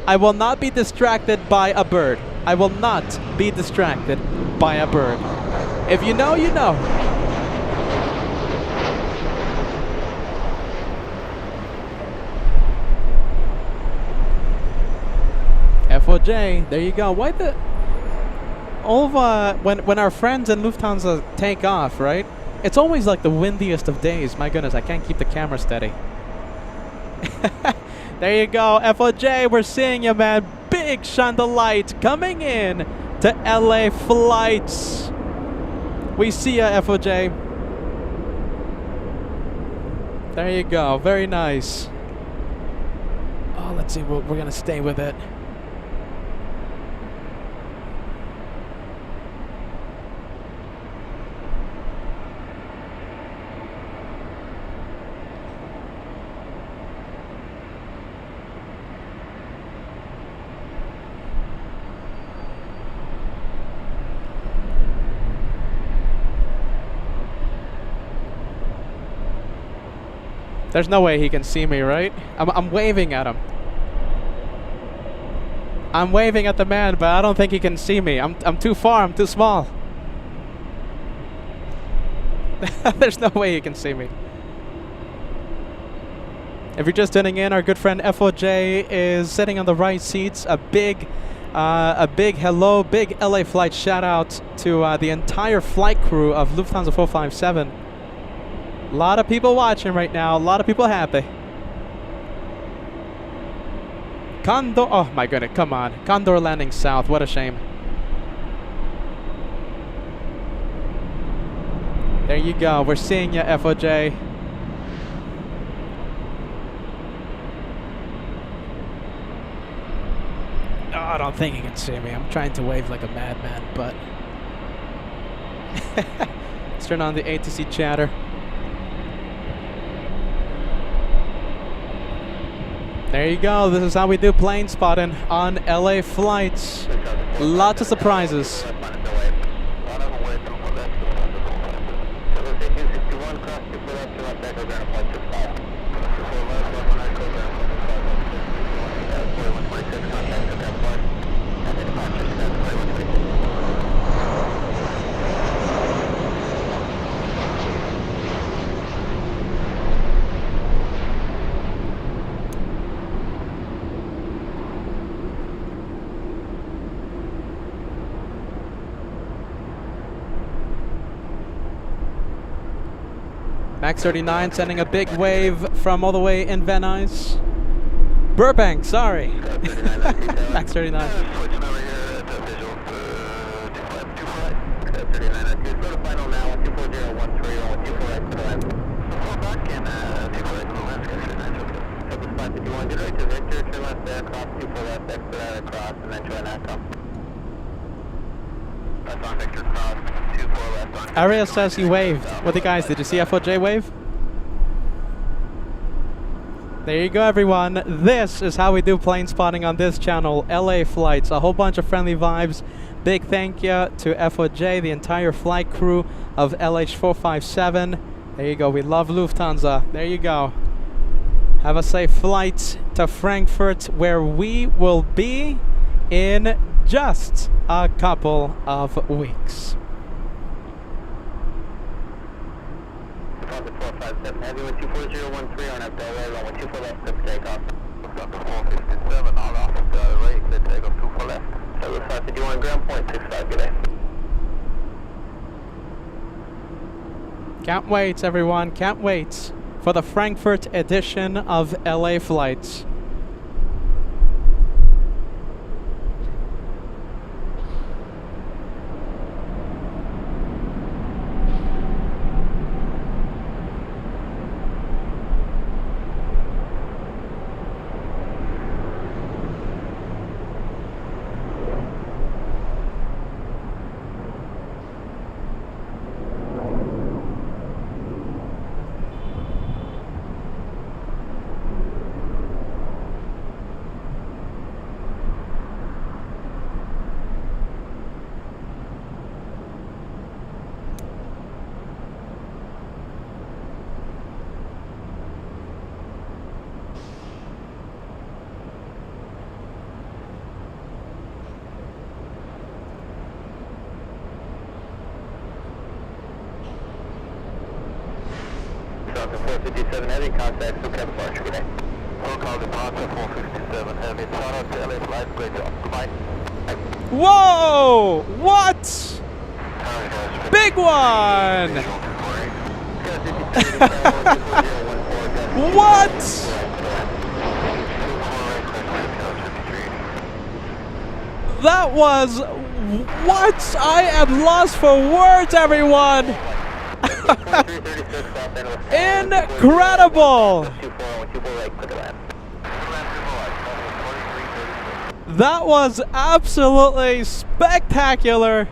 I will not be distracted by a bird. I will not be distracted by a bird. If you know, you know. FOJ, there you go. Why the... All of, when our friends in Lufthansa take off, right? It's always like the windiest of days. My goodness, I can't keep the camera steady. There you go, FOJ, we're seeing you, man. Big chandelight coming in to LA flights. We see ya, FOJ. There you go, very nice. Oh, let's see, we're gonna stay with it. There's no way he can see me, right? I'm waving at him. I'm waving at the man, but I don't think he can see me. I'm too far. I'm too small. There's no way he can see me. If you're just tuning in, our good friend FOJ is sitting on the right seats. A big hello, big LA flight shout out to the entire flight crew of Lufthansa 457. A lot of people watching right now. A lot of people happy. Condor. Oh my goodness, come on. Condor landing south. What a shame. There you go. We're seeing you, FOJ. Oh, I don't think he can see me. I'm trying to wave like a madman, but... Let's turn on the ATC chatter. There you go. This is how we do plane spotting on LA flights. Lots of surprises. Max 39 sending a big wave from all the way in Van Nuys. Burbank, sorry. Max 39. Switching over here at the visual to 225. 39 2. Go to final now, 24013 on 248 to the left. Pull back and 248 to the left, guys. 39 so the spot that you want to do right to Victor, turn left there, cross 24 left, expedite across, and then join ATCOM. That's on Victor, cross 24 left on. Ariel says he waved. What do you guys, did you see FOJ wave? There you go, everyone. This is how we do plane spotting on this channel, LA flights. A whole bunch of friendly vibes. Big thank you to FOJ, the entire flight crew of LH457. There you go. We love Lufthansa. There you go. Have a safe flight to Frankfurt, where we will be in just a couple of weeks. 457 heavy with 24013 on up there, runway 24 left, clear for takeoff. Lufthansa 457, all off of the right, clear takeoff 24 left. So Lufthansa 51 ground point 65 delay. Can't wait, everyone. Can't wait for the Frankfurt edition of LA flights. Star 57 Heavy, contact Blue Cabin Departure, good day. Protocol departure 457 Heavy, shout out to LA Flight, great job, goodbye. Whoa! What? Big one! What? That was what? I am lost for words, everyone. Incredible! That was absolutely spectacular.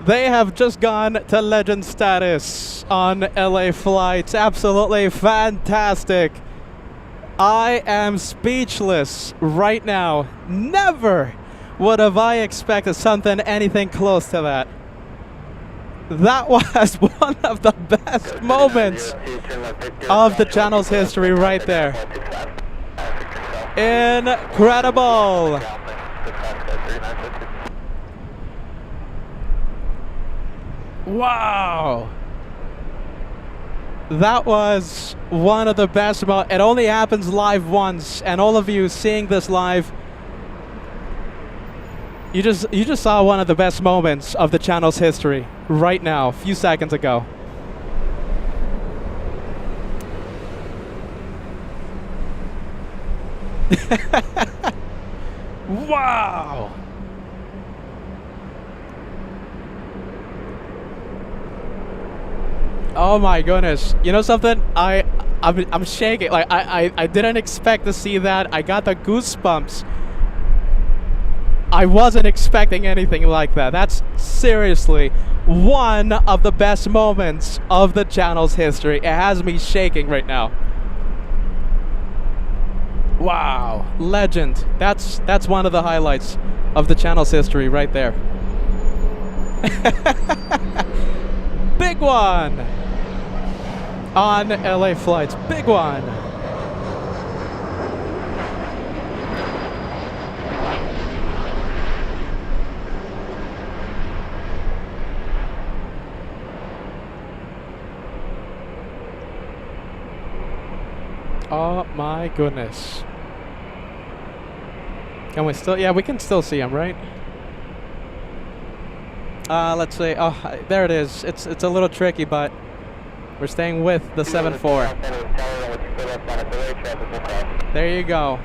They have just gone to legend status on LA flights. Absolutely fantastic. I am speechless right now. Never would have I expected anything close to that. That was one of the best moments of the channel's history right there. Incredible. Wow. That was one of the best. It only happens live once, and all of you seeing this live, you just saw one of the best moments of the channel's history right now, a few seconds ago. Wow. Oh my goodness. You know something? I'm shaking. Like I didn't expect to see that. I got the goosebumps. I wasn't expecting anything like that. That's seriously one of the best moments of the channel's history. It has me shaking right now. Wow. Legend. That's one of the highlights of the channel's history right there. Big one on LA flights. Big one. Oh my goodness. Can we still? Yeah, we can still see him, right? Let's see. Oh, there it is. It's a little tricky, but we're staying with the 7-4. There you go.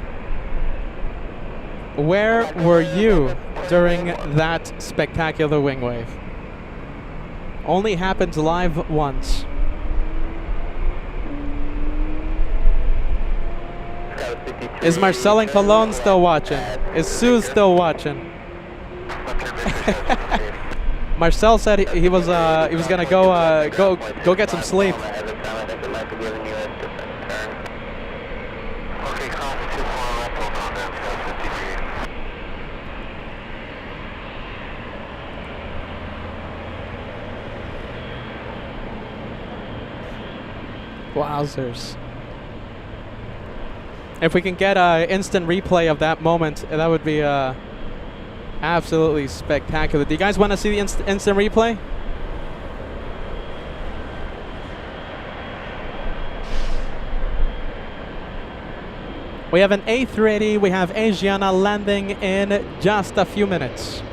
Where were you during that spectacular wing wave? Only happens live once. Is Marcel and Cologne still watching? Is Sue still watching? Marcel said he was gonna go get some sleep. Wowzers. If we can get an instant replay of that moment, that would be absolutely spectacular. Do you guys want to see the instant replay? We have an A380. We have Asiana landing in just a few minutes.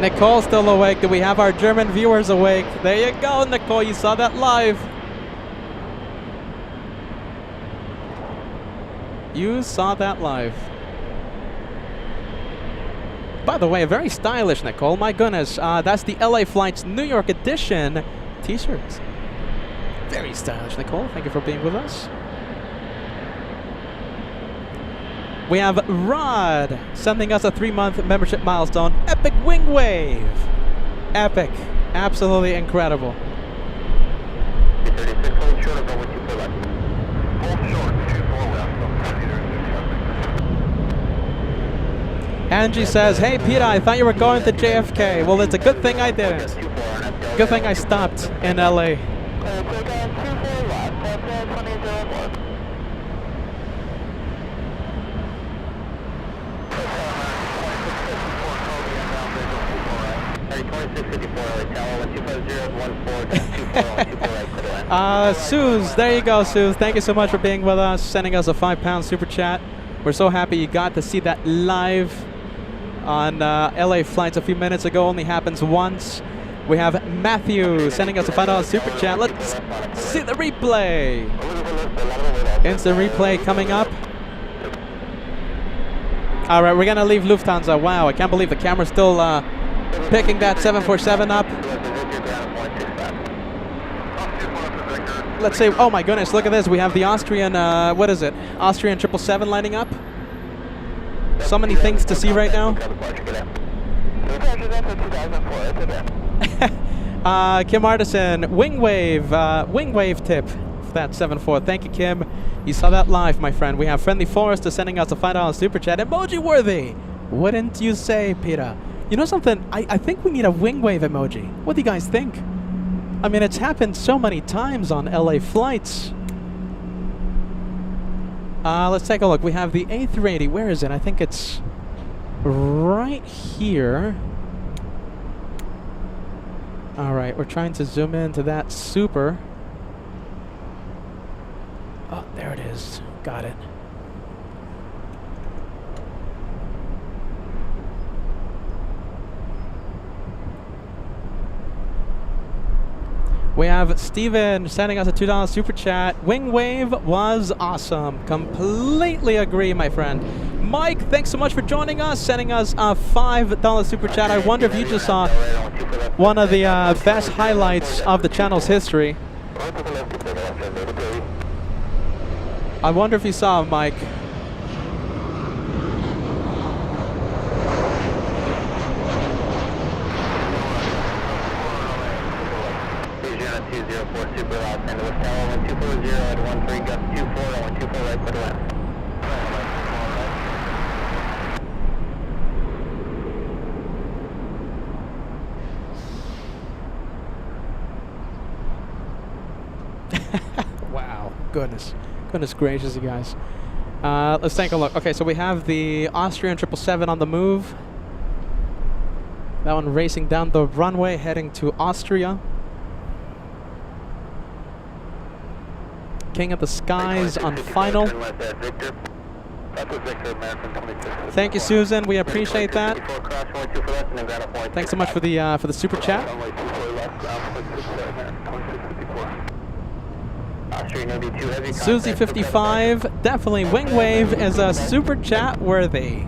Nicole's still awake. Do we have our German viewers awake? There you go, Nicole. You saw that live. You saw that live. By the way, very stylish, Nicole. My goodness. That's the LA Flights New York edition t-shirts. Very stylish, Nicole. Thank you for being with us. We have Rod sending us a 3-month membership milestone. Epic Wing Wave. Epic. Absolutely incredible. Angie says, hey Peter, I thought you were going to JFK. Well, it's a good thing I didn't. Good thing I stopped in LA. Suze, there you go, Suze. Thank you so much for being with us, sending us a £5 super chat. We're so happy you got to see that live on LA flights a few minutes ago. Only happens once. We have Matthew sending us a $5 super chat. Let's see the replay. Instant replay coming up. All right, we're going to leave Lufthansa. Wow, I can't believe the camera's still picking that 747 up. Let's say, oh my goodness, look at this. We have the Austrian, what is it? Austrian 777 lining up. So many things to see right now. Kim Artisan, wing wave tip for that 7-4. Thank you, Kim. You saw that live, my friend. We have Friendly Forrester sending us a $5 super chat. Emoji worthy. Wouldn't you say, Peter? You know something? I think we need a wing wave emoji. What do you guys think? I mean, it's happened so many times on LA flights. Let's take a look. We have the A380. Where is it? I think it's right here. All right, we're trying to zoom into that super. Oh, there it is. Got it. We have Steven sending us a $2 super chat. Wing wave was awesome. Completely agree, my friend. Mike, thanks so much for joining us, sending us a $5 super chat. I wonder if you just saw one of the best highlights of the channel's history. I wonder if you saw him, Mike. Wow, goodness gracious, you guys. Let's take a look. Okay, so we have the Austrian 777 on the move. That one racing down the runway, heading to Austria. King of the Skies on final. Thank you, Susan. We appreciate that. Thanks so much for the super chat. Susie55, definitely wing wave is a super chat worthy.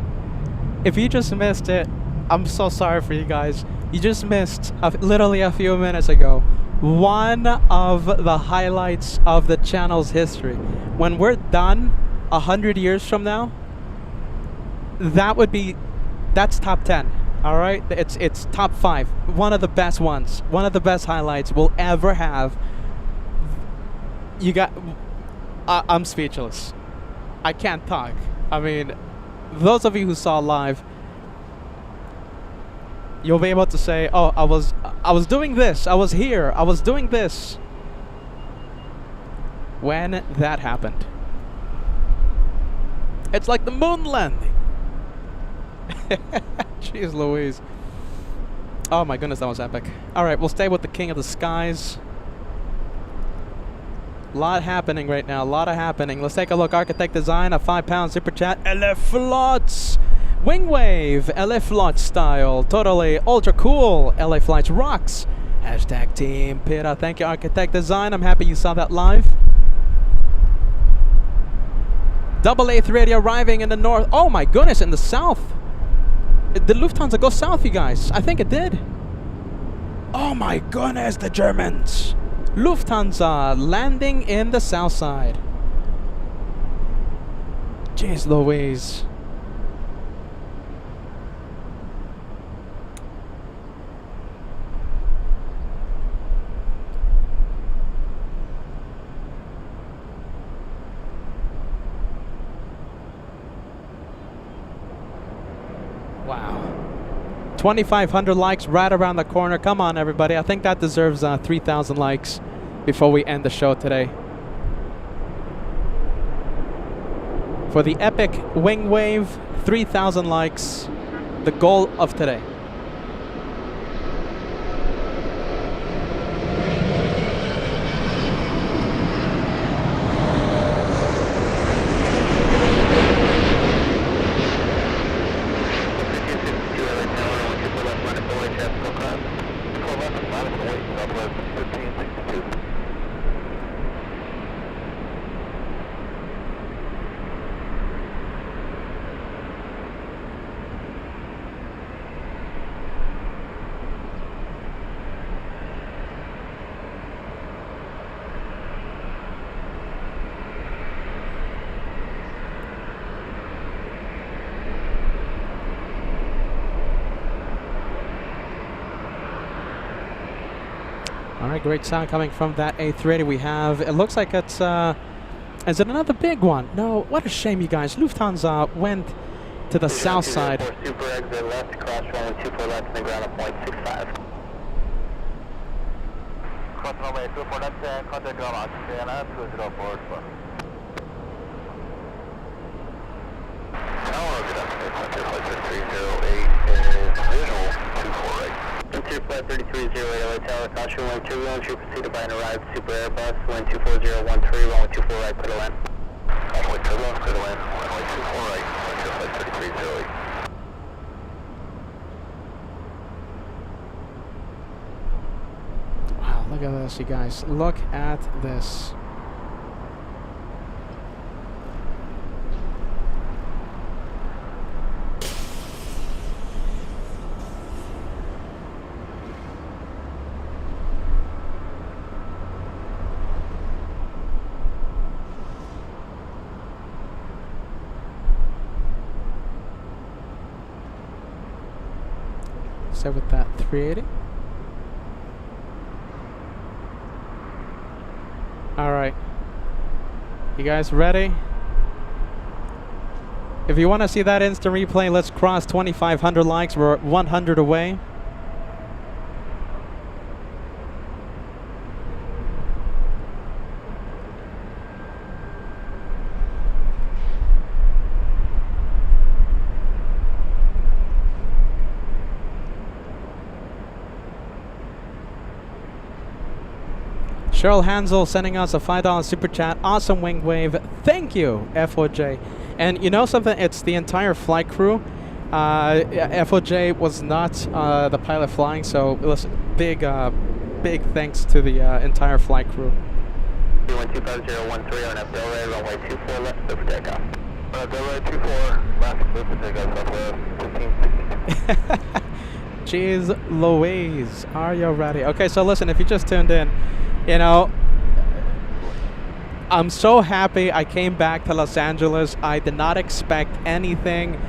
If you just missed it, I'm so sorry for you guys. You just missed literally a few minutes ago one of the highlights of the channel's history. When we're done 100 years from now, that's top 10. All right, it's top 5. One of the best ones. One of the best highlights we'll ever have. You got. I'm speechless. I can't talk. I mean, those of you who saw live, you'll be able to say, "Oh, I was doing this. I was here. I was doing this." When that happened, it's like the moon landing. Jeez Louise. Oh my goodness, that was epic. All right, we'll stay with the King of the Skies. A lot happening right now. A lot of happening. Let's take a look. Architect Design, a £5 super chat. LF Flots. Wing Wave. LF Flots style. Totally ultra cool. LA Flights rocks. Hashtag Team Pita. Thank you, Architect Design. I'm happy you saw that live. Double A380 arriving in the north. Oh my goodness, in the south. Did Lufthansa go south, you guys? I think it did. Oh my goodness, the Germans. Lufthansa landing in the south side. Jeez Louise. Wow. 2,500 likes right around the corner. Come on, everybody. I think that deserves 3,000 likes before we end the show today. For the epic wing wave, 3,000 likes, the goal of today. Southwest 1562. All right, great sound coming from that A380 we have. It looks like it's, is it another big one? No, what a shame, you guys. Lufthansa went to the south side. Super exit left, cross runway 24 left, and the ground at 0.65. Cross runway 24 left, contact ground oxygen, 204. Tower, good afternoon, Frontier Flight 3308 is visual 24 right. Frontier Flight 3308 LA Tower, caution wind 2 wheeling, should preceded by an arrived Super Airbus, wind 24013, runway 24 right, clear to land. Caution wind turbulence, clear to land, runway 24 right, Frontier Flight 3308. Wow, look at this, you guys. Look at this. So with that 380. All right. You guys ready? If you want to see that instant replay, let's cross 2,500 likes. We're 100 away. Cheryl Hansel sending us a $5 super chat. Awesome wing wave. Thank you, FOJ. And you know something? It's the entire flight crew. FOJ was not the pilot flying, so listen, big thanks to the entire flight crew. 25013 on a Delray, runway 24 left, clear for takeoff. Delray 24, left, clear for takeoff, Southwest 1562. Jeez Louise, are you ready? Okay, so listen, if you just tuned in, you know, I'm so happy I came back to Los Angeles. I did not expect anything.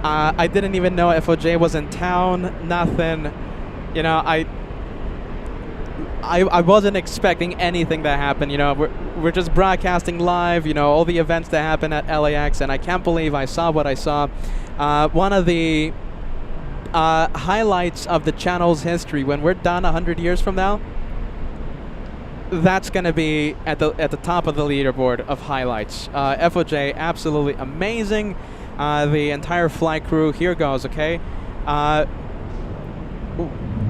I didn't even know FOJ was in town, nothing. You know, I wasn't expecting anything that happened. You know, we're just broadcasting live, you know, all the events that happen at LAX, and I can't believe I saw what I saw. One of the highlights of the channel's history, when we're done 100 years from now, that's going to be at the top of the leaderboard of highlights. FOJ, absolutely amazing. The entire flight crew, here goes, okay?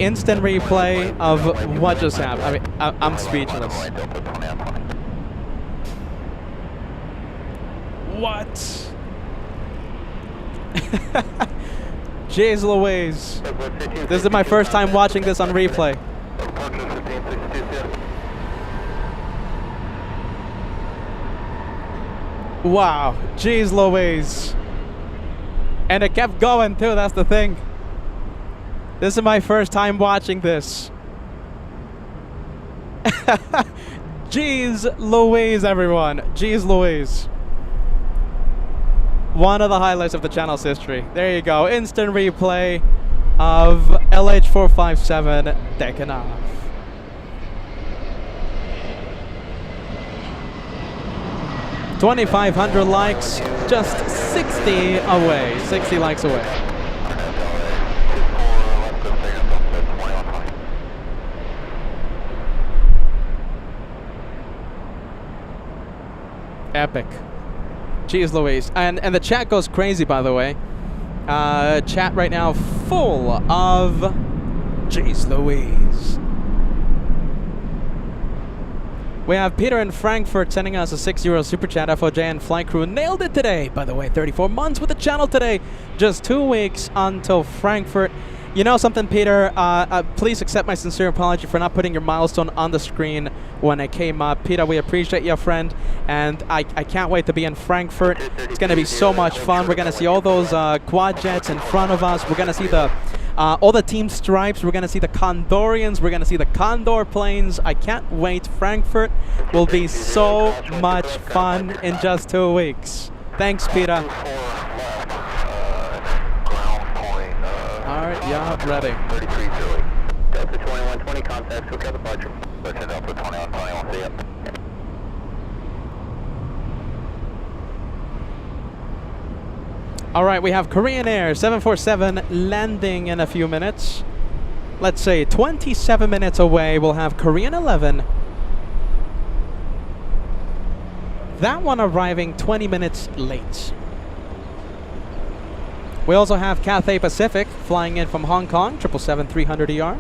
Instant replay of what just happened. I mean, I'm speechless. What? Jeez Louise. This is my first time watching this on replay. Wow, jeez Louise. And it kept going too, that's the thing. This is my first time watching this. Jeez Louise, everyone. Jeez Louise. One of the highlights of the channel's history. There you go, instant replay of LH457 taking off. $2,500 likes, just 60 away, 60 likes away. Epic. Jeez Louise. And the chat goes crazy, by the way. Chat right now full of jeez Louise. We have Peter in Frankfurt sending us a €6 super chat. FOJ and flight crew nailed it today. By the way, 34 months with the channel today. Just 2 weeks until Frankfurt. You know something, Peter? Please accept my sincere apology for not putting your milestone on the screen when it came up. Peter, we appreciate you, friend, and I can't wait to be in Frankfurt. It's going to be so much fun. We're going to see all those quad jets in front of us. We're going to see the all the team stripes. We're going to see the Condorians. We're going to see the Condor planes. I can't wait. Frankfurt will be so much fun in just 2 weeks. Thanks, Peter. All right, yeah, ready. 33 Julie. Delta 2120, contact SoCal departure. Delta 2121, see ya. All right, we have Korean Air 747 landing in a few minutes. Let's say 27 minutes away, we'll have Korean 11. That one arriving 20 minutes late. We also have Cathay Pacific flying in from Hong Kong, 777-300ER.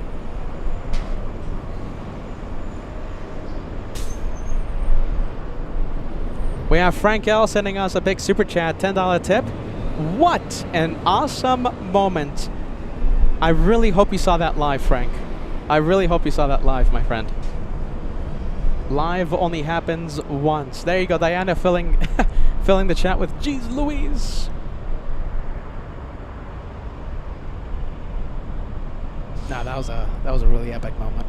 We have Frank L sending us a big super chat, $10 tip. What an awesome moment. I really hope you saw that live, Frank. I really hope you saw that live, my friend. Live only happens once. There you go, Diana filling filling the chat with "Jeez Louise." Nah, that was a really epic moment.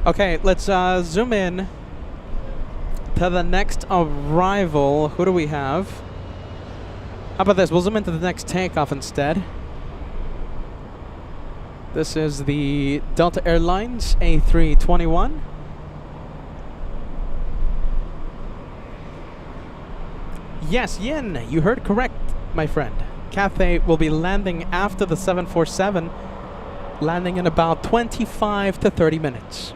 Okay, let's zoom in to the next arrival. Who do we have? How about this? We'll zoom into the next takeoff instead. This is the Delta Airlines A321. Yes, Yin, you heard correct, my friend. Cathay will be landing after the 747, landing in about 25 to 30 minutes.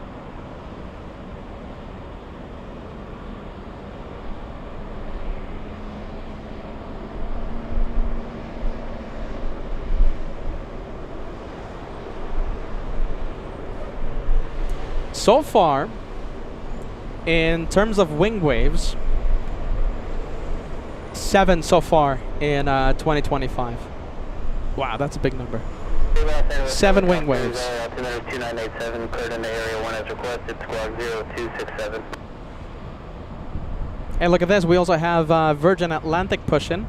So far, in terms of wing waves, 7 so far in 2025. Wow, that's a big number. 7 wing waves. Altimeter 2987, cleared in the area 1 as requested, squawk 0267. And look at this, we also have Virgin Atlantic pushing.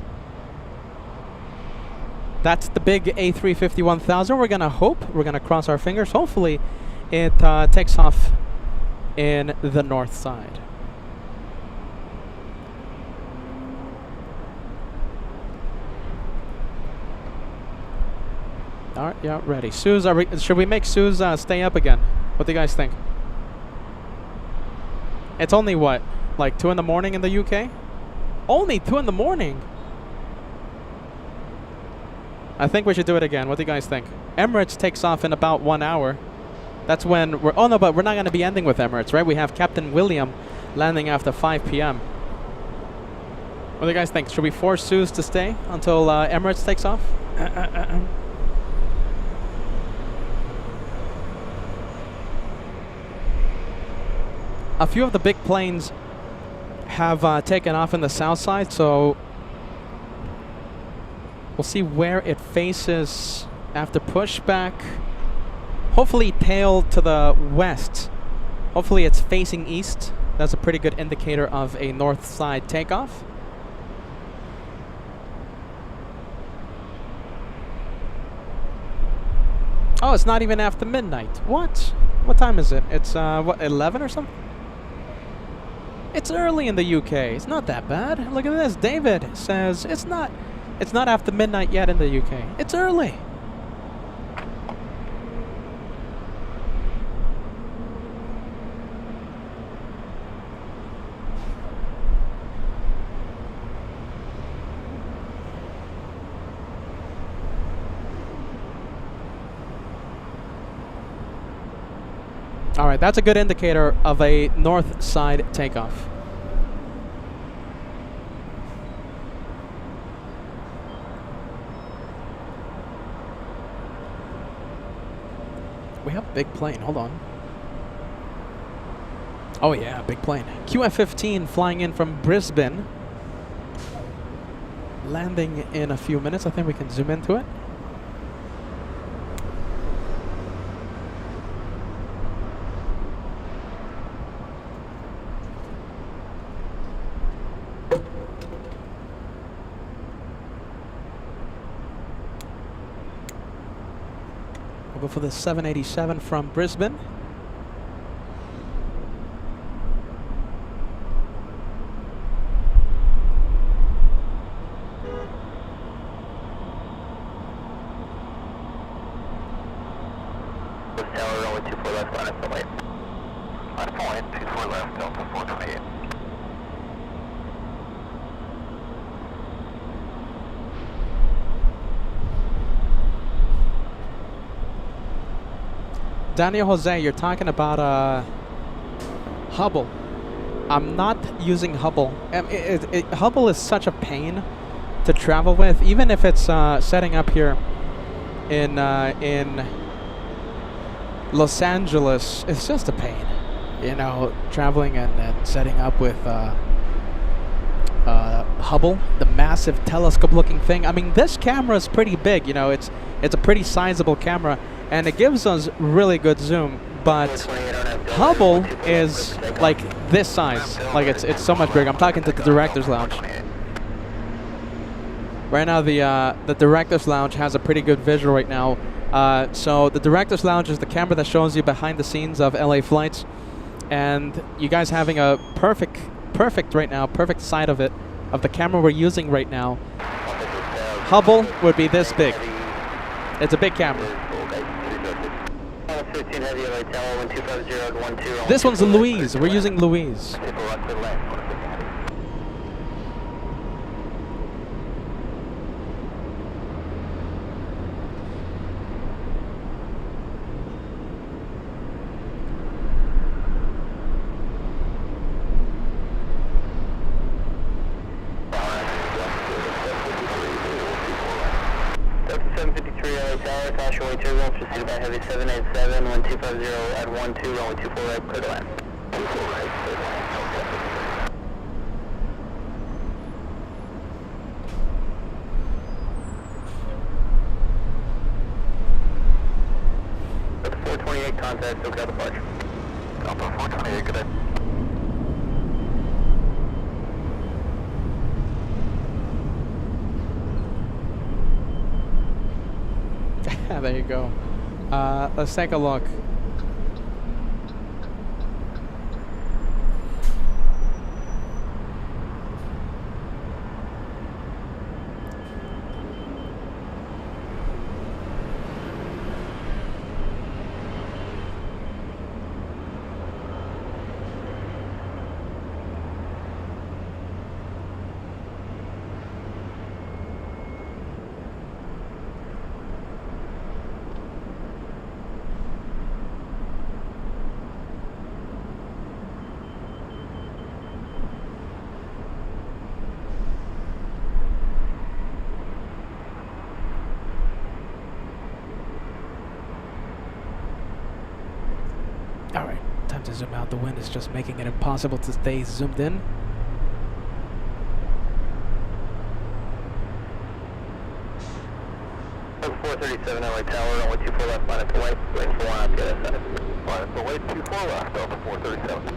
That's the big A350-1000. We're gonna cross our fingers. Hopefully it takes off in the north side. All right, yeah, ready. Suze, should we make Suze stay up again? What do you guys think? It's only what, like 2 in the morning in the UK? Only 2 in the morning? I think we should do it again. What do you guys think? Emirates takes off in about 1 hour. That's when we're... Oh, no, but we're not going to be ending with Emirates, right? We have Captain William landing after 5 p.m. What do you guys think? Should we force Suze to stay until Emirates takes off? A few of the big planes have taken off in the south side, so we'll see where it faces after pushback. Hopefully tail to the west. Hopefully it's facing east. That's a pretty good indicator of a north side takeoff. Oh, it's not even after midnight. What? What time is it? It's what, 11 or something? It's early in the UK. It's not that bad. Look at this. David says it's not after midnight yet in the UK. It's early. All right, that's a good indicator of a north side takeoff. We have a big plane. Hold on. Oh yeah, big plane. QF-15 flying in from Brisbane. Landing in a few minutes. I think we can zoom into it. We'll go for the 787 from Brisbane. Tower, runway 24 left, line up the lane. Line point, 24 left, Delta 428. Daniel Jose, you're talking about Hubble. I'm not using Hubble. Hubble is such a pain to travel with, even if it's setting up here in Los Angeles. It's just a pain, you know, traveling and setting up with Hubble, the massive telescope-looking thing. I mean, this camera is pretty big. You know, it's a pretty sizable camera, and it gives us really good zoom. But Hubble is like this size. Like it's so much bigger. I'm talking to the director's lounge. Right now, the director's lounge has a pretty good visual right now. So the director's lounge is the camera that shows you behind the scenes of LA flights, and you guys having a perfect right now, perfect side of it, of the camera we're using right now. Hubble would be this big. It's a big camera. This one's Louise. We're using Louise. Heavy 787, 1250 at 12, runway 24 right, clear to land. 24 right, clear to land. Okay. 428 contact, SoCal departure. Alpha 428, good day. There you go. Let's take a look. Alright, time to zoom out. The wind is just making it impossible to stay zoomed in. Look 437 LA Tower, runway 24 left, line up the light, waiting for one up the other side. Line up the light, 24 left, Delta 437.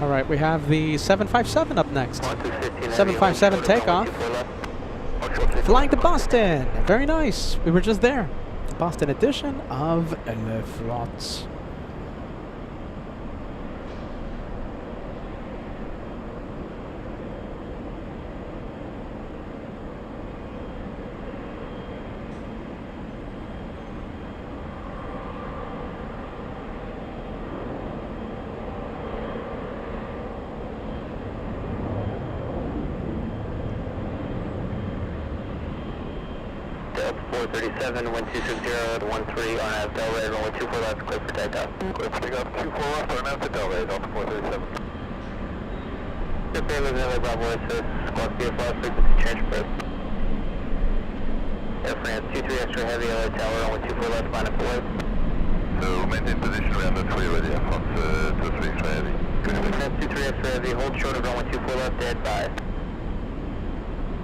All right, we have the 757 up next. 757 takeoff. Flying to Boston. Very nice. We were just there. The Boston edition of Le Flotte. 437, wind 260 at 13 on Ave Delray, runway 24 left, clear for takeoff. Clear for takeoff, 24 left on Ave Delray, Delta 437. Prepare with LA Bravo SS, squawk VFR, frequency change press. Air France 23 extra heavy, LA Tower, runway 24 left, line up away. So maintain position, we have a 3 ready, Air France 23 extra heavy. Air France 23 extra heavy, hold short of runway 24 left, dead by.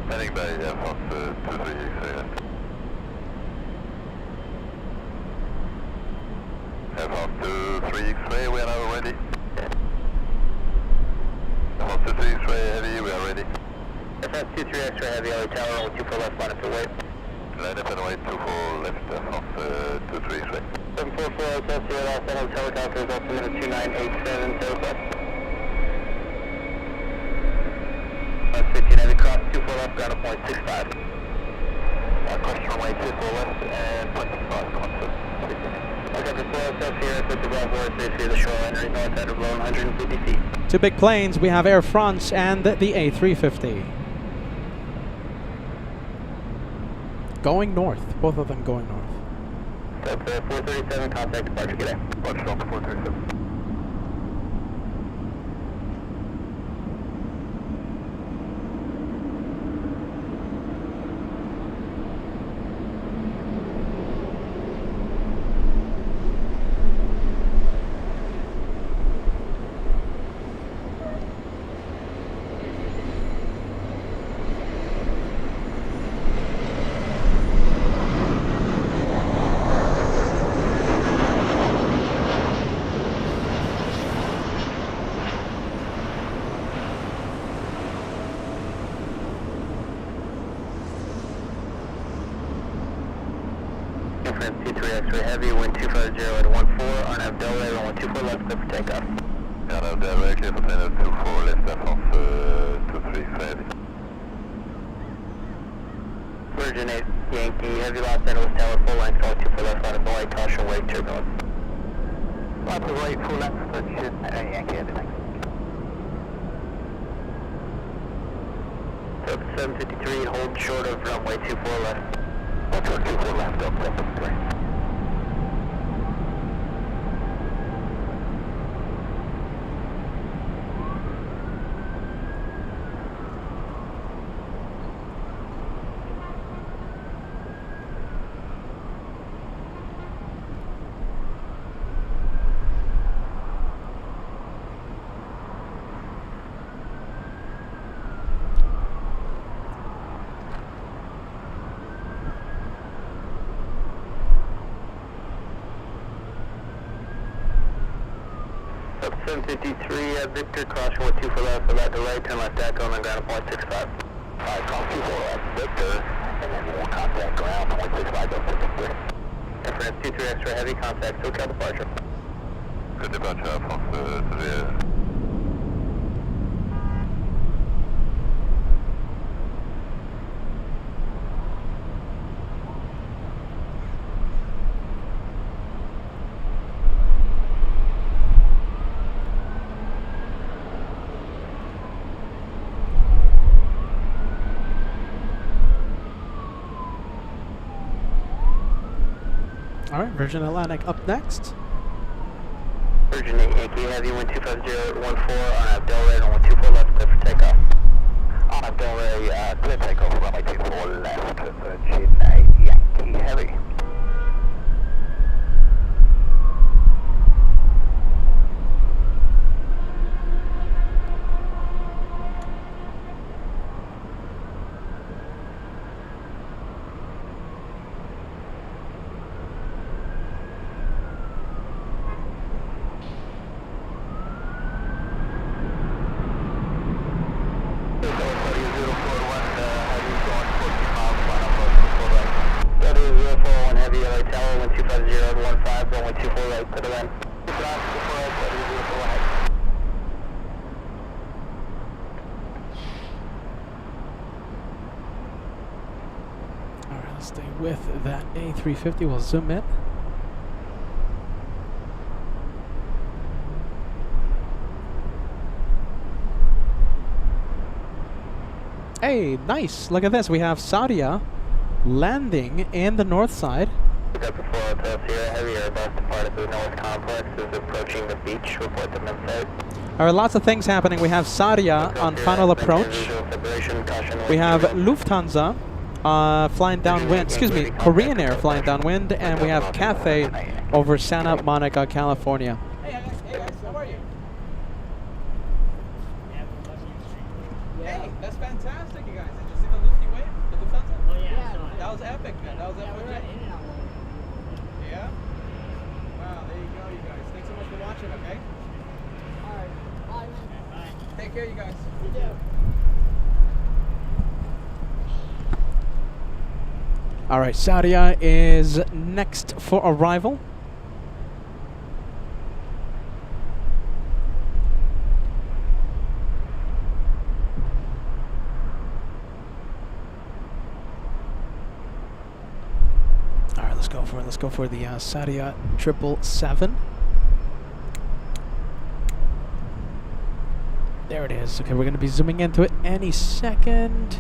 Standing by, Air France 23 extra heavy. Air France 23 X-ray, we are now ready. Air France 23 X-ray heavy, we are ready. Air France 23 extra heavy, LA Tower, runway 24 left, line up away. Line up and wait, 24 left, Air France 23 X-ray. 744 Hotel, Sierra Los Angeles helicopter is altimeter 2987, southwest. 15 heavy cross, 24 left, ground at point 65. Question runway 24 left and 25, come on, sir. Okay, for 4 Hotel, Sierra, 50 Bravo, 3 the shoreline, entering north end of below 150 feet. Two big planes. We have Air France and the A350. Going north. Both of them going north. That's 437, contact departure, good day. Watch Delta 437. Air France 23 extra heavy, wind 250 at 14 on Ave Delray, runway 24 left, clear for takeoff. Yeah, now Delray, clear for takeoff, 24 left, Air France 23 X-ray heavy. Virgin 8 Yankee, heavy Los Angeles Tower, full length, going 24 left, line of the light, caution, wake, turbulence. Lots of right, full left, Virgin Yankee, heavy, thanks. So 753, hold short of runway 24 left. Watch 24 left, Delta 73. Up 753, Victor, caution with 24 left, about the right, turn left, echo, on ground at point 65. Alright, call 24 left, Victor, and then we'll contact ground, 165, Delta 53. Air France 23 extra heavy, contact SoCal departure. Good departure, Air France severe. All right, Virgin Atlantic up next. Virgin 8 Yankee, heavy, wind 250 at 14 on Ave Delray, runway 24 left, clear for takeoff. On Ave Delray, clear takeoff, runway 24 left, Virgin Yankee, heavy. Stay with that A350. We'll zoom in. Hey, nice. Look at this. We have Saudia landing in the north side. Delta 4 Hotel Sierra, heavy Airbus departed the North Complex is approaching the beach. Report them inside. There are lots of things happening. We have Saudia on final approach. We have Lufthansa flying downwind, excuse me, Korean Air flying downwind, and we have Cathay over Santa Monica, California. Hey guys, how are you? Hey, that's fantastic, you guys. Did you see the Lufty wave? The Lufthansa? Oh yeah. That was epic, man. That was epic. Yeah? Wow, there you go, you guys. Thanks so much for watching, okay? Alright. Bye, man. Bye. Take care, you guys. You do. Alright, Saudia is next for arrival. Alright, let's go for it. Let's go for the Saudia 777. There it is. Okay, we're going to be zooming into it any second.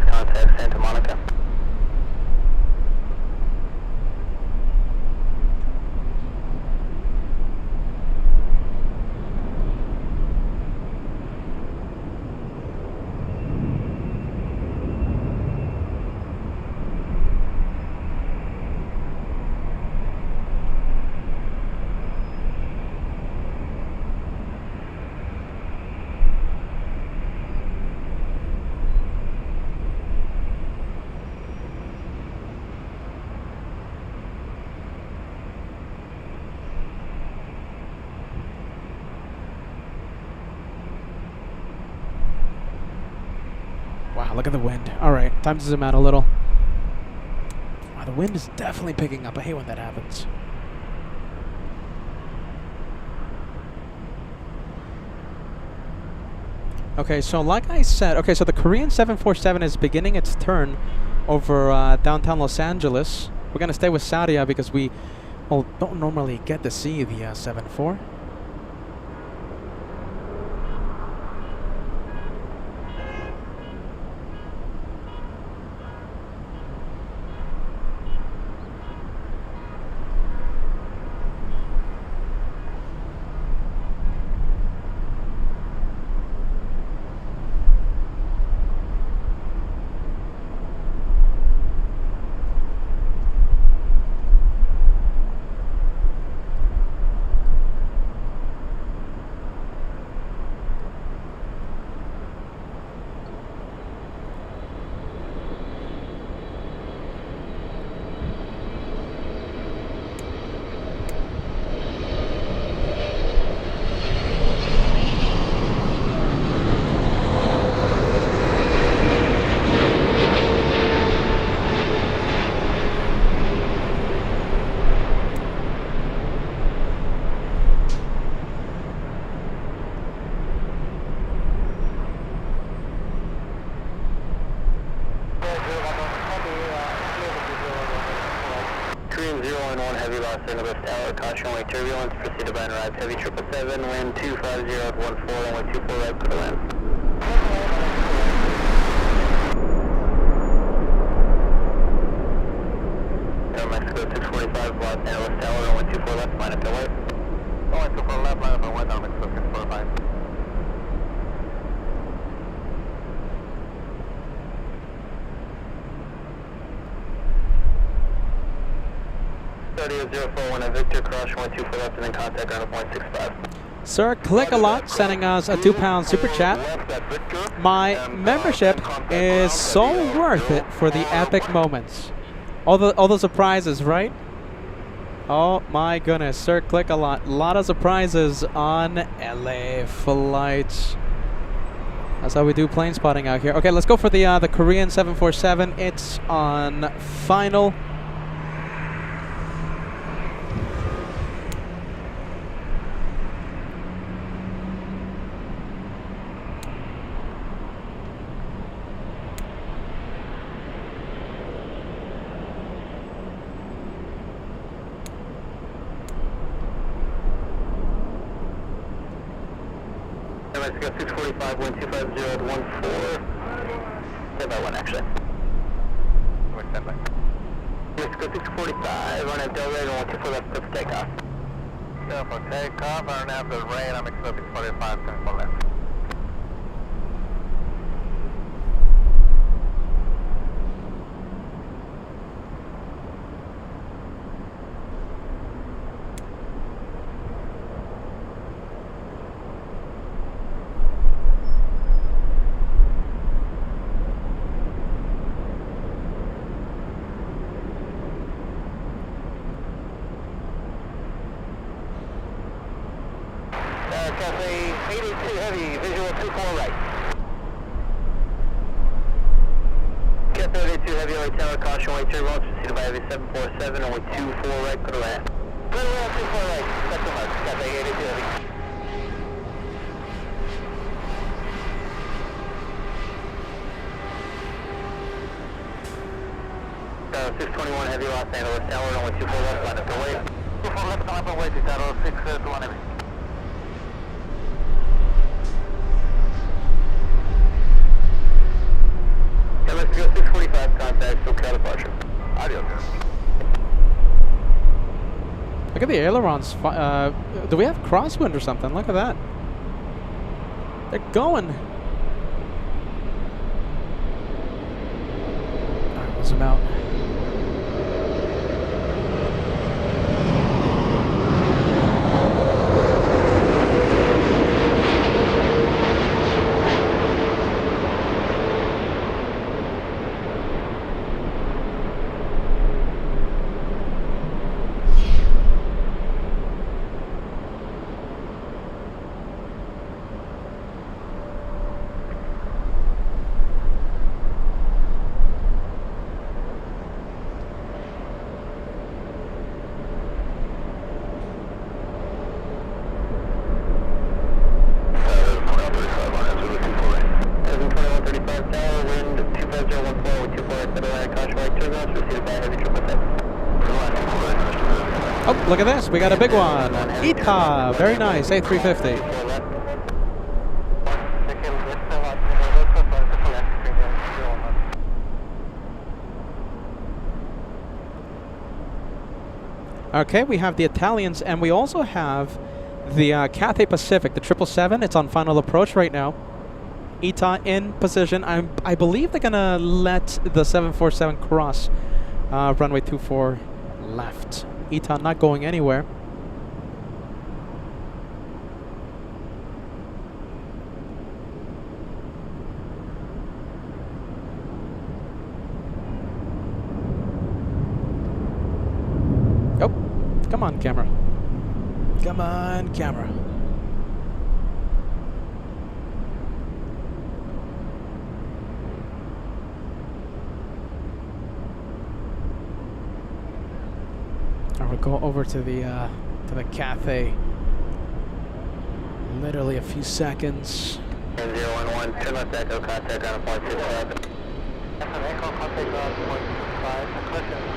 Contact Santa Monica. Wow, look at the wind. Alright, time to zoom out a little. Wow, the wind is definitely picking up. I hate when that happens. Okay, so like I said, okay, so the Korean 747 is beginning its turn over downtown Los Angeles. We're going to stay with Saudia because we don't normally get to see the 74. Caution turbulence, proceed by and arrive heavy 777, wind 250 at 14, runway 24 right for the land. Mexico 645, Los Angeles Tower, runway 24 left, line up to white. Runway 24 left, line up to white, Mexico 645. Victor, cross 124 left and then contact ground at 0.65. Sir Click a Lot sending us a £2 super chat. My membership is so worth it for the epic moments. All the surprises, right? Oh my goodness, Sir Click a Lot of surprises on LA flights. That's how we do plane spotting out here. Okay, let's go for the Korean 747. It's on final. Mexico 645, wind 250 at 14. Stand by 1 actually. Stand by. Mexico 645, on a Del Rey, 124 left, clear for takeoff. Clear for takeoff, I don't have the rain, I'm Mexico 645, 24 left. Cafe 82 heavy, visual 24 right. Cafe 82 heavy, LA tower, caution, wait turbulence, preceded by heavy 747, only 24 right, put away. Put away on 24 right, that's the mark, Cafe 82 heavy. Tower 621 heavy, Los Angeles tower, only 24 left, line up and wait. 24 left, line up and wait, Tower 621 heavy. Let's go 645 contact, SoCal departure. Adios. Look at the ailerons. Do we have crosswind or something? Look at that. They're going. Alright, we'll zoom out. Oh, look at this. We got a big one. ETA. Very nice. A350. Okay, we have the Italians, and we also have the Cathay Pacific, the 777. It's on final approach right now. ETA in position. I believe they're going to let the 747 cross runway 24 left. ETA not going anywhere. Oh, come on, camera. Come on, camera. We'll go over to the Cathay. Literally a few seconds. 011, turn left echo, contact on 0.65. That's an echo, contact on 0.65. Collision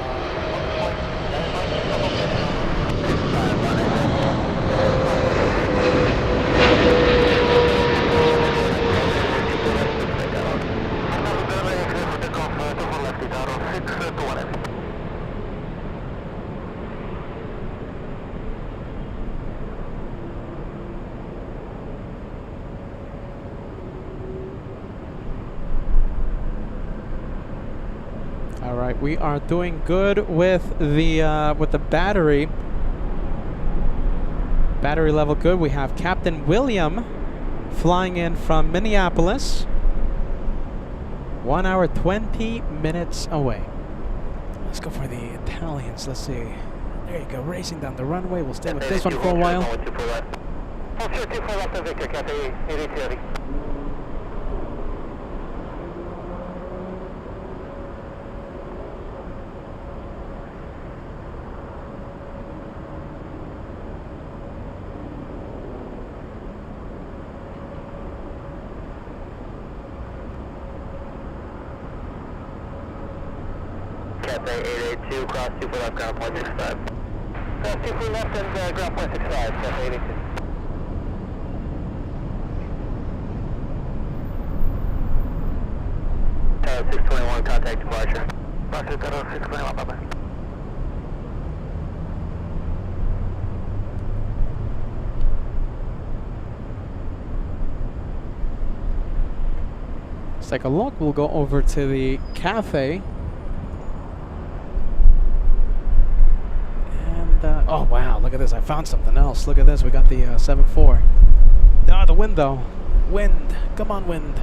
All right, we are doing good with the battery. Battery level good. We have Captain William flying in from Minneapolis. 1 hour 20 minutes away. Let's go for the Italians. Let's see. There you go, racing down the runway. We'll stay with this one for a while. LSA 882, cross 24 left, ground point 65. Cross 24 left and ground point 65, LSA 882. Tower 621, contact departure. Roger, Tower 621, bye-bye. Let's take a look. We'll go over to the cafe. And, oh wow, look at this. I found something else. Look at this. We got the 7-4. Ah, the wind though. Wind. Come on, wind.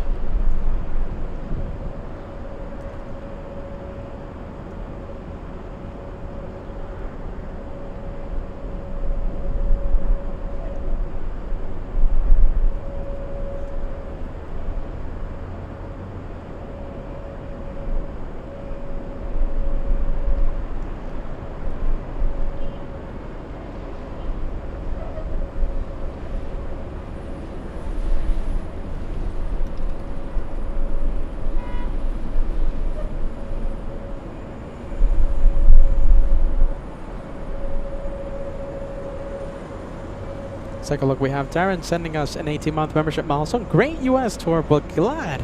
Let's take a look. We have Darren sending us an 18-month membership milestone. Great U.S. tour, but glad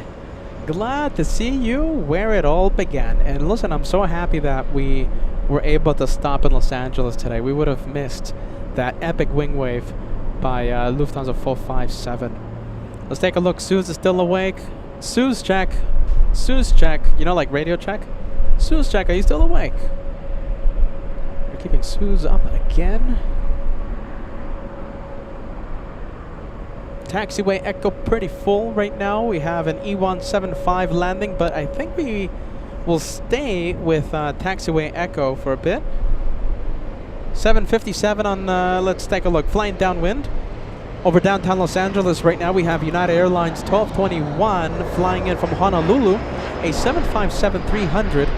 to see you where it all began. And listen, I'm so happy that we were able to stop in Los Angeles today. We would have missed that epic wing wave by Lufthansa 457. Let's take a look. Suze is still awake. Suze check. Suze check. You know, like radio check? Suze check, are you still awake? We're keeping Suze up again. Taxiway Echo pretty full right now. We have an E175 landing, but I think we will stay with Taxiway Echo for a bit. 757 on, let's take a look, flying downwind. Over downtown Los Angeles right now, we have United Airlines 1221 flying in from Honolulu, a 757-300.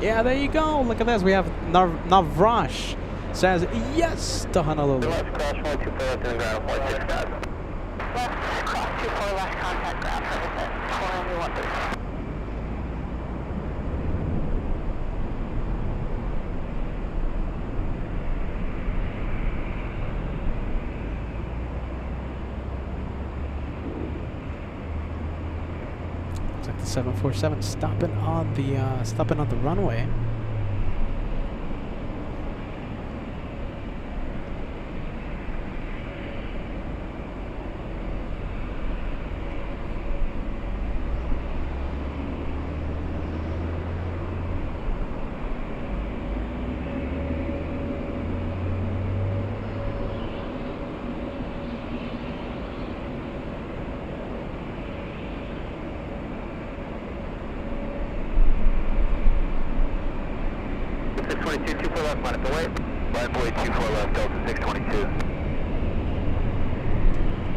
Yeah, there you go. Look at this. We have Navrash says yes to Honolulu. Left, cross 124 left and ground point 65. Left, cross 24 left, contact ground service at 491. Looks like the 747 stopping on the runway.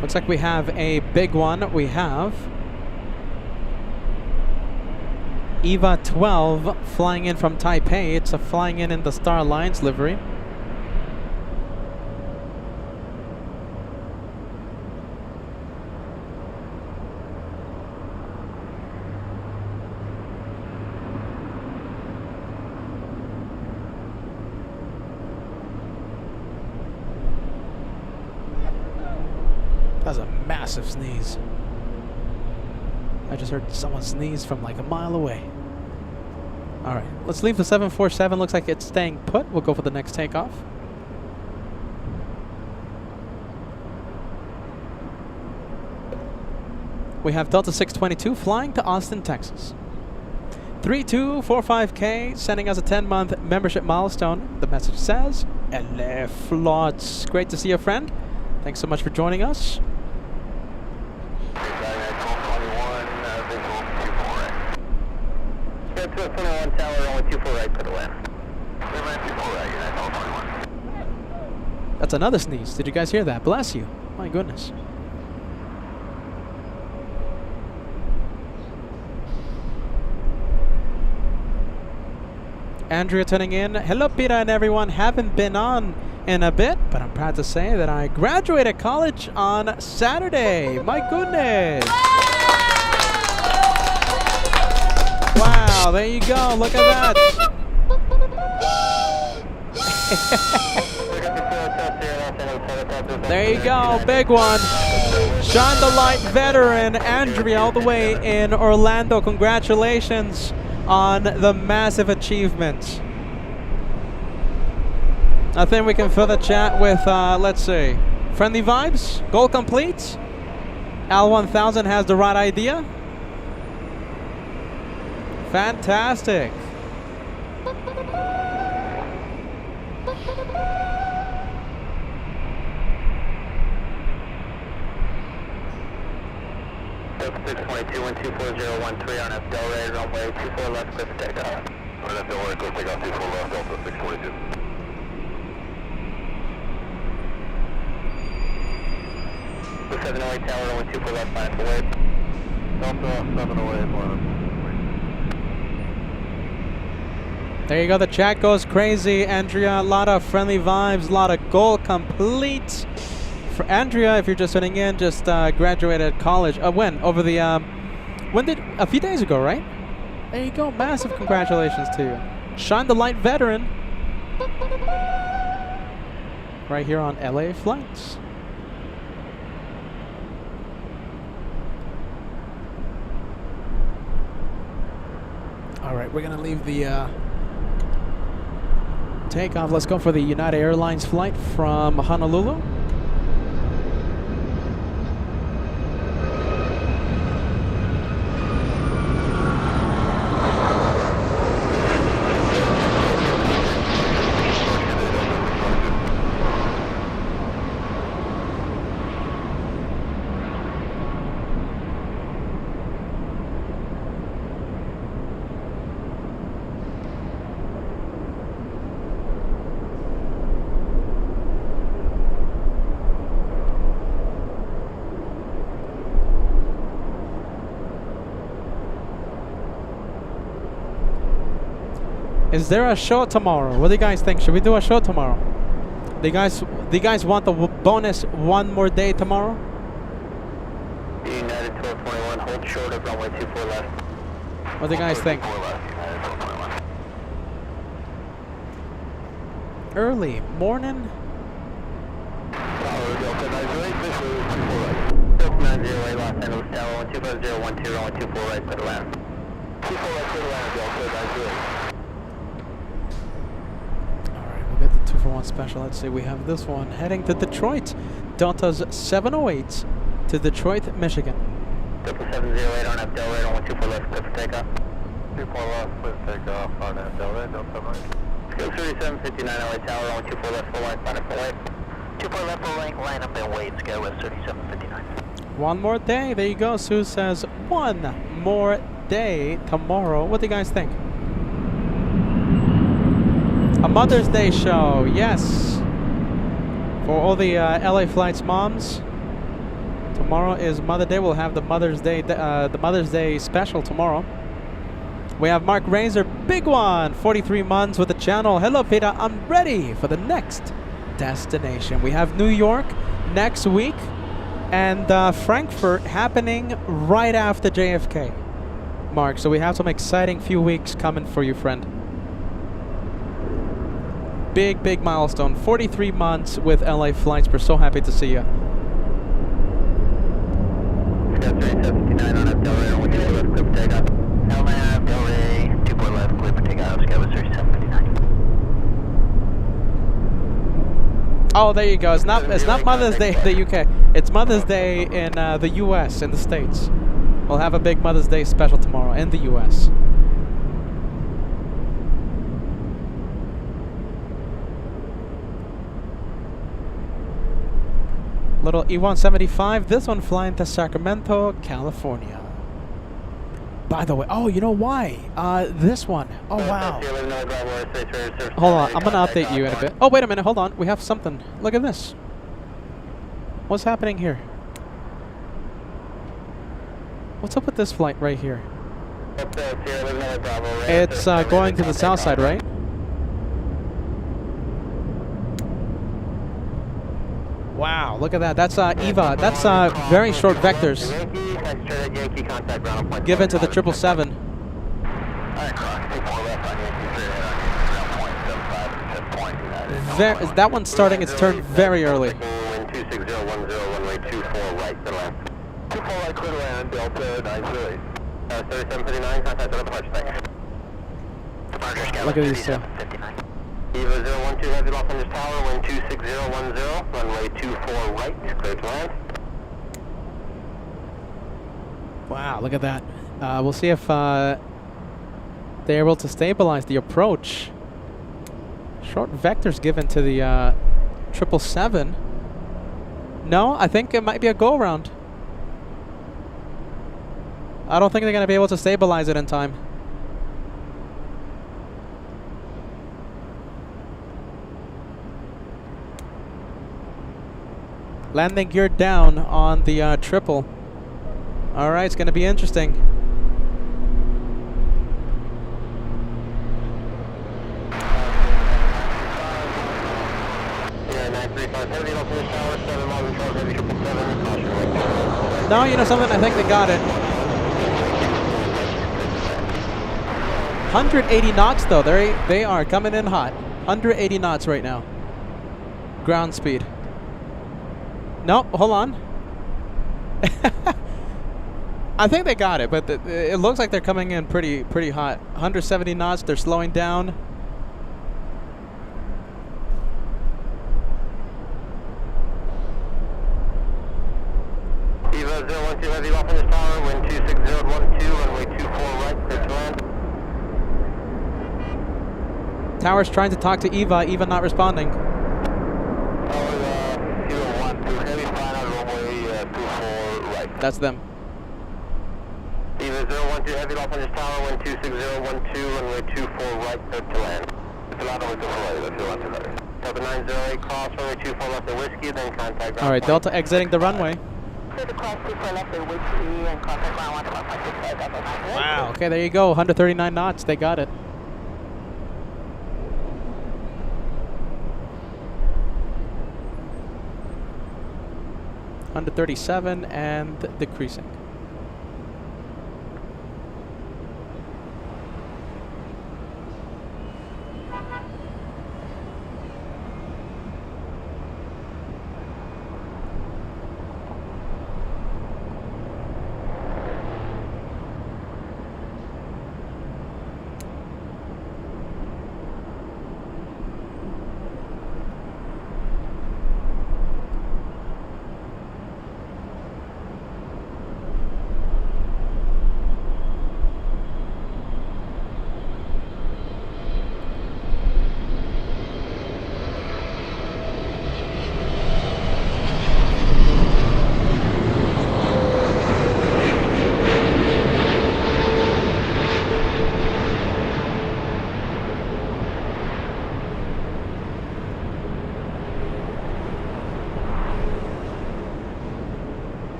Looks like we have a big one. We have EVA 12 flying in from Taipei. It's flying in the Star Alliance livery. That's a massive sneeze. I just heard someone sneeze from like a mile away. Alright, let's leave the 747. Looks like it's staying put. We'll go for the next takeoff. We have Delta 622 flying to Austin, Texas. 3245K sending us a 10-month membership milestone. The message says, "Elle flotte." Great to see you, friend. Thanks so much for joining us. Visual 21 tower, runway 24 right, clear to land. Runway 24 right, United Tower 21. That's another sneeze. Did you guys hear that? Bless you. My goodness. Andrea tuning in. Hello, Peter and everyone. Haven't been on in a bit, but I'm proud to say that I graduated college on Saturday. My goodness. Wow, there you go. Look at that. There you go. Big one. Shine the light veteran Andrea all the way in Orlando. Congratulations on the massive achievement. I think we can further chat with, let's see, friendly vibes, goal complete. Al1000 has the right idea. Fantastic. Delta 622, 124.013 on F Delray, runway 24 left, clear for takeoff. On F Delray, clear takeoff 24 left, Delta 622. The 708 tower, runway 24 left, line for wait. Delta 708, line. There you go. The chat goes crazy. Andrea, a lot of friendly vibes, a lot of goal complete. For Andrea, if you're just tuning in, just graduated college. When? Over the, when did, a few days ago, right? There you go. Massive congratulations to you. Shine the light veteran. Right here on LA Flights. All right, we're gonna leave the takeoff. Let's go for the United Airlines flight from Honolulu. Is there a show tomorrow? What do you guys think? Should we do a show tomorrow? Do you guys want the bonus one more day tomorrow? United 1221, hold short of runway 24 left. What do you guys think? 24 left, United 1221. Early morning? Delta 908, Los Angeles Tower, 125.012, runway 24 right, clear to land. 24 right, clear to land, Delta 908. Get the 2-for-1 special. Let's see, we have this one heading to Detroit. Delta's 708 to Detroit, Michigan. Delta 708 on F Delray, runway 24 left, clear for takeoff. 24 left, clear takeoff on F Delray, Delta 708. Skill 3759 LA Tower, runway 24 left, full line, line up and wait. 24 left, full length, line up and wait, scale with 3759. One more day. There you go. Sue says one more day tomorrow. What do you guys think? A Mother's Day show, yes. For all the LA Flights moms, tomorrow is Mother's Day. We'll have the Mother's Day special tomorrow. We have Mark Razor, big one, 43 months with the channel. Hello, Peter. I'm ready for the next destination. We have New York next week, and Frankfurt happening right after JFK. Mark, so we have some exciting few weeks coming for you, friend. Big milestone. 43 months with LA Flights. We're so happy to see you. Skill 3759 on F Delray, runway 24 left, clear for takeoff. LNAV, Delray, 24 left, clear for takeoff, scale with 3759. Oh, there you go. It's not Mother's Day in the UK. It's Mother's Day in the US, in the States. We'll have a big Mother's Day special tomorrow in the US. Little E175, this one flying to Sacramento, California. By the way, oh, you know why? This one. Oh, wow. Hold on, I'm gonna update you in a bit. Oh, wait a minute, hold on. We have something. Look at this. What's happening here? What's up with this flight right here? It's going to the south side, right? Wow, look at that. That's EVA. That's very short vectors. Given to the 777. That one's starting its turn very early. 26010, runway 24 right to land. 24 right, clear to land, Delta 90. 3759, contact on approach, thanks. Look at these two. EVA 012 Heavy Los Angeles Tower, wind 26010, runway 24 right, clear to land. Wow, look at that. We'll see if they're able to stabilize the approach. Short vectors given to the 777. No, I think it might be a go-around. I don't think they're going to be able to stabilize it in time. Landing gear down on the triple. All right, it's going to be interesting. No, you know something? I think they got it. 180 knots though. They are coming in hot. 180 knots right now. Ground speed. Nope, hold on. I think they got it, but it looks like they're coming in pretty hot. 170 knots. They're slowing down. EVA 012 Heavy Los Angeles Tower, wind 26012, runway 24 right, clear to land. Tower's trying to talk to Eva. Eva not responding. Tower 012 Heavy, final runway 24 right. That's them. EVA 012 Heavy Los Angeles Tower, wind 26012, runway 24 right, clear to land. To land runway 24 right, if you want to land. Delta 908, cross runway 24 left at Whiskey, then contact ground. All right, Delta exiting the runway. Clear to cross 24 left at Whiskey and contact ground 115.65 Delta 908. Wow. Okay, there you go. 139 knots. They got it. Under 37 and decreasing.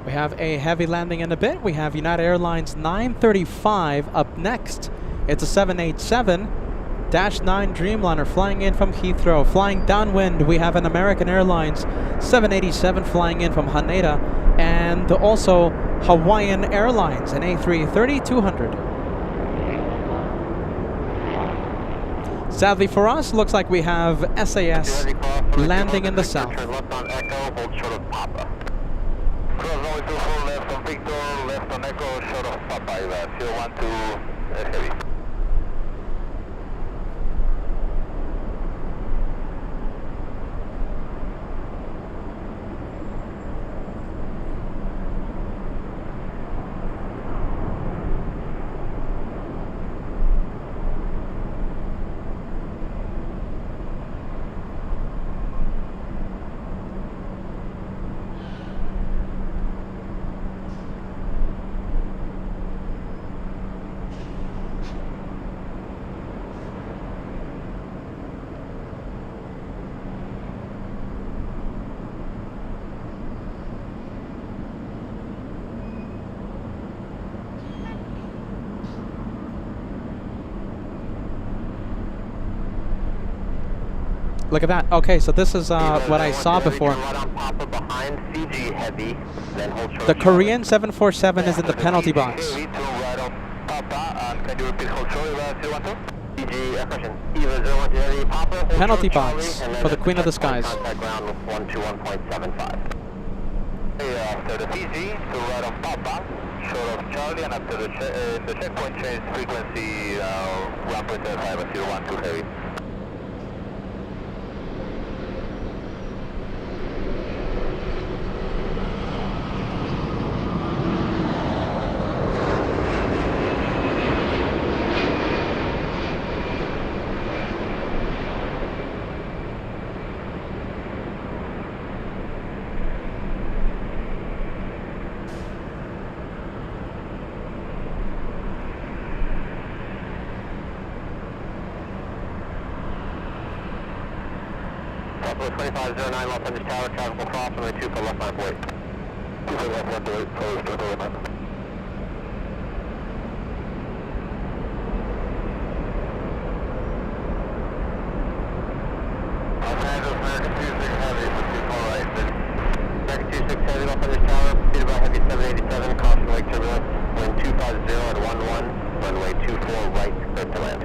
We have a heavy landing in a bit. We have United Airlines 935 up next. It's a 787-9 Dreamliner flying in from Heathrow. Flying downwind, we have an American Airlines 787 flying in from Haneda, and also Hawaiian Airlines, an A330-200. Sadly for us, looks like we have SAS landing in the south. Turn left on Echo, hold short of Papa. Cross only 24 left on Victor, left on Echo, short of Papa, 012 Heavy. Look at that. Okay, so this is what I saw before. The Korean 747 is in the penalty box. Penalty box for the Queen of the Skies. So the PG to right on Papa, short of Charlie, and after the checkpoint change frequency, ramp with 5012 heavy. Buffalo 2509, Los Angeles Tower, traffic will cross, runway 2 for left line wait. 2 for left line wait, close, turn to left. Los Angeles, American 26 Heavy, 24 right, American 26 Heavy, Los Angeles Tower, proceeded by Heavy 787, caution wake turbulence, wind 250 at 11, runway 24 right, clear to land.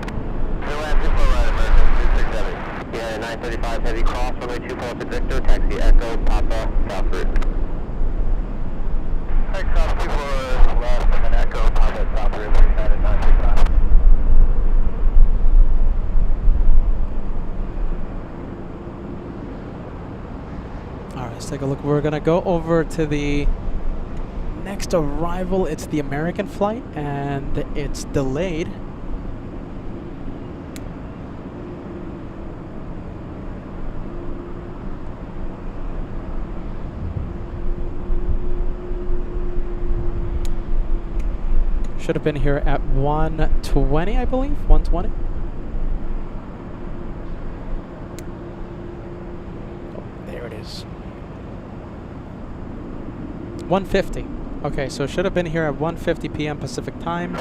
Clear land, 24 right, American 26 Heavy. Yeah, 935 Heavy cross, runway 24 to Victor, taxi Echo, Papa, south route. Hey, cross 24 left, and then Echo, Papa, south route, 935. Alright, let's take a look. We're going to go over to the next arrival. It's the American flight, and it's delayed. Should have been here at 1:20, I believe. 1:20. Oh, there it is. 1:50. Okay, so should have been here at 1:50 p.m. Pacific time.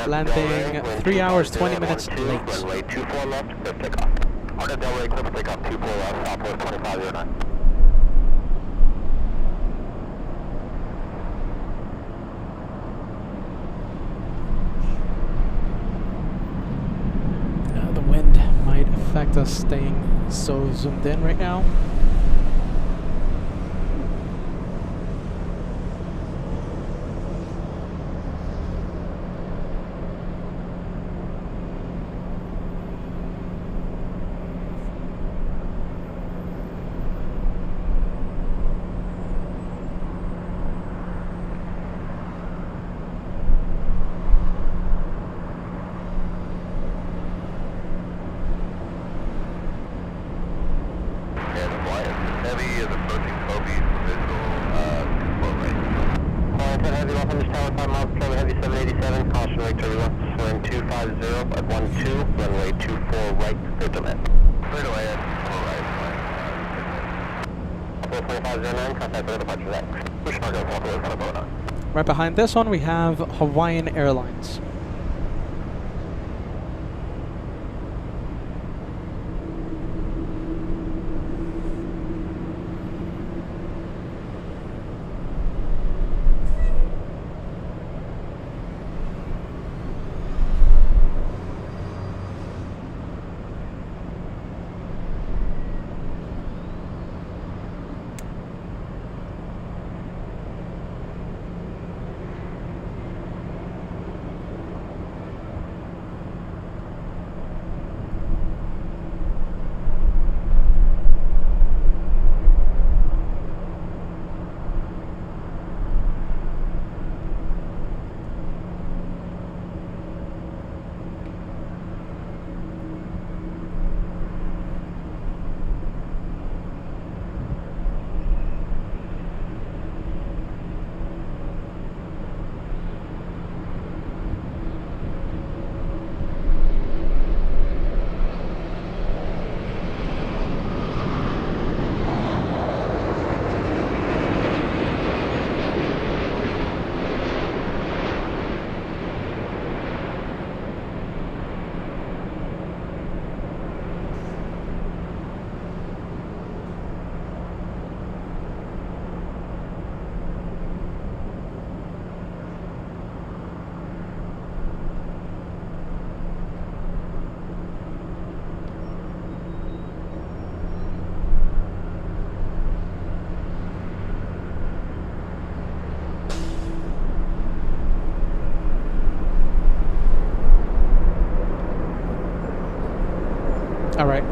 Landing 3 hours 20 minutes late. Runway 24 left, clear takeoff. On a Delray, clear takeoff 24 left, Southwest 2509. The wind might affect us staying so zoomed in right now. Heavy is approaching Kobe, visual, 2-4 right. Heavy, Los Angeles Tower, 5 miles, Charlie Heavy 787, caution wake turbulence, wind 250 at 12, runway 24 right, clear to land. Clear to land, 4 right. 2509, contact for the departure LAX. Push mark out, Buffalo, kind of boat on. Right behind this one, we have Hawaiian Airlines.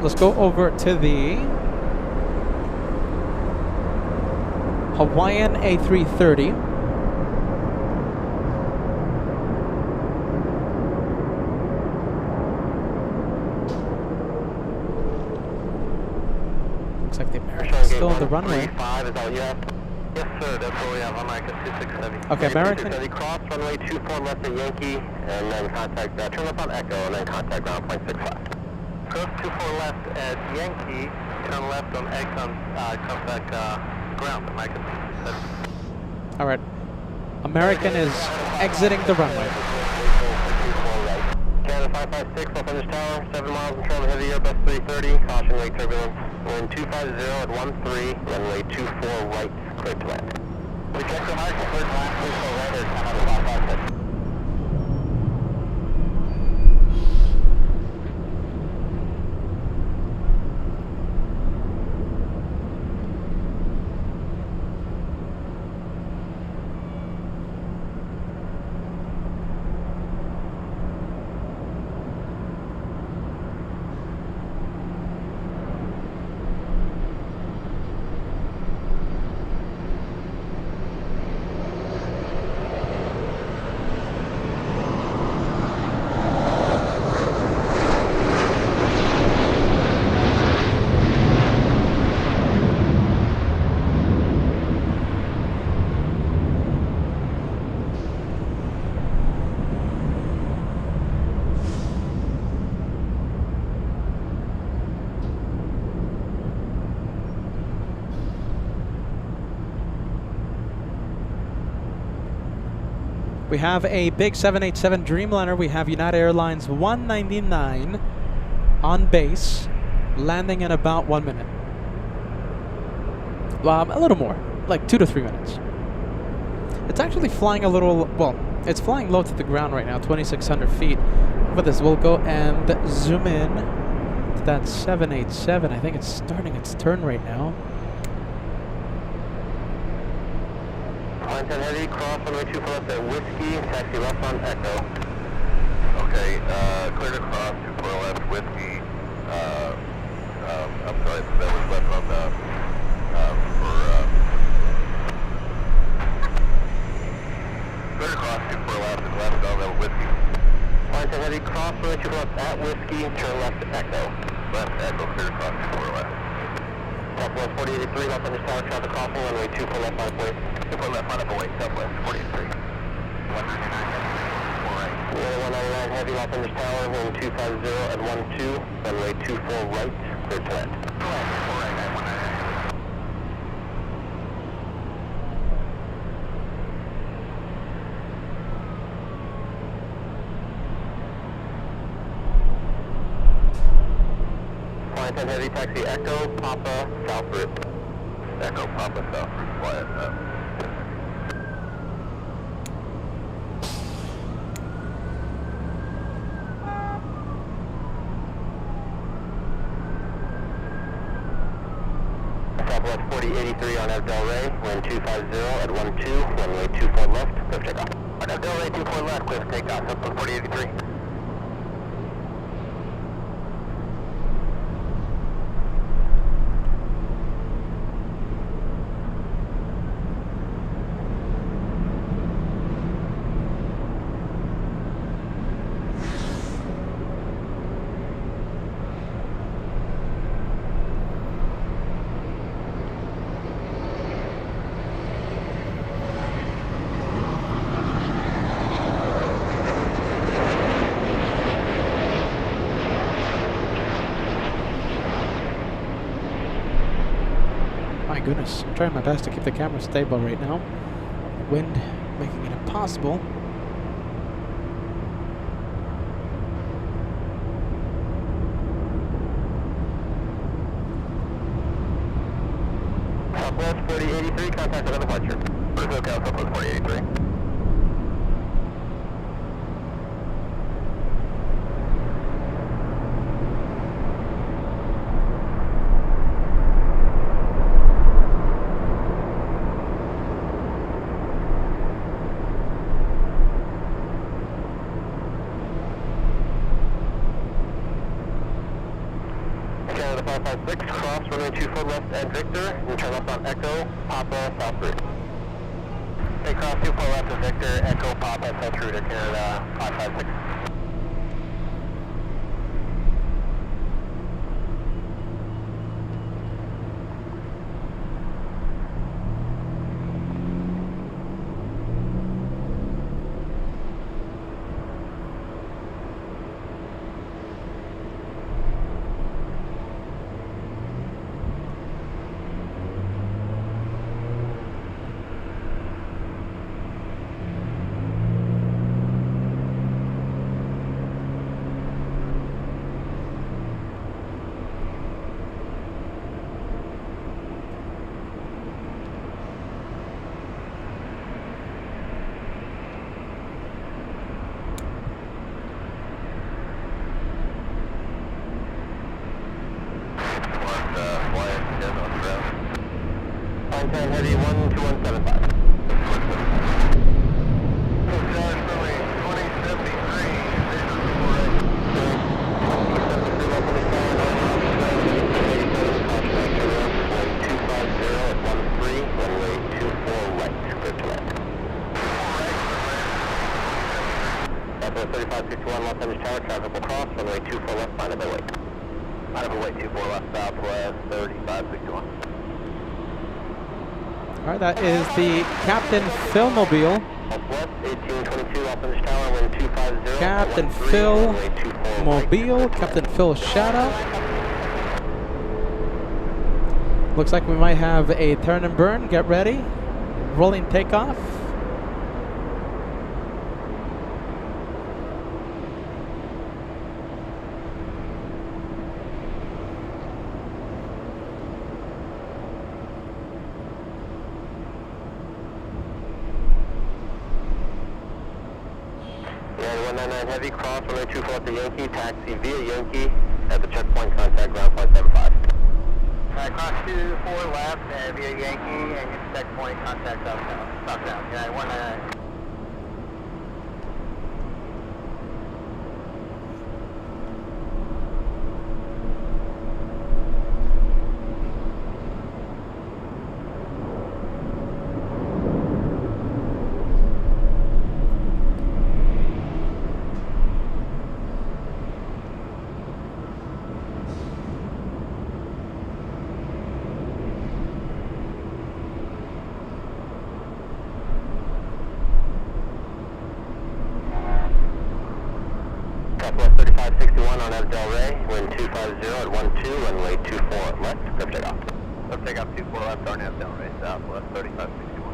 let's go over to the Hawaiian A330. Looks like the American's still on the runway. 5, is that what you have? Yes, sir, that's what we have. American 267. Okay, American. Cross runway 24 left at Yankee, and then contact, turn left on Echo, and then contact ground point 65. Cross 24 left at Yankee, turn left on Echo, contact ground, American 267. All right. American is exiting the runway. Canada 556, Los Angeles Tower, 7 miles in control of heavy air, bus 330, caution wake turbulence. Wind 250 at 13, runway 24 right, cleared to land. We check the mark, cleared to land, please go right, or 10 out of 556. We have a big 787 Dreamliner. We have United Airlines 199 on base, landing in about 1 minute. A little more, like 2 to 3 minutes. It's actually flying a little, well, it's flying low to the ground right now, 2,600 feet. With this, we'll go and zoom in to that 787. I think it's starting its turn right now. Line 10 heavy, cross runway 24 left at Whiskey, taxi left on Echo. Okay, clear to cross 24 left, Whiskey. I'm sorry, that was left on the, clear to cross 24 left and left on the Whiskey. Line 10 heavy, cross runway 24 left at Whiskey, turn left to Echo. Left Echo, clear to cross 24 left. Southwest 4083, Los Angeles Tower, traffic crossing, runway 24 left on way. 24 left on way, Southwest 4083. 199 heavy, 4 right. 199 heavy, Los Angeles Tower, wind 250 at 12, runway 24 right, clear to land. 4 right, 199. Line 10 heavy, taxi Echo, Papa, South Route. Echo, Papa, South Route, fly it up. Southwest 4083 on Del Rey, wind 250 at 12, runway 24 left, clear takeoff. On Del Rey 24 left, clear takeoff, Southwest 4083. My goodness, I'm trying my best to keep the camera stable right now. Wind making it impossible. Southwest 4083, contact on departure. Where's the hotel, Southwest 4083? 556, cross runway 24 left at Victor, and turn left on Echo, Papa, South Route. Hey, cross 24 left at Victor, Echo, Papa, South Route, Canada 556. Heavy 12175. Echo 3561 Los Angeles Tower, traffic will cross, runway 24 left, find a way. Find a way 24 left, southwest, 3561. All right, that is the Captain Phil Mobile. Southwest, 1822 Los Angeles Tower, wind 250. Captain Phil Mobile, Captain Phil Shadow. Looks like we might have a turn and burn. Get ready. Rolling takeoff. Heavy cross, runway 24 at the Yankee, taxi via Yankee at the checkpoint, contact ground flight 75. Cross 24 left via Yankee and get the checkpoint, contact southbound. Yeah, 199. Southwest 3561 on Del Rey, wind 250 at 12, runway 24 left, grip takeoff. Grip takeoff 24 left, Arnett Del Rey, Southwest 3561.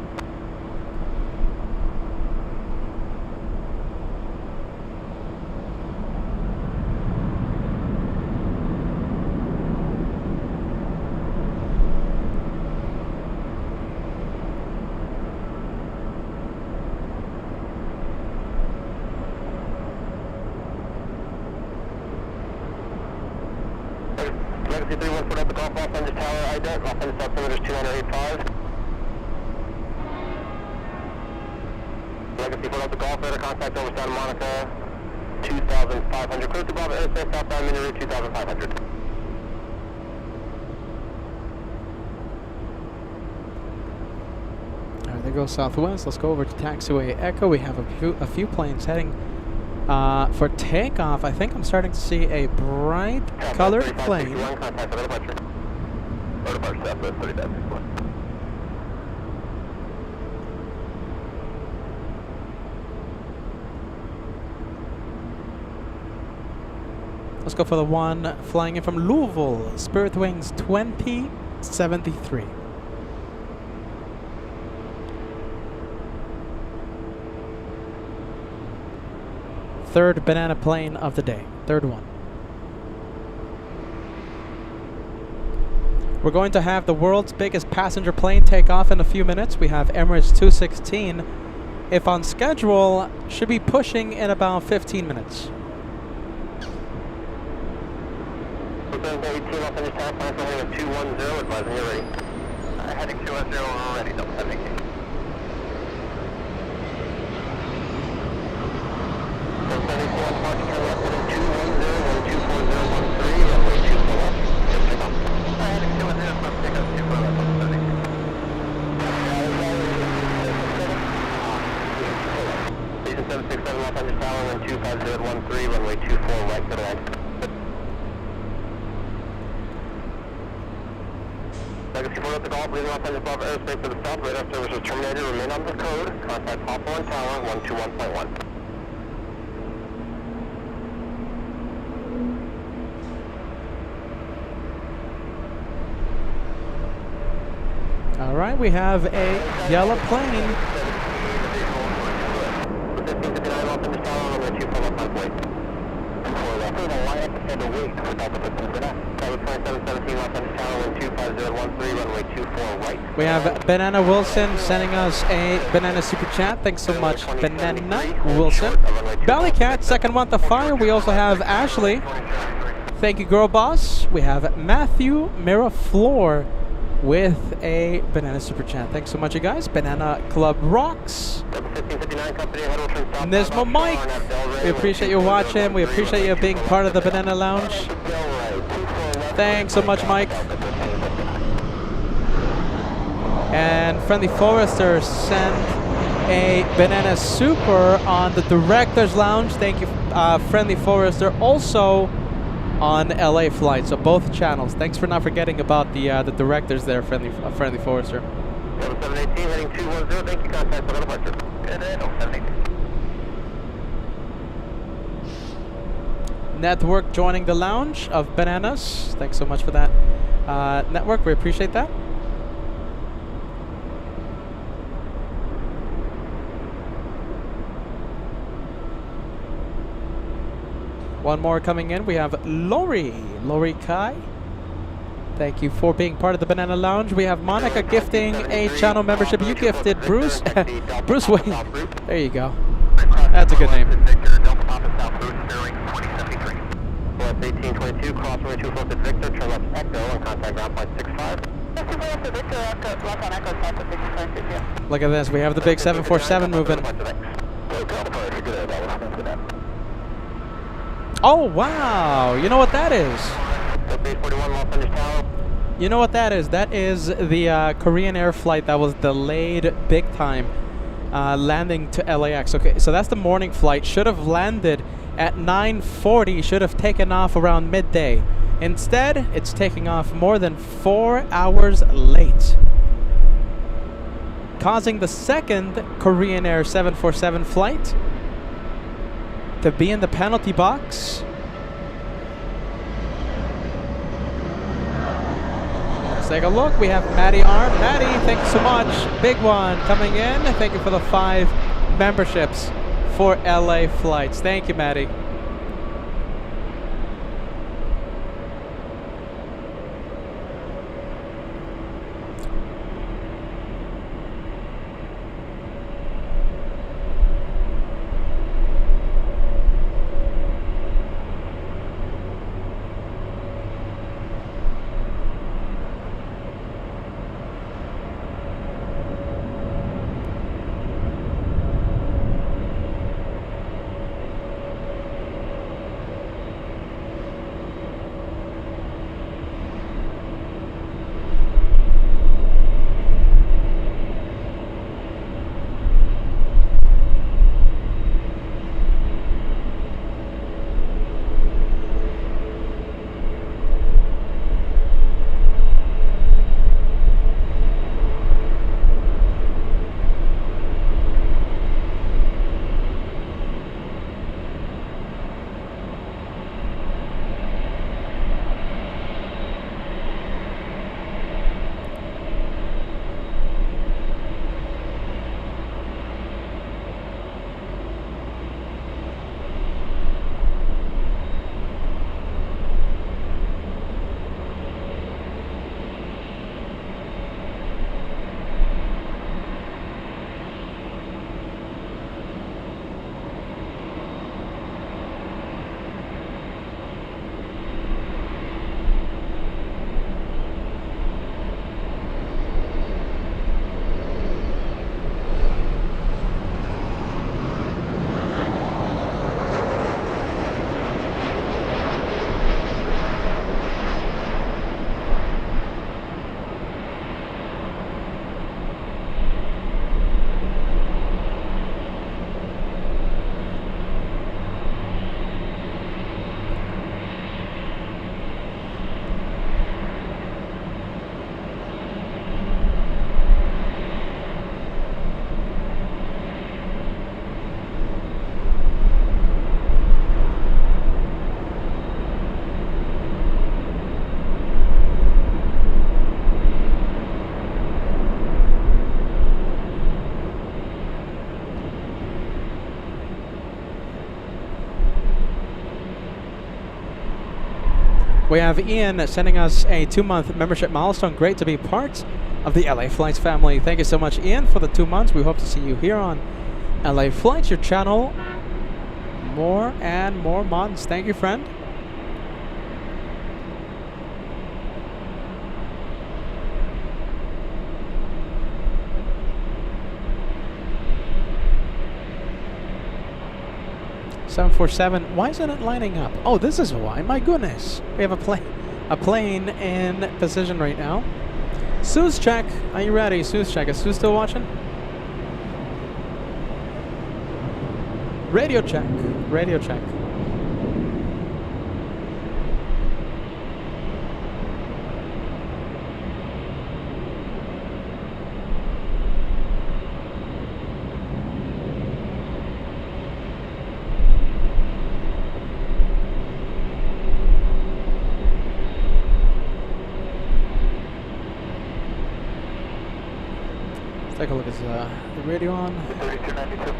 Legacy 314 at the golf, Los Angeles Tower, IDET, Los Angeles altimeter 285. Legacy 4 at the golf, radar contact over Santa Monica, 2,500. Clear to Bob Airspace, southbound mini route 2,500. All right, there goes Southwest. Let's go over to taxiway Echo. We have a few planes heading for takeoff. I think I'm starting to see a bright colored plane. Contact over departure. Over departure, Southwest 3561. Let's go for the one flying in from Louisville, Spirit Wings 2073. Third banana plane of the day. Third one. We're going to have the world's biggest passenger plane take off in a few minutes. We have Emirates 216. If on schedule, should be pushing in about 15 minutes. 18 Los Angeles Tower, plan for heading 210, advising you're ready. Heading 210, already, double 70. Departure, turn left, heading 210, 124013, runway 24 left, Tower, wind 25013, runway 24 right, clear to land. Legacy 4 at the Gulf, leaving Los Angeles above airspace to the south, radar service is terminated, remain on the code, contact Hawthorne Tower, 121.1. All right, we have a yellow plane. 1559 Los Angeles Tower, runway 24 left on point. 24 left, the LAX and the wing, Delta 15 for that. Tower 2717 Los Angeles Tower, wind 25013, runway 24 right. We have Banana Wilson sending us a Banana Super Chat. Thanks so much, Banana Wilson. Bellycat, second month of fire. We also have Ashley. Thank you, Girl Boss. We have Matthew Miraflor with a Banana Super Chat. Thanks so much, you guys. Banana Club rocks. Nismo Mike, we appreciate you watching. We appreciate you being part of the Banana Lounge. Thanks so much, Mike. And Friendly Forester sent a Banana Super on the Director's Lounge. Thank you, Friendly Forester. Also on LA flight, so both channels. Thanks for not forgetting about the directors there, Friendly Forester. 718 heading 210. Thank you. Contact for departure. Good day. 718. Network joining the lounge of Bananas. Thanks so much for that, Network. We appreciate that. One more coming in. We have Lori Kai. Thank you for being part of the Banana Lounge. We have Monica gifting a channel membership. You gifted Bruce. Bruce Wayne. There you go. That's a good name. 1822, cross runway 24 to Victor, turn left Echo, and contact ground point 65. Look at this. We have the big 747 moving. Oh, wow. You know what that is? You know what that is? That is the Korean Air flight that was delayed big time, landing to LAX. Okay, so that's the morning flight. Should have landed at 9:40. Should have taken off around midday. Instead, it's taking off more than 4 hours late, causing the second Korean Air 747 flight to be in the penalty box. Let's take a look. We have Maddie Arm. Maddie, thank you so much. Big one coming in. Thank you for the 5 memberships for LA flights. Thank you, Maddie. We have Ian sending us a 2-month membership milestone. Great to be part of the LA Flights family. Thank you so much, Ian, for the 2 months. We hope to see you here on LA Flights, your channel. More and more months. Thank you, friend. (747). Why isn't it lining up? Oh, this is why. My goodness. We have a plane in position right now. Sue's check. Are you ready? Sue's check. Is Sue still watching? Radio check. Radio check. Take a look. Is the radio on? 3292.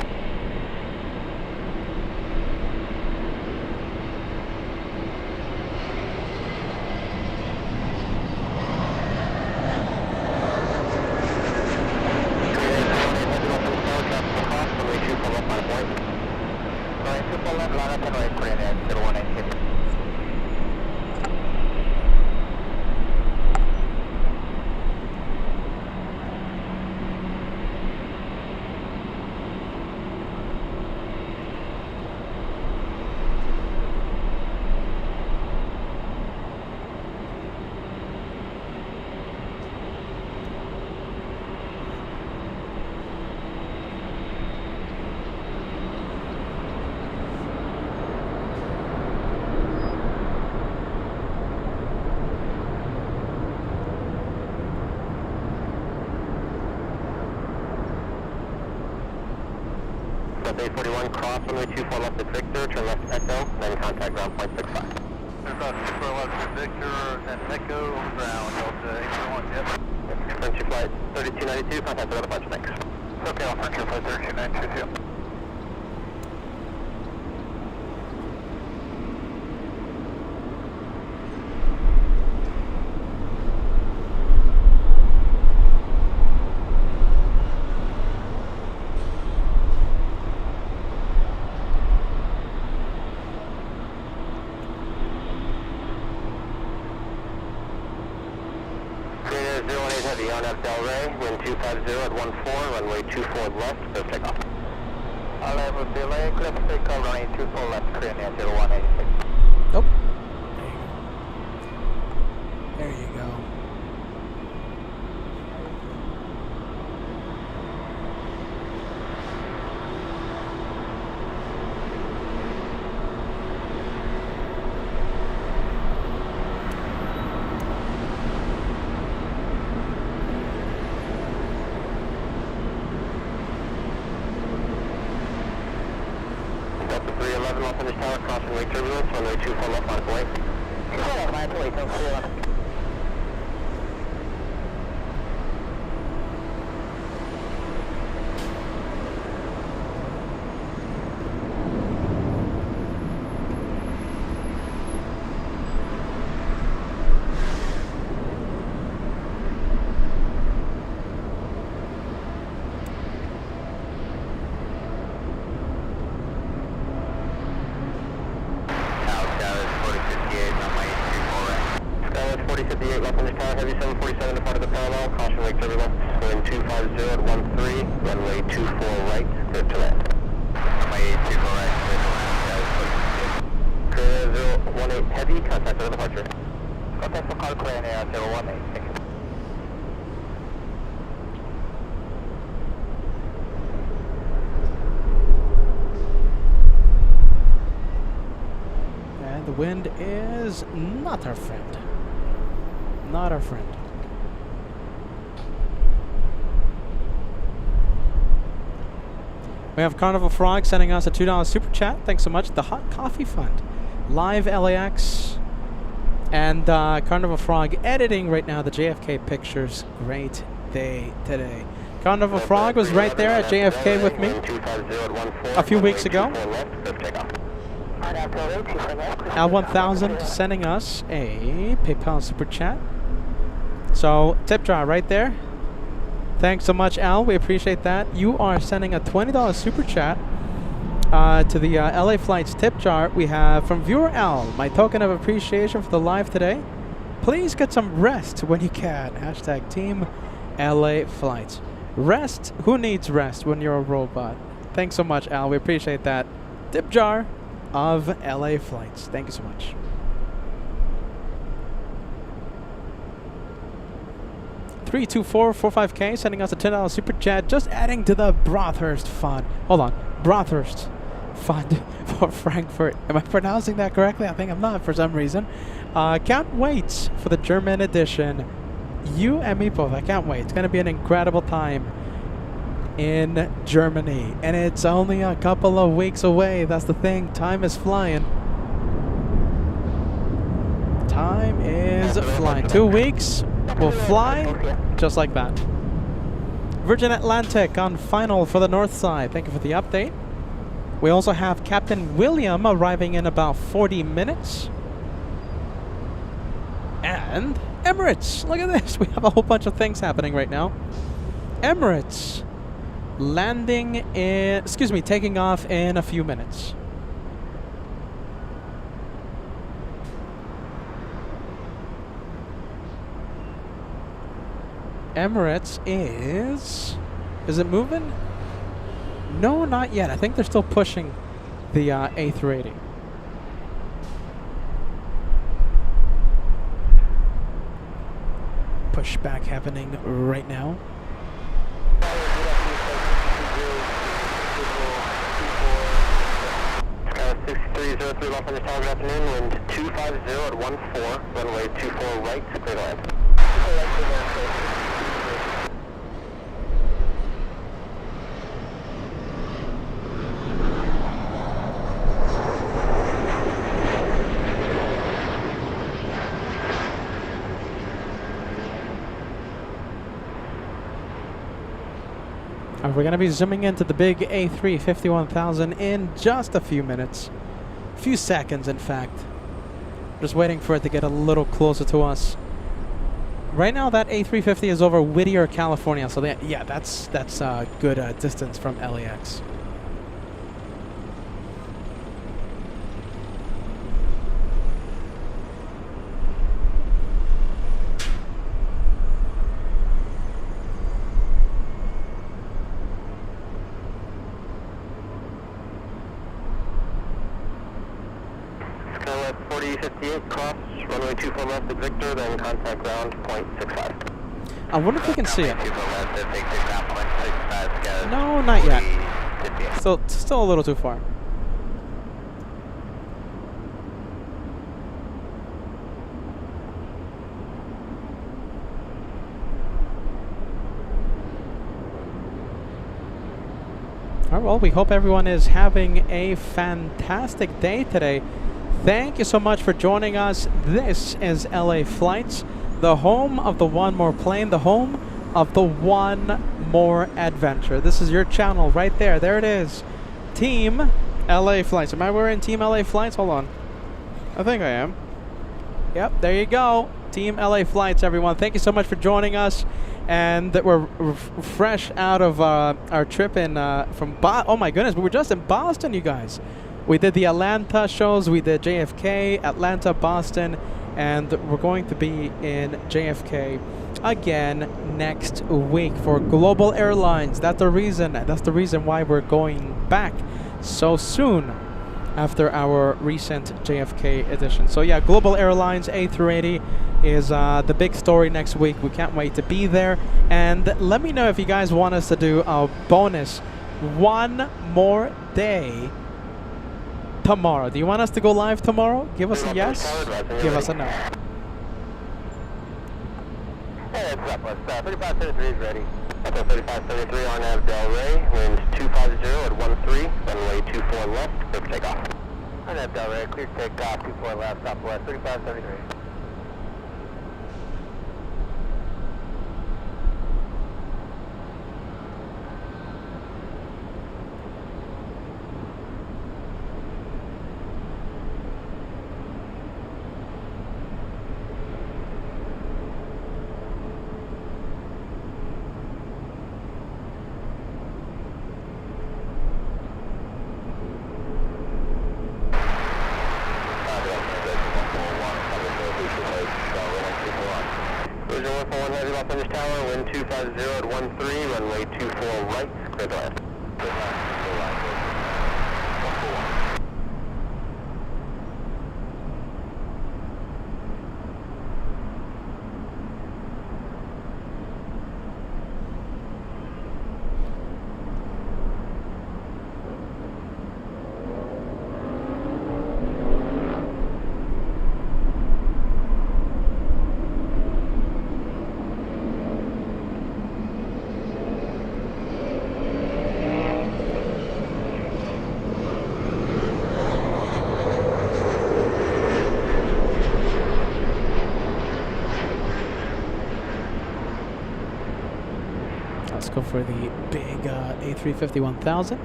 Bay 41, cross runway 24 left at Victor, turn left Echo, then contact ground point 65. Turn left 24 left at Victor, then Echo, ground, Delta 841, yep. French flight 3292, contact the other bunch, thanks. Okay, I'll French flight 3292. Wind 250 at 14, runway 24 left, clear takeoff. I'll have a delay, clear for takeoff, runway 24 left, clear near 0186. Nope. There you go. Los Angeles Tower, crossing way turbulence, runway 24 left on its way. 24 left, my way, 311. Los Angeles Tower, heavy 747 departed the parallel, caution wake turbulence, wind 250 at 13, runway 24 right, clear to land. Runway 24 right, clear to land. Clear 018 heavy, contact for departure. Contact for car clear in air 018, thank you. And the wind is not our friend. Not our friend. We have Carnival Frog sending us a $2 super chat. Thanks so much. The Hot Coffee Fund. Live LAX. And Carnival Frog editing right now the JFK pictures. Great day today. Carnival Frog was right there at JFK with me a few weeks ago. L1000 sending us a PayPal Super Chat. So, tip jar right there. Thanks so much, Al. We appreciate that. You are sending a $20 Super Chat to the LA Flights tip jar. We have from viewer Al, my token of appreciation for the live today. Please get some rest when you can. Hashtag Team LA Flights. Rest? Who needs rest when you're a robot? Thanks so much, Al. We appreciate that. Tip jar of LA Flights. Thank you so much. $32445K sending us a $10 super chat. Just adding to the Brothurst fund. Hold on. Brothurst fund for Frankfurt. Am I pronouncing that correctly? I think I'm not for some reason. Can't wait for the German edition. You and me both. I can't wait. It's going to be an incredible time in Germany. And it's only a couple of weeks away. That's the thing. Time is flying. Time is flying. 2 weeks will fly just like that. Virgin Atlantic on final for the north side. Thank you for the update. We also have Captain William arriving in about 40 minutes. And Emirates. Look at this. We have a whole bunch of things happening right now. Emirates landing in, taking off in a few minutes. Emirates is it moving? No, not yet. I think they're still pushing the A380. Pushback happening right now. 6303 Los Angeles Tower, good afternoon, wind 250 at 14, runway 24 right, clear to land. We're going to be zooming into the big A3 51000 in just a few minutes. A few seconds, in fact. Just waiting for it to get a little closer to us. Right now, that A350 is over Whittier, California. So, that's a good distance from LAX. Skylab 4058, cross, runway 24 left at Victor, then contact ground, 0.65. I wonder if we can see it. No, not yet. Still a little too far. All right, well, we hope everyone is having a fantastic day today. Thank you so much for joining us. This is LA Flights, the home of the One More Plane, the home of the One More Adventure. This is your channel right there. There it is. Team LA Flights. Am I wearing Team LA Flights? Hold on. I think I am. Yep, there you go. Team LA Flights, everyone. Thank you so much for joining us. And that we're fresh out of our trip in oh my goodness, we were just in Boston, you guys. We did the Atlanta shows, we did JFK, Atlanta, Boston, and we're going to be in JFK again next week for Global Airlines. That's the reason why we're going back so soon after our recent JFK edition. So yeah, Global Airlines A380 is the big story next week. We can't wait to be there. And let me know if you guys want us to do a bonus one more day tomorrow. Do you want us to go live tomorrow? Give us a yes. Give us a no. Hey, what's up? 3533 is ready. Echo 3533 RNAV Del Rey, wind 250 at 13, runway 24 left, clear for takeoff. RNAV Del Rey, clear to takeoff, 24 left, southwest, 3573. Los Angeles Tower, wind 250 at 13, runway 24 right, clear to land. Let's go for the big A350 1000.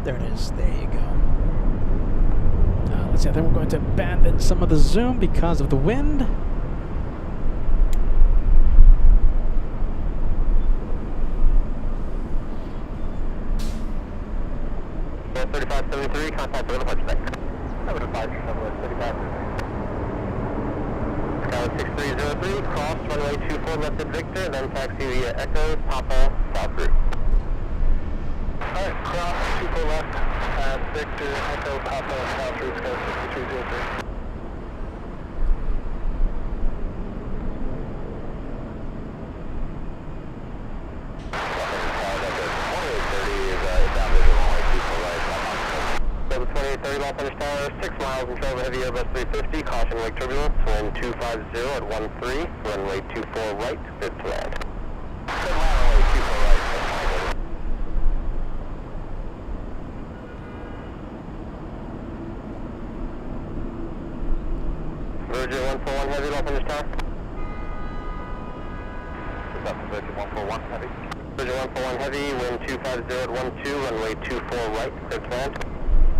There it is. There you go. Let's see. I think we're going to abandon some of the zoom because of the wind. 3573, contact with the departure deck. Have a departure number 3573. Skyline 6303, cross runway 24 left at Victor, then taxi via Echo, Papa, South route. Alright, cross 24 left at Victor, Echo, Papa, South route, Skyline 6303. Los Angeles Tower, 6 miles control of heavy Airbus 350, caution wake turbulence, wind 250 at 13, runway 24 right, good to land. Good land, runway 24 right, Virgin 141 heavy, Los Angeles Tower. What's up, Virgin 141 heavy? Virgin 141 heavy, wind 250 at 12, runway 24 right, clear to land.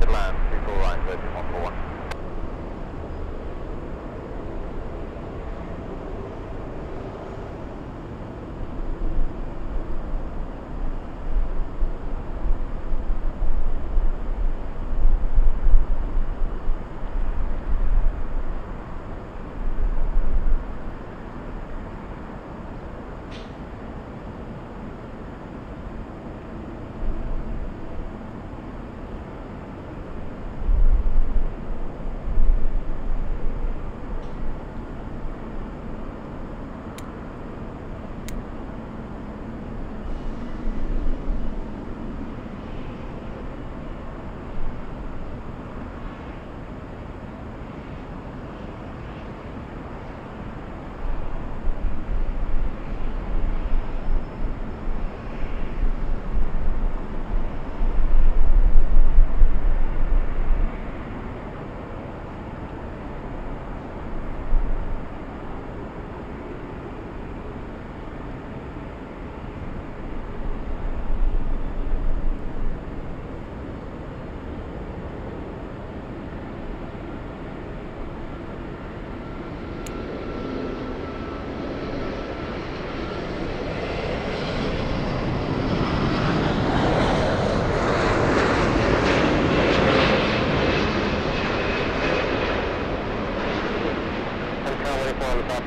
Good land, 24 right, Virgin 141.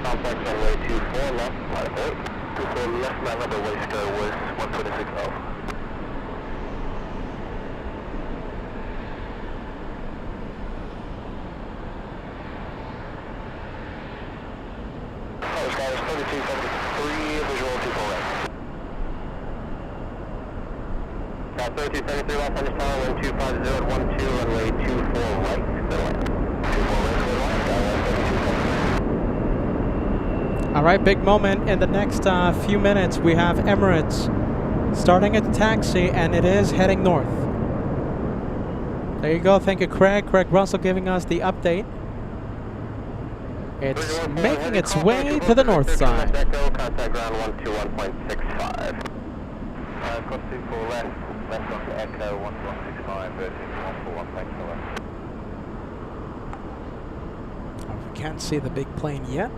Complex runway 24 left, line of 8. 24 left, line number waist was 126 Alpha. Oh, Skyline 3273, visual 24 right. Got 3273 Los Angeles Tower, wind 250 at 12, runway 24 right, clear land. 24 right, clear land, Skyline 3273. All right, big moment in the next few minutes. We have Emirates starting at the taxi, and it is heading north. There you go. Thank you, Craig. Craig Russell giving us the update. It's making its way to the north side. Echo, contact ground 121.65. Cross 24 left, left onto Echo 1165, Virgin 141, thanks for that. We can't see the big plane yet.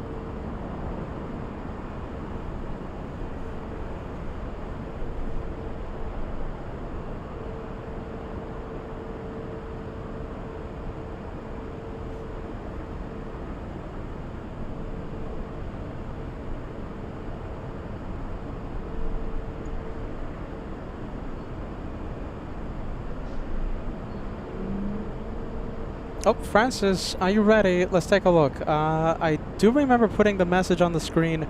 Oh, Francis, are you ready? Let's take a look. I do remember putting the message on the screen,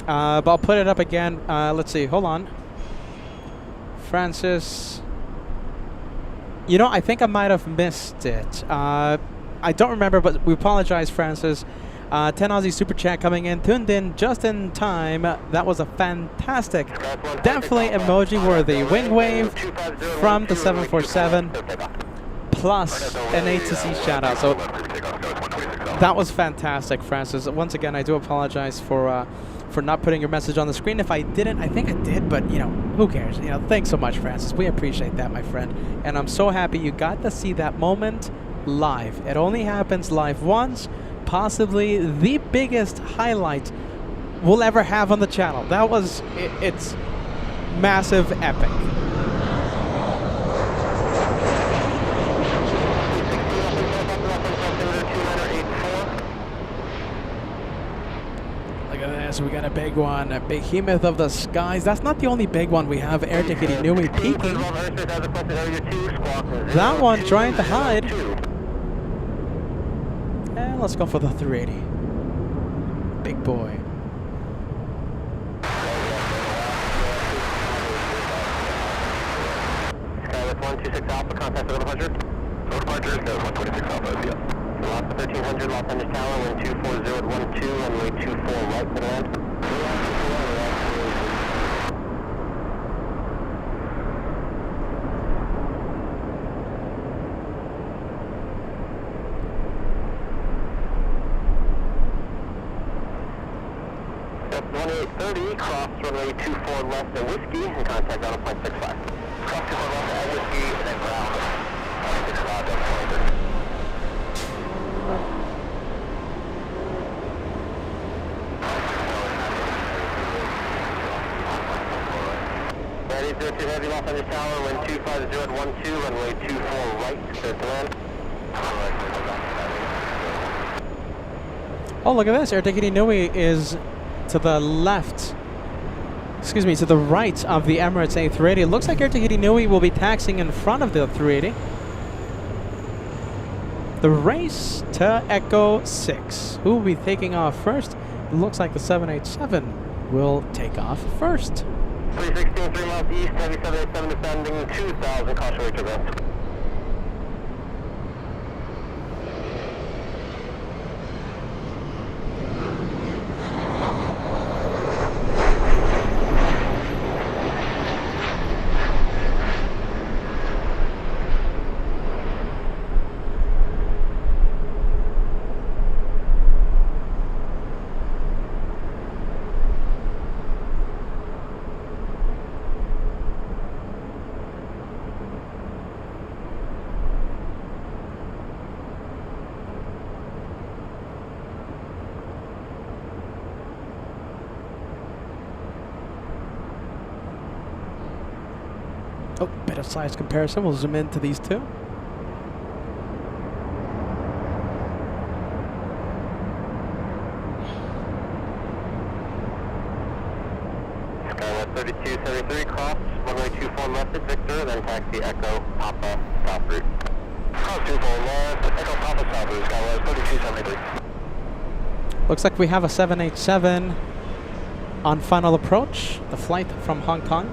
but I'll put it up again. Let's see. Hold on. Francis. You know, I think I might have missed it. I don't remember, but we apologize, Francis. 10 Aussie Super Chat coming in. Tuned in just in time. That was a fantastic, definitely emoji-worthy wing wave from the 747. Plus an A to C shout out. So that was fantastic, Francis. Once again, I do apologize for not putting your message on the screen. If I didn't, I think I did, but you know, who cares? You know, thanks so much, Francis. We appreciate that, my friend. And I'm so happy you got to see that moment live. It only happens live once, possibly the biggest highlight we'll ever have on the channel. That was it's massive, epic. We got a big one, a behemoth of the skies. That's not the only big one we have. Air Tahiti Nui peaking. That one trying to hide. And let's go for the 380. Big boy. Skywest 126 Alpha, contact 1100. 1100, 126 Alpha, yeah. Lots of 1300, Los Angeles Tower, wind 240 at 12, runway 24 right for the land. Step 1830, cross runway 24 left at Whiskey, and contact on 0.65. Cross 24 left at Whiskey, and then ground 0.65, that's 2030. Ready, 02 Heavy, Los Angeles Tower, wind 250 at 12, runway 24 right, clear to land. Oh, look at this. Air Tahiti Nui is to the left. Excuse me, to the right of the Emirates A380. It looks like Air Tahiti Nui will be taxiing in front of the 380. The race to Echo 6. Who will be taking off first? It looks like the 787 will take off first. 316, 3 miles east, heavy 787 descending 2000, caution weight to rest. Oh, bit of size comparison. We'll zoom into these two. Skywest 3273, cross, runway 24 left at Victor, then taxi Echo Papa south route. Cross 24 left, Echo Papa south route, Skywest 3273. Looks like we have a 787 on final approach. The flight from Hong Kong.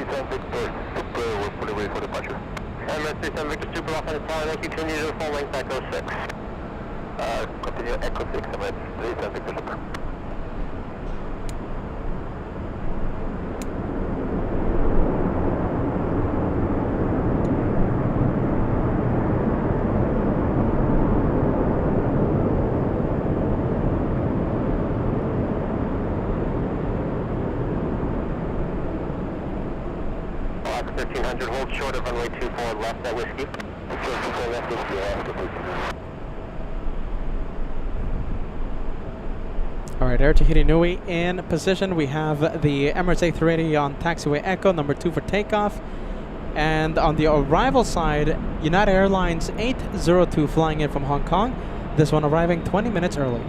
37 Victor Super, we're fully ready for departure. Emirates 37 Victor Super off on the tower, then continue to full length Echo 6. Continue Echo 6, Emirates 37 Victor Super. LAX 1300, hold short of runway 24 left at Whiskey. 24 left Whiskey, All right, Air Tahiti Nui in position. We have the Emirates A380 on taxiway Echo, number 2 for takeoff. And on the arrival side, United Airlines 802 flying in from Hong Kong. This one arriving 20 minutes early.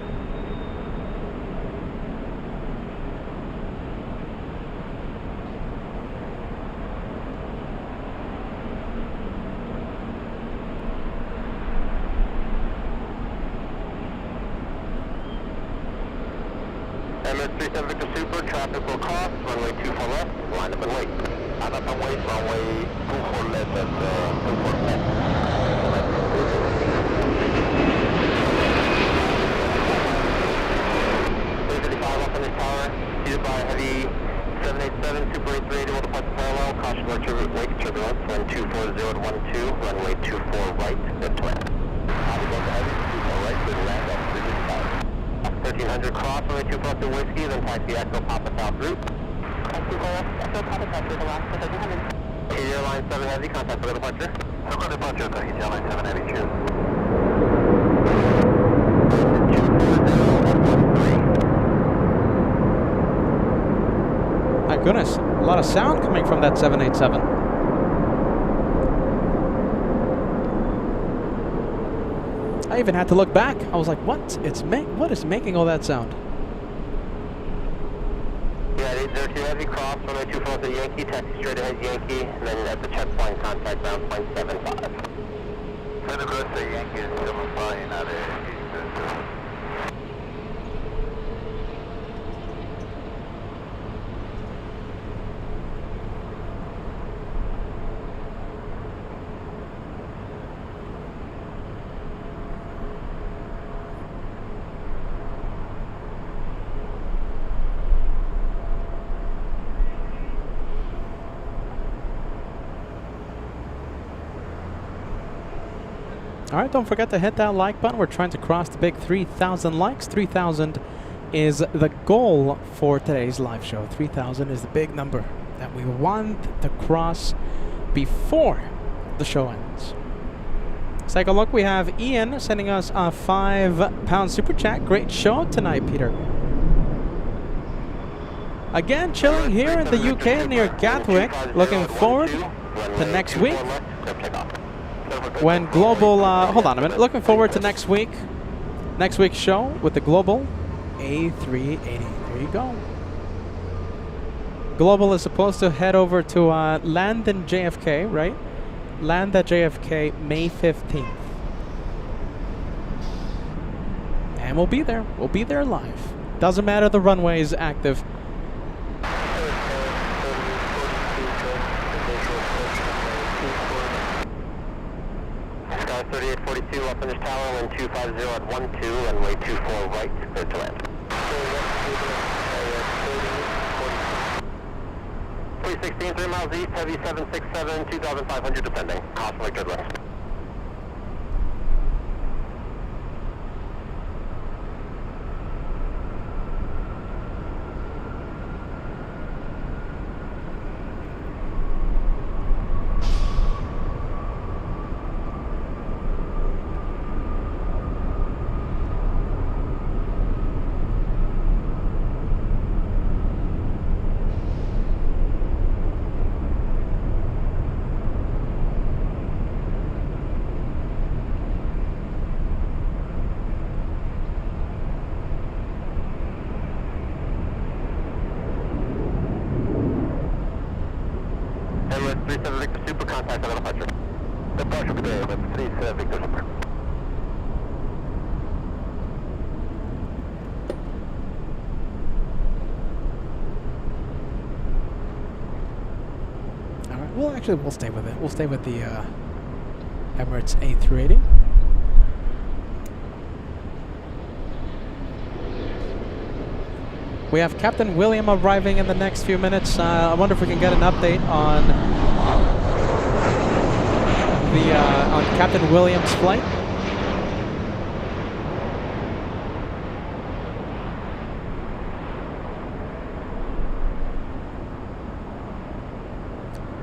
Emirates 37 Victor Super, traffic will cross, runway 24 left, line up and wait. I'm up and wait, runway 24 left at 24 left. 355 up on this tower, seated by heavy 787, Super 838 will depart parallel, caution wake turbulence, wind 240 to 12, runway 24 right, good to land. Copy, go to heavy, 24 right, good to land on 355. 1300 cross, runway 24 to Whiskey, then taxi Echo Papa South route. Taxi Echo Papa South route, LAX 1300. Tahiti Airlines 7 Heavy, contact for departure. For departure, Tahiti Airlines 7 Heavy, cheers. 240, My goodness, a lot of sound coming from that 787. I even had to look back. I was like, what? What is making all that sound? Yeah, 802 Heavy, cross, runway 24 to Yankee, taxi straight ahead Yankee, and then at the checkpoint, contact ground point 75. Send across the Yankee 75, not a All right, don't forget to hit that like button. We're trying to cross the big 3,000 likes. 3,000 is the goal for today's live show. 3,000 is the big number that we want to cross before the show ends. Let's take a look. We have Ian sending us a £5 super chat. Great show tonight, Peter. Again, chilling here in the UK near Gatwick. Looking forward to next week. When Global, hold on a minute, looking forward to next week's show with the Global A380. There you go. Global is supposed to head over to land in JFK, right? Land at JFK May 15th. And we'll be there. We'll be there live. Doesn't matter, the runway is active. Sky 3842 up in this tower, wind 250 at 12, runway 24 right, clear to land. 316, 3 miles east, heavy 767, 2,500 descending. Caution, good rest. Emirates 37 Victor Super, contact on departure. Departure today, Emirates 37 Victor Super. actually, we'll stay with it. We'll stay with the Emirates A380. We have Captain William arriving in the next few minutes. I wonder if we can get an update on the on Captain William's flight.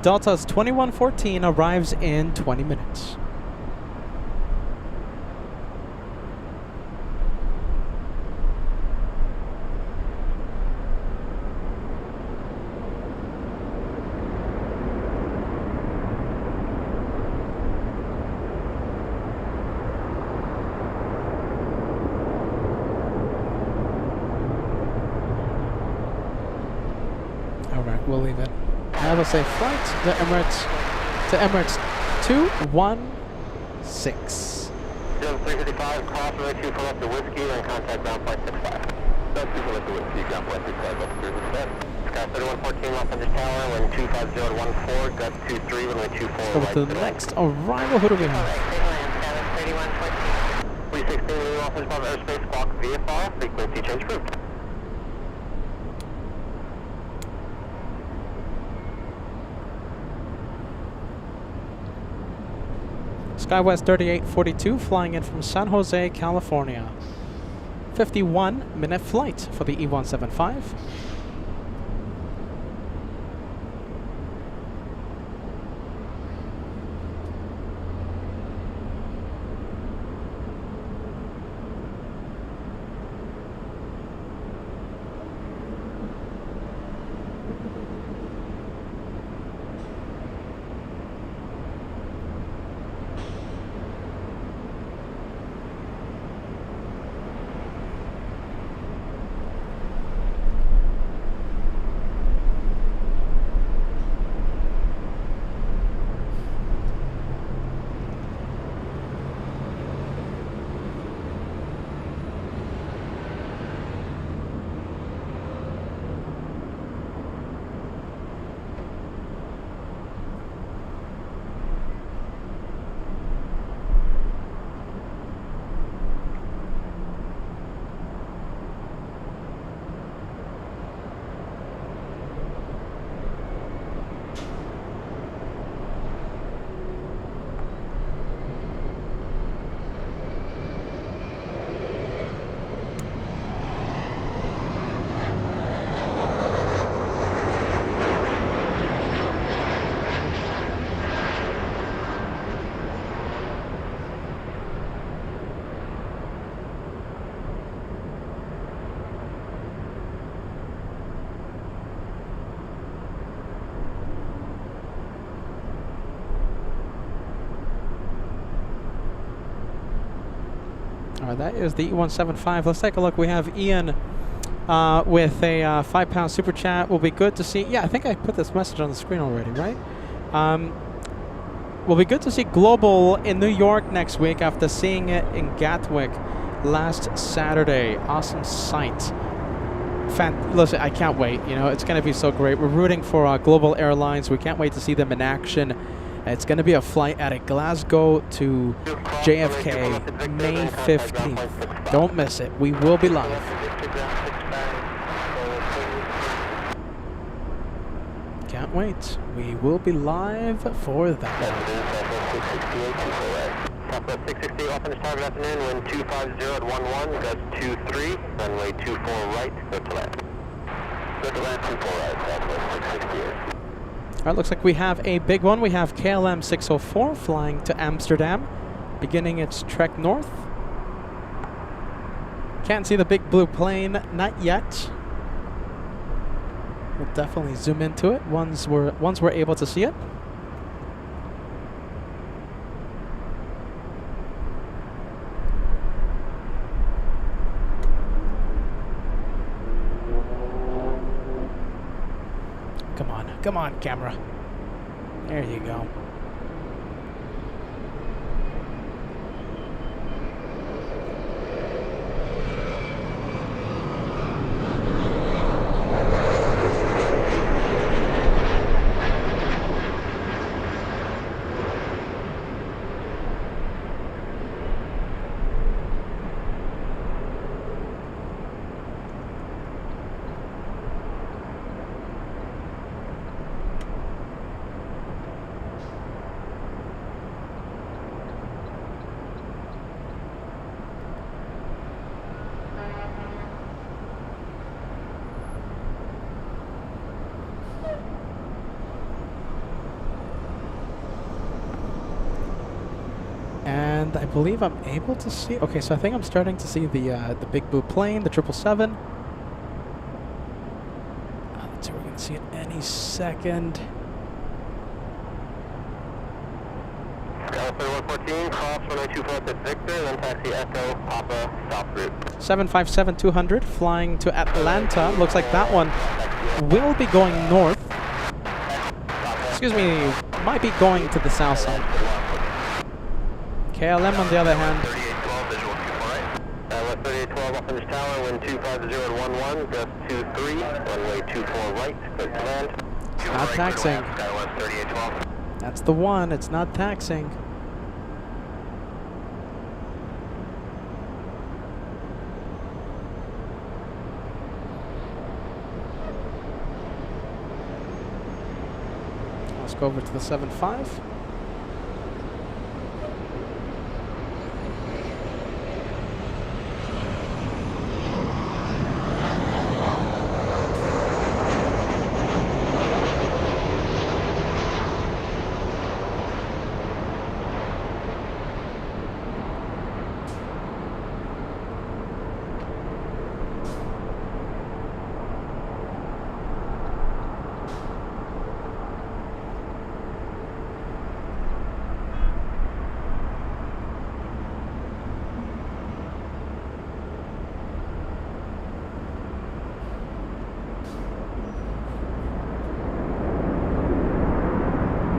Delta's 2114 arrives in 20 minutes. We'll leave it. Have a safe flight to Emirates 216. 355, cross runway 24 left to whiskey, then contact ground flight 65. That's 2 left to whiskey, ground flight 65, up through the set. Sky 3114 Los Angeles Tower, wind 250 at 14, gust 23, runway 24 Over to the next arrival. Who do we have? 316, Los Angeles Bob airspace, squawk VFR, frequency change approved. SkyWest 3842 flying in from San Jose, California. 51-minute flight for the E175. That is the E175. Let's take a look. We have Ian with a £5 super chat. Will be good to see. Yeah, I think I put this message on the screen already, right? Will be good to see Global in New York next week after seeing it in Gatwick last Saturday. Awesome sight. Listen, I can't wait. You know, it's going to be so great. We're rooting for Global Airlines. We can't wait to see them in action. It's going to be a flight out of Glasgow to JFK, May 15th. Don't miss it. We will be live. Can't wait. We will be live for that one. Southwest 668, Los Angeles Tower, good afternoon. Wind 250 at 11, gust 23, runway 24 right, go to land. Go to land 24 right, Southwest 668. All right, looks like we have a big one. We have KLM 604 flying to Amsterdam, beginning its trek north. Can't see the big blue plane, not yet. We'll definitely zoom into it once we're able to see it. Come on, camera. There you go. I believe I'm able to see. Okay, so I think I'm starting to see the big blue plane, the 777. Let's see, we're gonna see it any second. California 114, cross runway 24 at Victor, then taxi Echo, Papa, south route. 757-200 flying to Atlanta. Looks like that one will be going north. Excuse me, might be going to the south side. KLM on the other hand. 3812, visual 24 right. West 3812, off Finish Tower, wind 250 at 11, gust 23, runway 24 right, clear to land. Not taxing. Skywest 3812. That's the one, it's not taxing. Let's go over to the 75.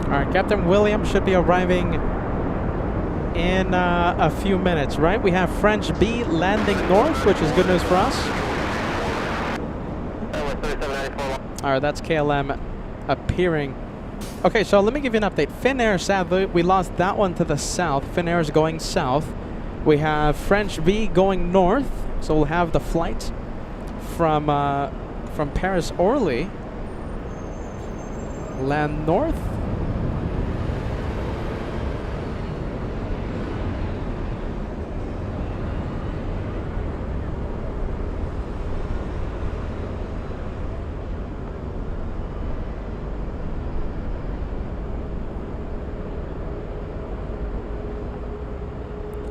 Alright, Captain William should be arriving in a few minutes, right? We have French B landing north, which is good news for us. Alright, that's KLM appearing. Okay, so let me give you an update. Finnair, sadly, we lost that one to the south. Finnair is going south. We have French V going north, so we'll have the flight from Paris Orly land north.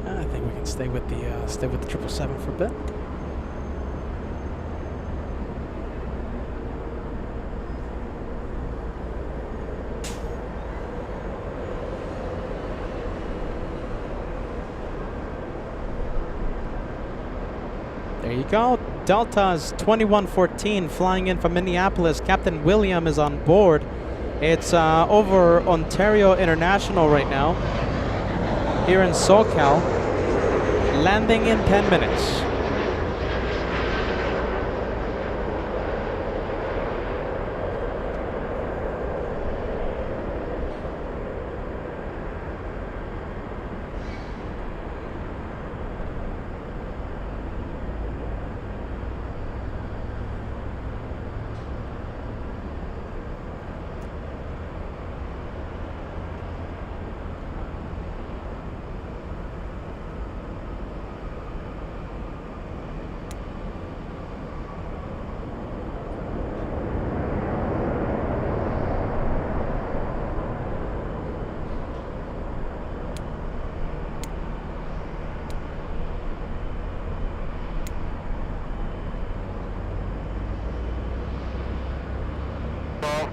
I think we can stay with the 777 for a bit. There you go. Delta's 2114 flying in from Minneapolis. Captain William is on board. It's over Ontario International right now, here in SoCal, landing in 10 minutes.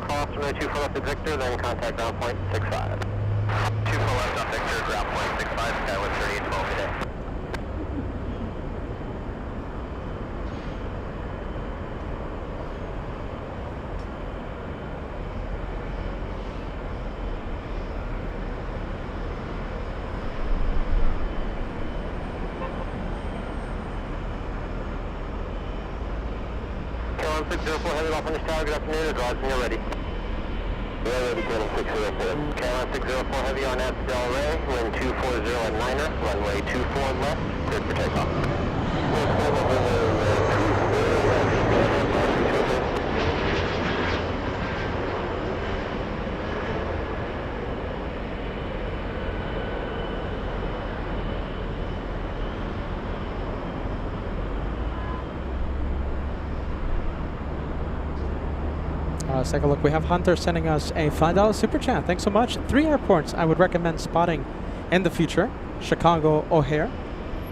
Cross runway 24 left at Victor, then contact ground point 65. 24 left on Victor, ground point 65, Skywest 3812 today. KLM 604 headed off on this tower, good afternoon, advise when you're ready. We're ready, KLM 604. KLM 604 heavy on at Del Rey, wind 240 at Niner, runway 24 left, cleared for takeoff. Let's take a look. We have Hunter sending us a $5 super chat. Thanks so much. 3 airports I would recommend spotting in the future. Chicago O'Hare,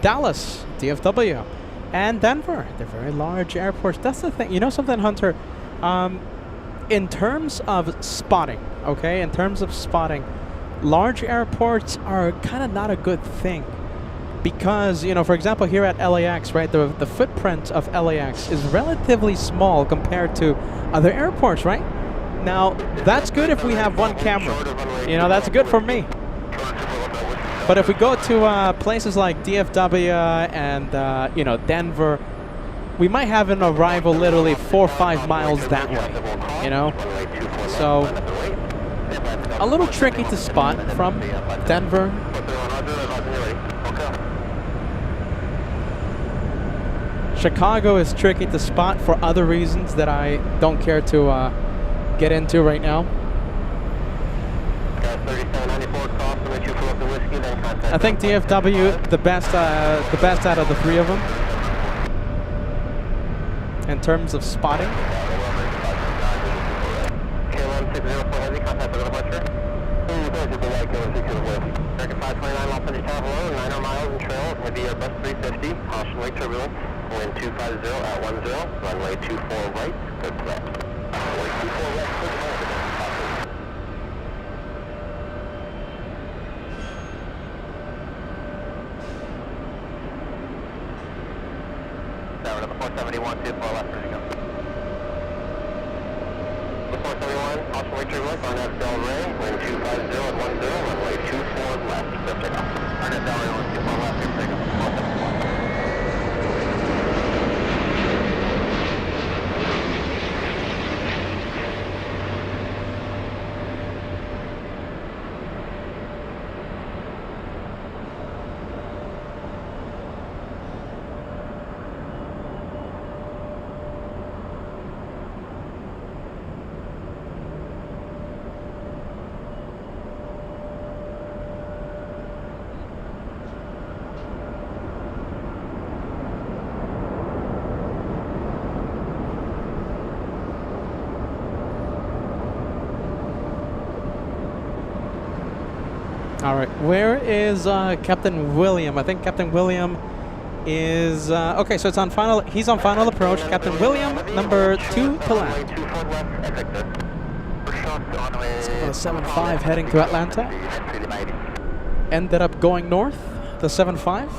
Dallas DFW, and Denver. They're very large airports. That's the thing. You know something, Hunter? In terms of spotting, okay? In terms of spotting, large airports are kind of not a good thing. Because, you know, for example, here at LAX, right, the footprint of LAX is relatively small compared to other airports, right? Now, that's good if we have one camera. You know, that's good for me. But if we go to places like DFW and, you know, Denver, we might have an arrival literally 4 or 5 miles that way, you know? So, a little tricky to spot from Denver. Chicago is tricky to spot for other reasons that I don't care to get into right now. I think DFW the best out of the 3 of them in terms of spotting. American 529 Los Angeles Tower, hello, 9 miles and trail, heavy Airbus 350, caution lake turbulence, wind 250 at 10, runway 24 right, good to that. Runway 24 right, good to that. Tower number 471, 24 left, ready to go. 471, caution lake turbulence, Arnett Del Rey, wind 250 at 10, runway 24 left, good to go. Arnett Del Rey, wind 24 left, good to go. 471. All right, where is Captain William? I think Captain William is okay. So it's on final. He's on final approach. Captain William, number 2 to land. Let's go to 75 heading to Atlanta. Ended up going north. The 75.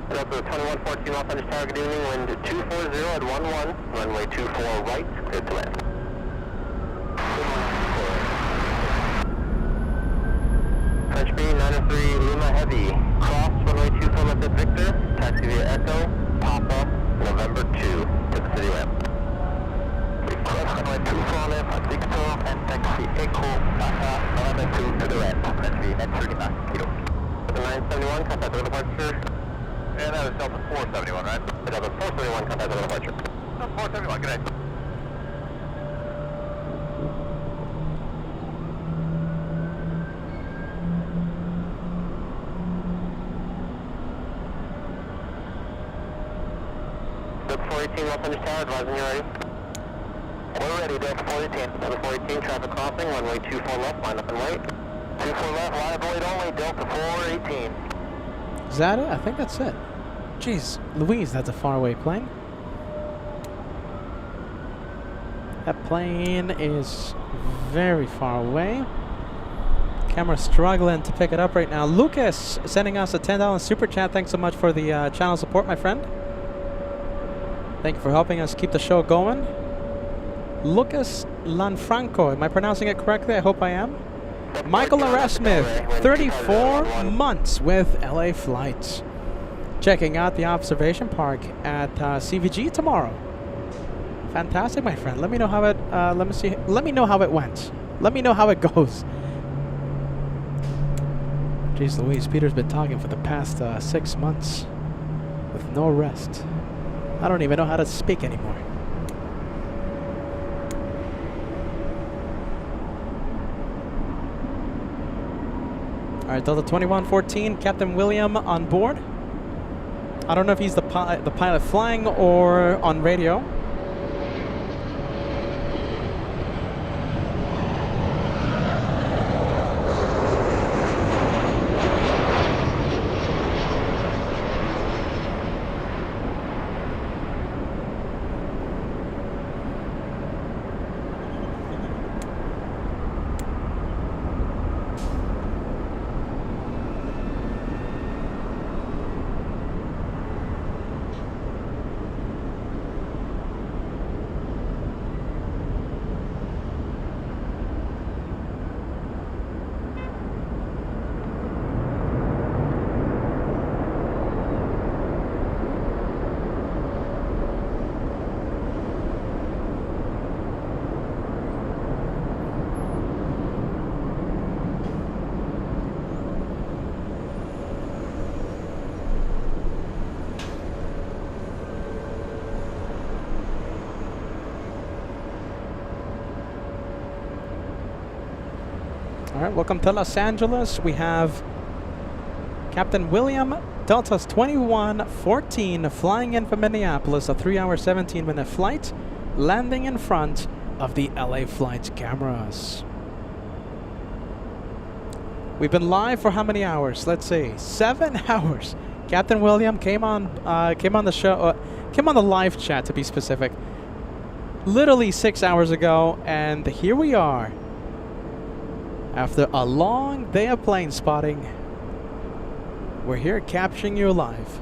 Delta 2114 Los Angeles Tower, good evening, wind 240 at 11, runway 24 right, good to land. French B 903 Lima Heavy, cross runway 24 left at Victor, taxi via Echo, Papa, November 2 to the city ramp. Cross runway 24 left at Victor and taxi Echo, Papa, November 2 to the ramp. French B at 39 kilo. The 971, contact the departure. And that was Delta 471, right? Delta 471, contact the departure. Delta 471, good day. Delta 418, Los Angeles Tower, advising you're ready. We're ready, Delta 418. Delta 418, traffic crossing, runway 24 left, line up and wait. 24 left, line up and wait only, Delta 418. Is that it? I think that's it. Jeez, Louise, that's a faraway plane. That plane is very far away. Camera's struggling to pick it up right now. Lucas sending us a $10 super chat. Thanks so much for the channel support, my friend. Thank you for helping us keep the show going. Lucas Lanfranco, am I pronouncing it correctly? I hope I am. Michael Erasmith, 34 months with LA Flights. Checking out the observation park at CVG tomorrow. Fantastic, my friend. Let me know how it. Let me know how it went. Let me know how it goes. Jeez Louise, Peter's been talking for the past 6 months with no rest. I don't even know how to speak anymore. All right, Delta 2114, Captain William on board. I don't know if he's the pilot flying or on radio. All right, welcome to Los Angeles. We have Captain William Delta's 2114 flying in from Minneapolis, a 3-hour, 17-minute flight, landing in front of the LA flight cameras. We've been live for how many hours? Let's see, 7 hours. Captain William came on the show, came on the live chat to be specific, literally 6 hours ago, and here we are. After a long day of plane spotting, we're here capturing you live.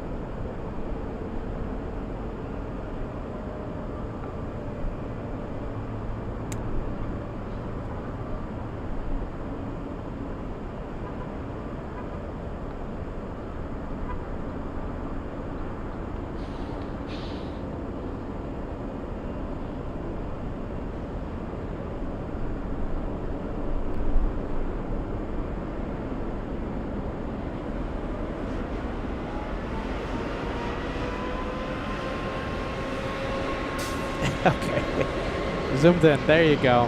Okay, zoomed in, there you go.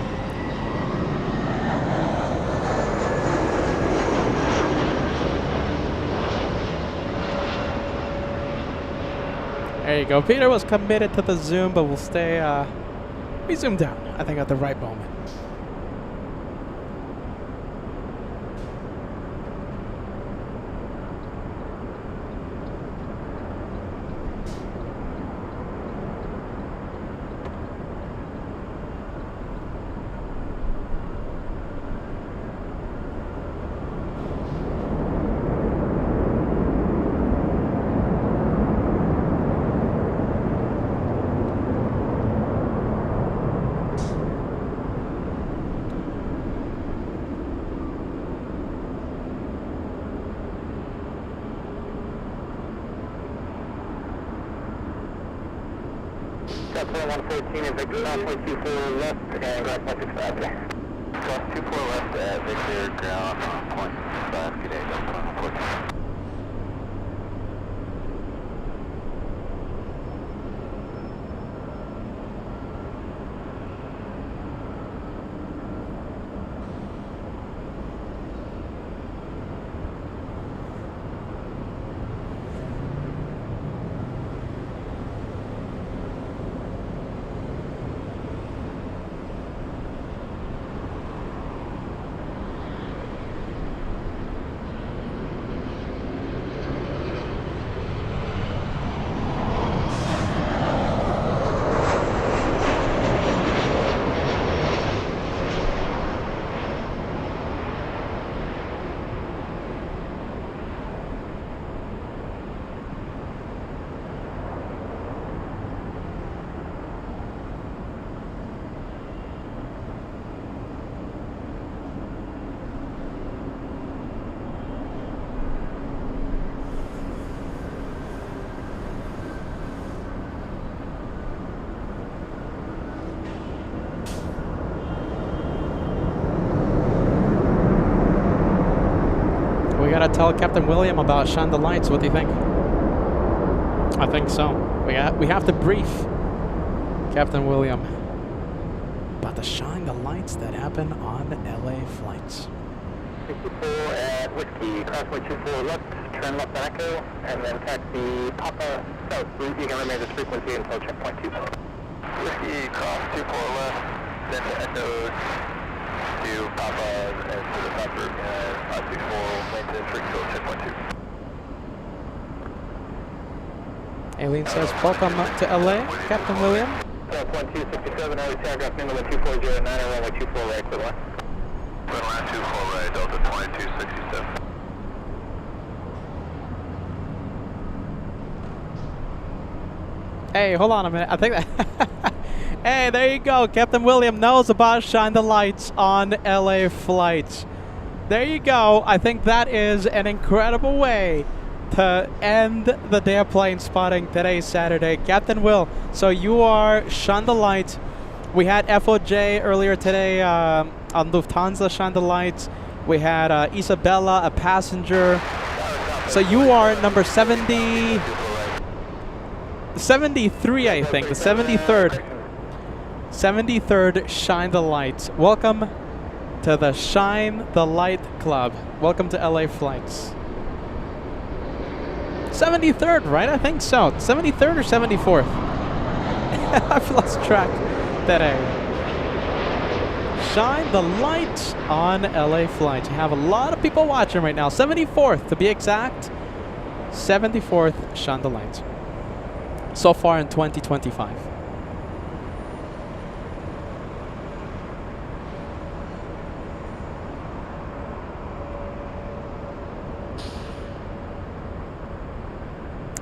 There you go. Peter was committed to the zoom, but we'll stay, we zoomed out, I think, at the right moment. Captain 114 is Victor 9.24 left and ground point 65 today. Cross 24 left at Victor, ground point 65, good day, Delta 114. We gotta tell Captain William about shine the lights. What do you think? I think so. We have to brief Captain William about the shine the lights that happen on LA flights. 64 at Whiskey, crossway 24 left, turn left at Echo, and then taxi Papa South. You can remain this frequency until checkpoint 2. Whiskey cross 24 left, then to Echo to Papa and to the top route, and 564 maintain strict till checkpoint 2. Alien says, welcome to LA, Captain William. 1267, always telegraph number 2409 and runway 24 right, clear line. Runway 24 right, Delta 2267. Hey, hold on a minute. I think that... Hey, there you go. Captain William knows about Shine the Lights on LA flights. There you go. I think that is an incredible way to end the day of plane spotting today, Saturday. Captain Will, so you are Shine the Light. We had FOJ earlier today on Lufthansa Shine the Lights. We had Isabella, a passenger. So you are number 73, I think, the 73rd. 73rd Shine the Light. Welcome to the Shine the Light Club. Welcome to LA Flights. 73rd, right? I think so. 73rd or 74th? I've lost track today. Shine the light on LA Flights. You have a lot of people watching right now. 74th to be exact. 74th Shine the Light. So far in 2025.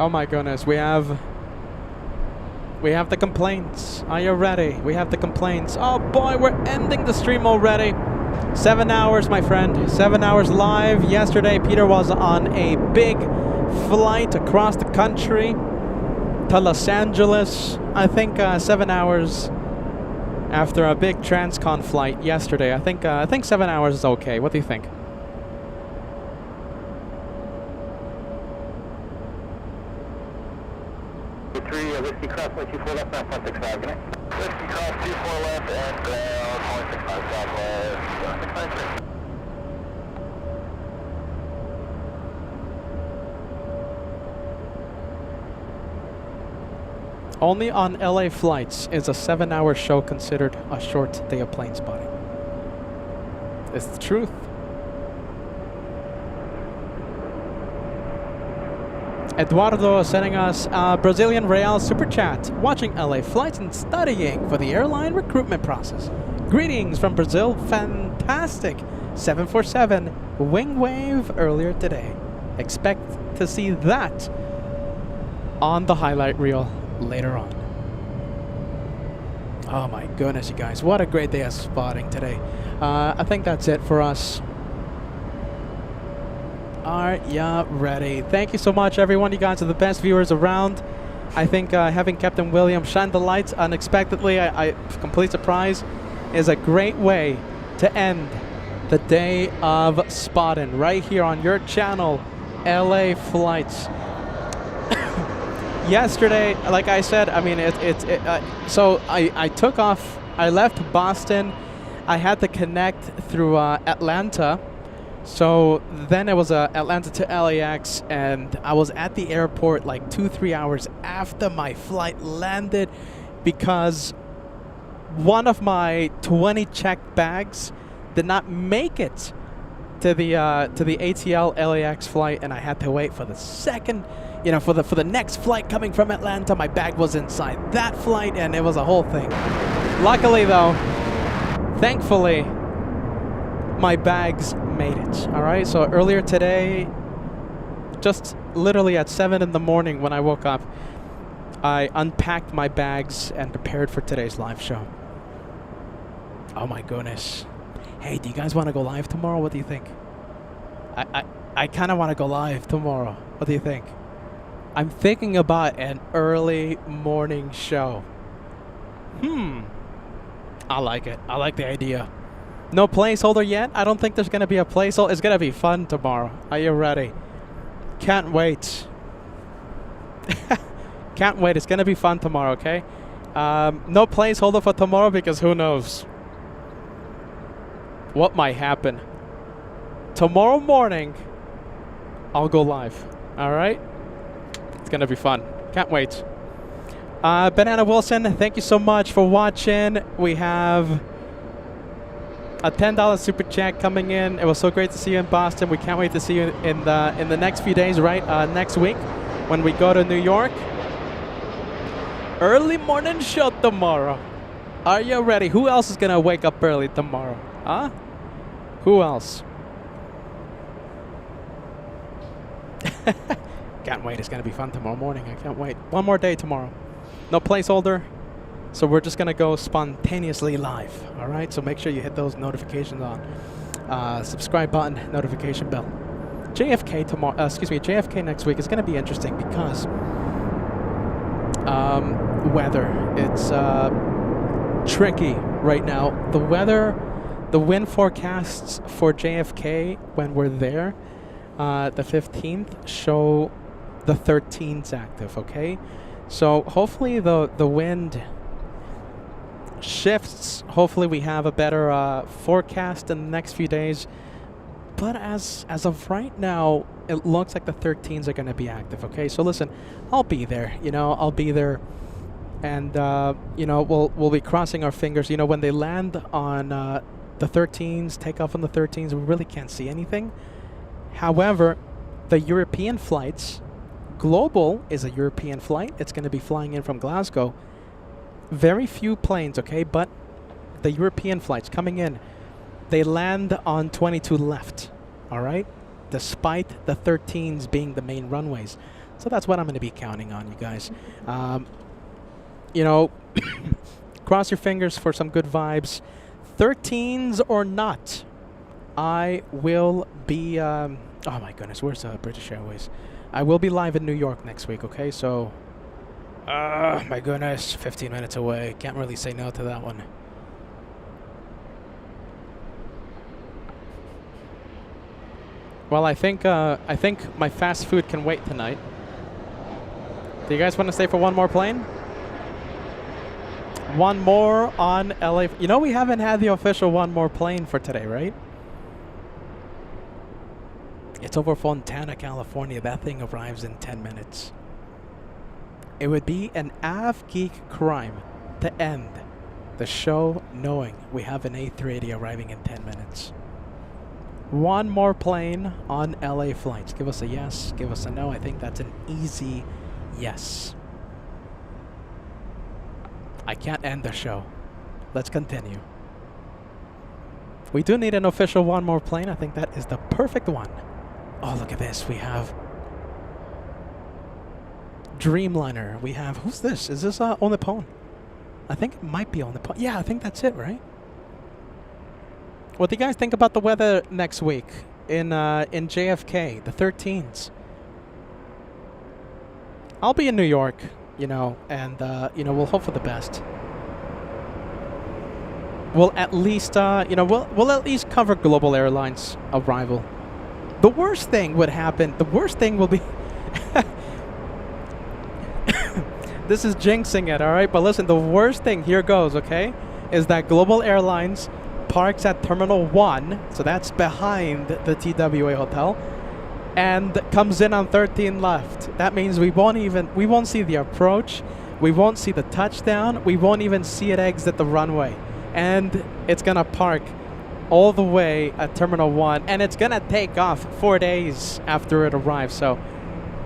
Oh my goodness, we have the complaints. Are you ready? We have the complaints. Oh boy, we're ending the stream already. 7 hours, my friend. 7 hours live. Yesterday, Peter was on a big flight across the country to Los Angeles. I think 7 hours after a big transcon flight yesterday. I think 7 hours is okay. What do you think? Whiskey cross 24 left, 9.65, good night. Whiskey cross 24 left and 0.65 southwest, 693. Only on LA flights is a 7-hour show considered a short day of plane spotting. It's the truth. Eduardo sending us a Brazilian Real Super Chat. Watching LA flights and studying for the airline recruitment process. Greetings from Brazil. Fantastic. 747 wing wave earlier today. Expect to see that on the highlight reel later on. Oh my goodness, you guys. What a great day of spotting today. I think that's it for us. Are ya ready? Thank you so much, everyone. You guys are the best viewers around. I think having Captain William shine the lights unexpectedly, complete surprise, is a great way to end the day of spotting right here on your channel, LA Flights. Yesterday, like I said, I mean, so I took off. I left Boston. I had to connect through Atlanta. So then it was Atlanta to LAX, and I was at the airport like 2-3 hours after my flight landed because one of my 20 checked bags did not make it to the ATL LAX flight, and I had to wait for the second, for the next flight coming from Atlanta. My bag was inside that flight, and it was a whole thing. Luckily, though, thankfully, my bags made it. All right, so earlier today, just literally at 7 in the morning when I woke up, I unpacked my bags and prepared for today's live show. Oh my goodness. Hey, do you guys want to go live tomorrow? What do you think? I kind of want to go live tomorrow. What do you think? I'm thinking about an early morning show. I like it. I like the idea. No placeholder yet? I don't think there's going to be a placeholder. It's going to be fun tomorrow. Are you ready? Can't wait. Can't wait. It's going to be fun tomorrow, okay? No placeholder for tomorrow because who knows what might happen. Tomorrow morning, I'll go live. All right? It's going to be fun. Can't wait. Banana Wilson, thank you so much for watching. We have a $10 super chat coming in. It was so great to see you in Boston. We can't wait to see you in the next few days, right? Next week when we go to New York. Early morning show tomorrow. Are you ready? Who else is going to wake up early tomorrow? Huh? Who else? Can't wait. It's going to be fun tomorrow morning. I can't wait. One more day tomorrow. No placeholder. So we're just going to go spontaneously live. All right? So make sure you hit those notifications on. Subscribe button, notification bell. JFK tomorrow. JFK next week is going to be interesting because weather. It's tricky right now. The weather, the wind forecasts for JFK when we're there, the 15th, show the 13's active, okay? So hopefully the wind shifts. Hopefully we have a better forecast in the next few days. But as of right now, it looks like the 13's are going to be active, okay? So listen, I'll be there, I'll be there. And, we'll be crossing our fingers. When they land on the 13's, take off on the 13's, we really can't see anything. However, the European flights, Global is a European flight. It's going to be flying in from Glasgow. Very few planes, okay? But the European flights coming in, they land on 22 left, all right? Despite the 13's being the main runways. So that's what I'm going to be counting on, you guys. Cross your fingers for some good vibes. 13's or not, I will be, oh my goodness, where's British Airways? I will be live in New York next week, okay? So, my goodness, 15 minutes away. Can't really say no to that one. Well, I think my fast food can wait tonight. Do you guys want to stay for one more plane? One more on LA. We haven't had the official one more plane for today, right? It's over Fontana, California. That thing arrives in 10 minutes. It would be an av-geek crime to end the show knowing we have an A380 arriving in 10 minutes. One more plane on LA flights. Give us a yes, give us a no. I think that's an easy yes. I can't end the show. Let's continue. We do need an official one more plane. I think that is the perfect one. Oh, look at this. We have Dreamliner. We have, who's this? Is this Onipone? I think it might be Onipone. Yeah, I think that's it, right? What do you guys think about the weather next week in JFK, the 13s? I'll be in New York, and we'll hope for the best. We'll at least, we'll at least cover Global Airlines arrival. The worst thing would happen. The worst thing will be. This is jinxing it, all right? But listen, the worst thing, here goes, okay, is that Global Airlines parks at Terminal 1, so that's behind the TWA Hotel, and comes in on 13 left. That means we won't see the approach, we won't see the touchdown, we won't even see it exit the runway. And it's gonna park all the way at Terminal 1, and it's gonna take off 4 days after it arrives. So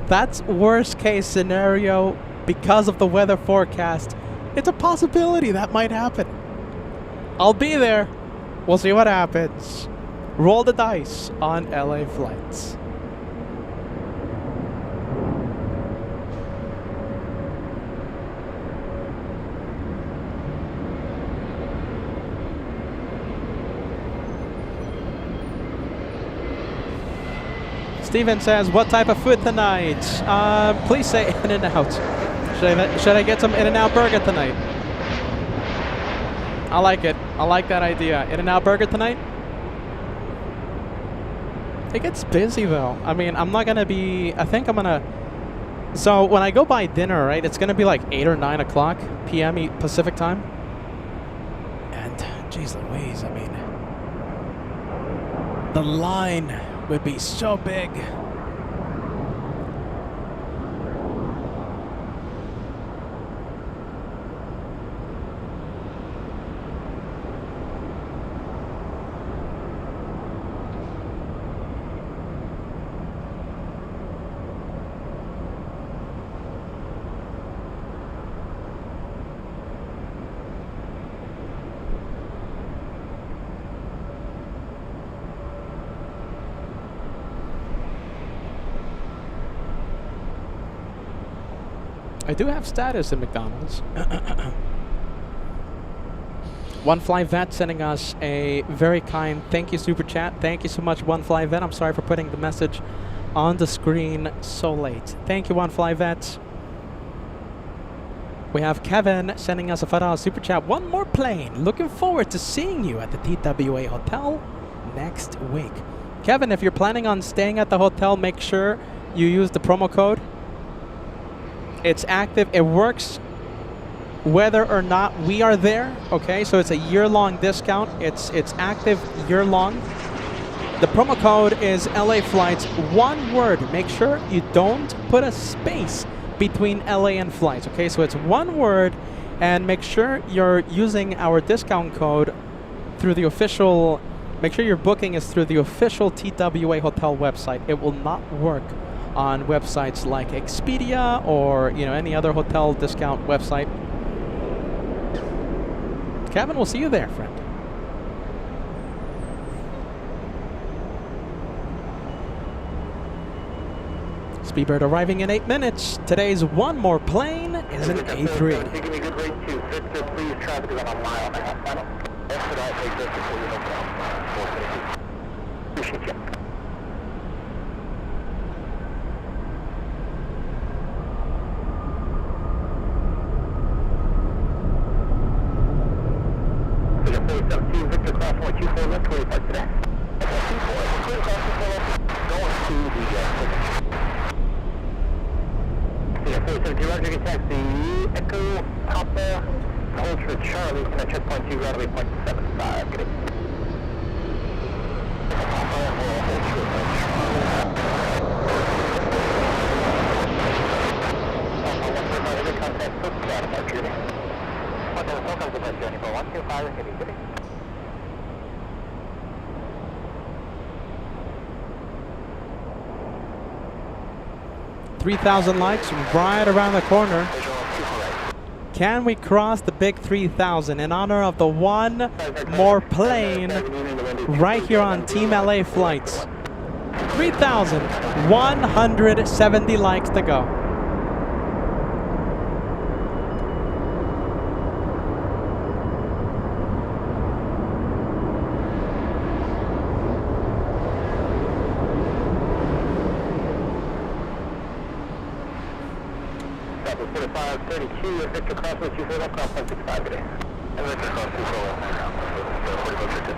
that's worst case scenario. Because of the weather forecast, it's a possibility that might happen. I'll be there. We'll see what happens. Roll the dice on LA flights. Steven says, what type of food tonight? Please say In-N-Out. Should I get some In-N-Out burger tonight? I like it. I like that idea. In-N-Out burger tonight? It gets busy though. I mean, I'm not gonna be, I think I'm gonna, so when I go buy dinner, right, it's gonna be like 8 or 9 o'clock p.m. Pacific time. And, geez Louise, I mean, the line would be so big. I do have status in McDonald's. One Fly Vet sending us a very kind thank you super chat. Thank you so much, One Fly Vet. I'm sorry for putting the message on the screen so late. Thank you, One Fly Vet. We have Kevin sending us a $5 super chat. One more plane. Looking forward to seeing you at the TWA Hotel next week. Kevin, if you're planning on staying at the hotel, make sure you use the promo code. It's active. It works whether or not we are there. Okay, so it's a year-long discount. It's active year-long. The promo code is LA Flights. One word. Make sure you don't put a space between LA and flights. Okay, so it's one word, and make sure you're using our discount code through the official. Make sure your booking is through the official TWA Hotel website. It will not work on websites like Expedia or any other hotel discount website. Kevin, we'll see you there, friend. Speedbird arriving in 8 minutes. Today's one more plane is an A3. Give me a good rate too. Victor, please, traffic is on a mile and a half final. Expedite, take Victor, please, no problem. Appreciate you. Victor, cross 124 left, 25 today. 24, clear cross 24 left, going to the 47, Roger, get taxi, Echo, Papa, hold for Charlie, and then checkpoint 2, runway point 75, get it. Papa, hold for Charlie. Contact, put that about shooting. Welcome to the journey for 125 and getting city. 3,000 likes right around the corner. Can we cross the big 3,000 in honor of the one more plane right here on Team LA Flights? 3,170 likes to go. Victor cross 124 left, cross 165 today. And Victor cross 24 left now. 40 restricted.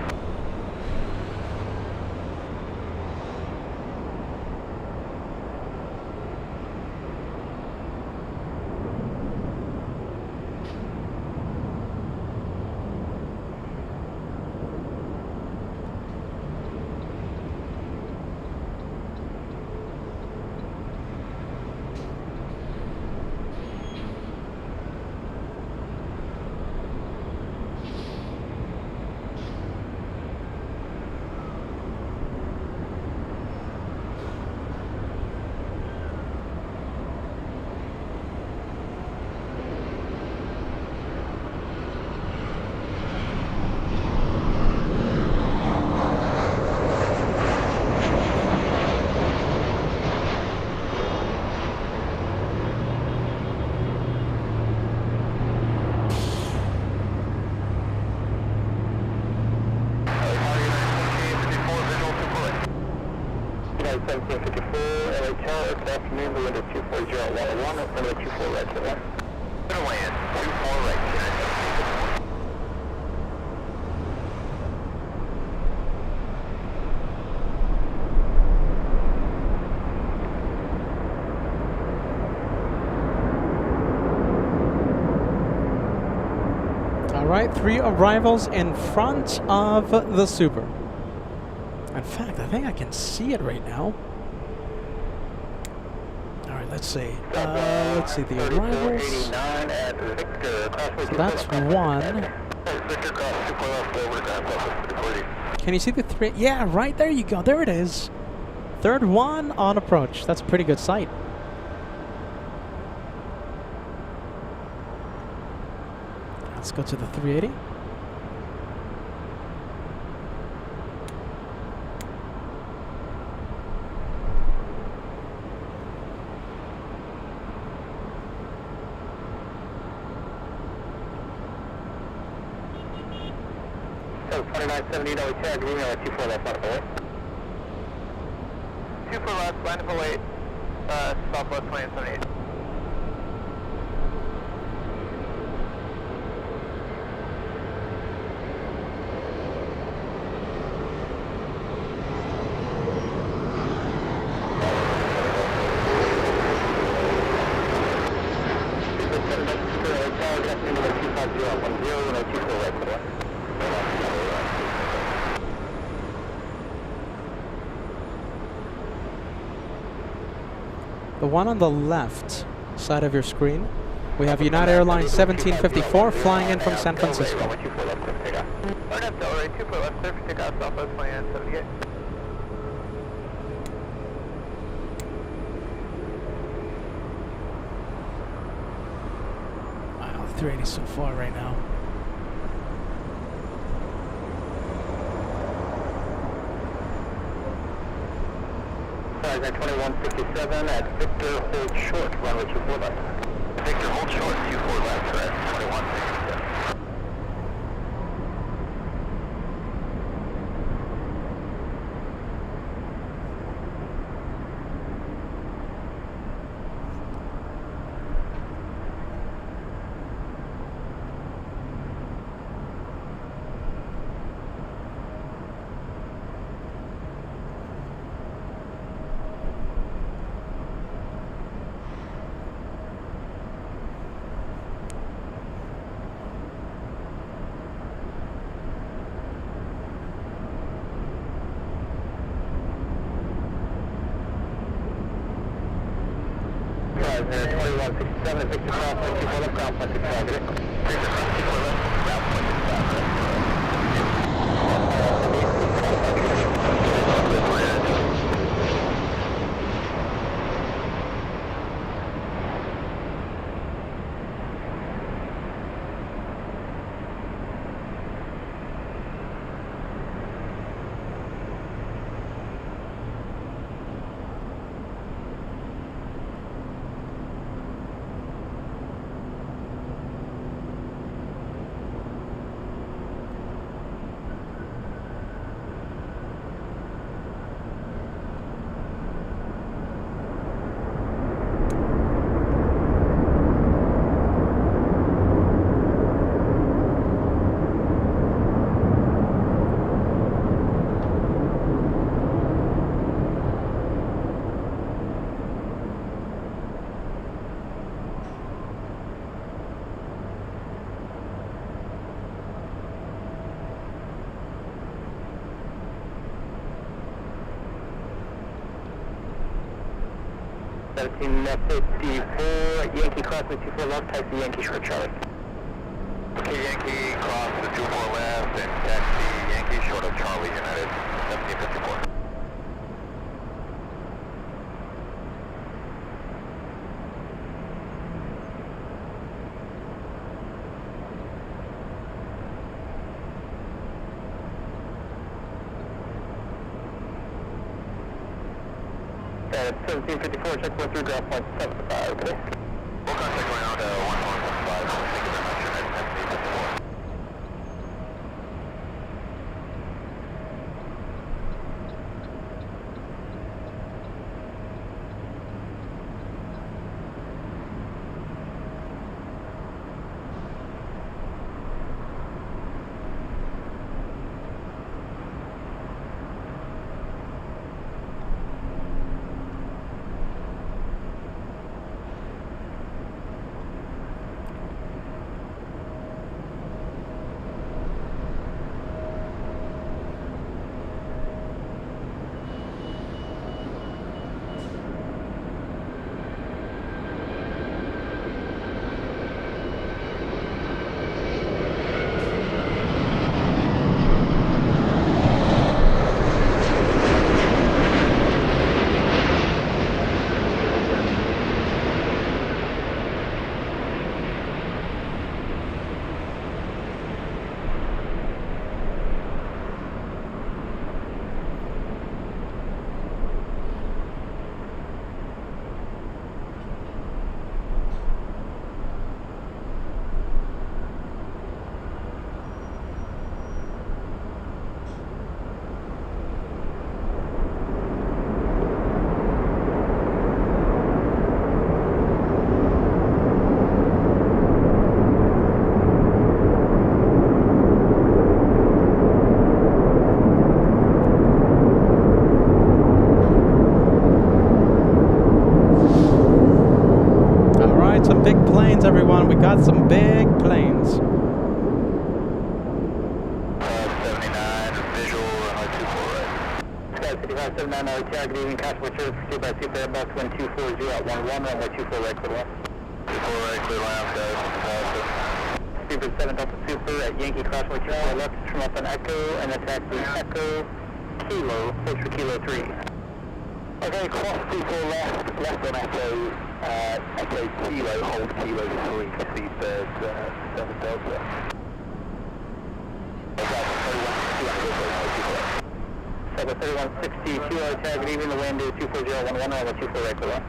Alright, 3 arrivals in front of the Super. In fact, I think I can see it right now. Alright, let's see. Let's see the arrivals. So that's 1. Can you see the 3? Yeah, right there you go. There it is. Third one on approach. That's a pretty good sight. Let's go to the 380. So 2970, no, we tagged Reno at 24 left, line of 08. 24 left, line of 08, southwest 2978. The one on the left side of your screen, we have United Airlines 1754 flying in from San Francisco. Wow, 380 so far right now. At 2157 at Victor, hold short, runway 24 left. Victor, hold short, 24 left, correct, 2157. At 2167 at Victor Cross, 24 left, ground point 6 targeted. Victor Cross, 24 left, ground point 6 targeted. Yankee cross with 24 left, taxi Yankee short Charlie. Okay, Yankee cross with 24 left and taxi Yankee short of Charlie United 1754. At 1754, check 13, ground point 75, okay? We'll contact ground 1175. Thank you very much, United 1754. Sky 5579, target evening, customer service pursued by Super Airbus 1240 at 11, runway 24 right, clear left. 24 right, clear left, Super 7 Delta Super at Yankee Crossway 24 left, turn left on Echo, and that's actually Echo Kilo, hold for Kilo 3. Okay, cross 24 left, left on Echo, Echo Kilo, hold Kilo 3, proceed third, 7 Delta. Second 3160, 2 hour tag, leaving the wind is 24011, runway 24 right, clear left.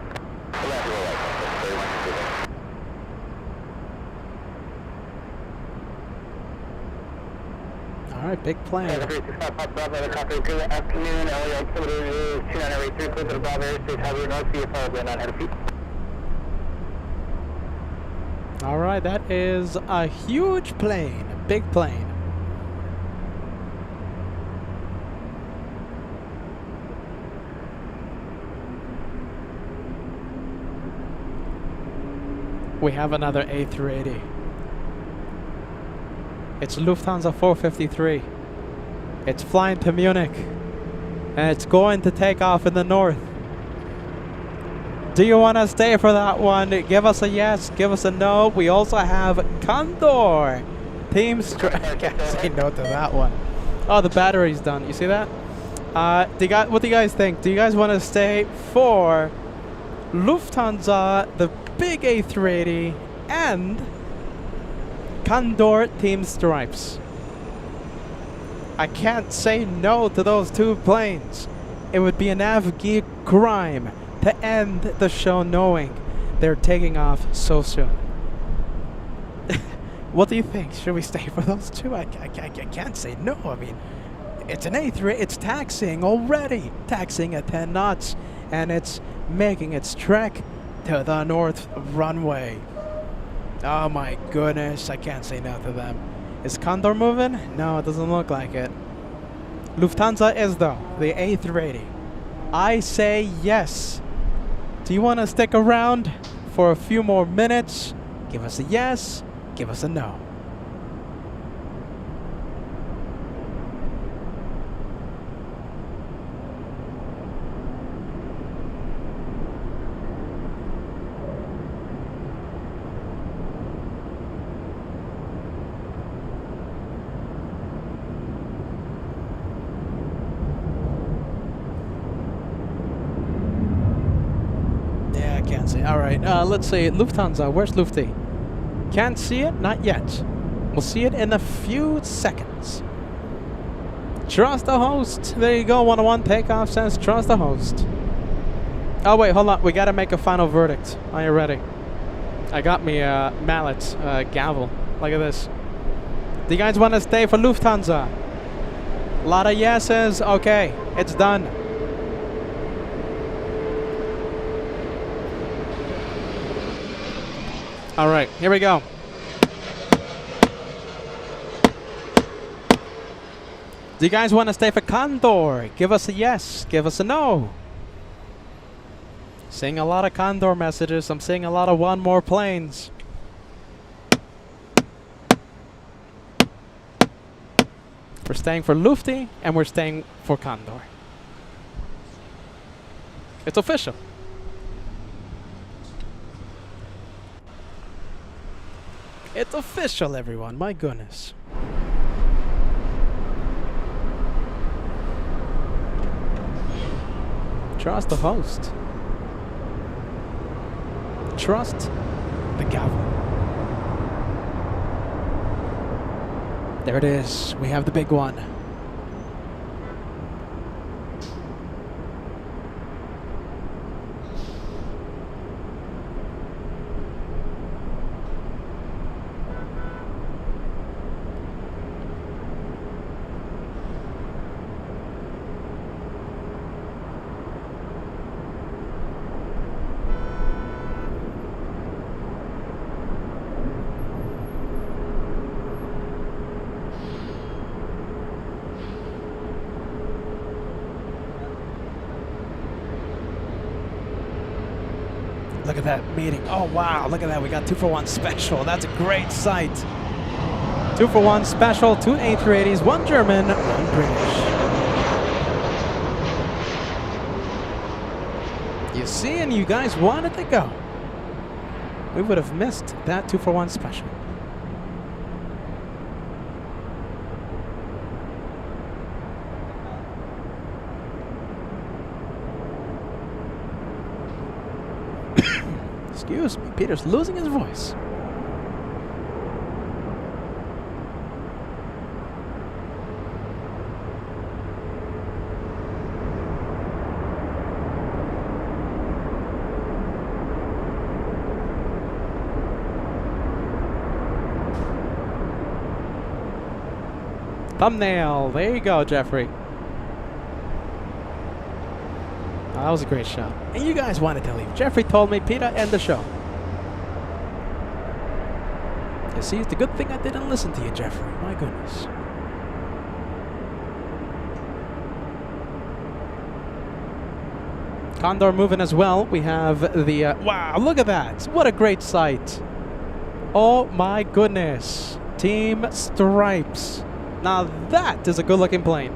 All right, big plane. 365 Pop Bravo, helicopter, good afternoon, LA altimeter is 2983, clear to the Bravo airspace, Highway North, VFR, 900 feet. All right, that is a huge plane, a big plane. We have another A380. It's Lufthansa 453. It's flying to Munich, and it's going to take off in the north. Do you want to stay for that one? Give us a yes, give us a no. We also have Condor. Team I can't say no to that one. Oh, the battery's done. You see that? What do you guys think? Do you guys want to stay for Lufthansa, the big A380, and Condor Team Stripes? I can't say no to those two planes. It would be an avgeek crime to end the show knowing they're taking off so soon. What do you think? Should we stay for those two? I can't say no. I mean, it's an A3. It's taxiing already. Taxiing at 10 knots. And it's making its trek to the north runway. Oh my goodness. I can't say no to them. Is Condor moving? No, it doesn't look like it. Lufthansa is, though. The A380. I say yes. Do you want to stick around for a few more minutes? Give us a yes. Give us a no. All right, let's see. Lufthansa, where's Lufty? Can't see it? Not yet. We'll see it in a few seconds. Trust the host. There you go. 101 takeoff says trust the host. Oh, wait, hold on. We got to make a final verdict. Are you ready? I got me a mallet, gavel. Look at this. Do you guys want to stay for Lufthansa? A lot of yeses. Okay, it's done. All right, here we go. Do you guys want to stay for Condor? Give us a yes. Give us a no. Seeing a lot of Condor messages. I'm seeing a lot of one more planes. We're staying for Lufty and we're staying for Condor. It's official. It's official, everyone. My goodness. Trust the host. Trust the gavel. There it is. We have the big one. Look at that meeting. Oh, wow. Look at that. We got 2-for-1 special. That's a great sight. 2-for-1 special. 2 A380s, 1 German, 1 British. You see, and you guys wanted to go. We would have missed that 2-for-1 special. Excuse me, Peter's losing his voice. Thumbnail. There you go, Jeffrey. Oh, that was a great shot. And you guys wanted to leave. Jeffrey told me, Peter, end the show. You see, it's a good thing I didn't listen to you, Jeffrey. My goodness. Condor moving as well. We have the... wow, look at that. What a great sight. Oh, my goodness. Team Stripes. Now that is a good-looking plane.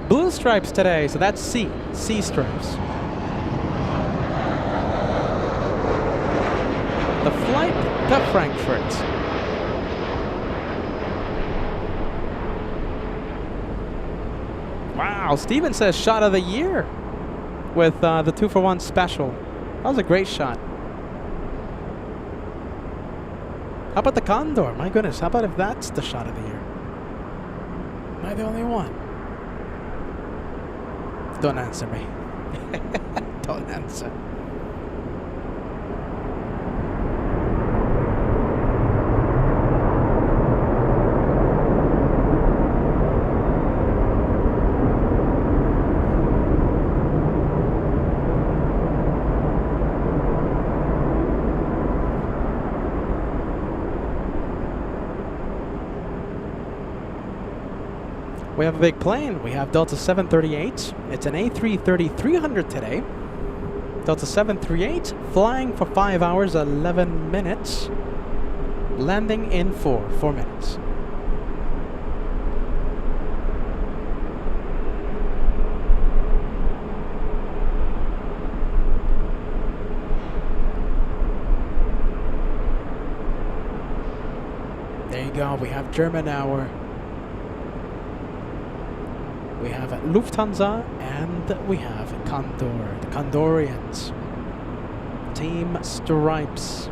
Blue stripes today, so that's C. C stripes. The flight to Frankfurt. Wow, Steven says shot of the year with the 2-for-1 special. That was a great shot. How about the Condor? My goodness, how about if that's the shot of the year? Am I the only one? Don't answer me. Don't answer. We have a big plane. We have Delta 738. It's an A330-300 today. Delta 738 flying for 5 hours, 11 minutes. Landing in 4 minutes. There you go. We have German hour. We have Lufthansa and we have Condor, the Condorians. Team Stripes.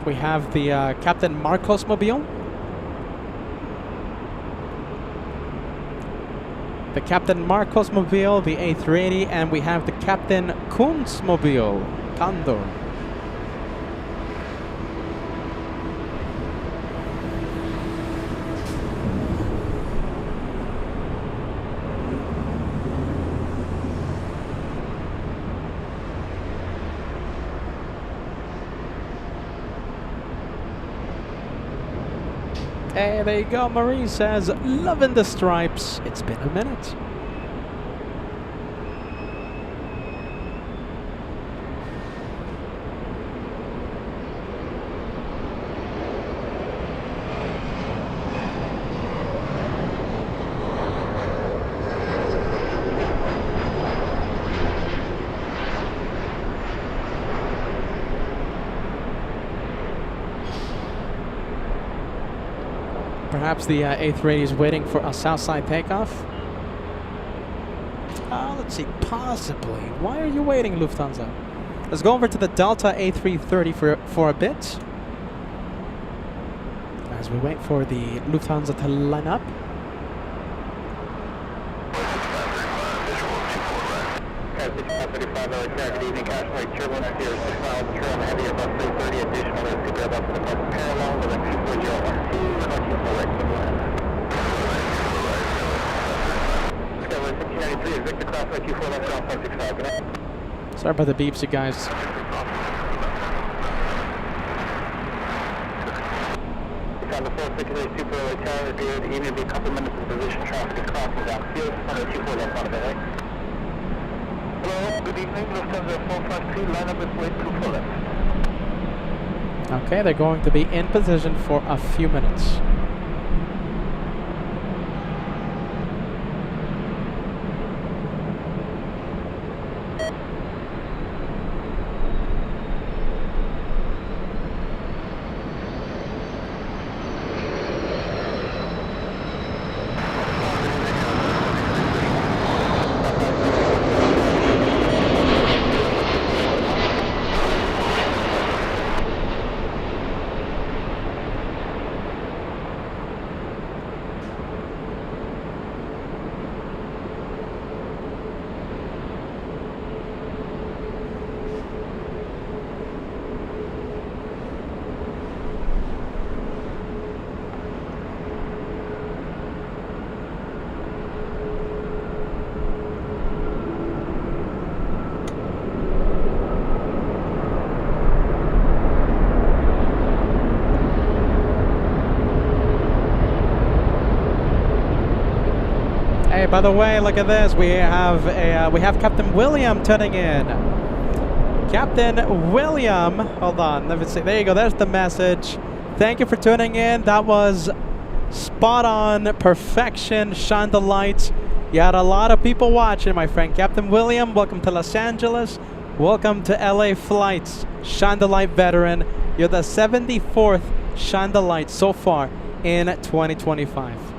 We have the Captain Marcos Mobile. The Captain Marcos Mobile, the A380, and we have the Captain Kunz Mobile, Condor. Hey, there you go. Marie says, loving the stripes. It's been a minute. Perhaps the A380 is waiting for a southside takeoff. Let's see, possibly. Why are you waiting, Lufthansa? Let's go over to the Delta A330 for a bit. As we wait for the Lufthansa to line up. Good evening, Cashmere turbulence here, 6 miles per hour on the heavy Airbus 330, additional super Airbus to the present parallel with a 24012, and a 24 right to land. Discovery 1593 is Victor Crossway 24 left ground 565, good night. Sorry about the beeps, you guys. We found the 463 super early tower, good evening, be a couple minutes in position, traffic is crossing downfield, 124 left on the right. Hello, good evening, Lufthansa 452, line up with weight 24 left. Okay, they're going to be in position for a few minutes. Hey, by the way, look at this. We have Captain William turning in. Captain William, hold on. Let me see. There you go. There's the message. Thank you for tuning in. That was spot on, perfection. Shine the lights. You had a lot of people watching, my friend. Captain William, welcome to Los Angeles. Welcome to LA flights. Shine the light veteran. You're the 74th Shine the Light so far in 2025.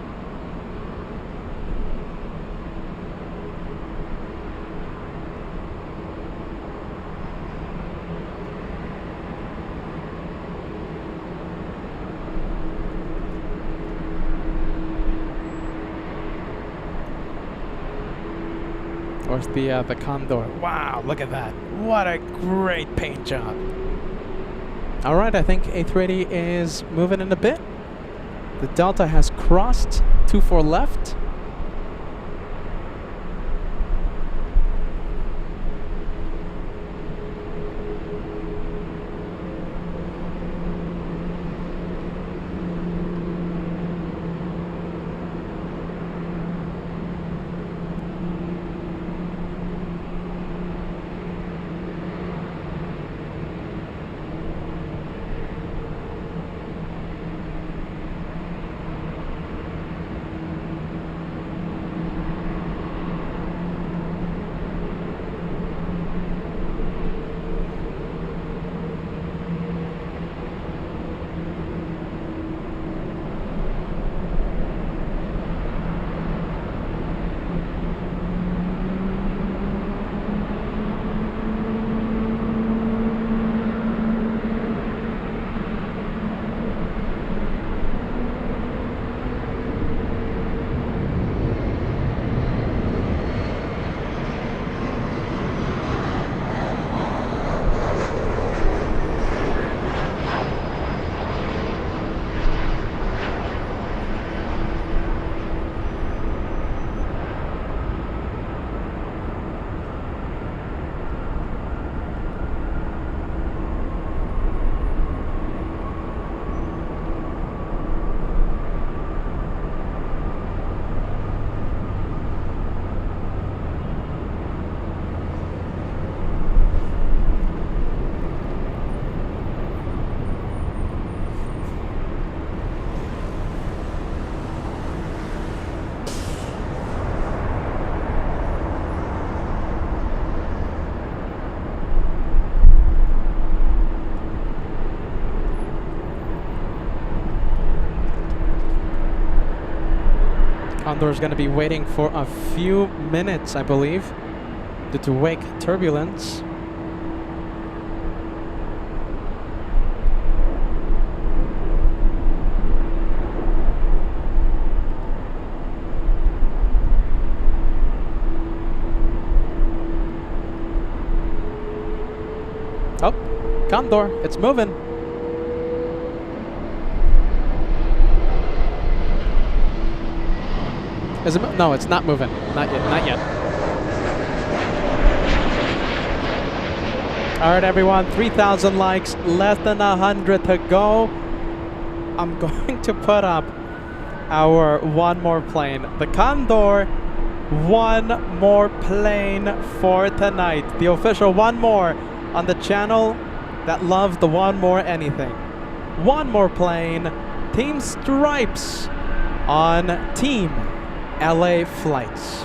Where's the Condor? Wow, look at that. What a great paint job. All right, I think A380 is moving in a bit. The Delta has crossed 24 left. Condor is going to be waiting for a few minutes, I believe, due to wake turbulence. Oh, Condor, it's moving. Is it no, it's not moving. Not yet, not yet. All right, everyone, 3,000 likes, less than 100 to go. I'm going to put up our one more plane. The Condor, one more plane for tonight. The official one more on the channel that love the one more anything. One more plane. Team Stripes on Team LA Flights.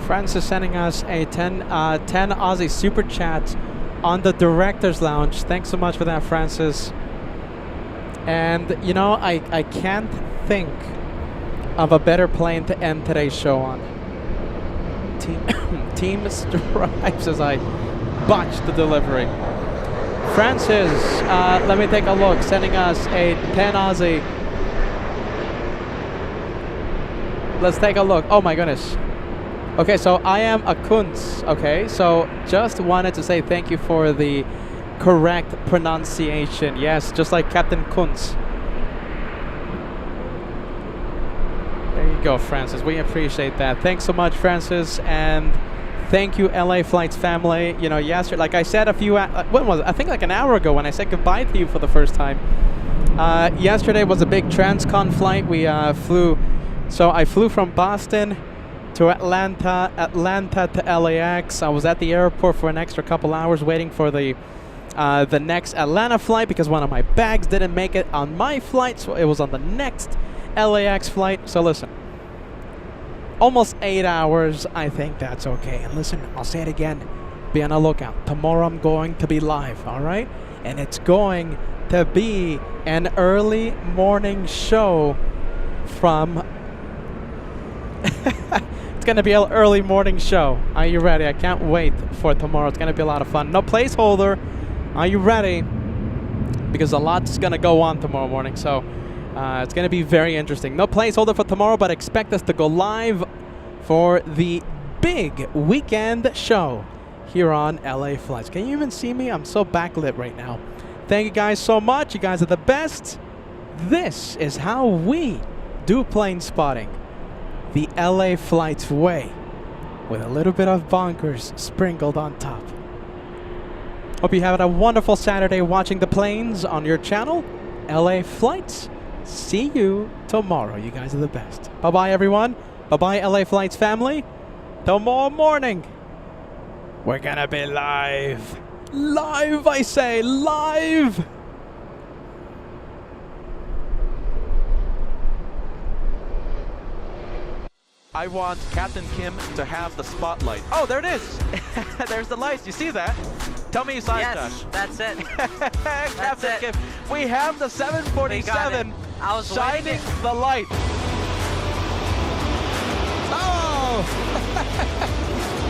Francis sending us a 10 Aussie super chat on the director's lounge. Thanks so much for that, Francis. And you know, I can't think of a better plane to end today's show on. Team Stripes as I botched the delivery. Francis, let me take a look. Sending us a 10 Aussie. Let's take a look. Oh my goodness. Okay, so I am a Kunz. Okay, so just wanted to say thank you for the correct pronunciation. Yes, just like Captain Kunz. There you go, Francis. We appreciate that. Thanks so much, Francis, and thank you, LA Flights family. You know, yesterday, like I said a few, when was it? I think like an hour ago when I said goodbye to you for the first time. Yesterday was a big transcon flight. We flew, so I flew from Boston to Atlanta to LAX. I was at the airport for an extra couple hours waiting for the next Atlanta flight because one of my bags didn't make it on my flight, so it was on the next LAX flight. So listen, almost 8 hours. I think that's okay. And listen, I'll say it again, be on the lookout. Tomorrow I'm going to be live, all right? And it's going to be an early morning show from it's going to be an early morning show. Are you ready? I can't wait for tomorrow. It's going to be a lot of fun. No placeholder. Are you ready? Because a lot's going to go on tomorrow morning. So it's going to be very interesting. No placeholder for tomorrow, but expect us to go live for the big weekend show here on LA Flights. Can you even see me? I'm so backlit right now. Thank you guys so much. You guys are the best. This is how we do plane spotting. The LA Flights way, with a little bit of bonkers sprinkled on top. Hope you have a wonderful Saturday watching the planes on your channel, LA Flights. See you tomorrow. You guys are the best. Bye-bye, everyone. Bye-bye, LA Flights family. Tomorrow morning, we're gonna be live. Live, I say, live. I want Captain Kim to have the spotlight. Oh, there it is. There's the lights. You see that? Tell me you saw it, Josh. That's it. Captain Kim. We have the 747 shining the light. Oh!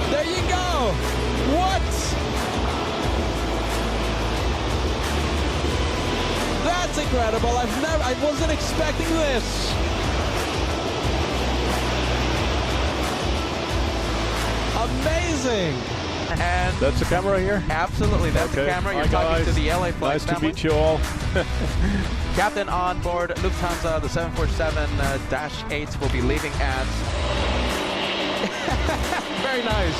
There you go. What? That's incredible. I wasn't expecting this. Amazing! And that's the camera here? Absolutely, that's the camera. You're talking to the LA Flights family. Nice to meet you all. Captain on board Lufthansa, the 747-8 will be leaving at... Very nice.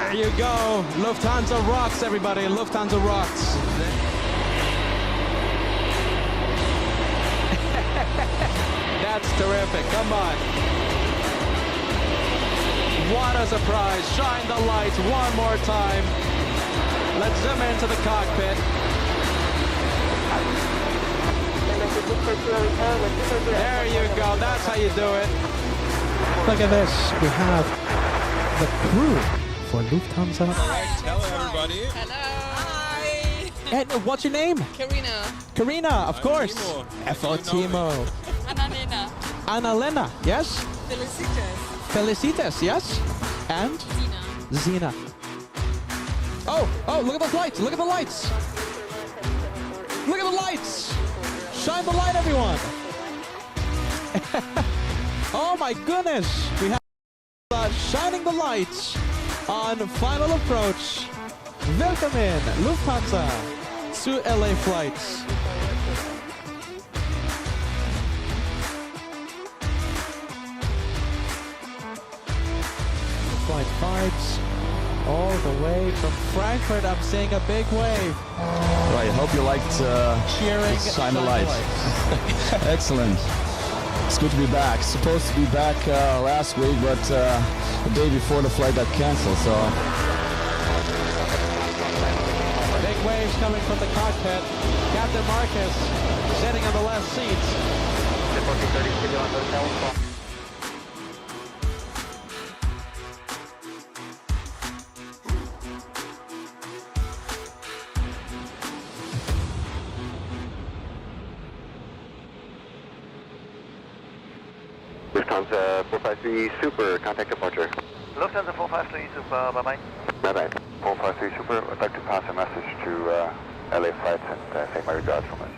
There you go. Lufthansa rocks, everybody. Lufthansa rocks. That's terrific. Come on. What a surprise. Shine the lights one more time. Let's zoom into the cockpit. There you go. That's how you do it. Look at this. We have the crew for Lufthansa. Hello, everybody. Hello. Hi. And what's your name? Karina. Karina, of course. Timo. F.O. Timo. Annalena. Annalena, yes. Felicitas. Felicitas, yes. And Zina. Zina. Oh, look at those lights. Look at the lights. Look at the lights. Shine the light, everyone. Oh my goodness. We have shining the lights on final approach. Willkommen, Lufthansa to LA flights. Flight 5s all the way from Frankfurt. I'm seeing a big wave. Right, hope you liked Cheering. Shine the Light. Excellent. It's good to be back. Supposed to be back last week, but the day before the flight got canceled, so. Big waves coming from the cockpit. Captain Marcus sitting on the left seat. Lufthansa 453 Super, contact departure. Lufthansa 453 Super, bye-bye. Bye-bye. 453 Super, I'd like to pass a message to LA flights and take my regards from us.